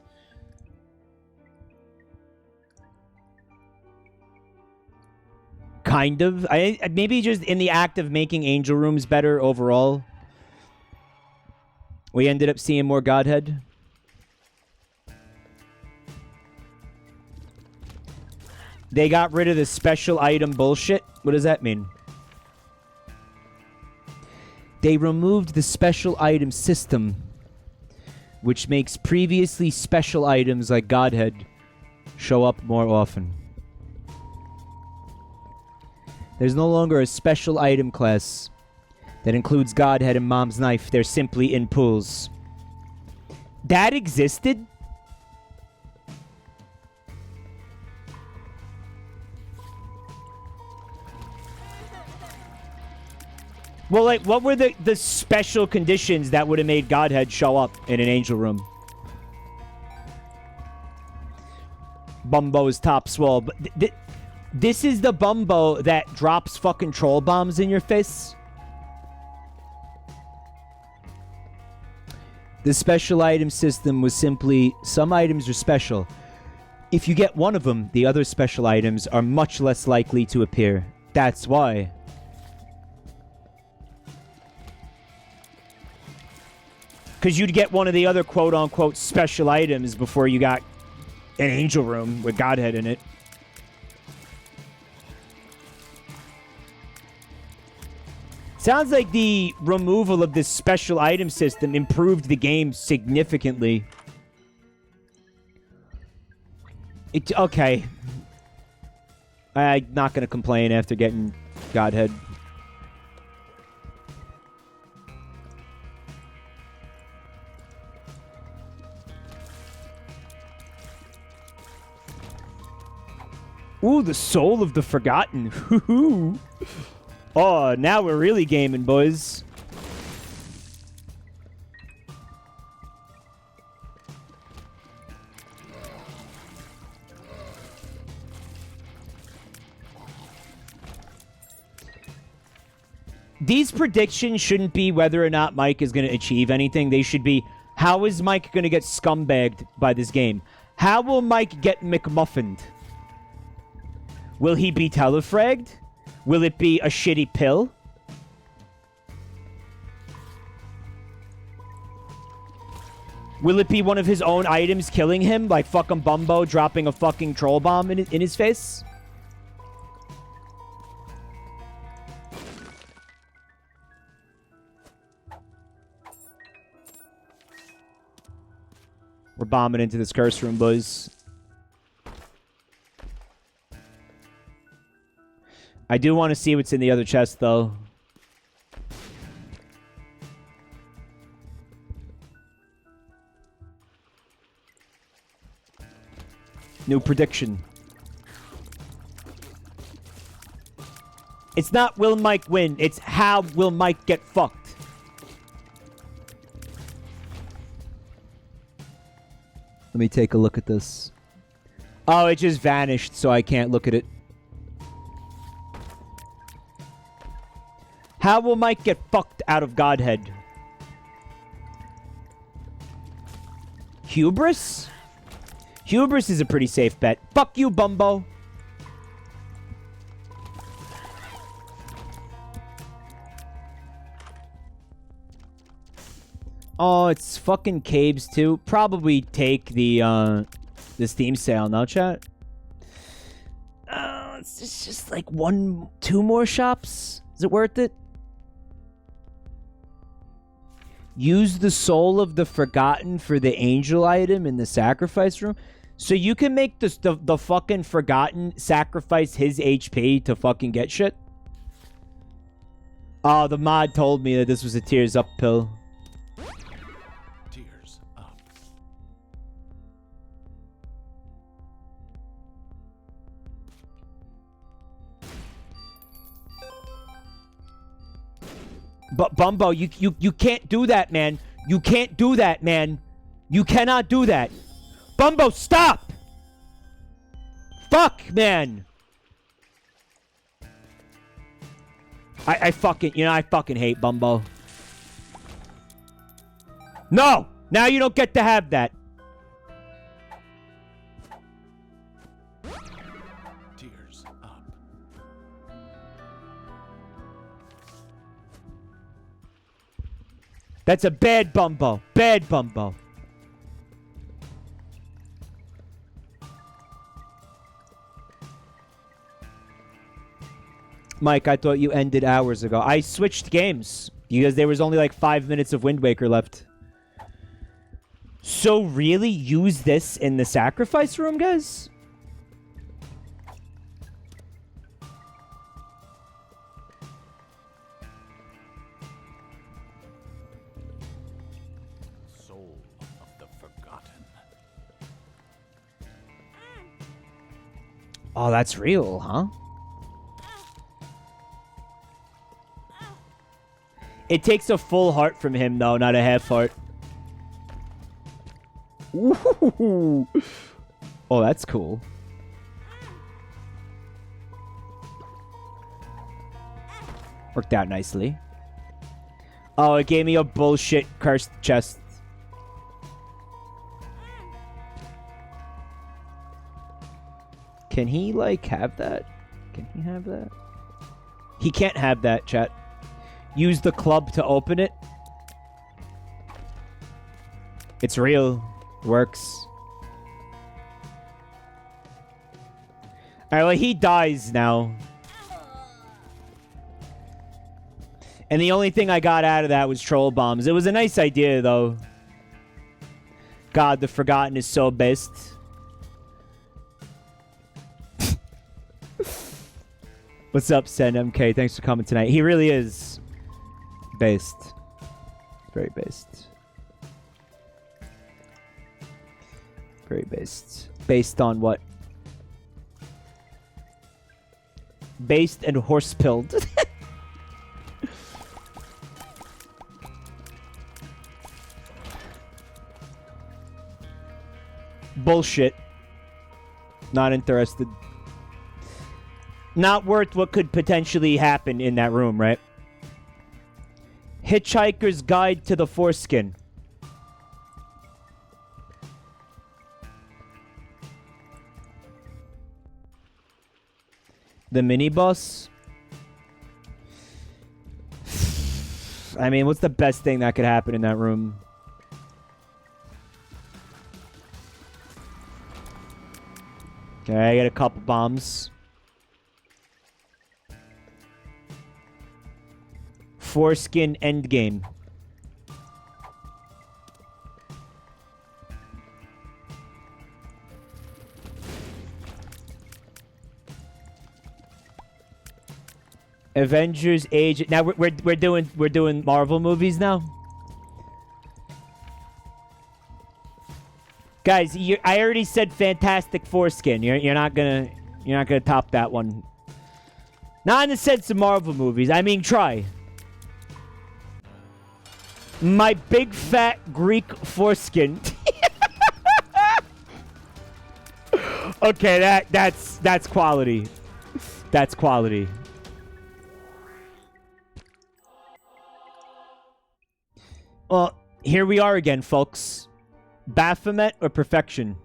Kind of. Maybe just in the act of making angel rooms better overall, we ended up seeing more Godhead. They got rid of the special item bullshit. What does that mean? They removed the special item system, which makes previously special items like Godhead show up more often. There's no longer a special item class that includes Godhead and Mom's Knife. They're simply in pools. That existed? Well, like, what were the special conditions that would have made Godhead show up in an angel room? Bumbo's top swell. But this is the Bumbo that drops fucking troll bombs in your face? The special item system was simply, some items are special. If you get one of them, the other special items are much less likely to appear. That's why. Because you'd get one of the other quote-unquote special items before you got an angel room with Godhead in it. Sounds like the removal of this special item system improved the game significantly. Okay. I'm not going to complain after getting Godhead. Ooh, the Soul of the Forgotten. Hoo-hoo. Oh, now we're really gaming, boys. These predictions shouldn't be whether or not Mike is going to achieve anything. They should be, how is Mike going to get scumbagged by this game? How will Mike get McMuffined? Will he be telefragged? Will it be a shitty pill? Will it be one of his own items killing him? Like fucking Bumbo dropping a fucking troll bomb in his face? We're bombing into this curse room, boys. I do want to see what's in the other chest, though. New prediction. It's not will Mike win, it's how will Mike get fucked. Let me take a look at this. Oh, it just vanished, so I can't look at it. How will Mike get fucked out of Godhead? Hubris? Hubris is a pretty safe bet. Fuck you, Bumbo. Oh, it's fucking caves too. Probably take the Steam sale, no chat? It's just like two more shops. Is it worth it? Use the Soul of the Forgotten for the angel item in the sacrifice room. So you can make the fucking Forgotten sacrifice his HP to fucking get shit? Oh, the mod told me that this was a Tears Up pill. Tears up. But Bumbo, you can't do that, man. You can't do that, man. You cannot do that. Bumbo, stop! Fuck, man. I fucking hate Bumbo. No! Now you don't get to have that. Tears up. That's a bad Bumbo. Bad Bumbo. Mike, I thought you ended hours ago. I switched games because there was only like 5 minutes of Wind Waker left. So really use this in the sacrifice room, guys? Soul of the Forgotten. Oh, that's real, huh? It takes a full heart from him, though, not a half heart. Ooh. Oh, that's cool. Worked out nicely. Oh, it gave me a bullshit cursed chest. Can he, like, have that? Can he have that? He can't have that, chat. Use the club to open it. It's real. Works. Alright, well, he dies now. And the only thing I got out of that was troll bombs. It was a nice idea, though. God, the Forgotten is so best. What's up, Sen MK? Thanks for coming tonight. He really is based. Very based. Very based. Based on what? Based and horse-pilled. Bullshit. Not interested. Not worth what could potentially happen in that room, right? Hitchhiker's Guide to the Foreskin. The minibus? I mean, what's the best thing that could happen in that room? Okay, I got a couple bombs. Foreskin endgame. Avengers Age. Now we're doing Marvel movies now. Guys, I already said Fantastic Foreskin. You're not gonna top that one. Not in the sense of Marvel movies. I mean, try. My big fat Greek foreskin. Okay, that's quality. That's quality. Well, here we are again, folks. Baphomet or perfection?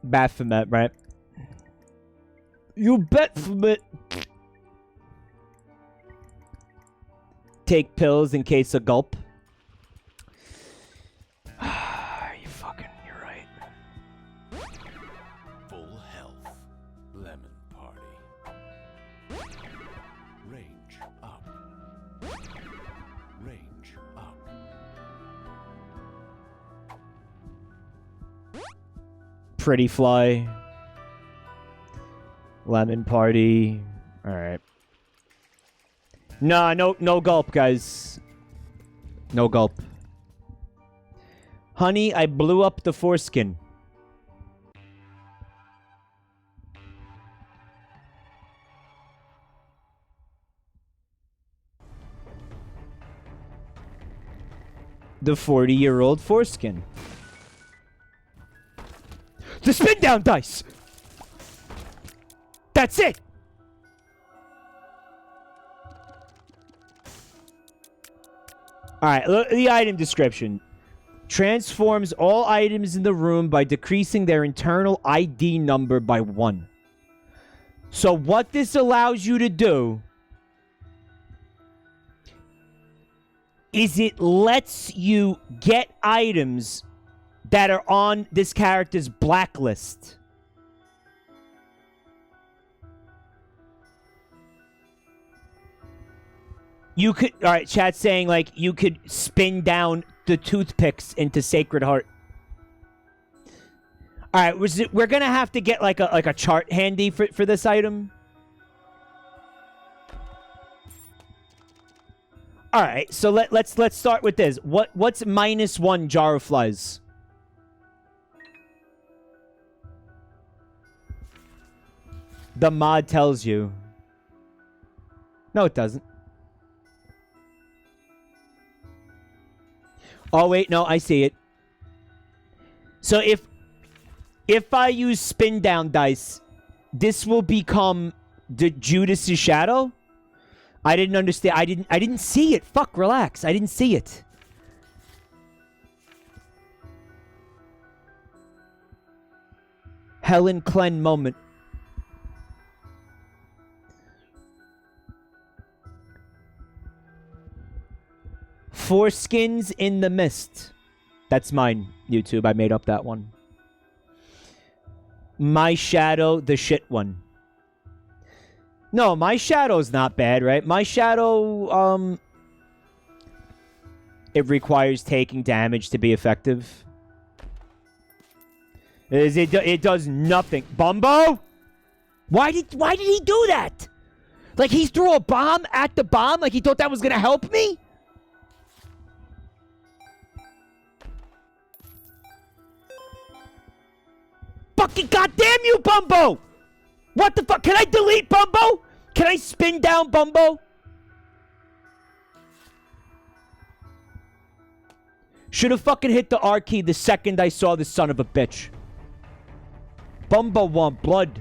Baphomet, right? You bet for it. Take pills in case of gulp. You fucking, you're right. Full health. Lemon party. Range up. Range up. Pretty fly. Lemon party. All right. Nah, no gulp, guys. No gulp. Honey, I blew up the foreskin. The 40-year-old foreskin. The spin down dice! That's it! Alright, look, the item description. Transforms all items in the room by decreasing their internal ID number by 1. So what this allows you to do is it lets you get items that are on this character's blacklist. You could, all right, chat's saying, like, you could spin down the toothpicks into Sacred Heart. All right, we're going to have to get, like a chart handy for this item. All right, so let's start with this. What's -1 jar of flies? The mod tells you. No, it doesn't. Oh, wait, no, I see it. So if I use spin down dice, this will become the Judas's shadow? I didn't understand. I didn't see it. Fuck, relax. I didn't see it. Helen Klen moment. Four skins in the mist. That's mine, YouTube. I made up that one. My shadow, the shit one. No, my shadow's not bad, right? My shadow, it requires taking damage to be effective. It does nothing. Bumbo? Why did he do that? Like he threw a bomb at the bomb? Like he thought that was gonna help me? Fucking goddamn you, Bumbo! What the fuck? Can I delete Bumbo? Can I spin down Bumbo? Should have fucking hit the R key the second I saw this son of a bitch. Bumbo want blood.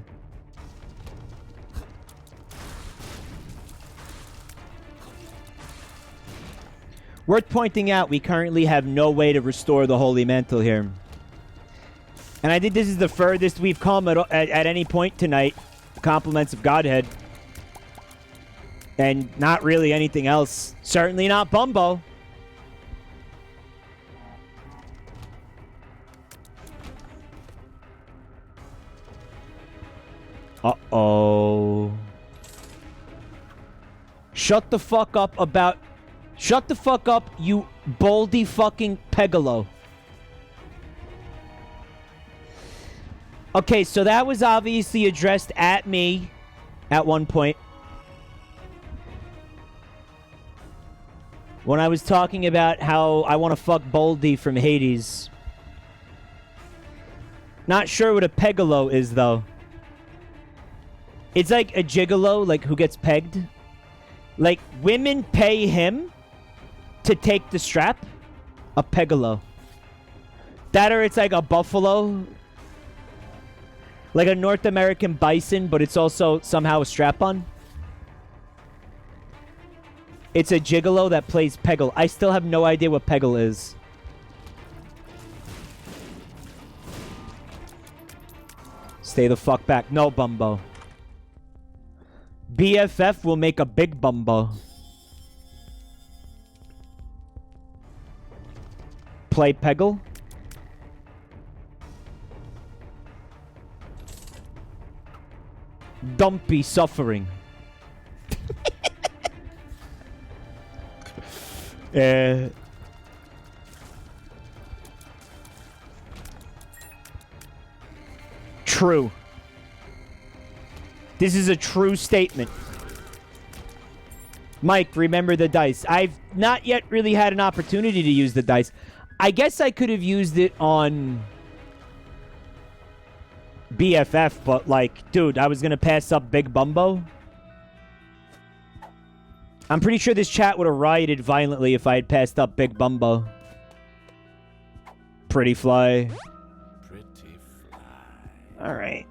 Worth pointing out, we currently have no way to restore the Holy Mantle here. And I think this is the furthest we've come at any point tonight. Compliments of Godhead. And not really anything else. Certainly not Bumbo. Uh-oh. Shut the fuck up about... Shut the fuck up, you boldy fucking Pegalo. Okay, so that was obviously addressed at me at one point. When I was talking about how I want to fuck Boldy from Hades. Not sure what a Pegalo is, though. It's like a gigolo, like who gets pegged. Like, women pay him to take the strap. A Pegalo. That or it's like a buffalo. Like a North American bison, but it's also somehow a strap-on. It's a gigolo that plays Peggle. I still have no idea what Peggle is. Stay the fuck back. No, Bumbo. BFF will make a big Bumbo. Play Peggle. Dumpy suffering. True. This is a true statement. Mike, remember the dice. I've not yet really had an opportunity to use the dice. I guess I could have used it on BFF, but like, dude, I was gonna pass up Big Bumbo. I'm pretty sure this chat would have rioted violently if I had passed up Big Bumbo. Pretty fly. Pretty fly. Alright.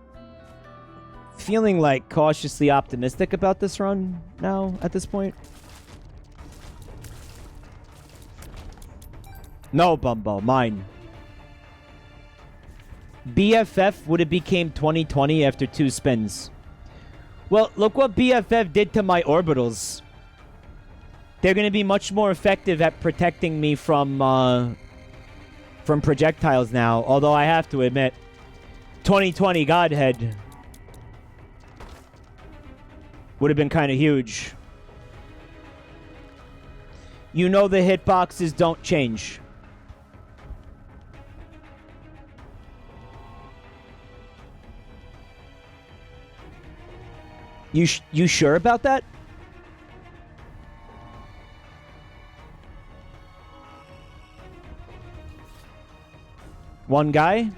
Feeling like cautiously optimistic about this run now at this point. No, Bumbo, mine. BFF would have became 2020 after 2 spins. Well, look what BFF did to my orbitals. They're going to be much more effective at protecting me from projectiles now. Although I have to admit, 2020 Godhead would have been kind of huge. You know the hitboxes don't change. You sure about that? One guy?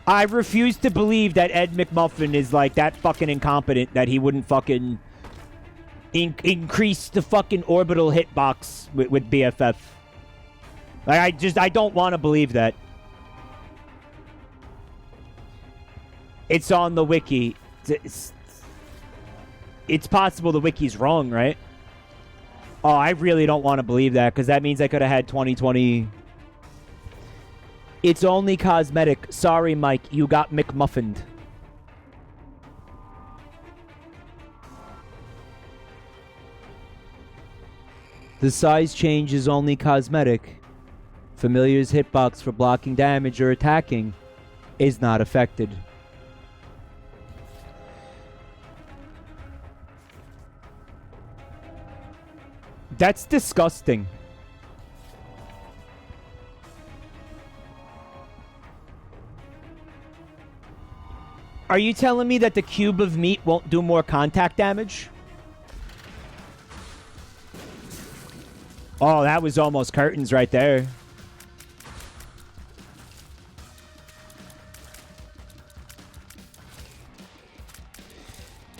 I refuse to believe that Ed McMuffin is like that fucking incompetent that he wouldn't fucking increase the fucking orbital hitbox with BFF. Like, I don't want to believe that. It's on the wiki. It's possible the wiki's wrong, right? Oh, I really don't want to believe that, because that means I could have had 2020. It's only cosmetic. Sorry, Mike, you got McMuffined. The size change is only cosmetic. Familiar's hitbox for blocking damage or attacking is not affected. That's disgusting. Are you telling me that the cube of meat won't do more contact damage? Oh, that was almost curtains right there.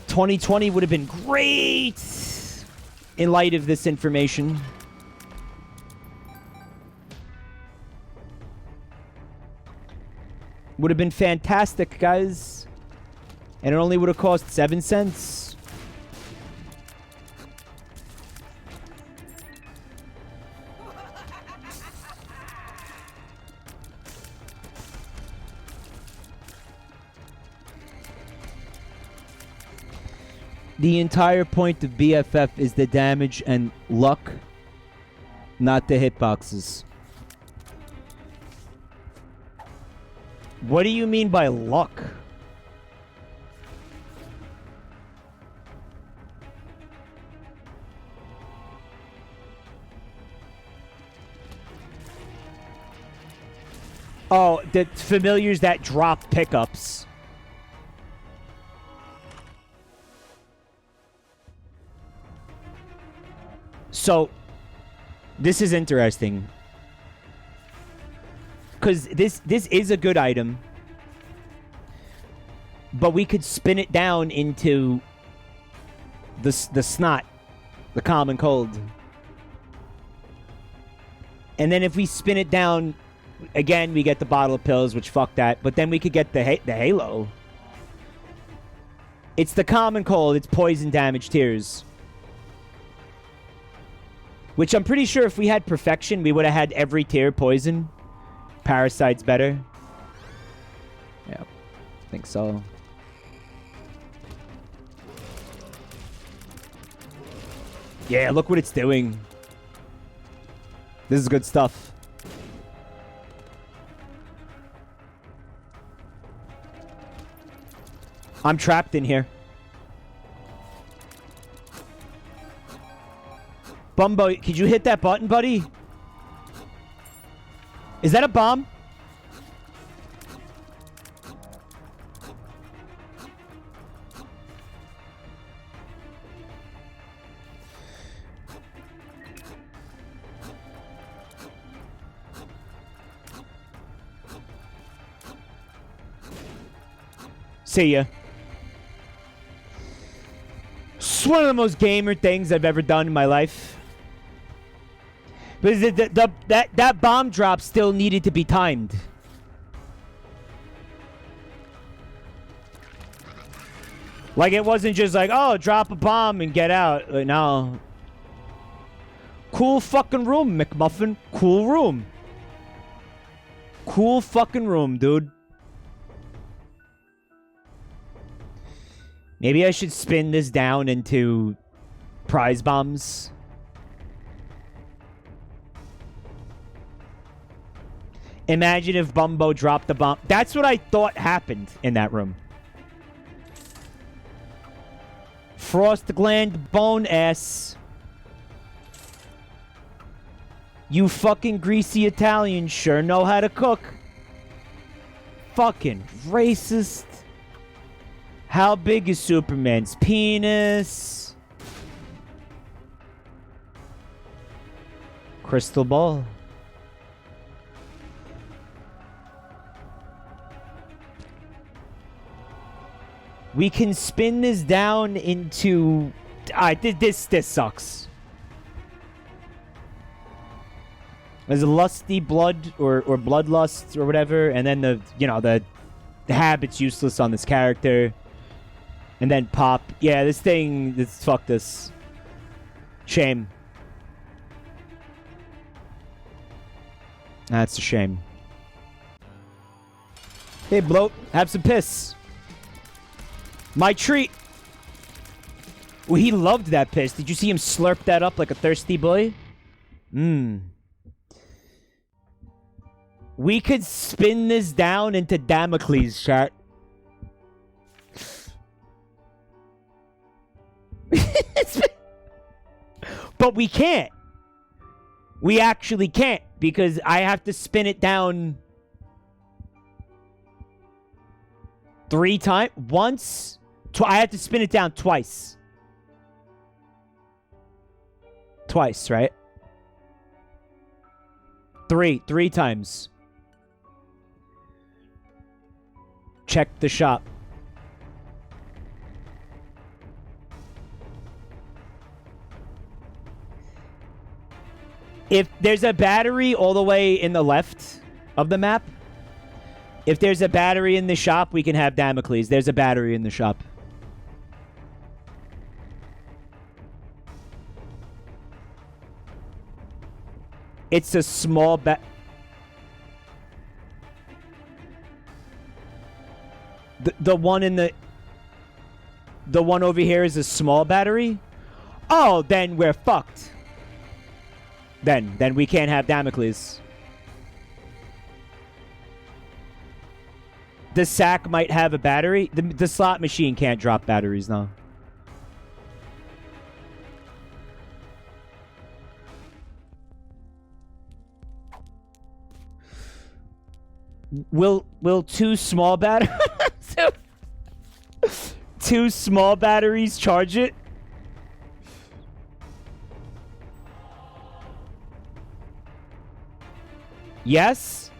$2020 would have been great in light of this information. Would have been fantastic, guys. And it only would have cost 7 cents. The entire point of BFF is the damage and luck, not the hitboxes. What do you mean by luck? Oh, the familiars that drop pickups. So, this is interesting. Because this is a good item. But we could spin it down into the snot. The common cold. And then if we spin it down, again, we get the bottle of pills, which fuck that. But then we could get the halo. It's the common cold. It's poison damage tears. Which I'm pretty sure if we had perfection, we would have had every tier poison. Parasite's better. Yeah, I think so. Yeah, look what it's doing. This is good stuff. I'm trapped in here. Bumbo, could you hit that button, buddy? Is that a bomb? See ya. It's one of the most gamer things I've ever done in my life. But that bomb drop still needed to be timed. Like, it wasn't just like, oh, drop a bomb and get out. Like, no. Cool fucking room, McMuffin. Cool room. Cool fucking room, dude. Maybe I should spin this down into prize bombs. Imagine if Bumbo dropped the bomb. That's what I thought happened in that room. Frost gland bone ass. You fucking greasy Italians sure know how to cook. Fucking racist. How big is Superman's penis? Crystal ball. We can spin this down into... this sucks. There's a lusty blood or bloodlust or whatever, and then the habit's useless on this character. And then pop. Yeah, fuck this. Shame. That's a shame. Hey, bloat, have some piss. My treat. Well, he loved that piss. Did you see him slurp that up like a thirsty boy? Mmm. We could spin this down into Damocles, chat. But we can't. We actually can't, because I have to spin it down 3 times. Once. I have to spin it down twice. Twice, right? 3 times. Check the shop. If there's a battery all the way in the left of the map, if there's a battery in the shop, we can have Damocles. There's a battery in the shop. It's a small The one in the one over here is a small battery? Oh, then we're fucked. Then we can't have Damocles. The sack might have a battery. The slot machine can't drop batteries now. Will 2 small batteries two small batteries charge it? Yes?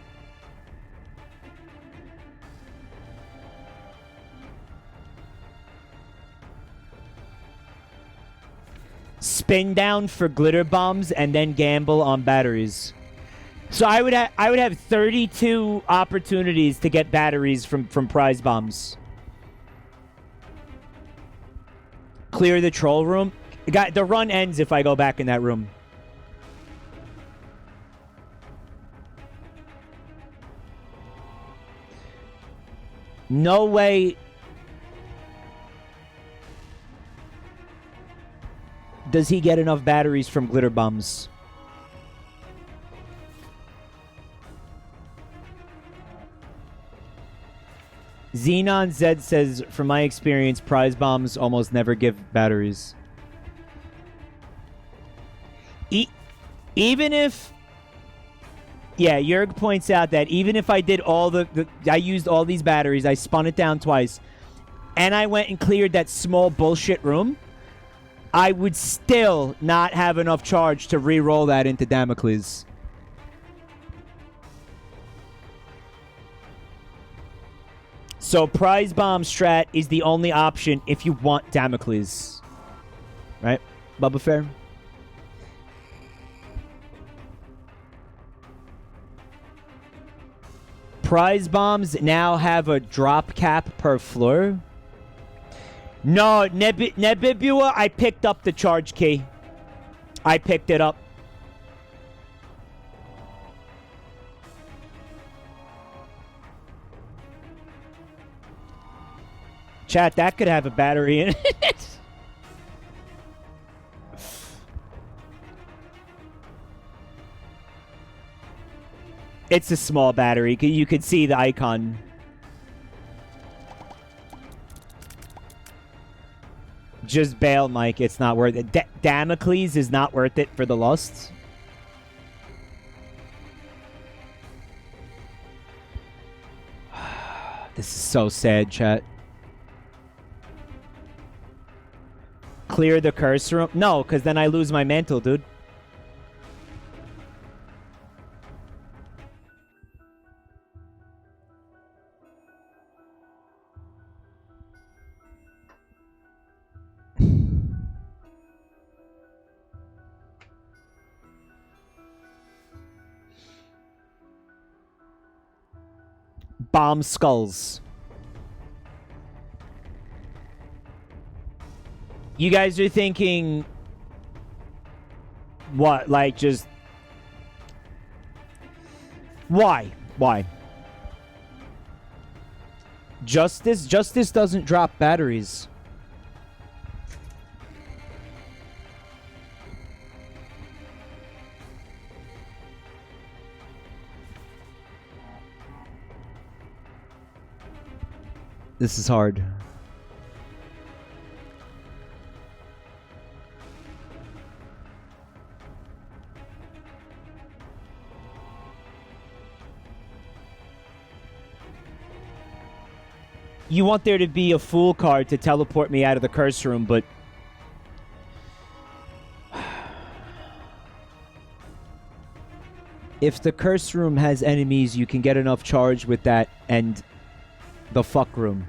Spin down for glitter bombs and then gamble on batteries. So I would have 32 opportunities to get batteries from prize bombs. Clear the troll room. The run ends if I go back in that room. No way. Does he get enough batteries from glitter bombs? Xenon Zed says, from my experience, prize bombs almost never give batteries. Even if... Yeah, Jerge points out that even if I did all I used all these batteries, I spun it down twice, and I went and cleared that small bullshit room, I would still not have enough charge to re-roll that into Damocles. So prize bomb strat is the only option if you want Damocles. Right? Bubba Fair? Prize bombs now have a drop cap per floor. No, Nebibua, I picked up the charge key. I picked it up. Chat, that could have a battery in it. It's a small battery. You could see the icon. Just bail, Mike. It's not worth it. Damocles is not worth it for the lust. This is so sad, chat. Clear the curse room? No, because then I lose my mantle, dude. bomb skulls. You guys are thinking, what, like, just... Why? Why? Justice doesn't drop batteries. This is hard. You want there to be a fool card to teleport me out of the curse room, but... If the curse room has enemies, you can get enough charge with that and the fuck room.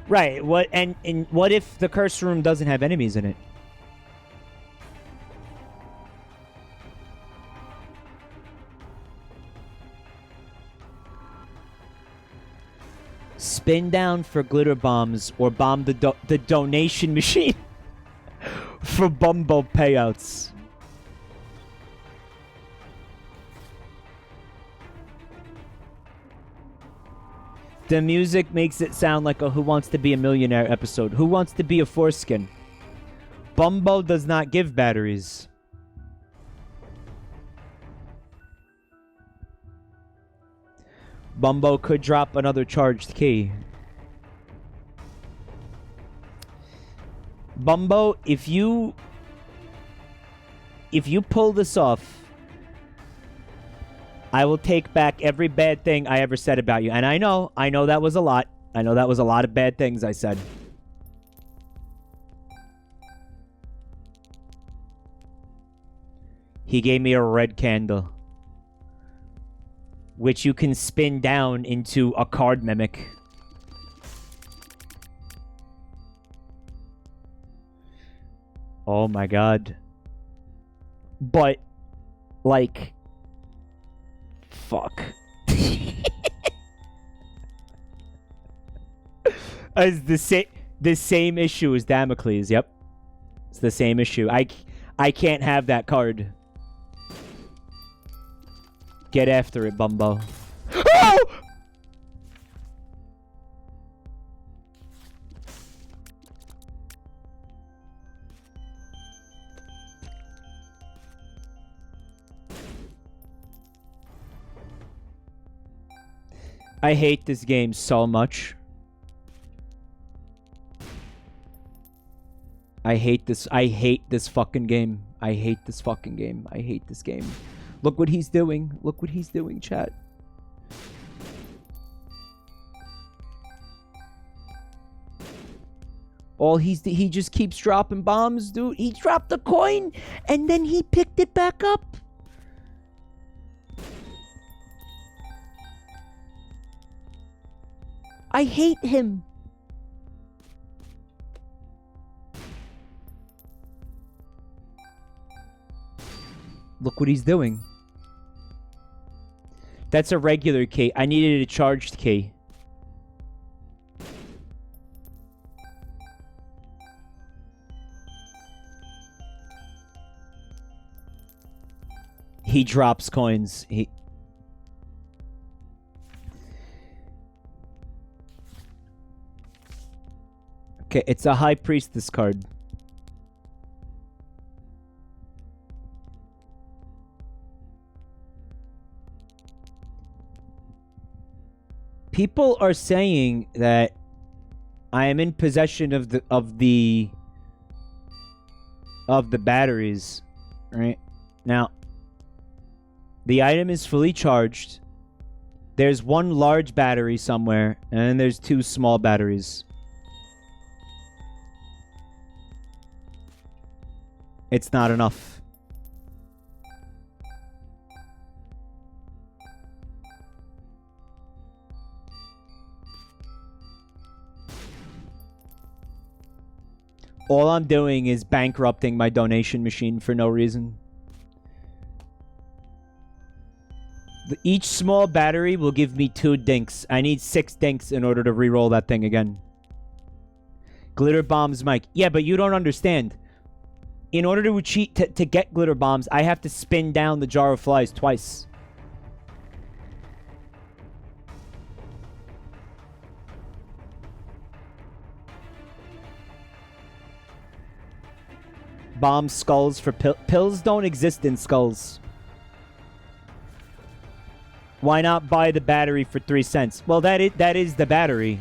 Right, and what if the curse room doesn't have enemies in it? Spin down for glitter bombs or bomb the donation machine for bumbo payouts. The music makes it sound like a Who Wants to Be a Millionaire episode. Who wants to be a foreskin? Bumbo does not give batteries. Bumbo could drop another charged key. Bumbo, if you pull this off, I will take back every bad thing I ever said about you. And I know that was a lot. I know that was a lot of bad things I said. He gave me a red candle, which you can spin down into a card mimic. Oh my god. But, like... Fuck. It's the same issue as Damocles, yep. It's the same issue. I can't have that card. Get after it, Bumbo. Oh! I hate this game so much. I hate this fucking game. I hate this fucking game. I hate this game. Look what he's doing. Look what he's doing, chat. He just keeps dropping bombs, dude. He dropped a coin and then he picked it back up. I hate him. Look what he's doing. That's a regular key. I needed a charged key. He drops coins. Okay, it's a High Priestess card. People are saying that I am in possession of the batteries, right? Now, the item is fully charged. There's one large battery somewhere, and then there's two small batteries. It's not enough. All I'm doing is bankrupting my donation machine for no reason. Each small battery will give me 2 dinks. I need 6 dinks in order to re-roll that thing again. Glitter bombs, Mike. Yeah, but you don't understand. In order to cheat to get glitter bombs, I have to spin down the jar of flies twice. Bomb skulls for pills don't exist in skulls. Why not buy the battery for 3 cents? Well, that is the battery.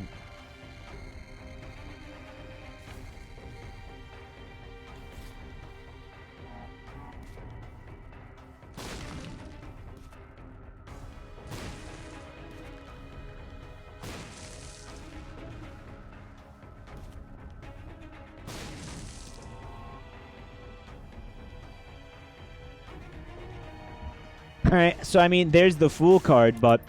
Alright, so I mean, there's the Fool card, but...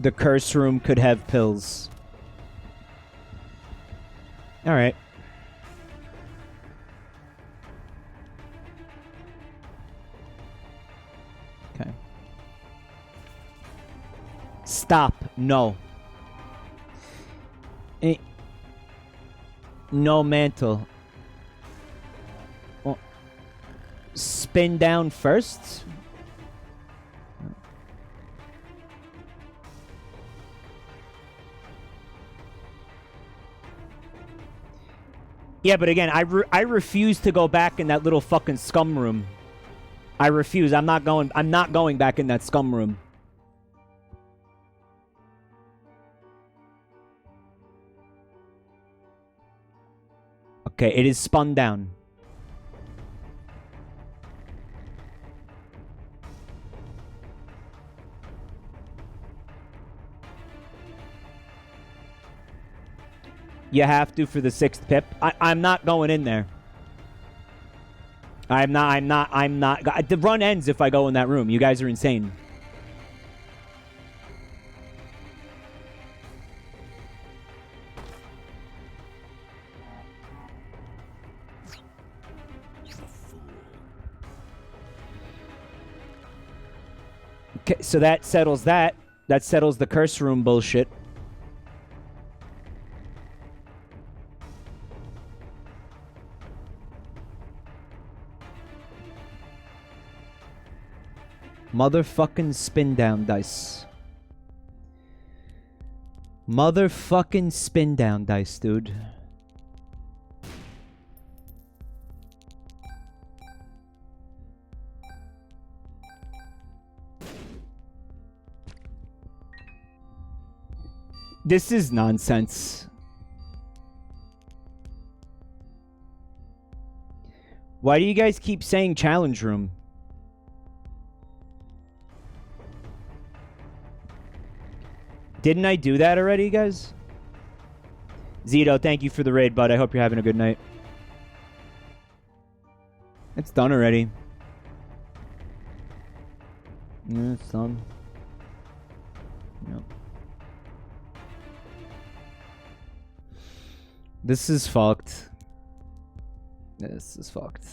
the Curse Room could have pills. Alright. Okay. Stop. No. No mantle. Spin down first? Yeah, but again, I refuse to go back in that little fucking scum room. I refuse. I'm not going back in that scum room. Okay, it is spun down. You have to for the 6th pip. I'm not going in there. I'm not. The run ends if I go in that room. You guys are insane. Okay, so that settles that. That settles the curse room bullshit. Motherfucking spin down dice. Motherfucking spin down dice, dude. This is nonsense. Why do you guys keep saying challenge room? Didn't I do that already, guys? Zito, thank you for the raid, bud. I hope you're having a good night. It's done already. Yeah, it's done. Yep. This is fucked. This is fucked.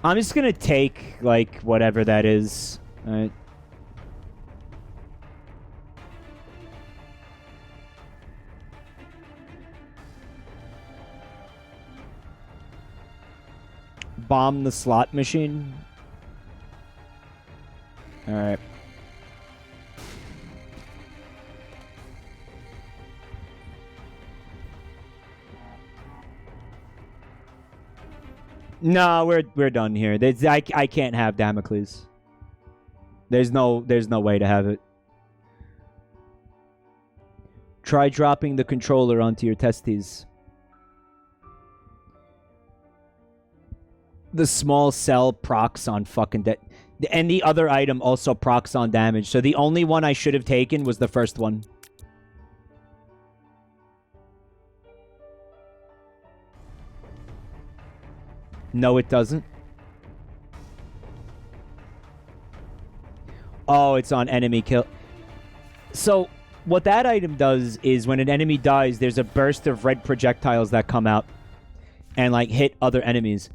I'm just gonna take, like, whatever that is. Alright. Bomb the slot machine. Alright. No, we're done here. I can't have Damocles. There's no way to have it. Try dropping the controller onto your testes. The small cell procs on fucking and the other item also procs on damage. So the only one I should have taken was the first one. No, it doesn't. Oh, it's on enemy kill. So, what that item does is when an enemy dies, there's a burst of red projectiles that come out and like hit other enemies.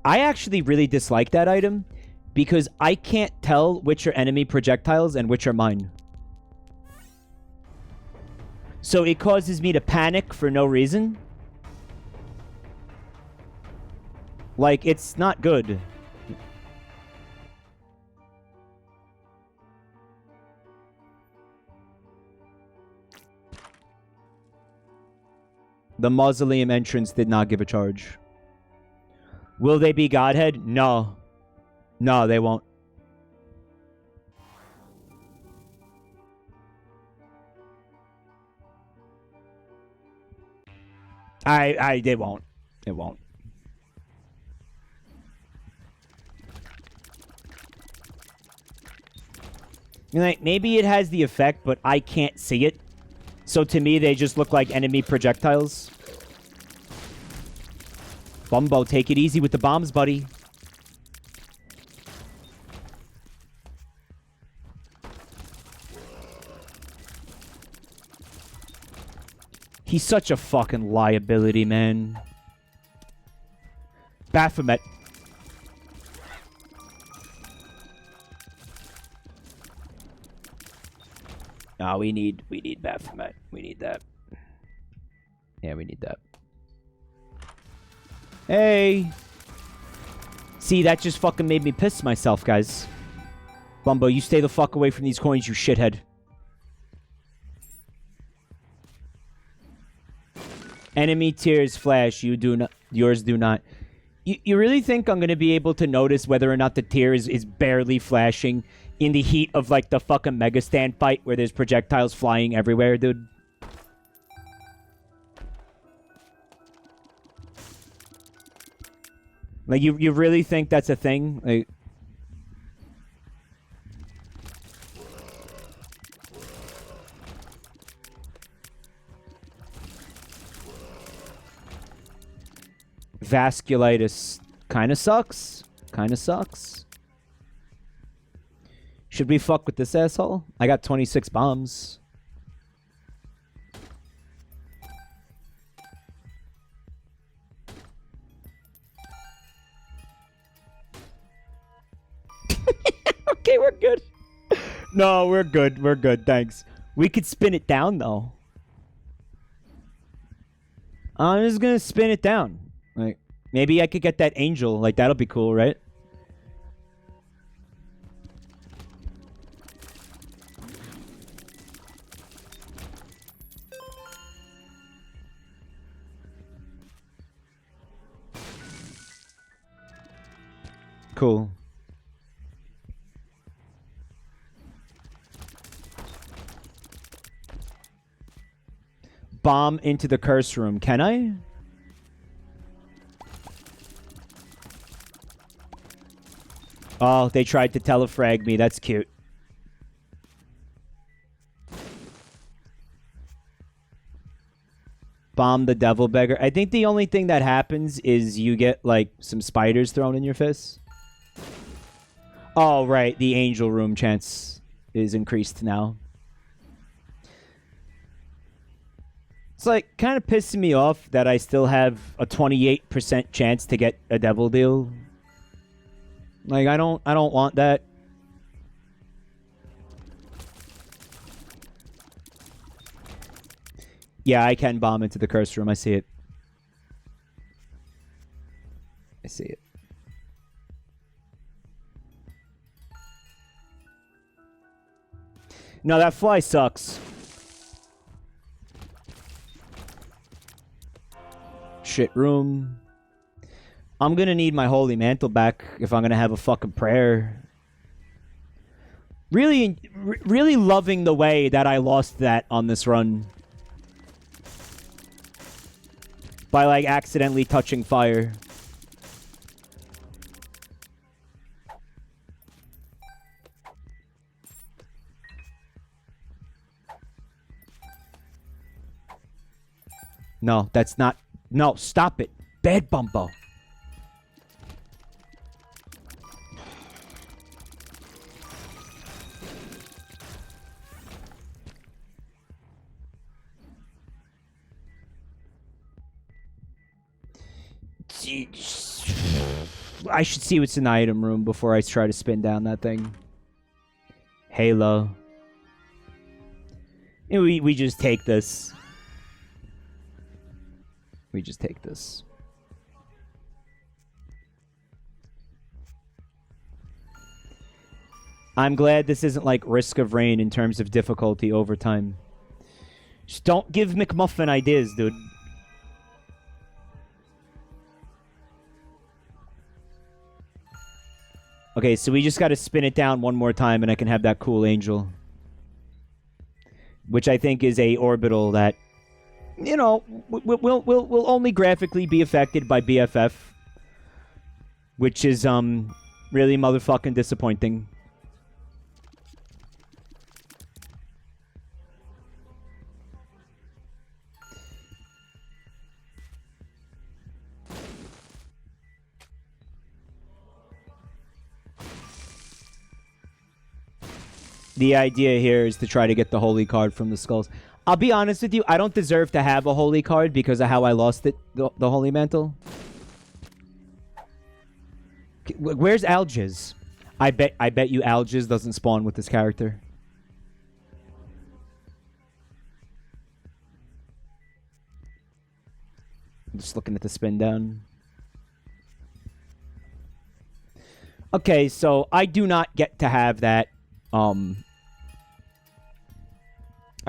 I actually really dislike that item because I can't tell which are enemy projectiles and which are mine. So it causes me to panic for no reason. Like, it's not good. The mausoleum entrance did not give a charge. Will they be Godhead? No. No, they won't. They won't. It won't. Like, maybe it has the effect, but I can't see it. So to me, they just look like enemy projectiles. Bumbo, take it easy with the bombs, buddy. He's such a fucking liability, man. Baphomet. No, we need Baphomet. We need that. Yeah, we need that. Hey! See, that just fucking made me piss myself, guys. Bumbo, you stay the fuck away from these coins, you shithead. Enemy tears flash, you do not. Yours do not. You really think I'm gonna be able to notice whether or not the tear is barely flashing in the heat of, like, the fucking Mega Stand fight where there's projectiles flying everywhere, dude? Like, you really think that's a thing? Like... Vasculitis. Kinda sucks. Kinda sucks. Should we fuck with this asshole? I got 26 bombs. Okay, we're good. No, we're good. We're good, thanks. We could spin it down, though. I'm just gonna spin it down. Like, maybe I could get that angel. Like, that'll be cool, right? Cool. Bomb into the curse room. Can I? Oh, they tried to telefrag me. That's cute. Bomb the devil beggar. I think the only thing that happens is you get, like, some spiders thrown in your face. Oh, right. The angel room chance is increased now. It's, like, kind of pissing me off that I still have a 28% chance to get a devil deal. Like, I don't want that. Yeah, I can bomb into the curse room. I see it. I see it. No, that fly sucks. Shit room. I'm gonna need my holy mantle back if I'm gonna have a fucking prayer. Really, really loving the way that I lost that on this run. By, like, accidentally touching fire. No, that's not... No, stop it. Bad Bumbo. I should see what's in the item room before I try to spin down that thing. Halo. And we just take this. We just take this. I'm glad this isn't like Risk of Rain in terms of difficulty over time. Just don't give McMuffin ideas, dude. Okay, so we just got to spin it down one more time and I can have that cool angel. Which I think is a orbital that, you know, will only graphically be affected by BFF. Which is, really motherfucking disappointing. The idea here is to try to get the holy card from the skulls. I'll be honest with you, I don't deserve to have a holy card because of how I lost it, the holy mantle. Where's Algiz? I bet you Algiz doesn't spawn with this character. I'm just looking at the spin down. Okay, so I do not get to have that.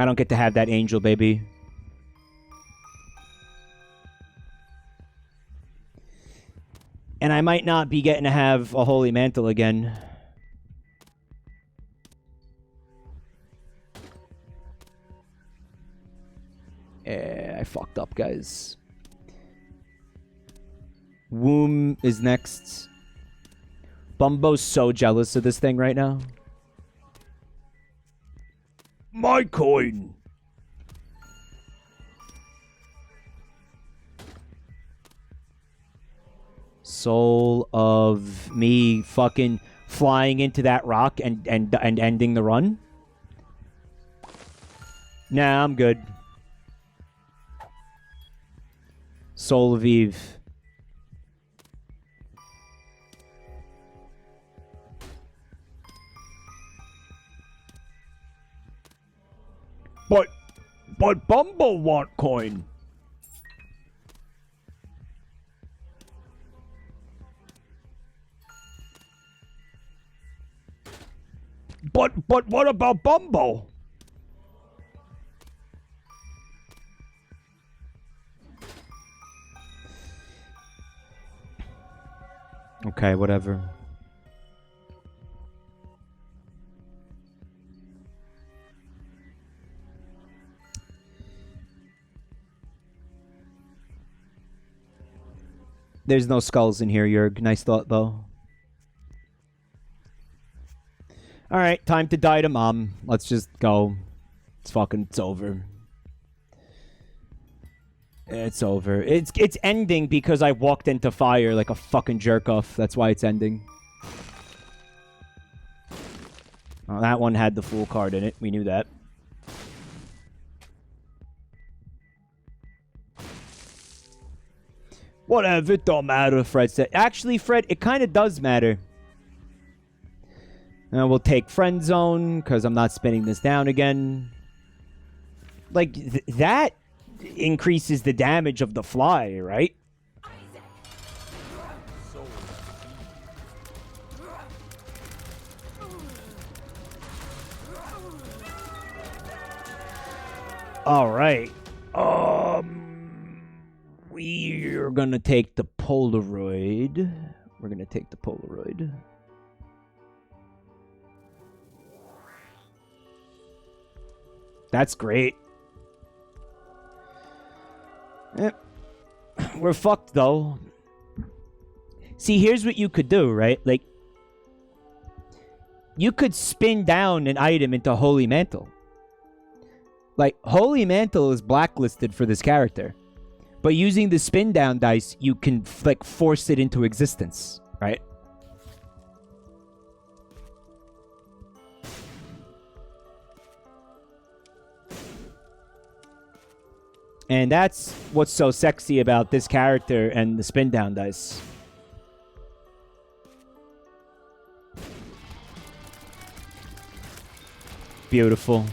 I don't get to have that angel, baby. And I might not be getting to have a holy mantle again. I fucked up, guys. Womb is next. Bumbo's so jealous of this thing right now. My coin. Soul of me fucking flying into that rock and ending the run? Nah, I'm good. Soul of Eve. But Bumble want coin. But what about Bumble? Okay, whatever. There's no skulls in here, Jerge. Nice thought, though. Alright, time to die to Mom. Let's just go. It's over. It's over. It's ending because I walked into fire like a fucking jerk-off. That's why it's ending. Well, that one had the full card in it. We knew that. Whatever, it don't matter, Fred said. Actually, Fred, it kind of does matter. We'll take Friend Zone, because I'm not spinning this down again. Like, that increases the damage of the fly, right? All right. We're going to take the Polaroid. We're going to take the Polaroid. That's great. Yep. We're fucked, though. See, here's what you could do, right? Like, you could spin down an item into Holy Mantle. Like, Holy Mantle is blacklisted for this character. But using the spin down dice, you can, like, force it into existence, right? And that's what's so sexy about this character and the spin down dice. Beautiful.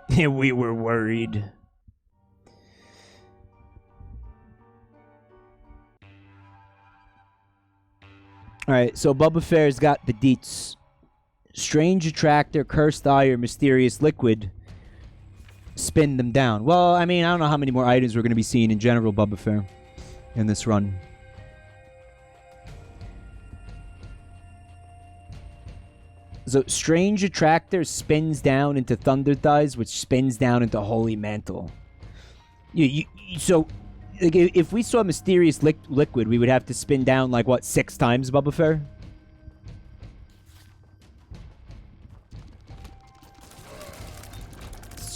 We were worried. Alright, so Bubba Fair's got the deets. Strange attractor, cursed eye, or mysterious liquid. Spin them down. Well, I mean, I don't know how many more items we're going to be seeing in general, Bubba Fair, in this run. So, Strange Attractor spins down into Thunder Thighs, which spins down into Holy Mantle. So, like, if we saw Mysterious Liquid, we would have to spin down, like, what, 6 times, Bubba Fair?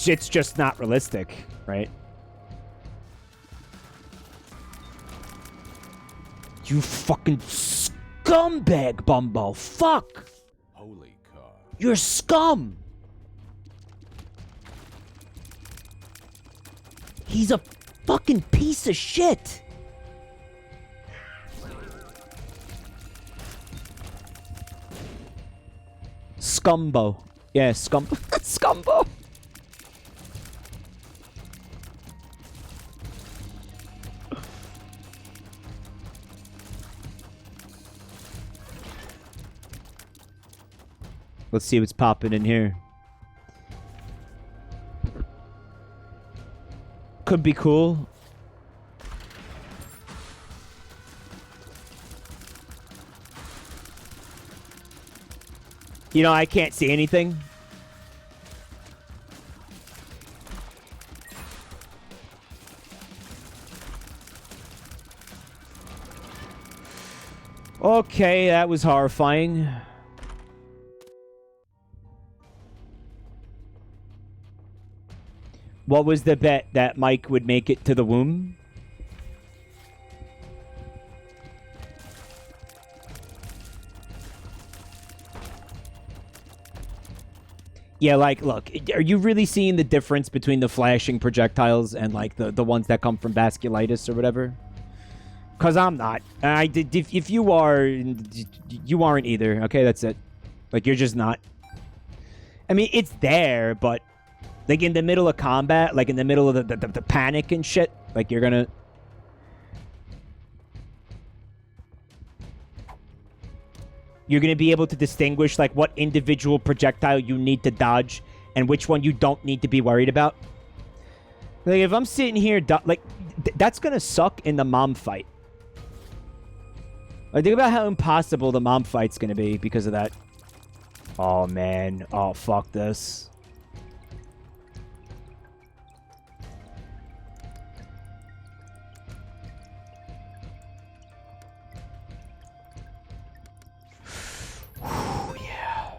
It's just not realistic, right? You fucking scumbag, Bumbo. Fuck! Holy car. You're scum! He's a fucking piece of shit! Scumbo. Yeah, Scumbo. Let's see what's popping in here. Could be cool. You know, I can't see anything. Okay, that was horrifying. What was the bet that Mike would make it to the womb? Yeah, like, look, are you really seeing the difference between the flashing projectiles and, like, the ones that come from vasculitis or whatever? Because I'm not. If you are, you aren't either. Okay, that's it. Like, you're just not. I mean, it's there, but... like, in the middle of combat, like, in the middle of the panic and shit, like, you're gonna... you're gonna be able to distinguish, like, what individual projectile you need to dodge and which one you don't need to be worried about. Like, if I'm sitting here, that's gonna suck in the mom fight. Like, think about how impossible the mom fight's gonna be because of that. Oh, man. Oh, fuck this. Yeah.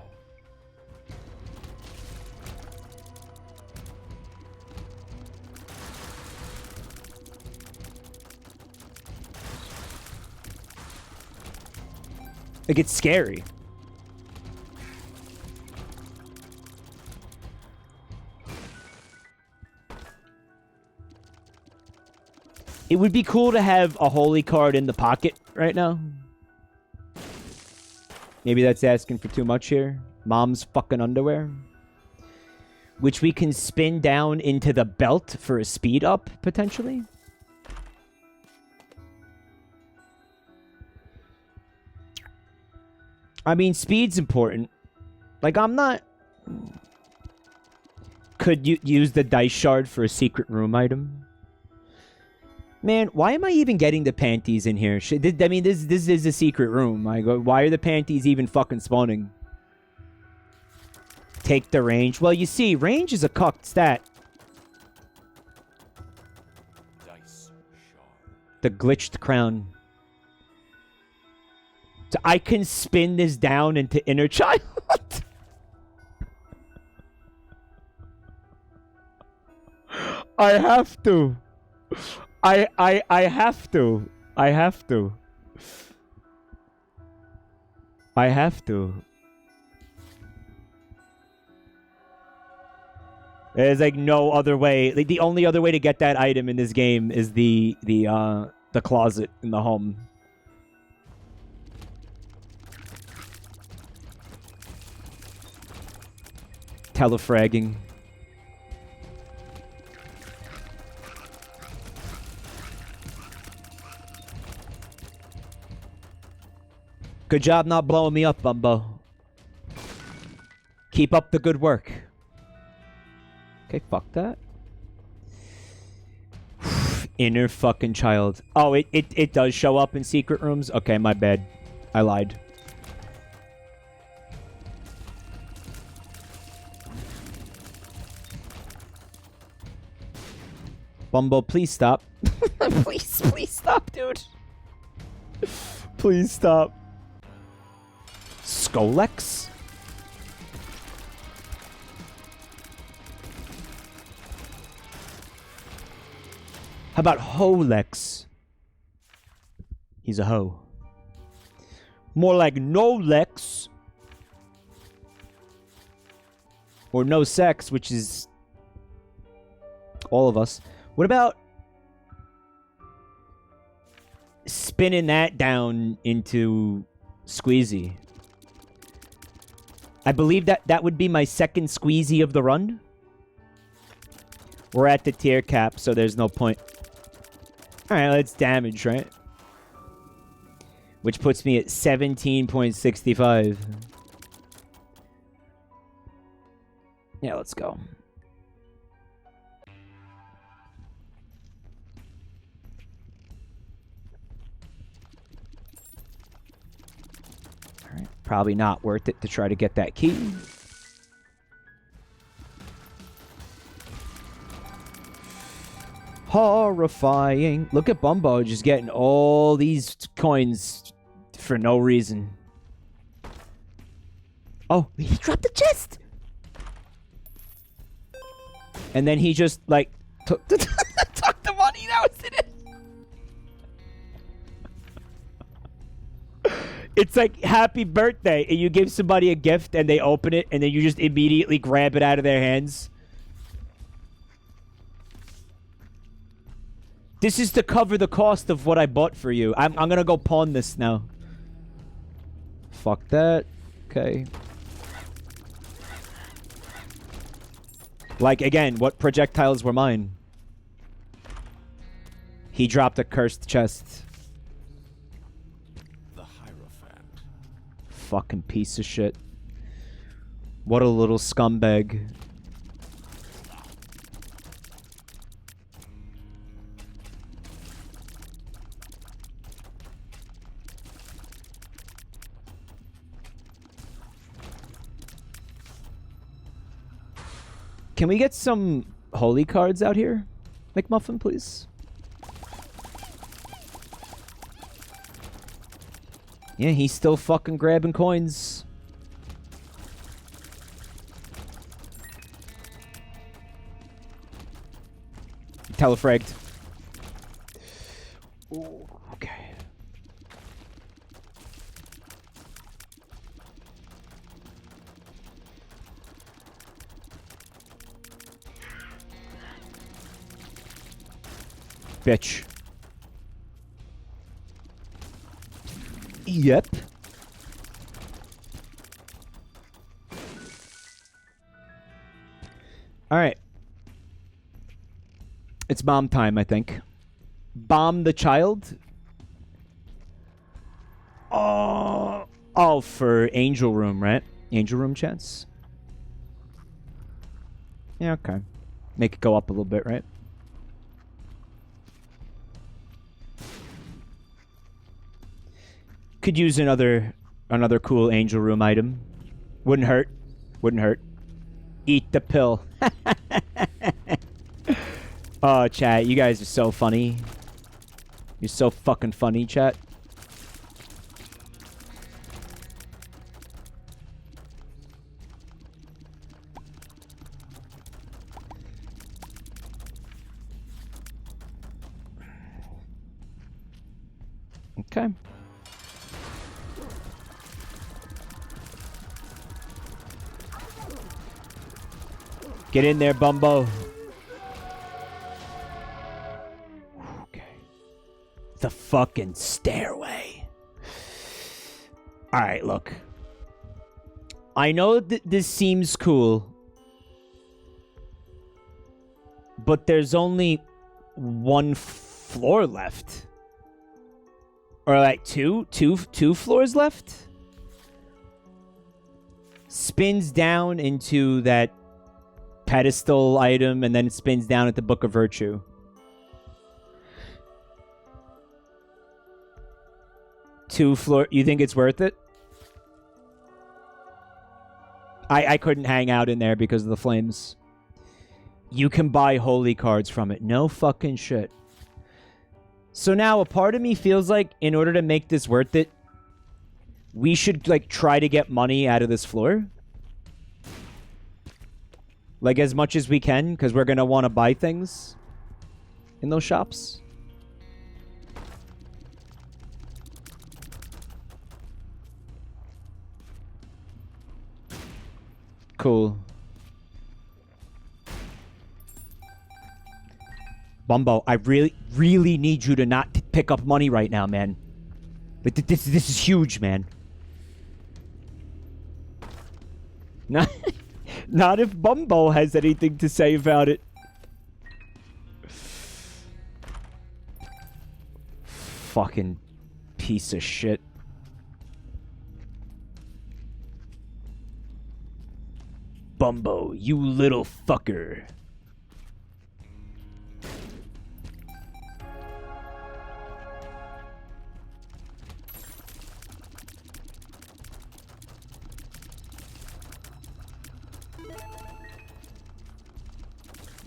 Like, it's scary. It would be cool to have a holy card in the pocket right now. Maybe that's asking for too much here. Mom's fucking underwear. Which we can spin down into the belt for a speed up, potentially. I mean, speed's important. Like, I'm not... Could you use the dice shard for a secret room item? Man, why am I even getting the panties in here? I mean, this is a secret room. Why are the panties even fucking spawning? Take the range. Well, you see, range is a cucked stat. Dice shard. The glitched crown. So I can spin this down into inner child. I have to. I have to. I have to. I have to. There's like no other way. Like the only other way to get that item in this game is the closet in the home. Telefragging. Good job not blowing me up, Bumbo. Keep up the good work. Okay, fuck that. Inner fucking child. Oh, it does show up in secret rooms? Okay, my bad. I lied. Bumbo, please stop. Please stop, dude. Please stop. Skolex? How about Holex? He's a hoe. More like no-lex. Or no sex, which is all of us. What about spinning that down into Squeezy? I believe that would be my second Squeezy of the run. We're at the tier cap, so there's no point. Alright, let's damage, right? Which puts me at 17.65. Yeah, let's go. Alright, probably not worth it to try to get that key. Horrifying. Look at Bumbo just getting all these coins for no reason. Oh, he dropped the chest! And then he just, like, took the money. That was it. It's like happy birthday, and you give somebody a gift, and they open it, and then you just immediately grab it out of their hands. This is to cover the cost of what I bought for you. I'm gonna go pawn this now. Fuck that. Okay. Like, again, what projectiles were mine? He dropped a cursed chest. The Hierophant. Fucking piece of shit. What a little scumbag. Can we get some holy cards out here, McMuffin, please? Yeah, he's still fucking grabbing coins. Telefragged. Ooh, okay. Bitch. Yep. Alright. It's bomb time, I think. Bomb the child? Oh, for Angel Room, right? Angel Room chance? Yeah, okay. Make it go up a little bit, right? Could use another cool Angel Room item. Wouldn't hurt. Wouldn't hurt. Eat the pill. Oh, chat, you guys are so funny. You're so fucking funny, chat. Okay. Get in there, Bumbo. Okay. The fucking stairway. Alright, look. I know that this seems cool. But there's only one floor left. Or like two floors left? Spins down into that pedestal item, and then it spins down at the Book of Virtue. Two floor. You think it's worth it? I couldn't hang out in there because of the flames. You can buy holy cards from it. No fucking shit. So now a part of me feels like in order to make this worth it, we should like try to get money out of this floor. Like as much as we can, because we're going to want to buy things in those shops. Cool. Bumbo, I really need you to not pick up money right now, man. Like, this is huge, man. Not if Bumbo has anything to say about it. Fucking piece of shit. Bumbo, you little fucker.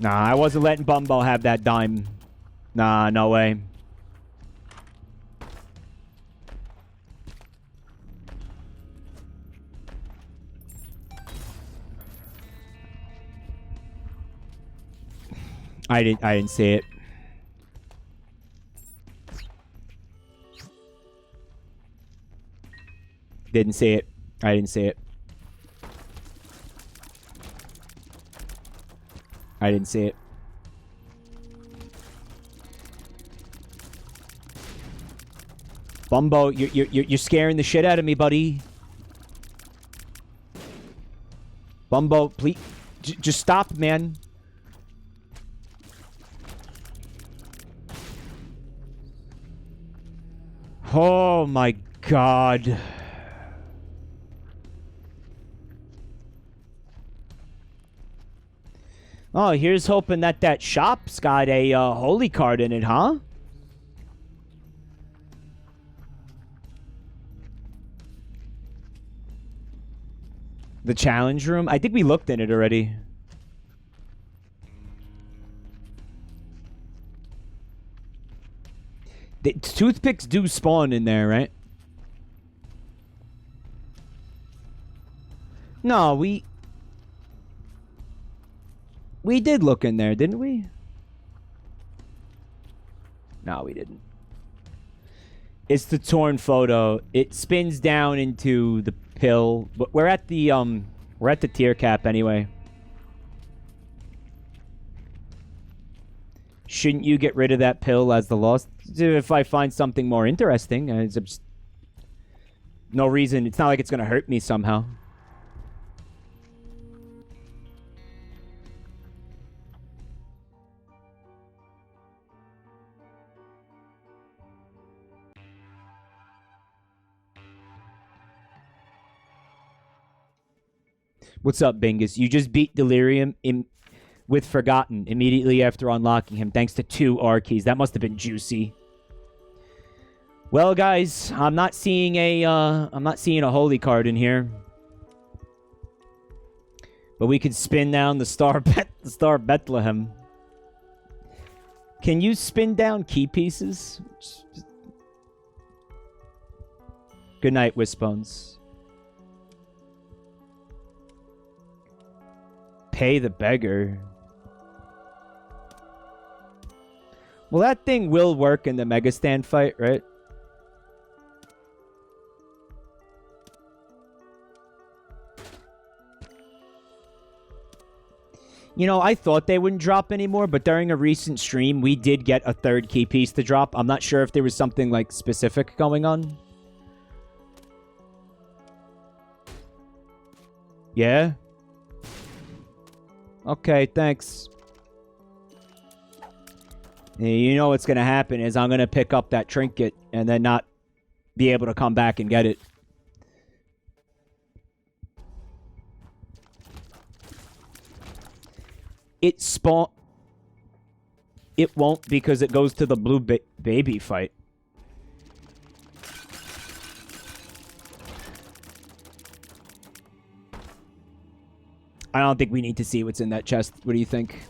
Nah, I wasn't letting Bumbo have that dime. Nah, no way. I didn't see it. Didn't see it. I didn't see it. I didn't see it. Bumbo, you're scaring the shit out of me, buddy. Bumbo, please, just stop, man. Oh my God. Oh, here's hoping that that shop's got a holy card in it, huh? The challenge room? I think we looked in it already. The toothpicks do spawn in there, right? No, we did look in there, didn't we? No, we didn't. It's the torn photo. It spins down into the pill. But we're at the tier cap anyway. Shouldn't you get rid of that pill as the lost? If I find something more interesting, it's just no reason. It's not like it's gonna hurt me somehow. What's up, Bingus? You just beat Delirium with Forgotten immediately after unlocking him, thanks to 2 R keys. That must have been juicy. Well, guys, I'm not seeing a holy card in here, but we could spin down the Star Bethlehem. Can you spin down key pieces? Good night, Wisbones. Pay the beggar. Well, that thing will work in the Mega Stand fight, right? You know, I thought they wouldn't drop anymore, but during a recent stream, we did get a third key piece to drop. I'm not sure if there was something, like, specific going on. Yeah? Okay, thanks. You know what's gonna happen is I'm gonna pick up that trinket and then not be able to come back and get it. It spawn... It won't because it goes to the blue baby fight. I don't think we need to see what's in that chest. What do you think?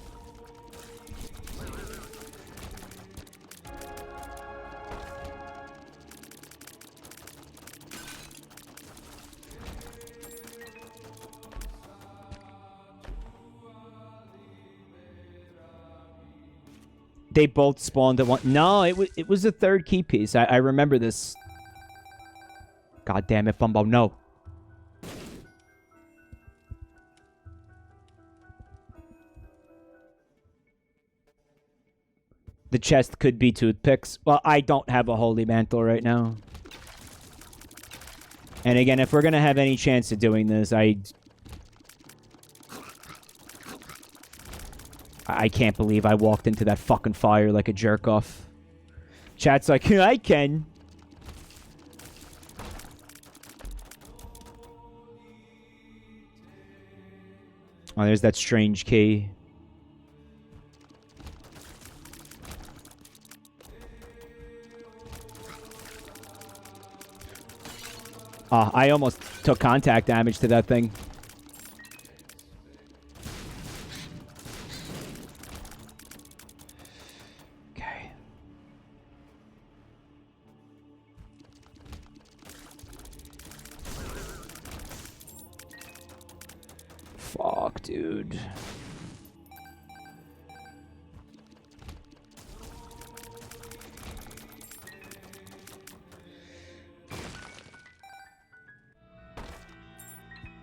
They both spawned at one. No, it was a third key piece. I remember this. God damn it, Bumbo, no. The chest could be toothpicks. Well, I don't have a holy mantle right now. And again, if we're gonna have any chance of doing this, I can't believe I walked into that fucking fire like a jerk-off. Chat's like, I can. Oh, there's that strange key. Oh, I almost took contact damage to that thing. Okay. Fuck, dude.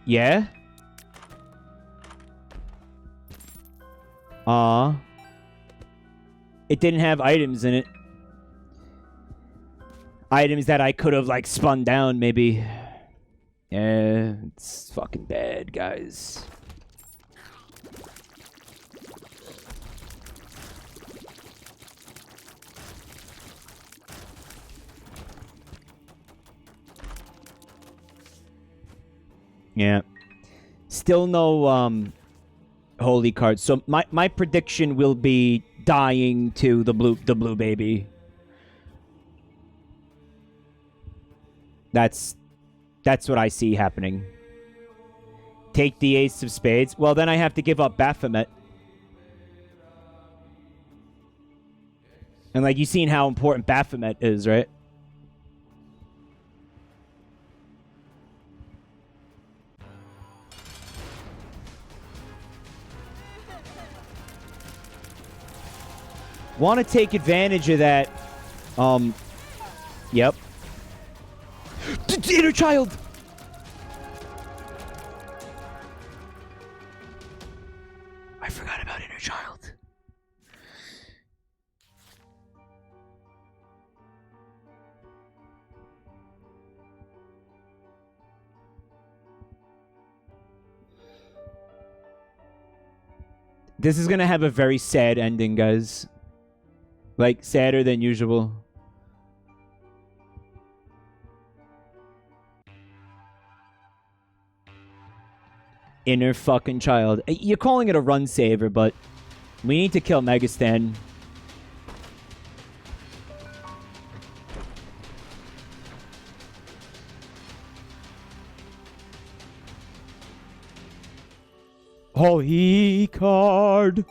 Yeah? It didn't have items in it. Items that I could have, like, spun down, maybe. Yeah, it's fucking bad, guys. Yeah. Still no holy cards. So my prediction will be dying to the blue baby. That's what I see happening. Take the ace of spades. Well, then I have to give up Baphomet. And like you've seen how important Baphomet is, right? Want to take advantage of that. Yep. Inner child! I forgot about inner child. This is gonna have a very sad ending, guys. Like, sadder than usual. Inner fucking child. You're calling it a run saver, but we need to kill Megastan. Holy card.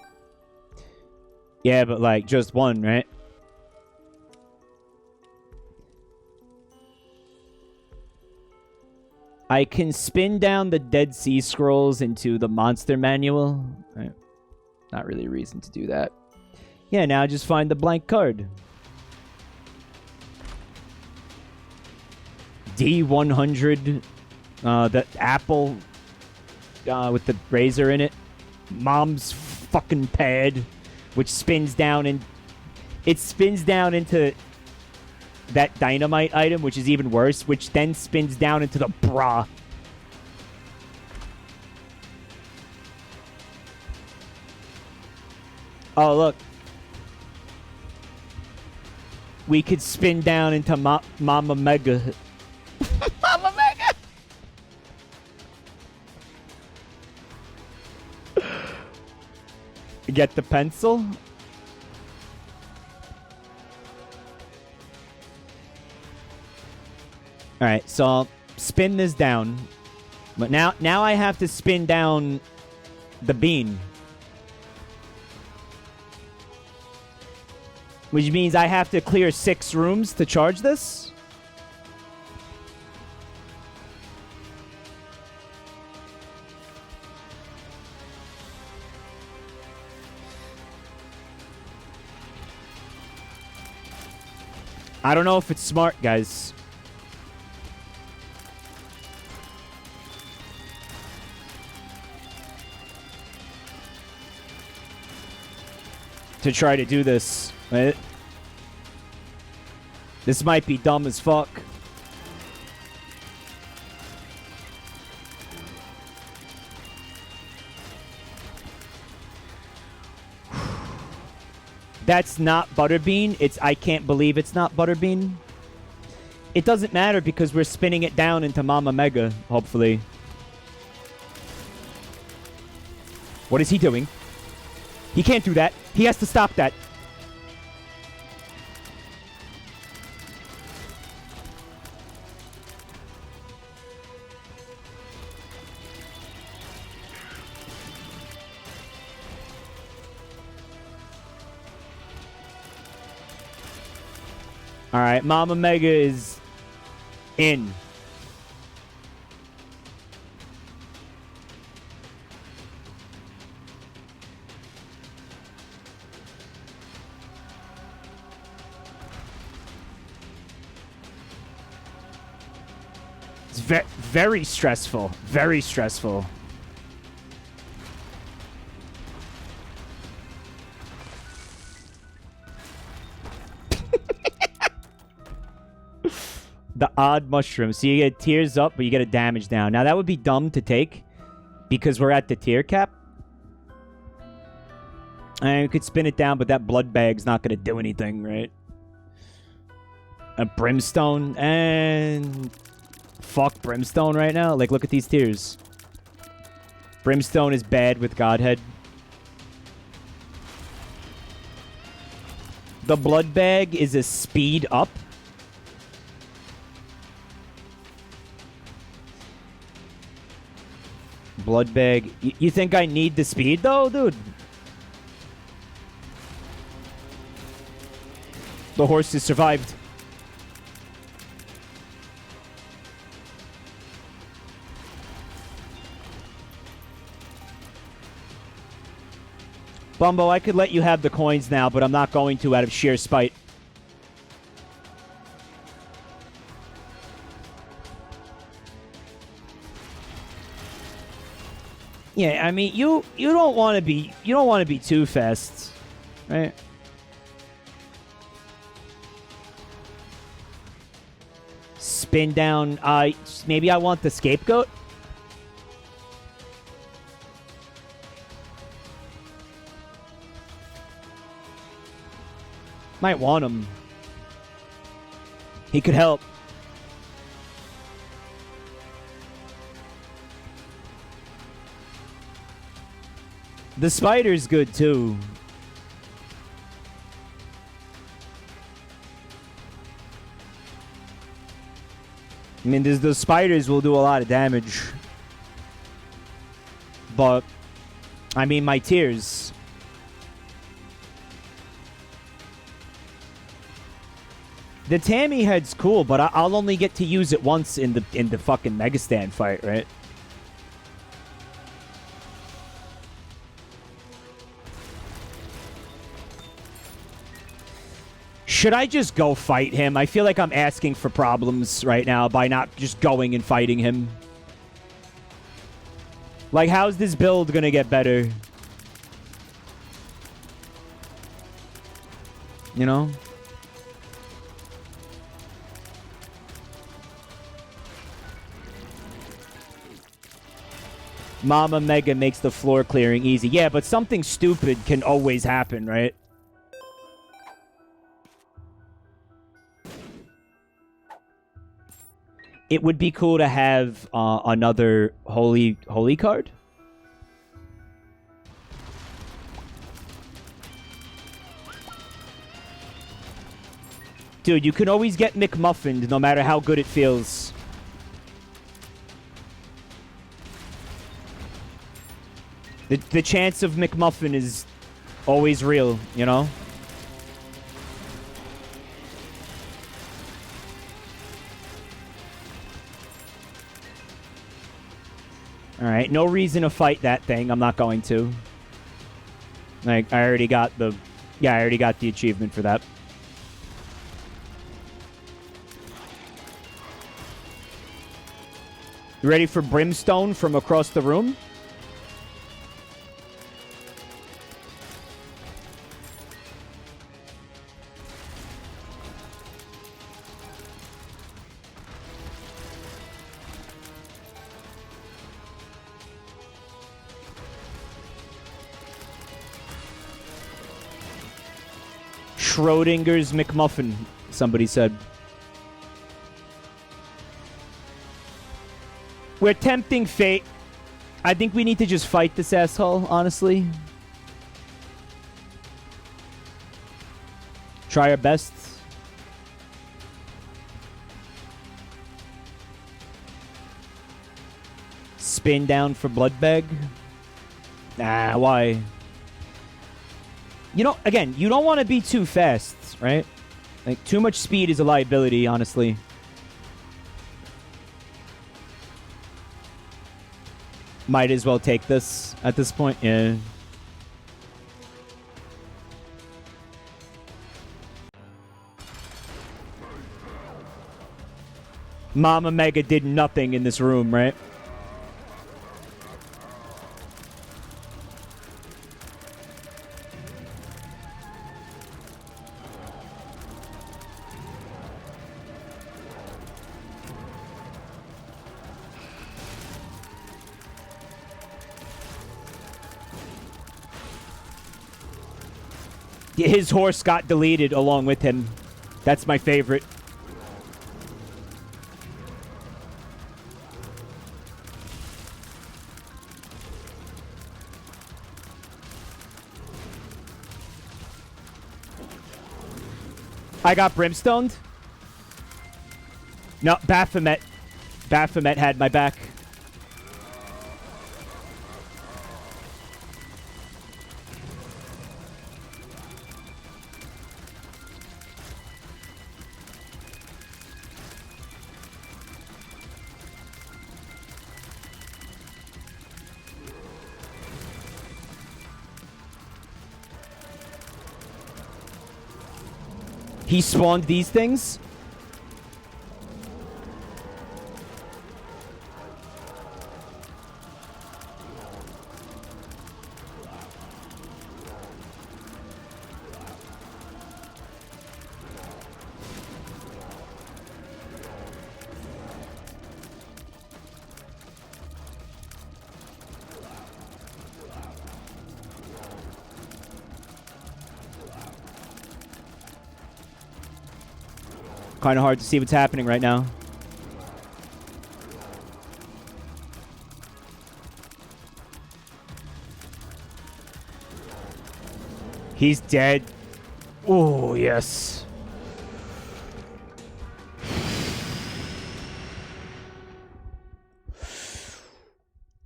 Yeah, but like just one, right? I can spin down the Dead Sea Scrolls into the monster manual. Right. Not really a reason to do that. Yeah, now just find the blank card. D100. The apple with the razor in it. mom's fucking pad, which spins down and it spins down into that dynamite item, which is even worse, which then spins down into the bra. Oh, look. We could spin down into Mama Mega. Mama Mega! Get the pencil? Alright, so I'll spin this down. But now I have to spin down the bean. Which means I have to clear 6 rooms to charge this? I don't know if it's smart, guys. To try to do this. Right? This might be dumb as fuck. That's not Butterbean. I can't believe it's not Butterbean. It doesn't matter because we're spinning it down into Mama Mega, hopefully. What is he doing? He can't do that. He has to stop that. All right, Mama Mega is in. It's very stressful. Very stressful. The odd mushroom. So you get tears up, but you get a damage down. Now, that would be dumb to take because we're at the tier cap. And we could spin it down, but that blood bag's not going to do anything, right? A brimstone. And fuck brimstone right now. Like, look at these tiers. Brimstone is bad with Godhead. The blood bag is a speed up. Blood bag. You think I need the speed, though, dude? The horse has survived. Bumbo, I could let you have the coins now, but I'm not going to out of sheer spite. Yeah, I mean, you don't want to be too fast, right? Spin down. Maybe I want the scapegoat. Might want him. He could help. The spider's good, too. I mean, the spiders will do a lot of damage. But, I mean, my tears. The Tammy head's cool, but I'll only get to use it once in the fucking Mega Stand fight, right? Should I just go fight him? I feel like I'm asking for problems right now by not just going and fighting him. Like, how's this build gonna get better? you know? Mama Mega makes the floor clearing easy. Yeah, but something stupid can always happen, right? It would be cool to have another holy card. Dude, you can always get McMuffined no matter how good it feels. The chance of McMuffin is always real, you know? Alright, no reason to fight that thing. I'm not going to. Like, I already got the... Yeah, I already got the achievement for that. You ready for brimstone from across the room? Schrodinger's McMuffin, somebody said. We're tempting fate. I think we need to just fight this asshole, honestly. Try our best. Spin down for Bloodbag. Nah, why? You know, again, you don't want to be too fast, right? Like, too much speed is a liability, honestly. Might as well take this at this point, yeah. Mama Mega did nothing in this room, right? His horse got deleted along with him. That's my favorite. I got brimstoned. No, Baphomet. Baphomet had my back. He spawned these things? Kind of hard to see what's happening right now. He's dead. Oh, yes.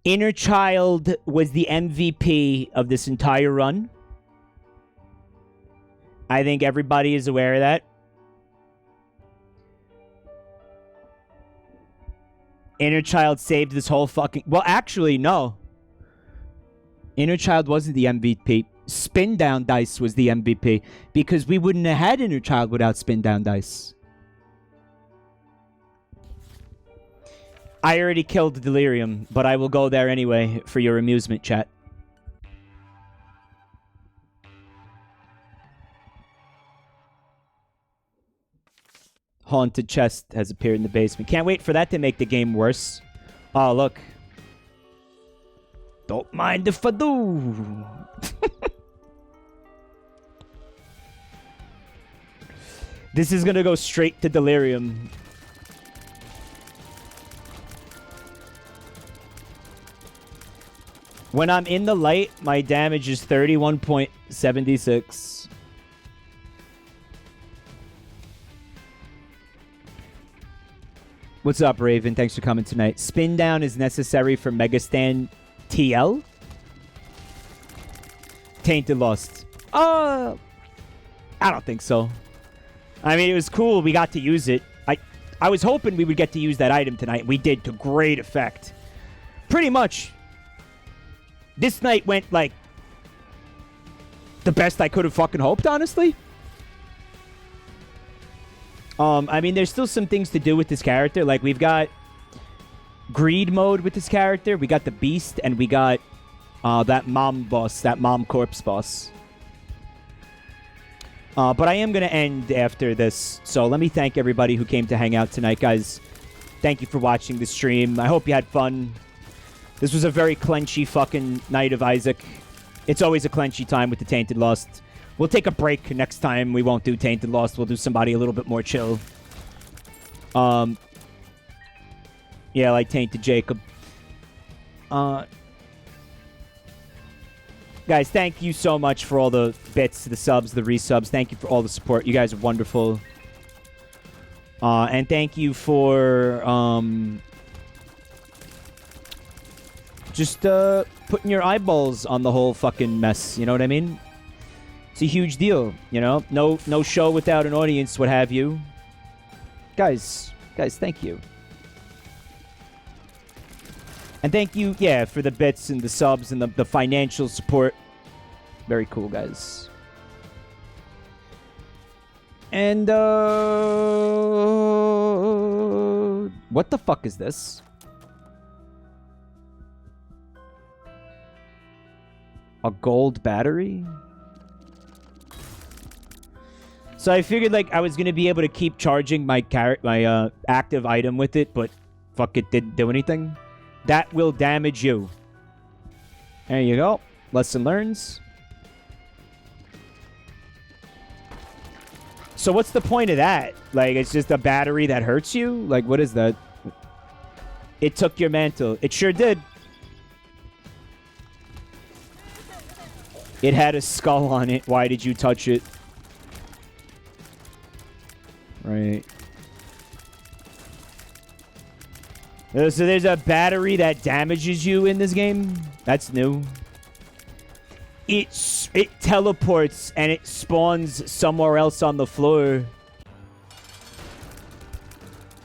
Inner Child was the MVP of this entire run. I think everybody is aware of that. Inner Child saved this whole fucking... Well, actually, no. Inner Child wasn't the MVP. Spin Down Dice was the MVP. Because we wouldn't have had Inner Child without Spin Down Dice. I already killed Delirium, but I will go there anyway for your amusement, chat. haunted chest has appeared in the basement. Can't wait for that to make the game worse. Oh, look. Don't mind if I do. This is gonna go straight to delirium. When I'm in the light, my damage is 31.76. What's up, Raven? Thanks for coming tonight. Spin down is necessary for Megastan TL? Tainted Lost. I don't think so. I mean, it was cool. We got to use it. I was hoping we would get to use that item tonight. We did to great effect. Pretty much. This night went, like, the best I could have fucking hoped, honestly. I mean, there's still some things to do with this character. Like, we've got greed mode with this character. We got the beast, and we got that mom boss, that mom corpse boss. But I am going to end after this. So let me thank everybody who came to hang out tonight, guys. Thank you for watching the stream. I hope you had fun. This was a very clenchy fucking night of Isaac. It's always a clenchy time with the Tainted Lost. We'll take a break next time. We won't do Tainted Lost. We'll do somebody a little bit more chill. Yeah, like Tainted Jacob. Guys, thank you so much for all the bits, the subs, the resubs. Thank you for all the support. You guys are wonderful. And thank you for just putting your eyeballs on the whole fucking mess. You know what I mean? It's a huge deal, you know? No show without an audience, what have you. Guys, thank you. And thank you, yeah, for the bits and the subs and the financial support. Very cool, guys. And, what the fuck is this? A gold battery? So I figured, like, I was going to be able to keep charging my active item with it, but fuck, it didn't do anything. That will damage you. There you go. Lesson learns. So what's the point of that? Like, it's just a battery that hurts you? Like, what is that? It took your mantle. It sure did. It had a skull on it. Why did you touch it? Right. So there's a battery that damages you in this game? That's new. It teleports and it spawns somewhere else on the floor.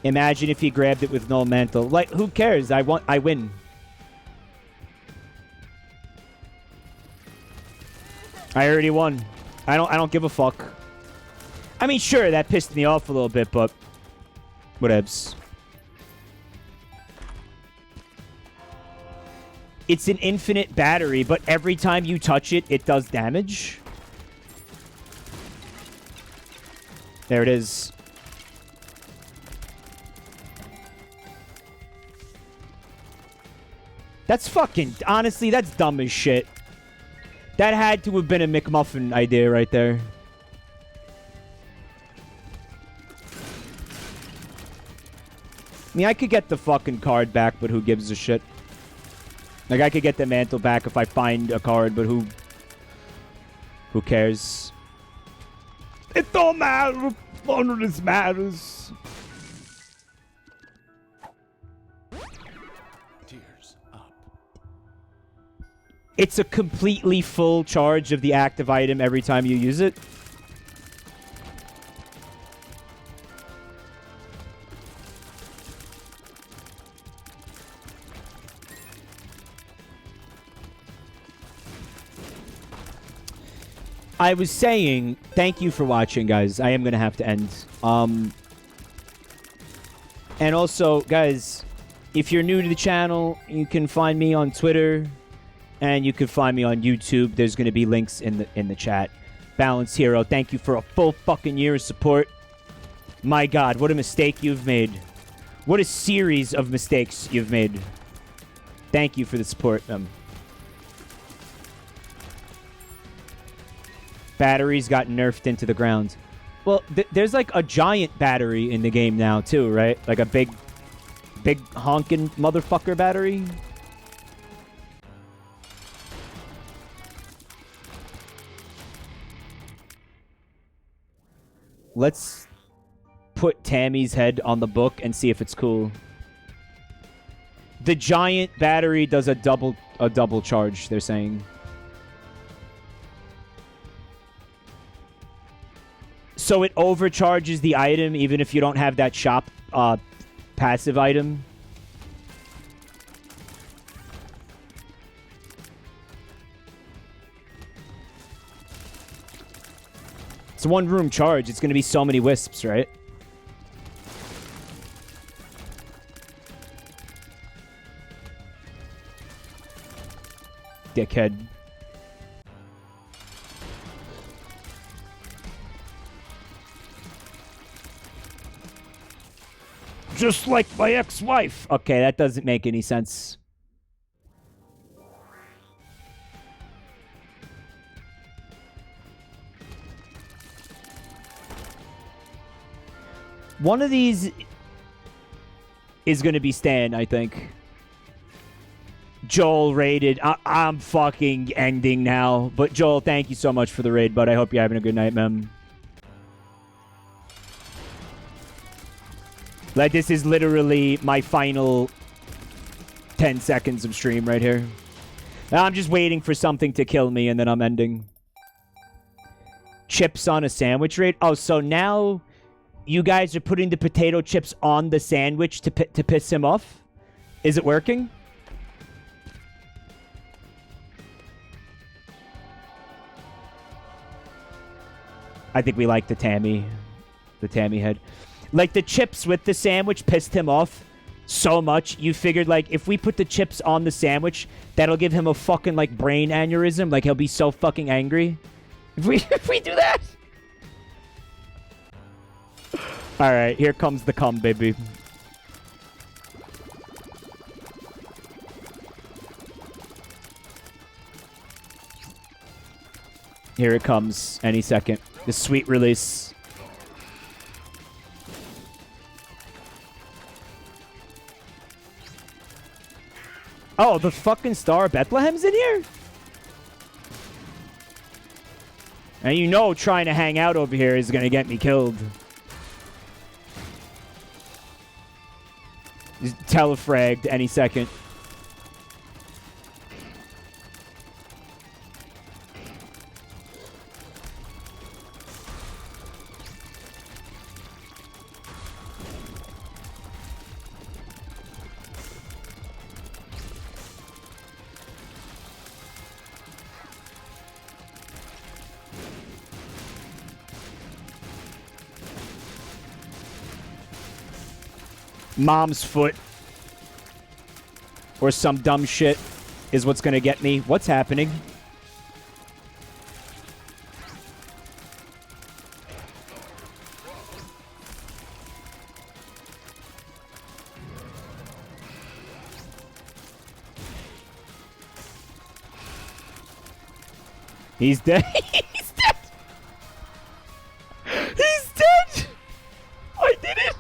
Imagine if he grabbed it with no mantle. Like, who cares? I win. I already won. I don't give a fuck. I mean, sure, that pissed me off a little bit, but whatevs. It's an infinite battery, but every time you touch it, it does damage. There it is. That's fucking... Honestly, that's dumb as shit. That had to have been a McMuffin idea right there. I mean, I could get the fucking card back, but who gives a shit? Like, I could get the mantle back if I find a card, but who cares? It don't matter. None of this matters. Tears up. It's a completely full charge of the active item every time you use it. I was saying, thank you for watching, guys. I am going to have to end. And also, guys, if you're new to the channel, you can find me on Twitter, and you can find me on YouTube. There's going to be links in the chat. Balance Hero, thank you for a full fucking year of support. My God, what a mistake you've made. What a series of mistakes you've made. Thank you for the support, Batteries got nerfed into the ground. Well, there's like a giant battery in the game now, too, right? Like a big honking motherfucker battery. Let's put Tammy's head on the book and see if it's cool. The giant battery does a double charge, they're saying. So it overcharges the item even if you don't have that shop passive item. It's a one-room charge. It's going to be so many wisps, right? Dickhead. Just like my ex-wife. Okay, that doesn't make any sense. One of these is going to be Stan, I think. Joel raided. I'm fucking ending now. But Joel, thank you so much for the raid, bud. I hope you're having a good night, man. Like, this is literally my final 10 seconds of stream right here. I'm just waiting for something to kill me, and then I'm ending. Chips on a sandwich raid? Oh, so now you guys are putting the potato chips on the sandwich to piss him off? Is it working? I think we like the Tammy head. Like, the chips with the sandwich pissed him off so much, you figured, like, if we put the chips on the sandwich, that'll give him a fucking, like, brain aneurysm. Like, he'll be so fucking angry. If we do that? Alright, here comes the cum, baby. Here it comes any second. The sweet release. Oh, the fucking Star of Bethlehem's in here? And you know trying to hang out over here is going to get me killed. Just telefragged any second. Mom's foot or some dumb shit is what's gonna get me. What's happening? He's dead. He's dead. He's dead. I did it.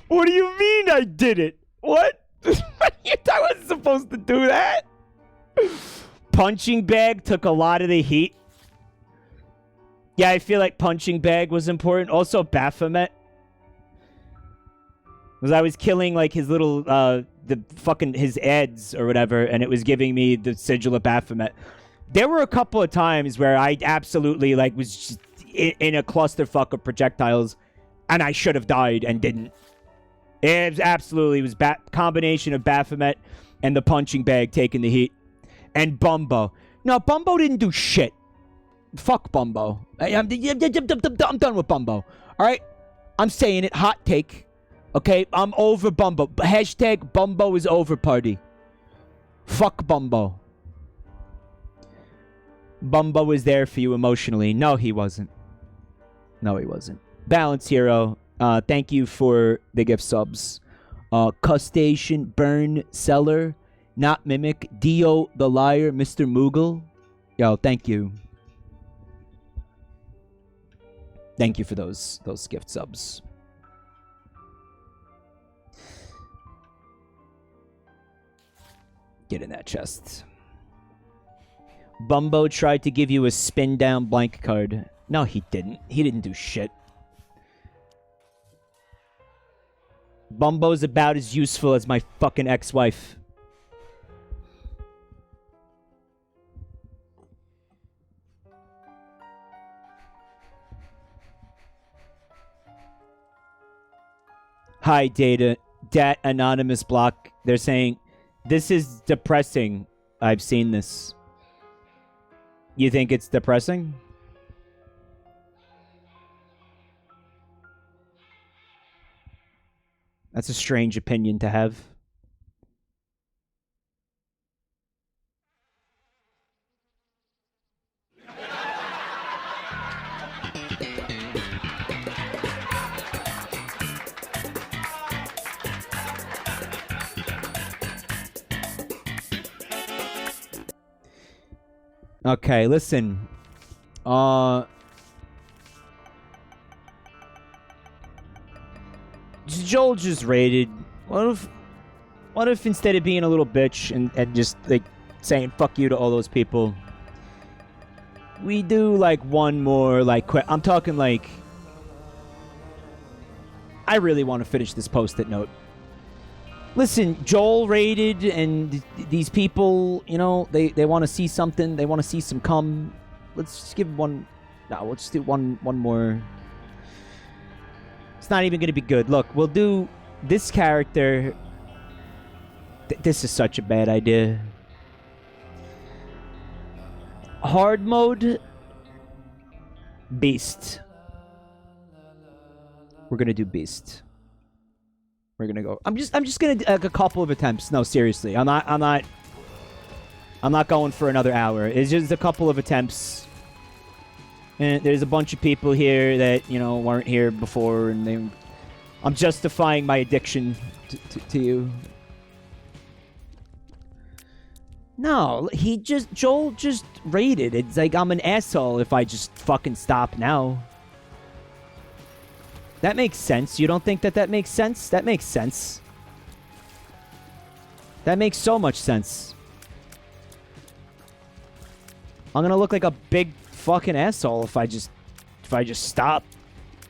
What do you mean I did it? What? I wasn't supposed to do that. Punching Bag took a lot of the heat. Yeah, I feel like Punching Bag was important. Also, Baphomet. Because I was killing, like, his little, his eds or whatever, and it was giving me the sigil of Baphomet. There were a couple of times where I absolutely, like, was just in a clusterfuck of projectiles, and I should have died and didn't. It was combination of Baphomet and the Punching Bag taking the heat. And Bumbo. No, Bumbo didn't do shit. Fuck Bumbo. I'm done with Bumbo. Alright? I'm saying it. Hot take. Okay? I'm over Bumbo. Hashtag Bumbo is over party. Fuck Bumbo. Bumbo was there for you emotionally. No, he wasn't. No, he wasn't. Balance Hero, thank you for the gift subs. Custation, Burn, Seller, Not Mimic, Dio the Liar, Mr. Moogle. Yo, thank you. Thank you for those gift subs. Get in that chest. Bumbo tried to give you a spin down blank card. No, he didn't. He didn't do shit. Bumbo's about as useful as my fucking ex-wife. Hi, Data. Dat Anonymous Block. They're saying, this is depressing. I've seen this. You think it's depressing? That's a strange opinion to have. Okay, listen. Joel just raided. What if instead of being a little bitch and just like saying fuck you to all those people, we do like one more like I'm talking like I really want to finish this post-it note. Listen, Joel raided, and these people, you know, they want to see something. They want to see some cum. Let's just give one. No, let's just do one more. It's not even going to be good. Look, we'll do this character. This is such a bad idea. Hard mode. Beast. We're going to do Beast. We're gonna go. I'm just gonna do like a couple of attempts. No, seriously, I'm not going for another hour. It's just a couple of attempts. And there's a bunch of people here that, you know, weren't here before, and I'm justifying my addiction to you. No, Joel just raided. It's like I'm an asshole if I just fucking stop now. That makes sense. You don't think that makes sense? That makes sense. That makes so much sense. I'm gonna look like a big fucking asshole if I just stop,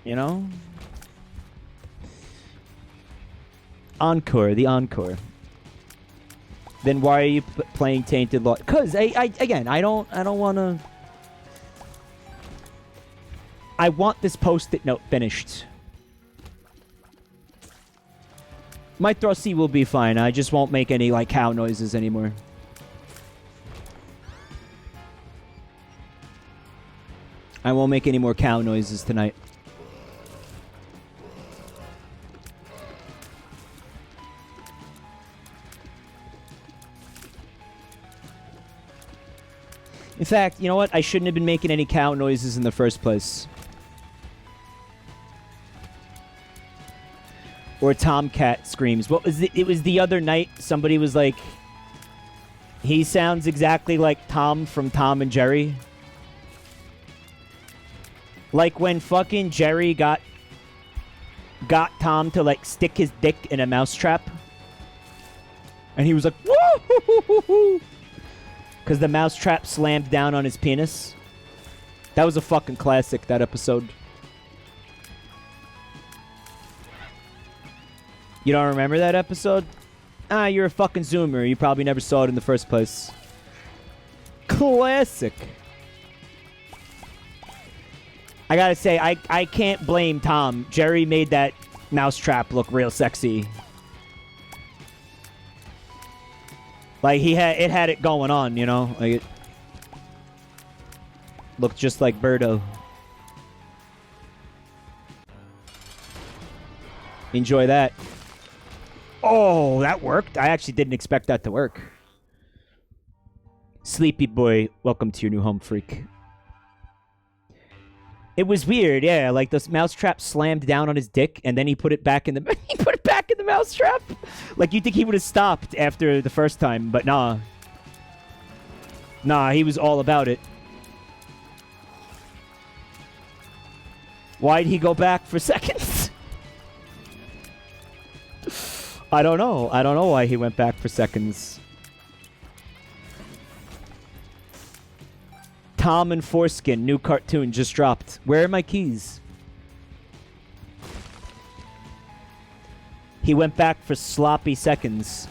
you know? Encore, the encore. Then why are you playing Tainted Lost? Cause I don't wanna. I want this post-it note finished. My Thrusty will be fine. I just won't make any, like, cow noises anymore. I won't make any more cow noises tonight. In fact, you know what? I shouldn't have been making any cow noises in the first place. Or Tomcat screams. What was it was the other night somebody was like, he sounds exactly like Tom from Tom and Jerry. Like when fucking Jerry got Tom to like stick his dick in a mousetrap. And he was like, woo! Because the mousetrap slammed down on his penis. That was a fucking classic, that episode. You don't remember that episode? Ah, you're a fucking zoomer. You probably never saw it in the first place. Classic. I gotta say, I can't blame Tom. Jerry made that mousetrap look real sexy. Like, it had it going on, you know? Like, it looked just like Birdo. Enjoy that. Oh, that worked? I actually didn't expect that to work. Sleepy boy, welcome to your new home, freak. It was weird, yeah. Like the mousetrap slammed down on his dick, and then he put it back in the he put it back in the mousetrap. Like you think he would have stopped after the first time, but nah. Nah, he was all about it. Why'd he go back for seconds? I don't know. I don't know why he went back for seconds. Tom and Foreskin, new cartoon just dropped. Where are my keys? He went back for sloppy seconds.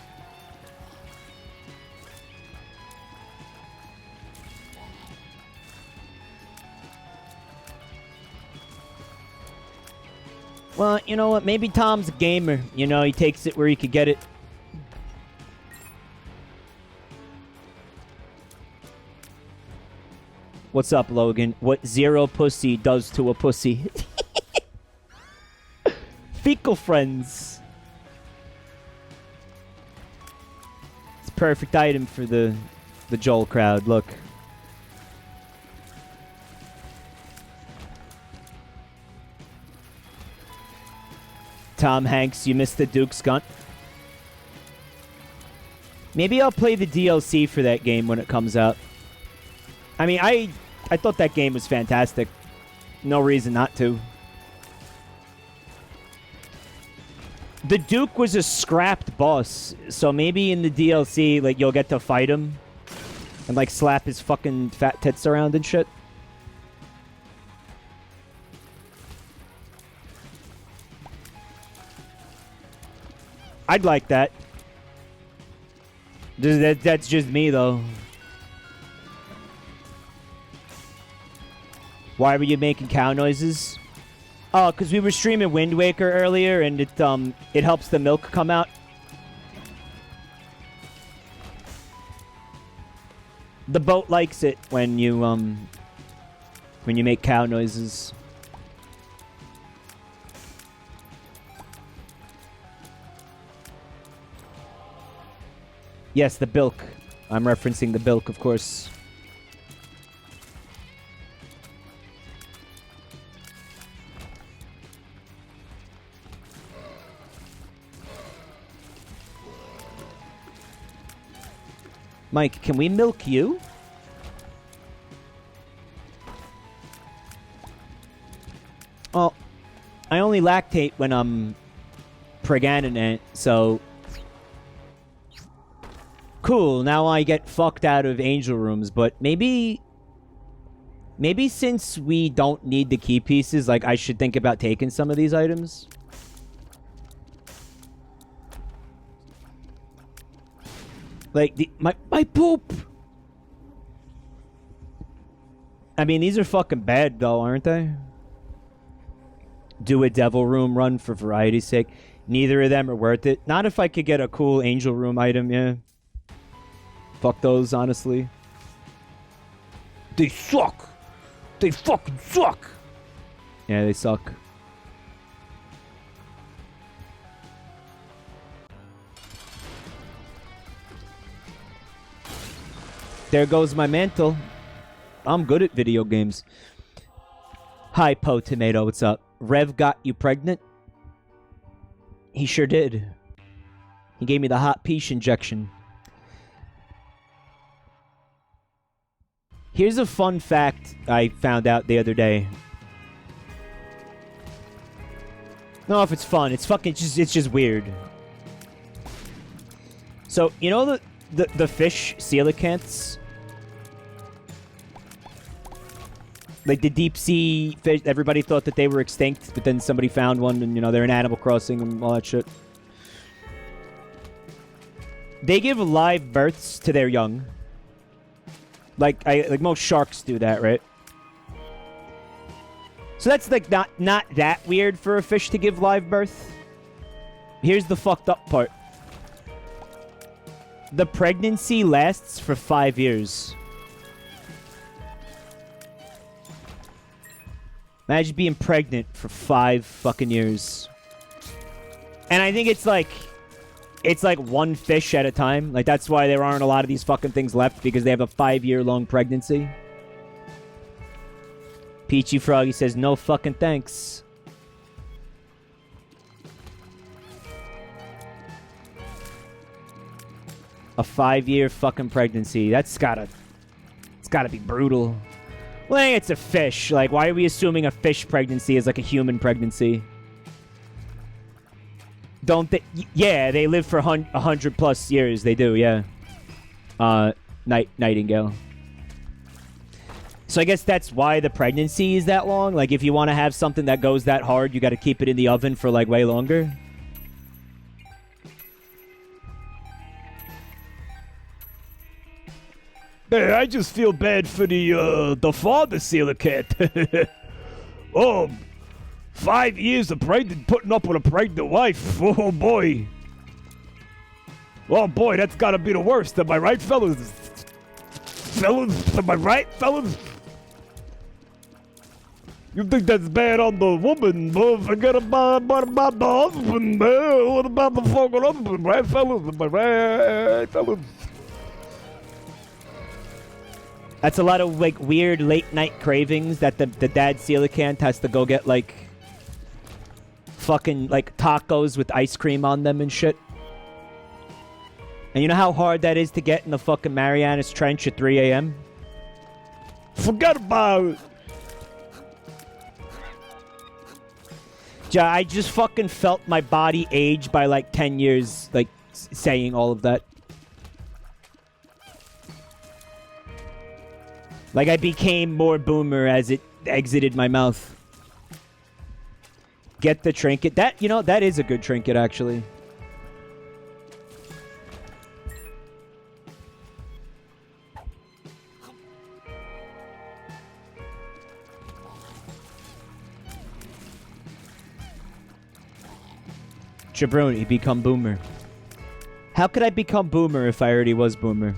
Well, you know what? Maybe Tom's a gamer. You know, he takes it where he could get it. What's up, Logan? What zero pussy does to a pussy. Fecal friends. It's a perfect item for the Joel crowd. Look. Tom Hanks, you missed the Duke's gun. Maybe I'll play the DLC for that game when it comes out. I mean, I thought that game was fantastic. No reason not to. The Duke was a scrapped boss, so maybe in the DLC, like, you'll get to fight him and, like, slap his fucking fat tits around and shit. I'd like that. That's just me, though. Why were you making cow noises? Oh, because we were streaming Wind Waker earlier, and it helps the milk come out. The boat likes it when you make cow noises. Yes, the bilk. I'm referencing the bilk, of course. Mike, can we milk you? Well, I only lactate when I'm pregnant, so... Cool, now I get fucked out of angel rooms, but maybe since we don't need the key pieces, like, I should think about taking some of these items. Like, my poop! I mean, these are fucking bad, though, aren't they? Do a devil room run for variety's sake. Neither of them are worth it. Not if I could get a cool angel room item, yeah. Fuck those, honestly. They suck! They fucking suck! Yeah, they suck. There goes my mantle. I'm good at video games. Hi, Po Tomato, what's up? Rev got you pregnant? He sure did. He gave me the hot peach injection. Here's a fun fact I found out the other day. No, if it's fun, it's just weird. So, you know the fish coelacanths? Like the deep sea fish, everybody thought that they were extinct, but then somebody found one and, you know, they're in Animal Crossing and all that shit. They give live births to their young. Like most sharks do that, right? So that's like not that weird for a fish to give live birth. Here's the fucked up part. The pregnancy lasts for 5 years. Imagine being pregnant for 5 fucking years. And I think it's like it's like one fish at a time. Like, that's why there aren't a lot of these fucking things left, because they have a 5-year-long pregnancy. Peachy Froggy says, no fucking thanks. A 5-year fucking pregnancy. It's gotta be brutal. Well, hey, it's a fish. Like, why are we assuming a fish pregnancy is like a human pregnancy? Don't they? Yeah, they live for 100 plus years. They do, yeah. Nightingale. So I guess that's why the pregnancy is that long. Like, if you want to have something that goes that hard, you got to keep it in the oven for like way longer. Hey, I just feel bad for the father coelacanth. Oh, 5 years of putting up with a pregnant wife. Oh boy. Oh boy, that's gotta be the worst. Am I right, fellas? Fellas, am I right, fellas? You think that's bad on the woman, but forget about the husband, man. What about the fucking husband, right, fellas? Am I right, fellas? That's a lot of like weird late night cravings that the dad coelacanth has to go get like fucking like tacos with ice cream on them and shit. And you know how hard that is to get in the fucking Marianas Trench at 3 a.m.? Forget about it. Yeah, I just fucking felt my body age by like 10 years, like saying all of that. Like, I became more boomer as it exited my mouth. Get the trinket. That, you know, that is a good trinket, actually. Jabroni, become boomer. How could I become boomer if I already was boomer?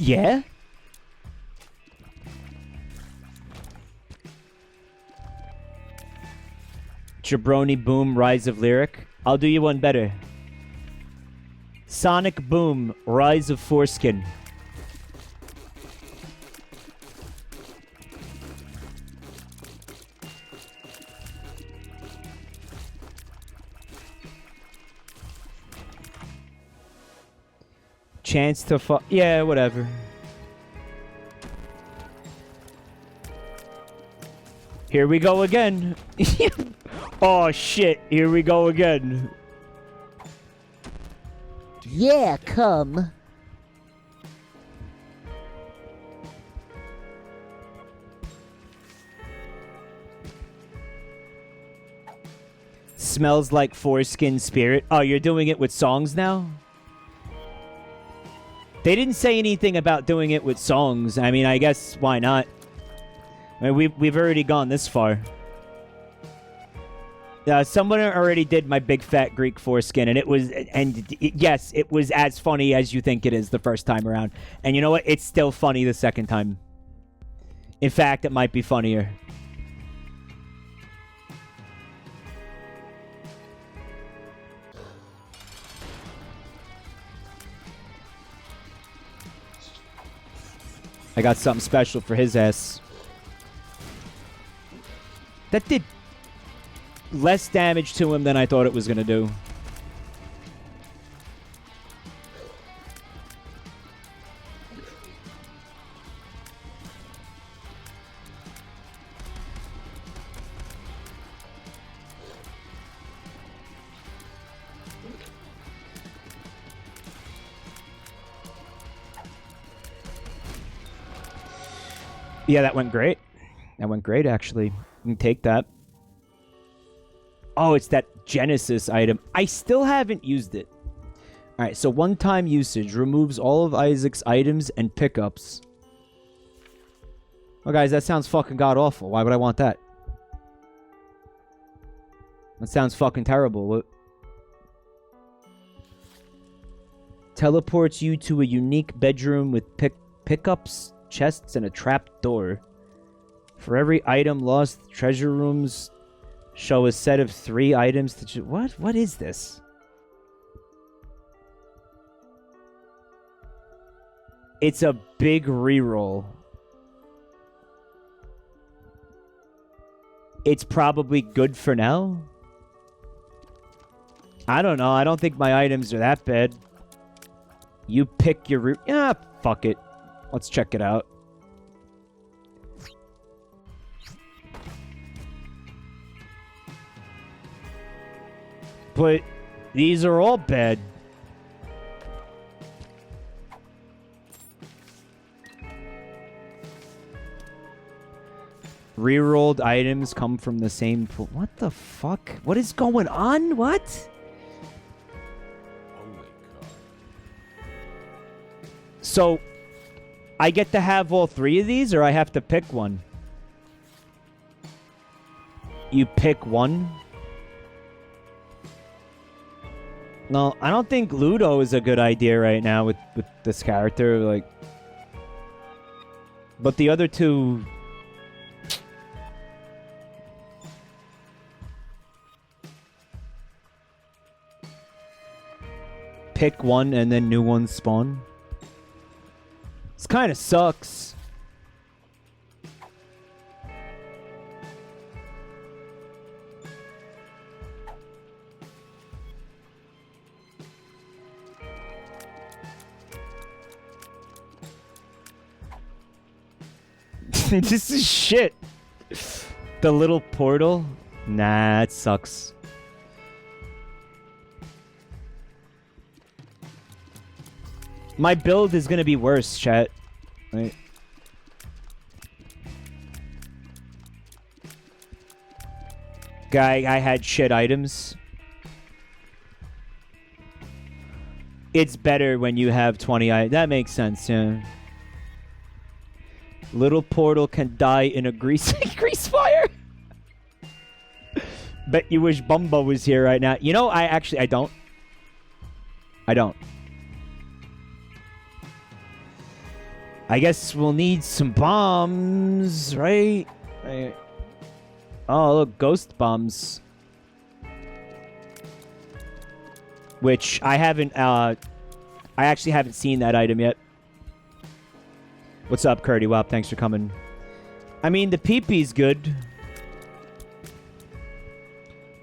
Yeah? Jabroni Boom, Rise of Lyric. I'll do you one better. Sonic Boom, Rise of Foreskin. Chance to yeah, whatever. Here we go again. Oh shit, here we go again. Yeah, come. Smells like foreskin spirit. Oh, you're doing it with songs now? They didn't say anything about doing it with songs. I mean, I guess why not? I mean, we've already gone this far. Someone already did my big fat Greek foreskin, and yes, it was as funny as you think it is the first time around. And you know what? It's still funny the second time. In fact, it might be funnier. I got something special for his ass. That did less damage to him than I thought it was going to do. Yeah, that went great. That went great, actually. You can take that. Oh, it's that Genesis item. I still haven't used it. Alright, so one-time usage removes all of Isaac's items and pickups. Oh, guys, that sounds fucking god-awful. Why would I want that? That sounds fucking terrible. What? Teleports you to a unique bedroom with pickups, chests, and a trap door. For every item lost, treasure rooms show a set of 3 items to what? What is this? It's a big reroll. It's probably good for now. I don't know. I don't think my items are that bad. You pick your route. Yeah, fuck it. Let's check it out. But these are all bad. Rerolled items come from the same pool. What the fuck? What is going on? What? Holy cow. So, I get to have all 3 of these, or I have to pick one? You pick one? No, I don't think Ludo is a good idea right now with this character. Like, but the other 2... Pick one and then new ones spawn. This kind of sucks. This is shit. The little portal? Nah, it sucks. My build is gonna be worse, chat. Right. Guy, I had shit items. It's better when you have 20 items. That makes sense, yeah. Little portal can die in a grease fire. Bet you wish Bumbo was here right now. You know, I don't. I don't. I guess we'll need some bombs, right? Oh, look, ghost bombs. Which I haven't, I actually haven't seen that item yet. What's up, Curdy? Wow, thanks for coming. I mean, the peepee's good.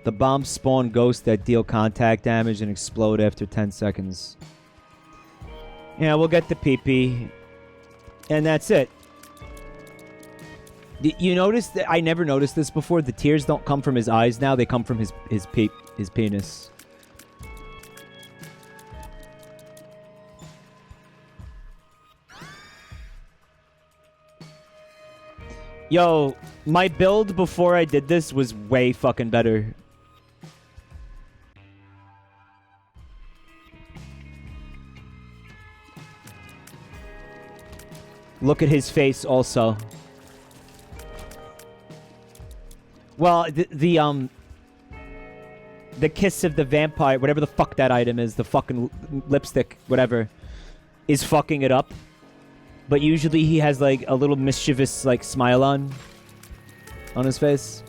The bombs spawn ghosts that deal contact damage and explode after 10 seconds. Yeah, we'll get the peepee. And that's it. You notice that I never noticed this before. The tears don't come from his eyes now. They come from his penis. Yo, my build before I did this was way fucking better. Look at his face also. Well, the kiss of the vampire, whatever the fuck that item is, the fucking lipstick, whatever, is fucking it up. But usually he has like a little mischievous like smile on his face.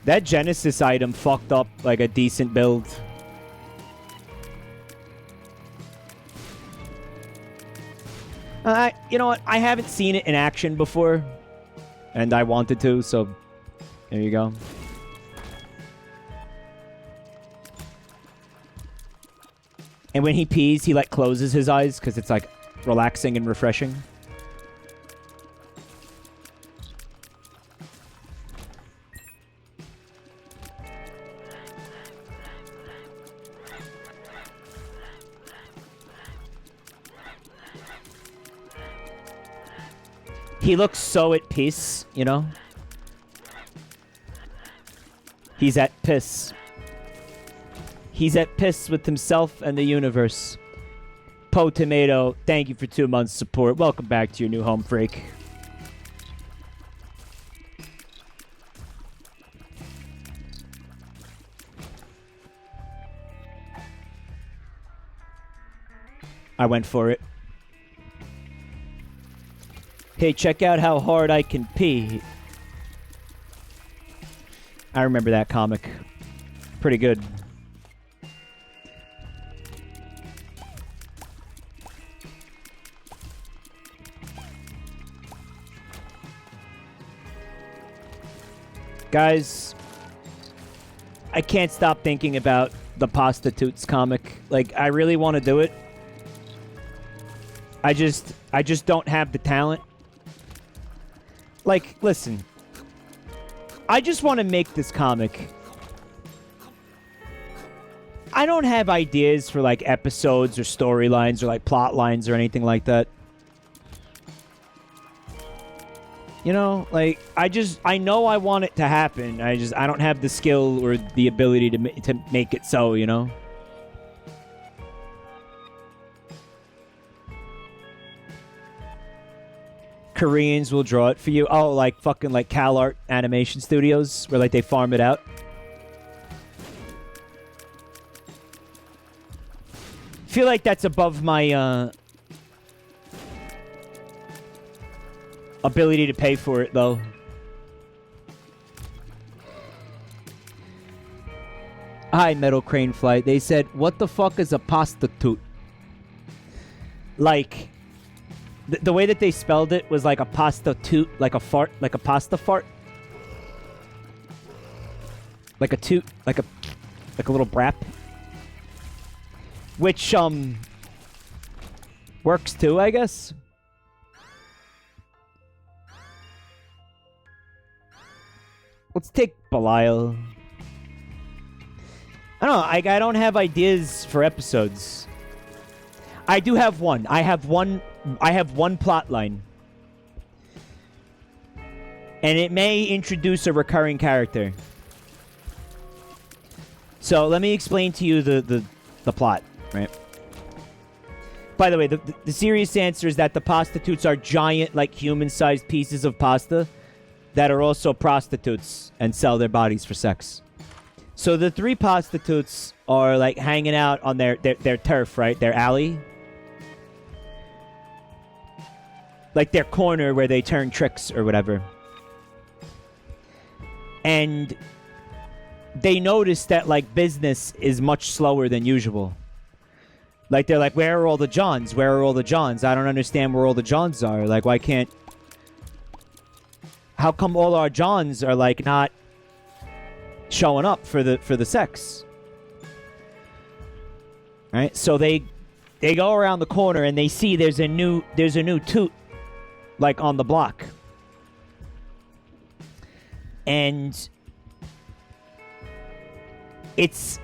That Genesis item fucked up like a decent build. You know what? I haven't seen it in action before, and I wanted to, so there you go. And when he pees, he like closes his eyes because it's like relaxing and refreshing. He looks so at peace, you know? He's at piss. He's at piss with himself and the universe. Po Tomato, thank you for 2 months support. Welcome back to your new home, freak. I went for it. Hey, check out how hard I can pee. I remember that comic. Pretty good. Guys, I can't stop thinking about the Prostitutes comic. Like, I really want to do it. I just don't have the talent. Like, listen. I just want to make this comic. I don't have ideas for, like, episodes or storylines or, like, plot lines or anything like that. You know, like, I know I want it to happen. I don't have the skill or the ability to make it so, you know? Koreans will draw it for you. Oh, like fucking like CalArt animation studios where like they farm it out. Feel like that's above my ability to pay for it, though. Hi, Metal Crane Flight. They said, what the fuck is a prostitute? Like, the way that they spelled it was like a pasta-toot, like a fart, like a pasta fart. Like a toot, like a little brap. Which, works too, I guess. Let's take Belial. I don't know, I don't have ideas for episodes. I do have one. I have one plot line. And it may introduce a recurring character. So let me explain to you the plot, right? By the way, the serious answer is that the prostitutes are giant, like human-sized pieces of pasta that are also prostitutes and sell their bodies for sex. So the three prostitutes are like hanging out on their turf, right? Their alley. Like their corner where they turn tricks or whatever. And they notice that like business is much slower than usual. Like they're like, where are all the Johns? Where are all the Johns? I don't understand where all the Johns are. Like, why can't... How come all our Johns are like not showing up for the sex? Right? So they go around the corner and they see there's a new toot like on the block. And it's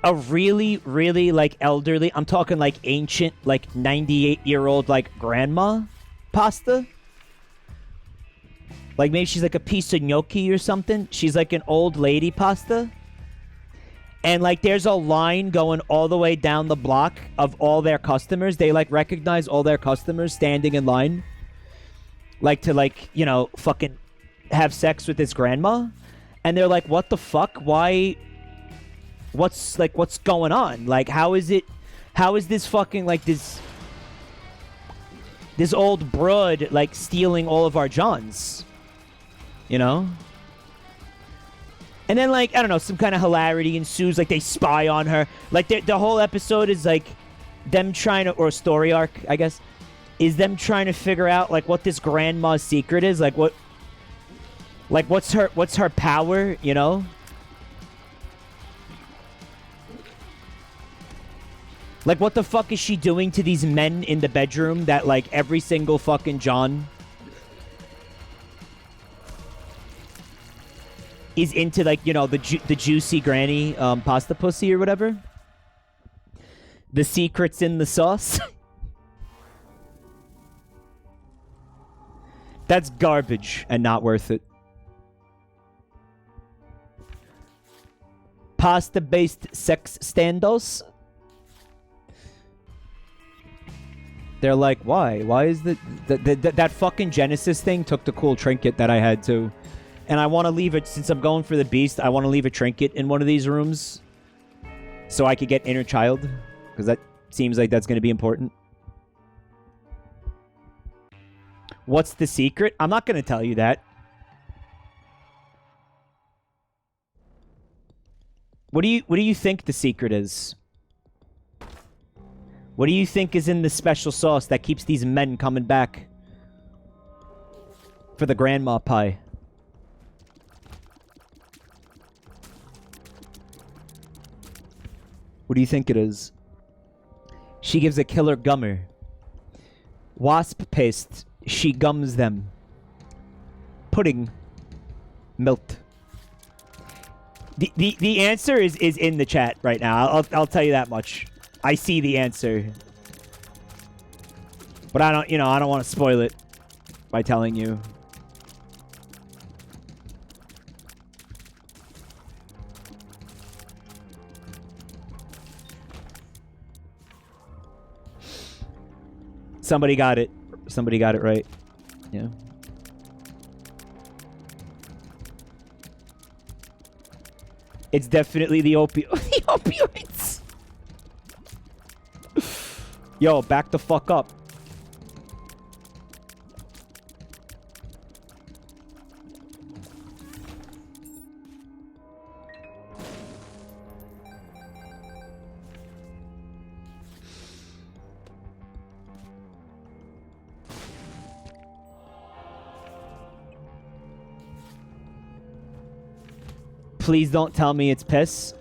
a really, really like elderly, I'm talking like ancient, like 98-year-old like grandma pasta. Like maybe she's like a piece of gnocchi or something. She's like an old lady pasta. And like there's a line going all the way down the block of all their customers. They like recognize all their customers standing in line. Like to like, you know, fucking have sex with this grandma. And they're like, what the fuck? Why? What's going on? Like, how is this fucking like this old broad like stealing all of our Johns? You know? And then, like, I don't know, some kind of hilarity ensues. Like, they spy on her. Like, the whole episode is, like, them trying to... Or story arc, I guess. Is them trying to figure out, like, what this grandma's secret is. Like, what... Like, what's her power, you know? Like, what the fuck is she doing to these men in the bedroom that, like, every single fucking John... is into, like, you know, the juicy granny pasta pussy or whatever. The secret's in the sauce. That's garbage and not worth it. Pasta-based sex standos. They're like, why? Why is that fucking Genesis thing took the cool trinket that I had too. And I want to leave it, since I'm going for the beast, I want to leave a trinket in one of these rooms. So I could get inner child. Because that seems like that's going to be important. What's the secret? I'm not going to tell you that. What do you think the secret is? What do you think is in the special sauce that keeps these men coming back for the grandma pie? What do you think it is? She gives a killer gummer. Wasp paste. She gums them. Pudding. Milk. The answer is in the chat right now. I'll tell you that much. I see the answer. But I don't want to spoil it by telling you. Somebody got it. Somebody got it right. Yeah. It's definitely the the opioids. Yo, back the fuck up. Please don't tell me it's piss.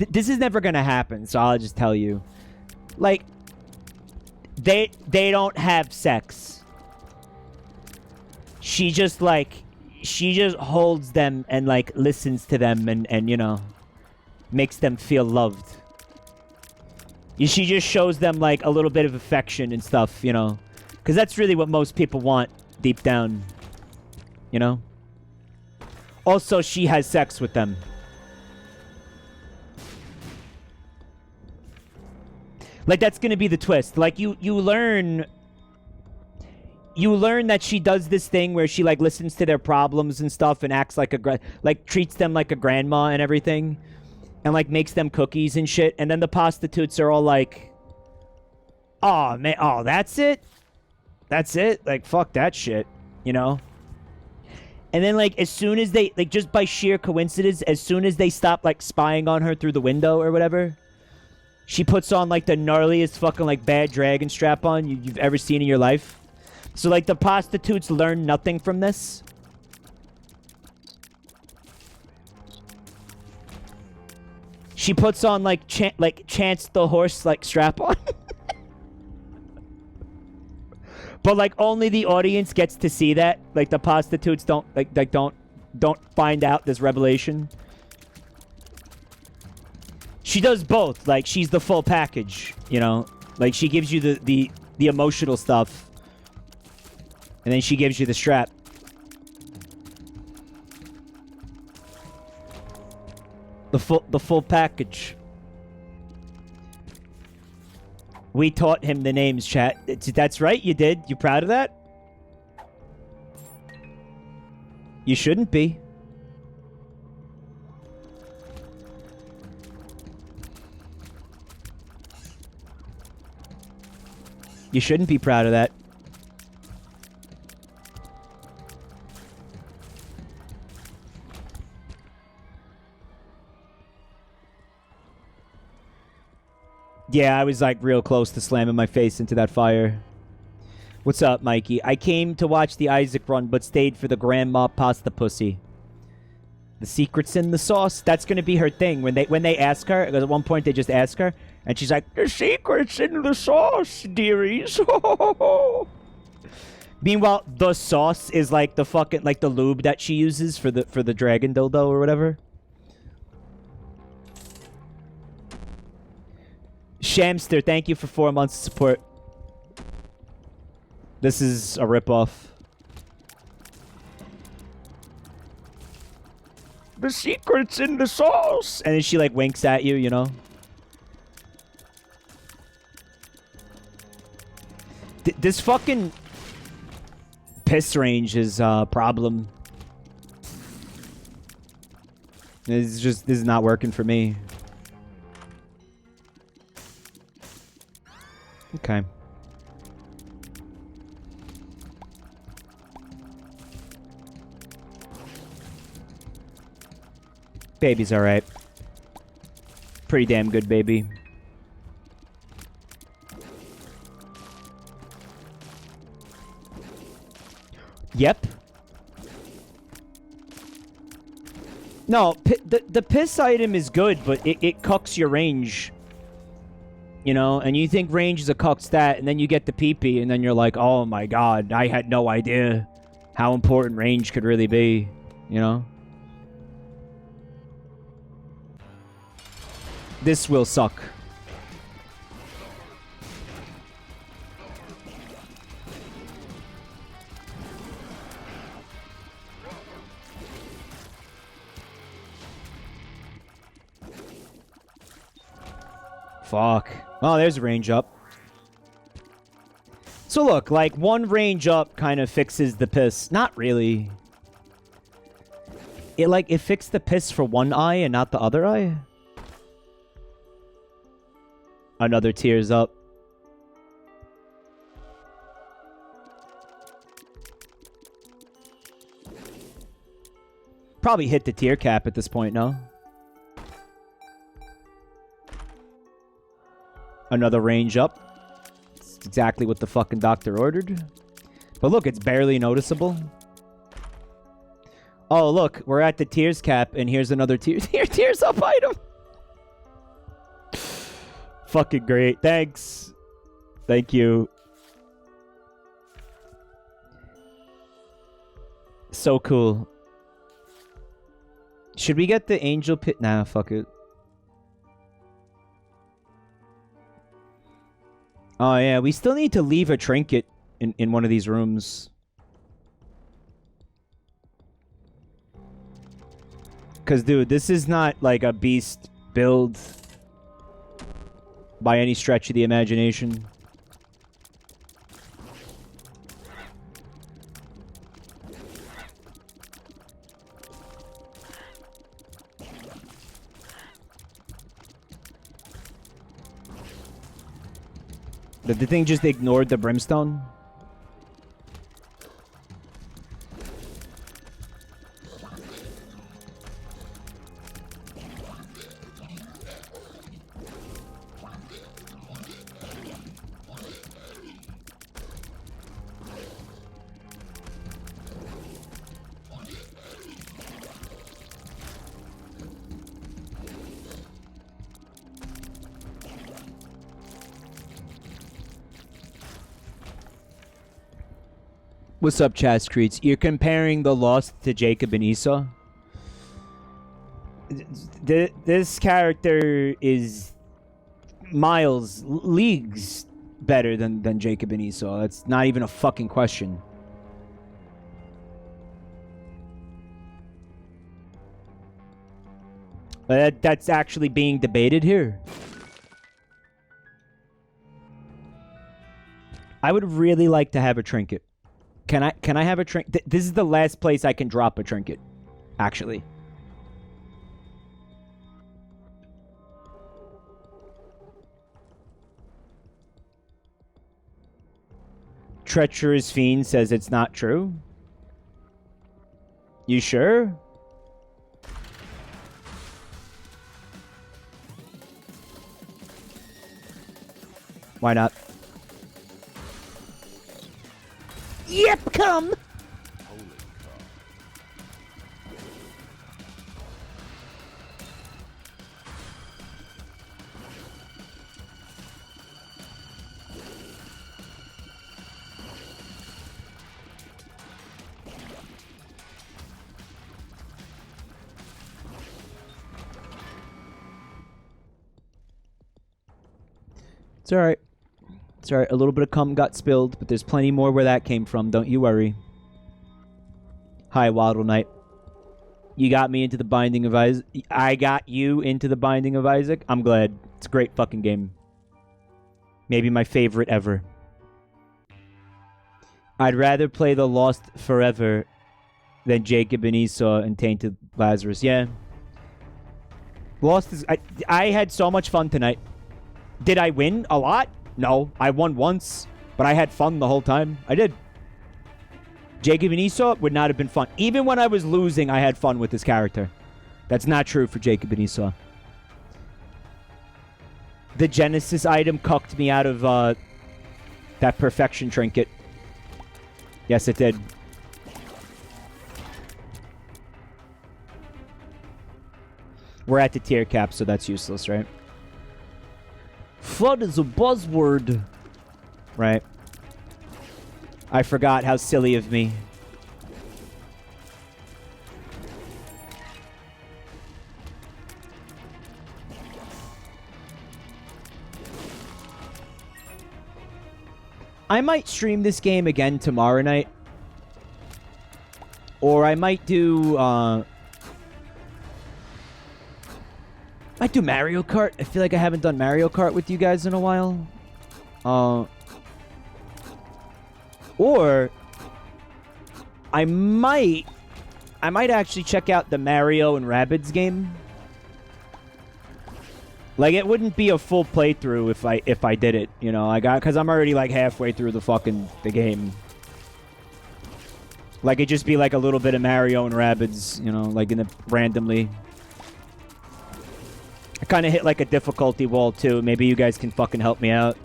This is never gonna happen, so I'll just tell you. Like, they don't have sex. She just holds them and like listens to them and you know, makes them feel loved. She just shows them like a little bit of affection and stuff, you know, because that's really what most people want deep down, you know. Also, she has sex with them. Like, that's gonna be the twist. Like, you learn that she does this thing where she, like, listens to their problems and stuff and acts like treats them like a grandma and everything. And, like, makes them cookies and shit. And then the prostitutes are all like, oh, man, oh, that's it? That's it? Like, fuck that shit, you know? And then, like, as soon as they, like, just by sheer coincidence, as soon as they stop, like, spying on her through the window or whatever, she puts on, like, the gnarliest fucking, like, bad dragon strap-on you've ever seen in your life. So, like, the prostitutes learn nothing from this. She puts on, like, Chance the Horse, like, strap-on. But, like, only the audience gets to see that. Like, the prostitutes don't, don't find out this revelation. She does both. Like, she's the full package, you know? Like, she gives you the emotional stuff. And then she gives you the strap. The full package. We taught him the names, chat. That's right, you did. You proud of that? You shouldn't be. You shouldn't be proud of that. Yeah, I was like real close to slamming my face into that fire. What's up, Mikey? I came to watch the Isaac run, but stayed for the grandma pasta pussy. The secret's in the sauce. That's gonna be her thing. When they ask her, because at one point they just ask her, and she's like, "The secret's in the sauce, dearies." Meanwhile, the sauce is like the fucking like the lube that she uses for the dragon dildo or whatever. Shamster, thank you for 4 months of support. This is a ripoff. The secret's in the sauce. And then she like winks at you, you know. This fucking piss range is a problem. This is not working for me. Okay. Baby's alright. Pretty damn good, baby. Yep. No, the piss item is good, but it cucks your range. You know, and you think range is a cuck stat, and then you get the PP, and then you're like, oh my god, I had no idea how important range could really be, you know? This will suck. Fuck. Oh, there's a range up. So look, like, one range up kind of fixes the piss. Not really. It fixed the piss for one eye and not the other eye? Another tears up. Probably hit the tier cap at this point, no? Another range up. It's exactly what the fucking doctor ordered. But look, it's barely noticeable. Oh, look, we're at the tears cap, and here's another tears up item. Fucking great. Thanks. Thank you. So cool. Should we get the angel pit? Nah, fuck it. Oh, yeah. We still need to leave a trinket in one of these rooms. Because, dude, this is not like a beast build by any stretch of the imagination. Did the thing just ignored the brimstone? What's up, Chaz Creeds? You're comparing the Lost to Jacob and Esau? This character is miles, leagues better than Jacob and Esau. That's not even a fucking question. But that's actually being debated here. I would really like to have a trinket. Can I have a trinket? This is the last place I can drop a trinket, actually. Treacherous Fiend says it's not true. You sure? Why not? Yep, come! It's alright. It's alright. A little bit of cum got spilled, but there's plenty more where that came from. Don't you worry. Hi, Waddle Knight. You got me into the Binding of Isaac. I got you into the Binding of Isaac. I'm glad. It's a great fucking game. Maybe my favorite ever. I'd rather play the Lost Forever than Jacob and Esau and Tainted Lazarus. Yeah. Lost is... I had so much fun tonight. Did I win a lot? No. I won once, but I had fun the whole time. I did. Jacob and Esau would not have been fun. Even when I was losing, I had fun with this character. That's not true for Jacob and Esau. The Genesis item cucked me out of that perfection trinket. Yes, it did. We're at the tier cap, so that's useless, right? Fun is a buzzword. Right. I forgot how silly of me. I might stream this game again tomorrow night. Or I might do, might do Mario Kart. I feel like I haven't done Mario Kart with you guys in a while. Or I might actually check out the Mario and Rabbids game. Like, it wouldn't be a full playthrough if I did it, you know. Because I'm already like halfway through the game. Like, it'd just be like a little bit of Mario and Rabbids, you know, like randomly. I kind of hit like a difficulty wall too. Maybe you guys can fucking help me out.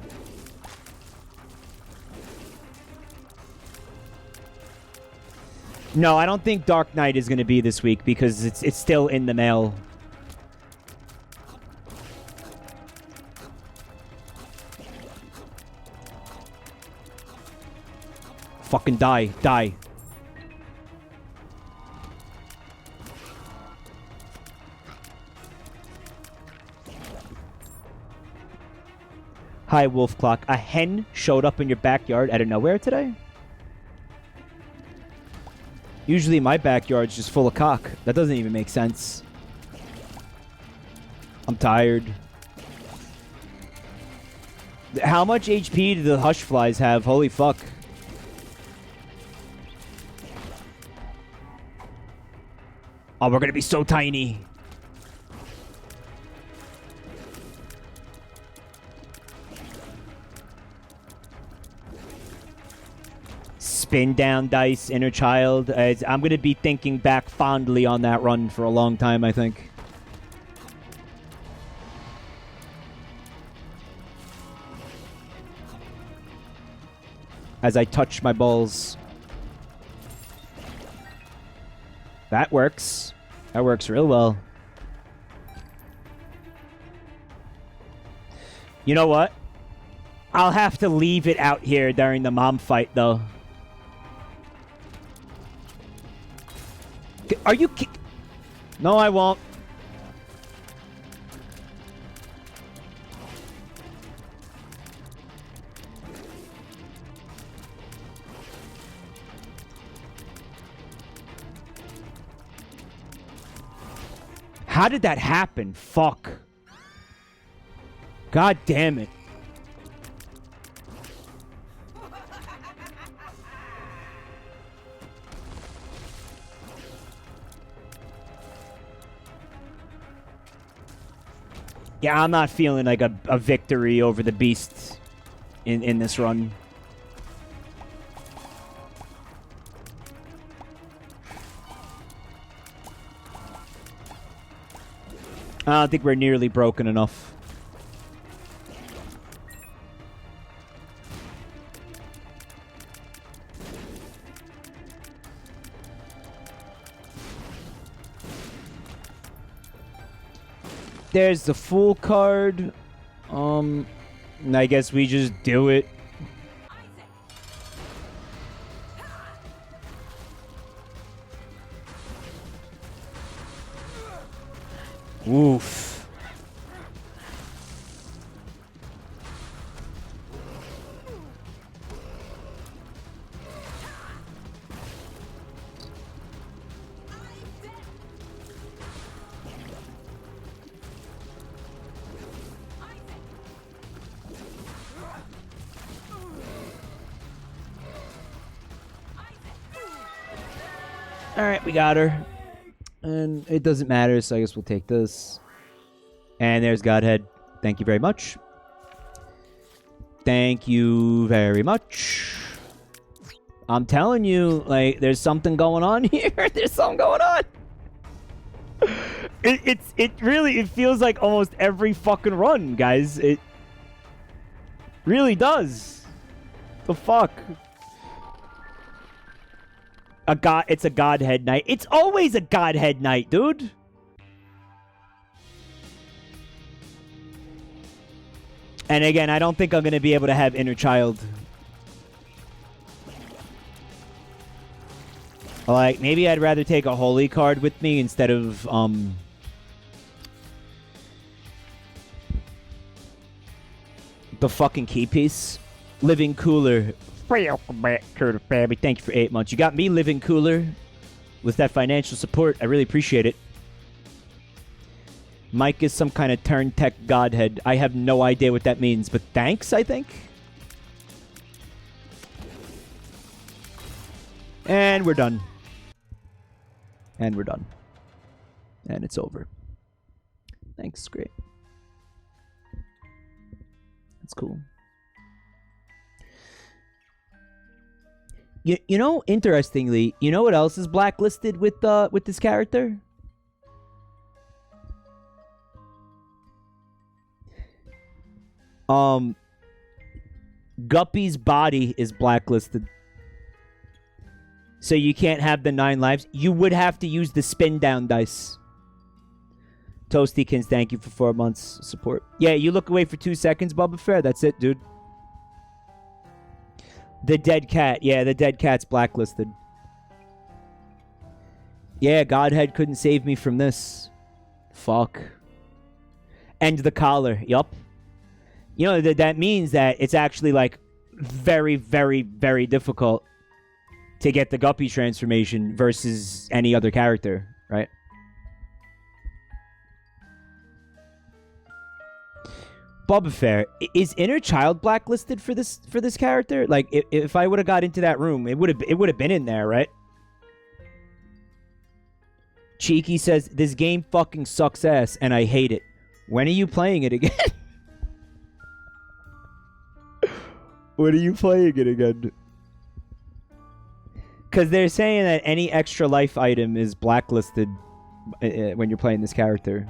No, I don't think Dark Knight is going to be this week because it's still in the mail. Fucking die. Die. Hi, Wolf Clock. A hen showed up in your backyard out of nowhere today? Usually my backyard's just full of cock. That doesn't even make sense. I'm tired. How much HP do the hush flies have? Holy fuck. Oh, we're gonna be so tiny. Spin down dice, inner child. I'm gonna be thinking back fondly on that run for a long time, I think. As I touch my balls. That works. That works real well. You know what? I'll have to leave it out here during the mom fight, though. Are you No, I won't. How did that happen? Fuck. God damn it. Yeah, I'm not feeling like a victory over the beast in this run. I don't think we're nearly broken enough. There's the Fool card. I guess we just do it. Oof. Alright, we got her. And it doesn't matter, so I guess we'll take this. And there's Godhead. Thank you very much. Thank you very much. I'm telling you, like, there's something going on here. There's something going on. It feels like almost every fucking run, guys. It really does. The fuck? It's a Godhead night. It's always a Godhead night, dude. And again, I don't think I'm gonna be able to have Inner Child. Like, maybe I'd rather take a Holy card with me instead of, the fucking key piece. Living Cooler. Welcome back to the family. Thank you for 8 months. You got me living cooler with that financial support. I really appreciate it. Mike is some kind of turn tech godhead. I have no idea what that means, but thanks, I think. And we're done. And we're done. And it's over. Thanks, great. That's cool. You know, interestingly, you know what else is blacklisted with this character? Guppy's body is blacklisted. So you can't have the 9 lives. You would have to use the spin down dice. Toastykins, thank you for 4 months support. Yeah, you look away for 2 seconds, Bubba Fair. That's it, dude. The dead cat. Yeah, the dead cat's blacklisted. Yeah, Godhead couldn't save me from this. Fuck. And the collar. Yup. You know, that means that it's actually, like, very, very, very difficult to get the Guppy transformation versus any other character, right? Boba Fair, is Inner Child blacklisted for this character? Like, if I would have got into that room, it would have been in there, right? Cheeky says, this game fucking sucks ass and I hate it. When are you playing it again? When are you playing it again? Because they're saying that any extra life item is blacklisted when you're playing this character.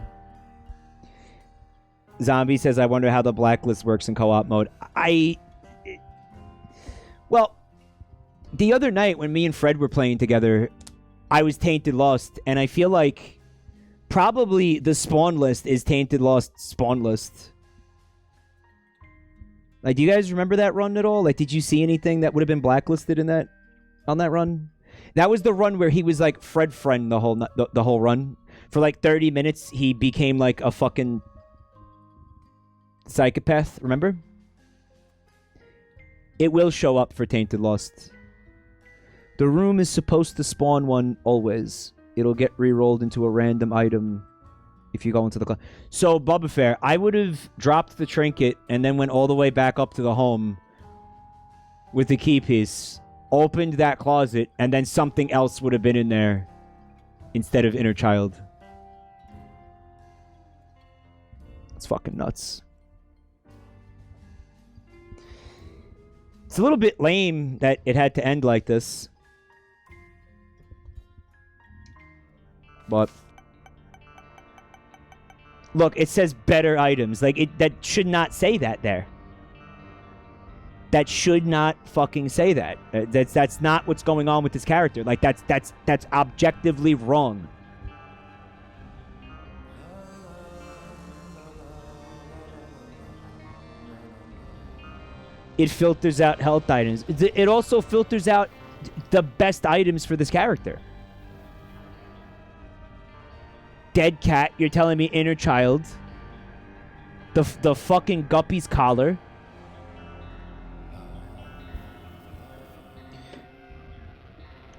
Zombie says, I wonder how the blacklist works in co-op mode. Well, the other night when me and Fred were playing together, I was Tainted Lost, and I feel like probably the spawn list is Tainted Lost spawn list. Like, do you guys remember that run at all? Like, did you see anything that would have been blacklisted in that on that run? That was the run where he was like Fred friend the whole run. For like 30 minutes, he became like a fucking psychopath, remember? It will show up for Tainted Lost. The room is supposed to spawn one always. It'll get re-rolled into a random item if you go into the... So, Bubba Fair, I would have dropped the trinket and then went all the way back up to the home with the key piece, opened that closet, and then something else would have been in there instead of Inner Child. It's fucking nuts. It's a little bit lame that it had to end like this. But look, it says better items. Like, that should not say that there. That should not fucking say that. That's not what's going on with this character. Like, that's objectively wrong. It filters out health items. It also filters out the best items for this character. Dead cat, you're telling me Inner Child. The fucking Guppy's collar.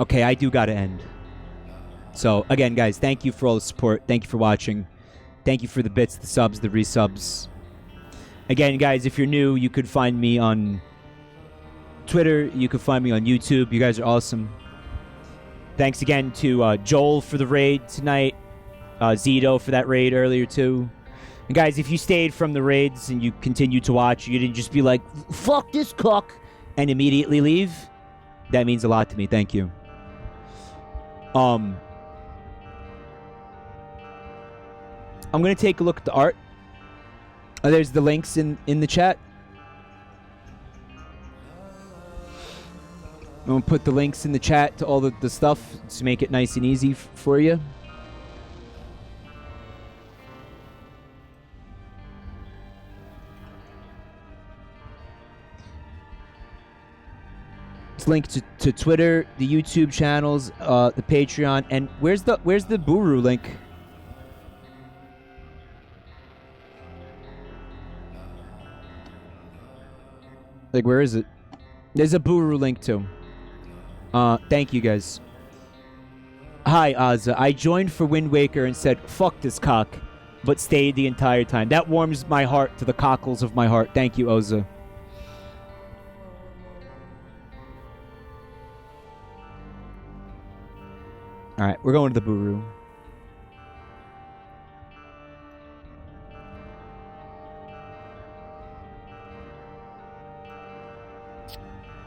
Okay, I do gotta end. So, again, guys, thank you for all the support. Thank you for watching. Thank you for the bits, the subs, the resubs. Again, guys, if you're new, you could find me on Twitter. You could find me on YouTube. You guys are awesome. Thanks again to Joel for the raid tonight. Zito for that raid earlier, too. And guys, if you stayed from the raids and you continued to watch, you didn't just be like, fuck this cock, and immediately leave, that means a lot to me. Thank you. I'm gonna take a look at the art. There's the links in the chat. I'm gonna put the links in the chat to all the stuff to make it nice and easy for you. It's linked to Twitter, the YouTube channels, the Patreon, and where's the Buru link? Like, where is it? There's a Buru link too. Thank you guys. Hi, Ozza. I joined for Wind Waker and said, fuck this cock, but stayed the entire time. That warms my heart to the cockles of my heart. Thank you, Ozza. Alright, we're going to the Buru.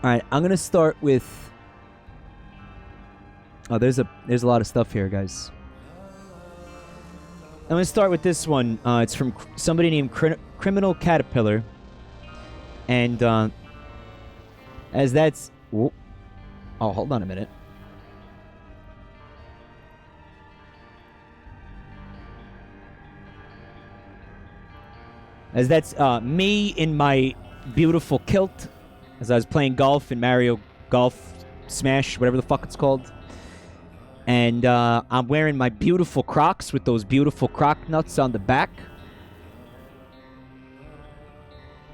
Alright, I'm gonna start with... Oh, there's a lot of stuff here, guys. I'm gonna start with this one. It's from somebody named Criminal Caterpillar. And, as that's... Oh, hold on a minute. As that's, me in my beautiful kilt. As I was playing golf in Mario Golf Smash, whatever the fuck it's called. And I'm wearing my beautiful Crocs with those beautiful Croc nuts on the back.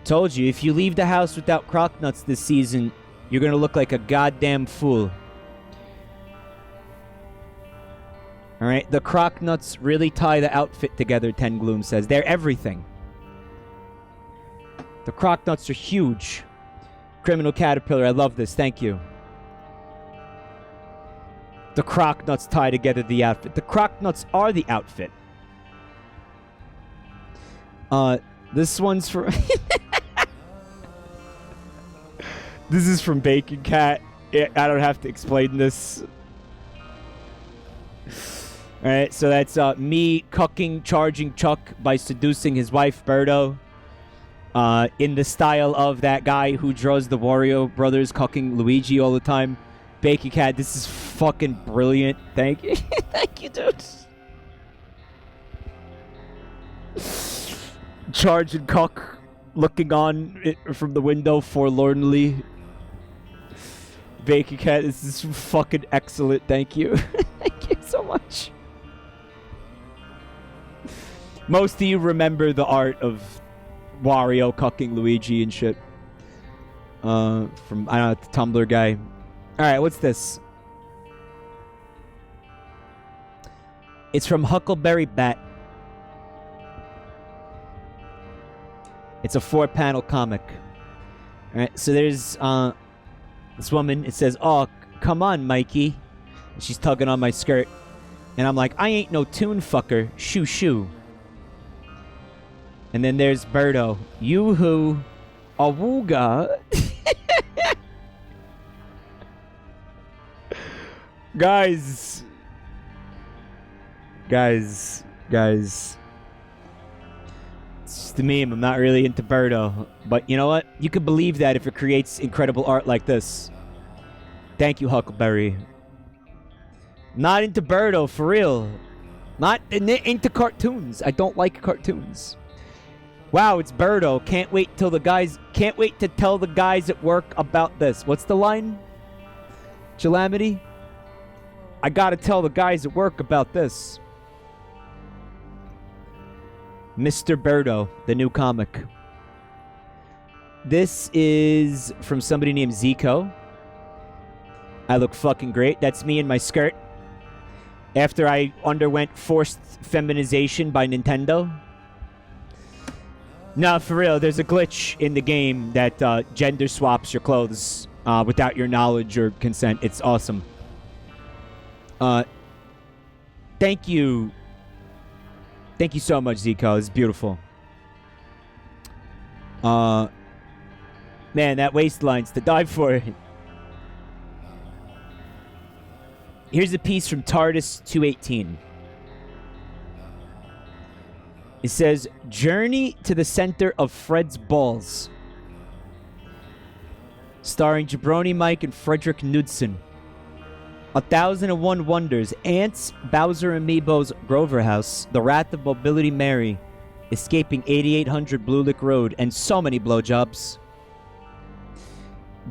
Told you, if you leave the house without Croc nuts this season, you're gonna look like a goddamn fool. Alright, the Croc nuts really tie the outfit together, Ten Gloom says. They're everything. The Croc nuts are huge. Criminal Caterpillar, I love this. Thank you. The Croc nuts tie together the outfit. The Croc nuts are the outfit. This one's for... This is from Bacon Cat. I don't have to explain this. Alright, so that's me cucking, charging Chuck by seducing his wife, Birdo. In the style of that guy who draws the Wario brothers cucking Luigi all the time. Bacon Cat, this is fucking brilliant. Thank you. Thank you, dude. Charging cuck, looking on it from the window forlornly. Bacon Cat, this is fucking excellent. Thank you. Thank you so much. Most of you remember the art of Wario cucking Luigi and shit. From, I don't know, the Tumblr guy. Alright, what's this? It's from Huckleberry Bat. It's a 4-panel comic. Alright, so there's this woman. It says, "Oh, come on, Mikey." And she's tugging on my skirt. And I'm like, "I ain't no tune fucker. Shoo shoo." And then there's Birdo. Yoo-hoo. Awooga. Guys. It's just a meme. I'm not really into Birdo. But you know what? You can believe that if it creates incredible art like this. Thank you, Huckleberry. Not into Birdo, for real. Not into cartoons. I don't like cartoons. Wow, it's Birdo. Can't wait to tell the guys at work about this. What's the line? Calamity? I gotta tell the guys at work about this. Mr. Birdo, the new comic. This is from somebody named Zico. I look fucking great. That's me in my skirt. After I underwent forced feminization by Nintendo. No, for real, there's a glitch in the game that gender swaps your clothes without your knowledge or consent. It's awesome. Thank you. Thank you so much, Zico. It's beautiful. Man, that waistline's to die for. Here's a piece from TARDIS 218. It says, Journey to the Center of Fred's Balls. Starring Jabroni Mike and Frederick Knudsen. 1001 Wonders, Ants, Bowser Amiibo's Grover House, The Wrath of Mobility Mary, Escaping 8800 Blue Lick Road, and so many blowjobs.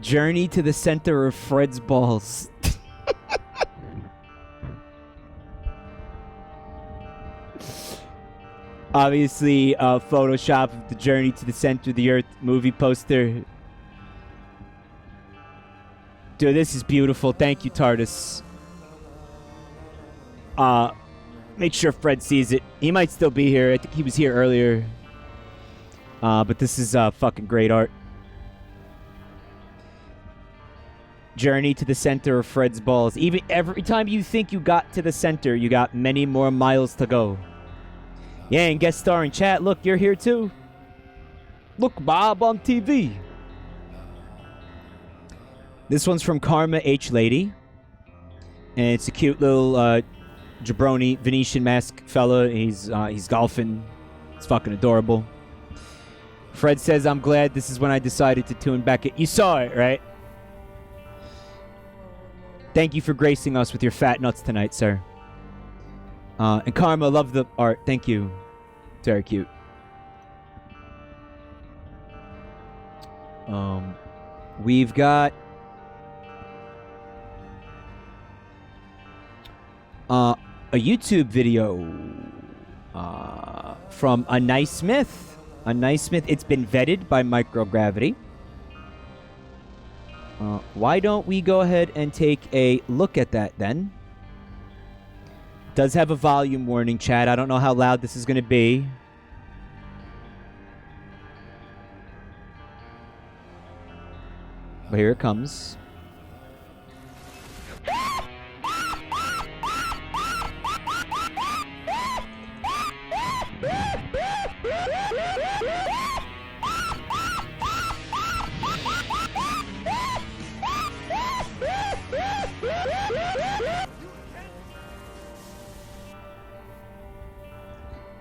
Journey to the Center of Fred's Balls. Obviously, Photoshop of the Journey to the Center of the Earth movie poster. Dude, this is beautiful. Thank you, TARDIS. Make sure Fred sees it. He might still be here. I think he was here earlier. But this is fucking great art. Journey to the center of Fred's balls. Even every time you think you got to the center, you got many more miles to go. Yeah, and guest star in chat. Look, you're here too. Look, Bob on TV. This one's from Karma H. Lady. And it's a cute little jabroni Venetian mask fella. He's golfing. It's fucking adorable. Fred says, I'm glad this is when I decided to tune back in. You saw it, right? Thank you for gracing us with your fat nuts tonight, sir. And Karma, love the art. Thank you. Very cute. We've got a YouTube video from A Nice Smith. A Nice Smith. It's been vetted by Microgravity. Why don't we go ahead and take a look at that then? Does have a volume warning, chat. I don't know how loud this is going to be. But here it comes.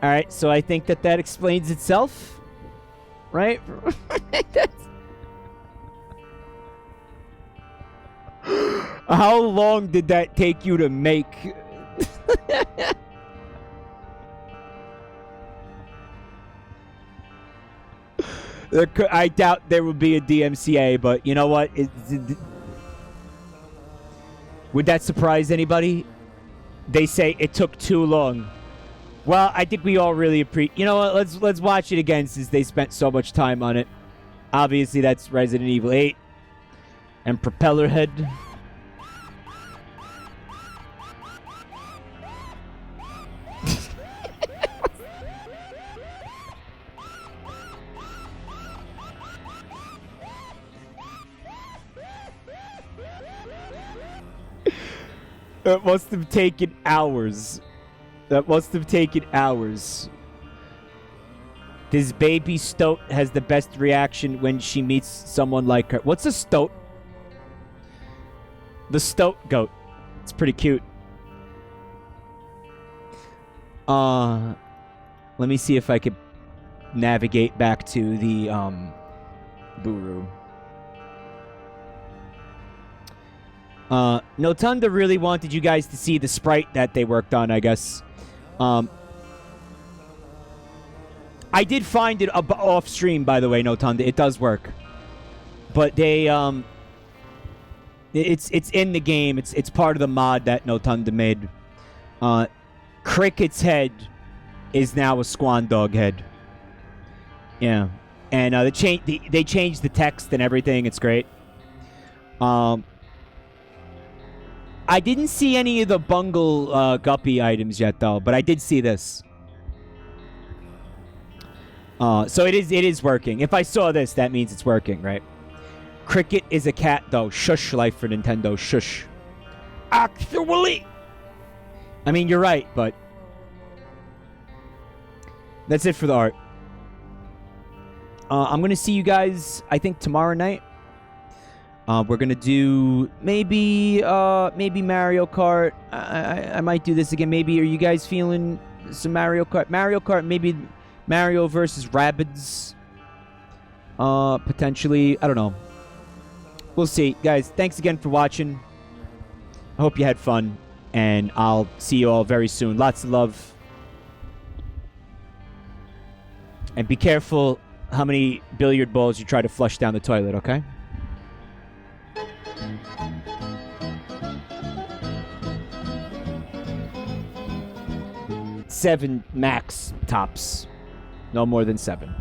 All right, so I think that explains itself, right? How long did that take you to make? I doubt there will be a DMCA, but you know what? Would that surprise anybody? They say it took too long. Well, I think we all really appreciate. You know what? Let's watch it again since they spent so much time on it. Obviously, that's Resident Evil 8 and Propellerhead. It must have taken hours. That must have taken hours. This baby stoat has the best reaction when she meets someone like her. What's a stoat? The stoat goat. It's pretty cute. Let me see if I could navigate back to the Buru. Notunda really wanted you guys to see the sprite that they worked on, I guess. I did find it off stream, by the way, Notunda. It does work. But they, it's in the game. It's part of the mod that Notunda made. Cricket's head is now a Squan Dog head. Yeah. And they changed the text and everything. It's great. I didn't see any of the Bungle Guppy items yet, though, but I did see this. So it is working. If I saw this, that means it's working, right? Cricket is a cat, though. Shush, life for Nintendo. Shush. Actually. I mean, you're right, but that's it for the art. I'm going to see you guys, I think, tomorrow night. We're gonna do maybe Mario Kart. I might do this again. Maybe are you guys feeling some Mario Kart? Mario Kart, maybe Mario versus Rabbids. Potentially. I don't know. We'll see. Guys, thanks again for watching. I hope you had fun. And I'll see you all very soon. Lots of love. And be careful how many billiard balls you try to flush down the toilet, okay? Seven max tops. No more than 7.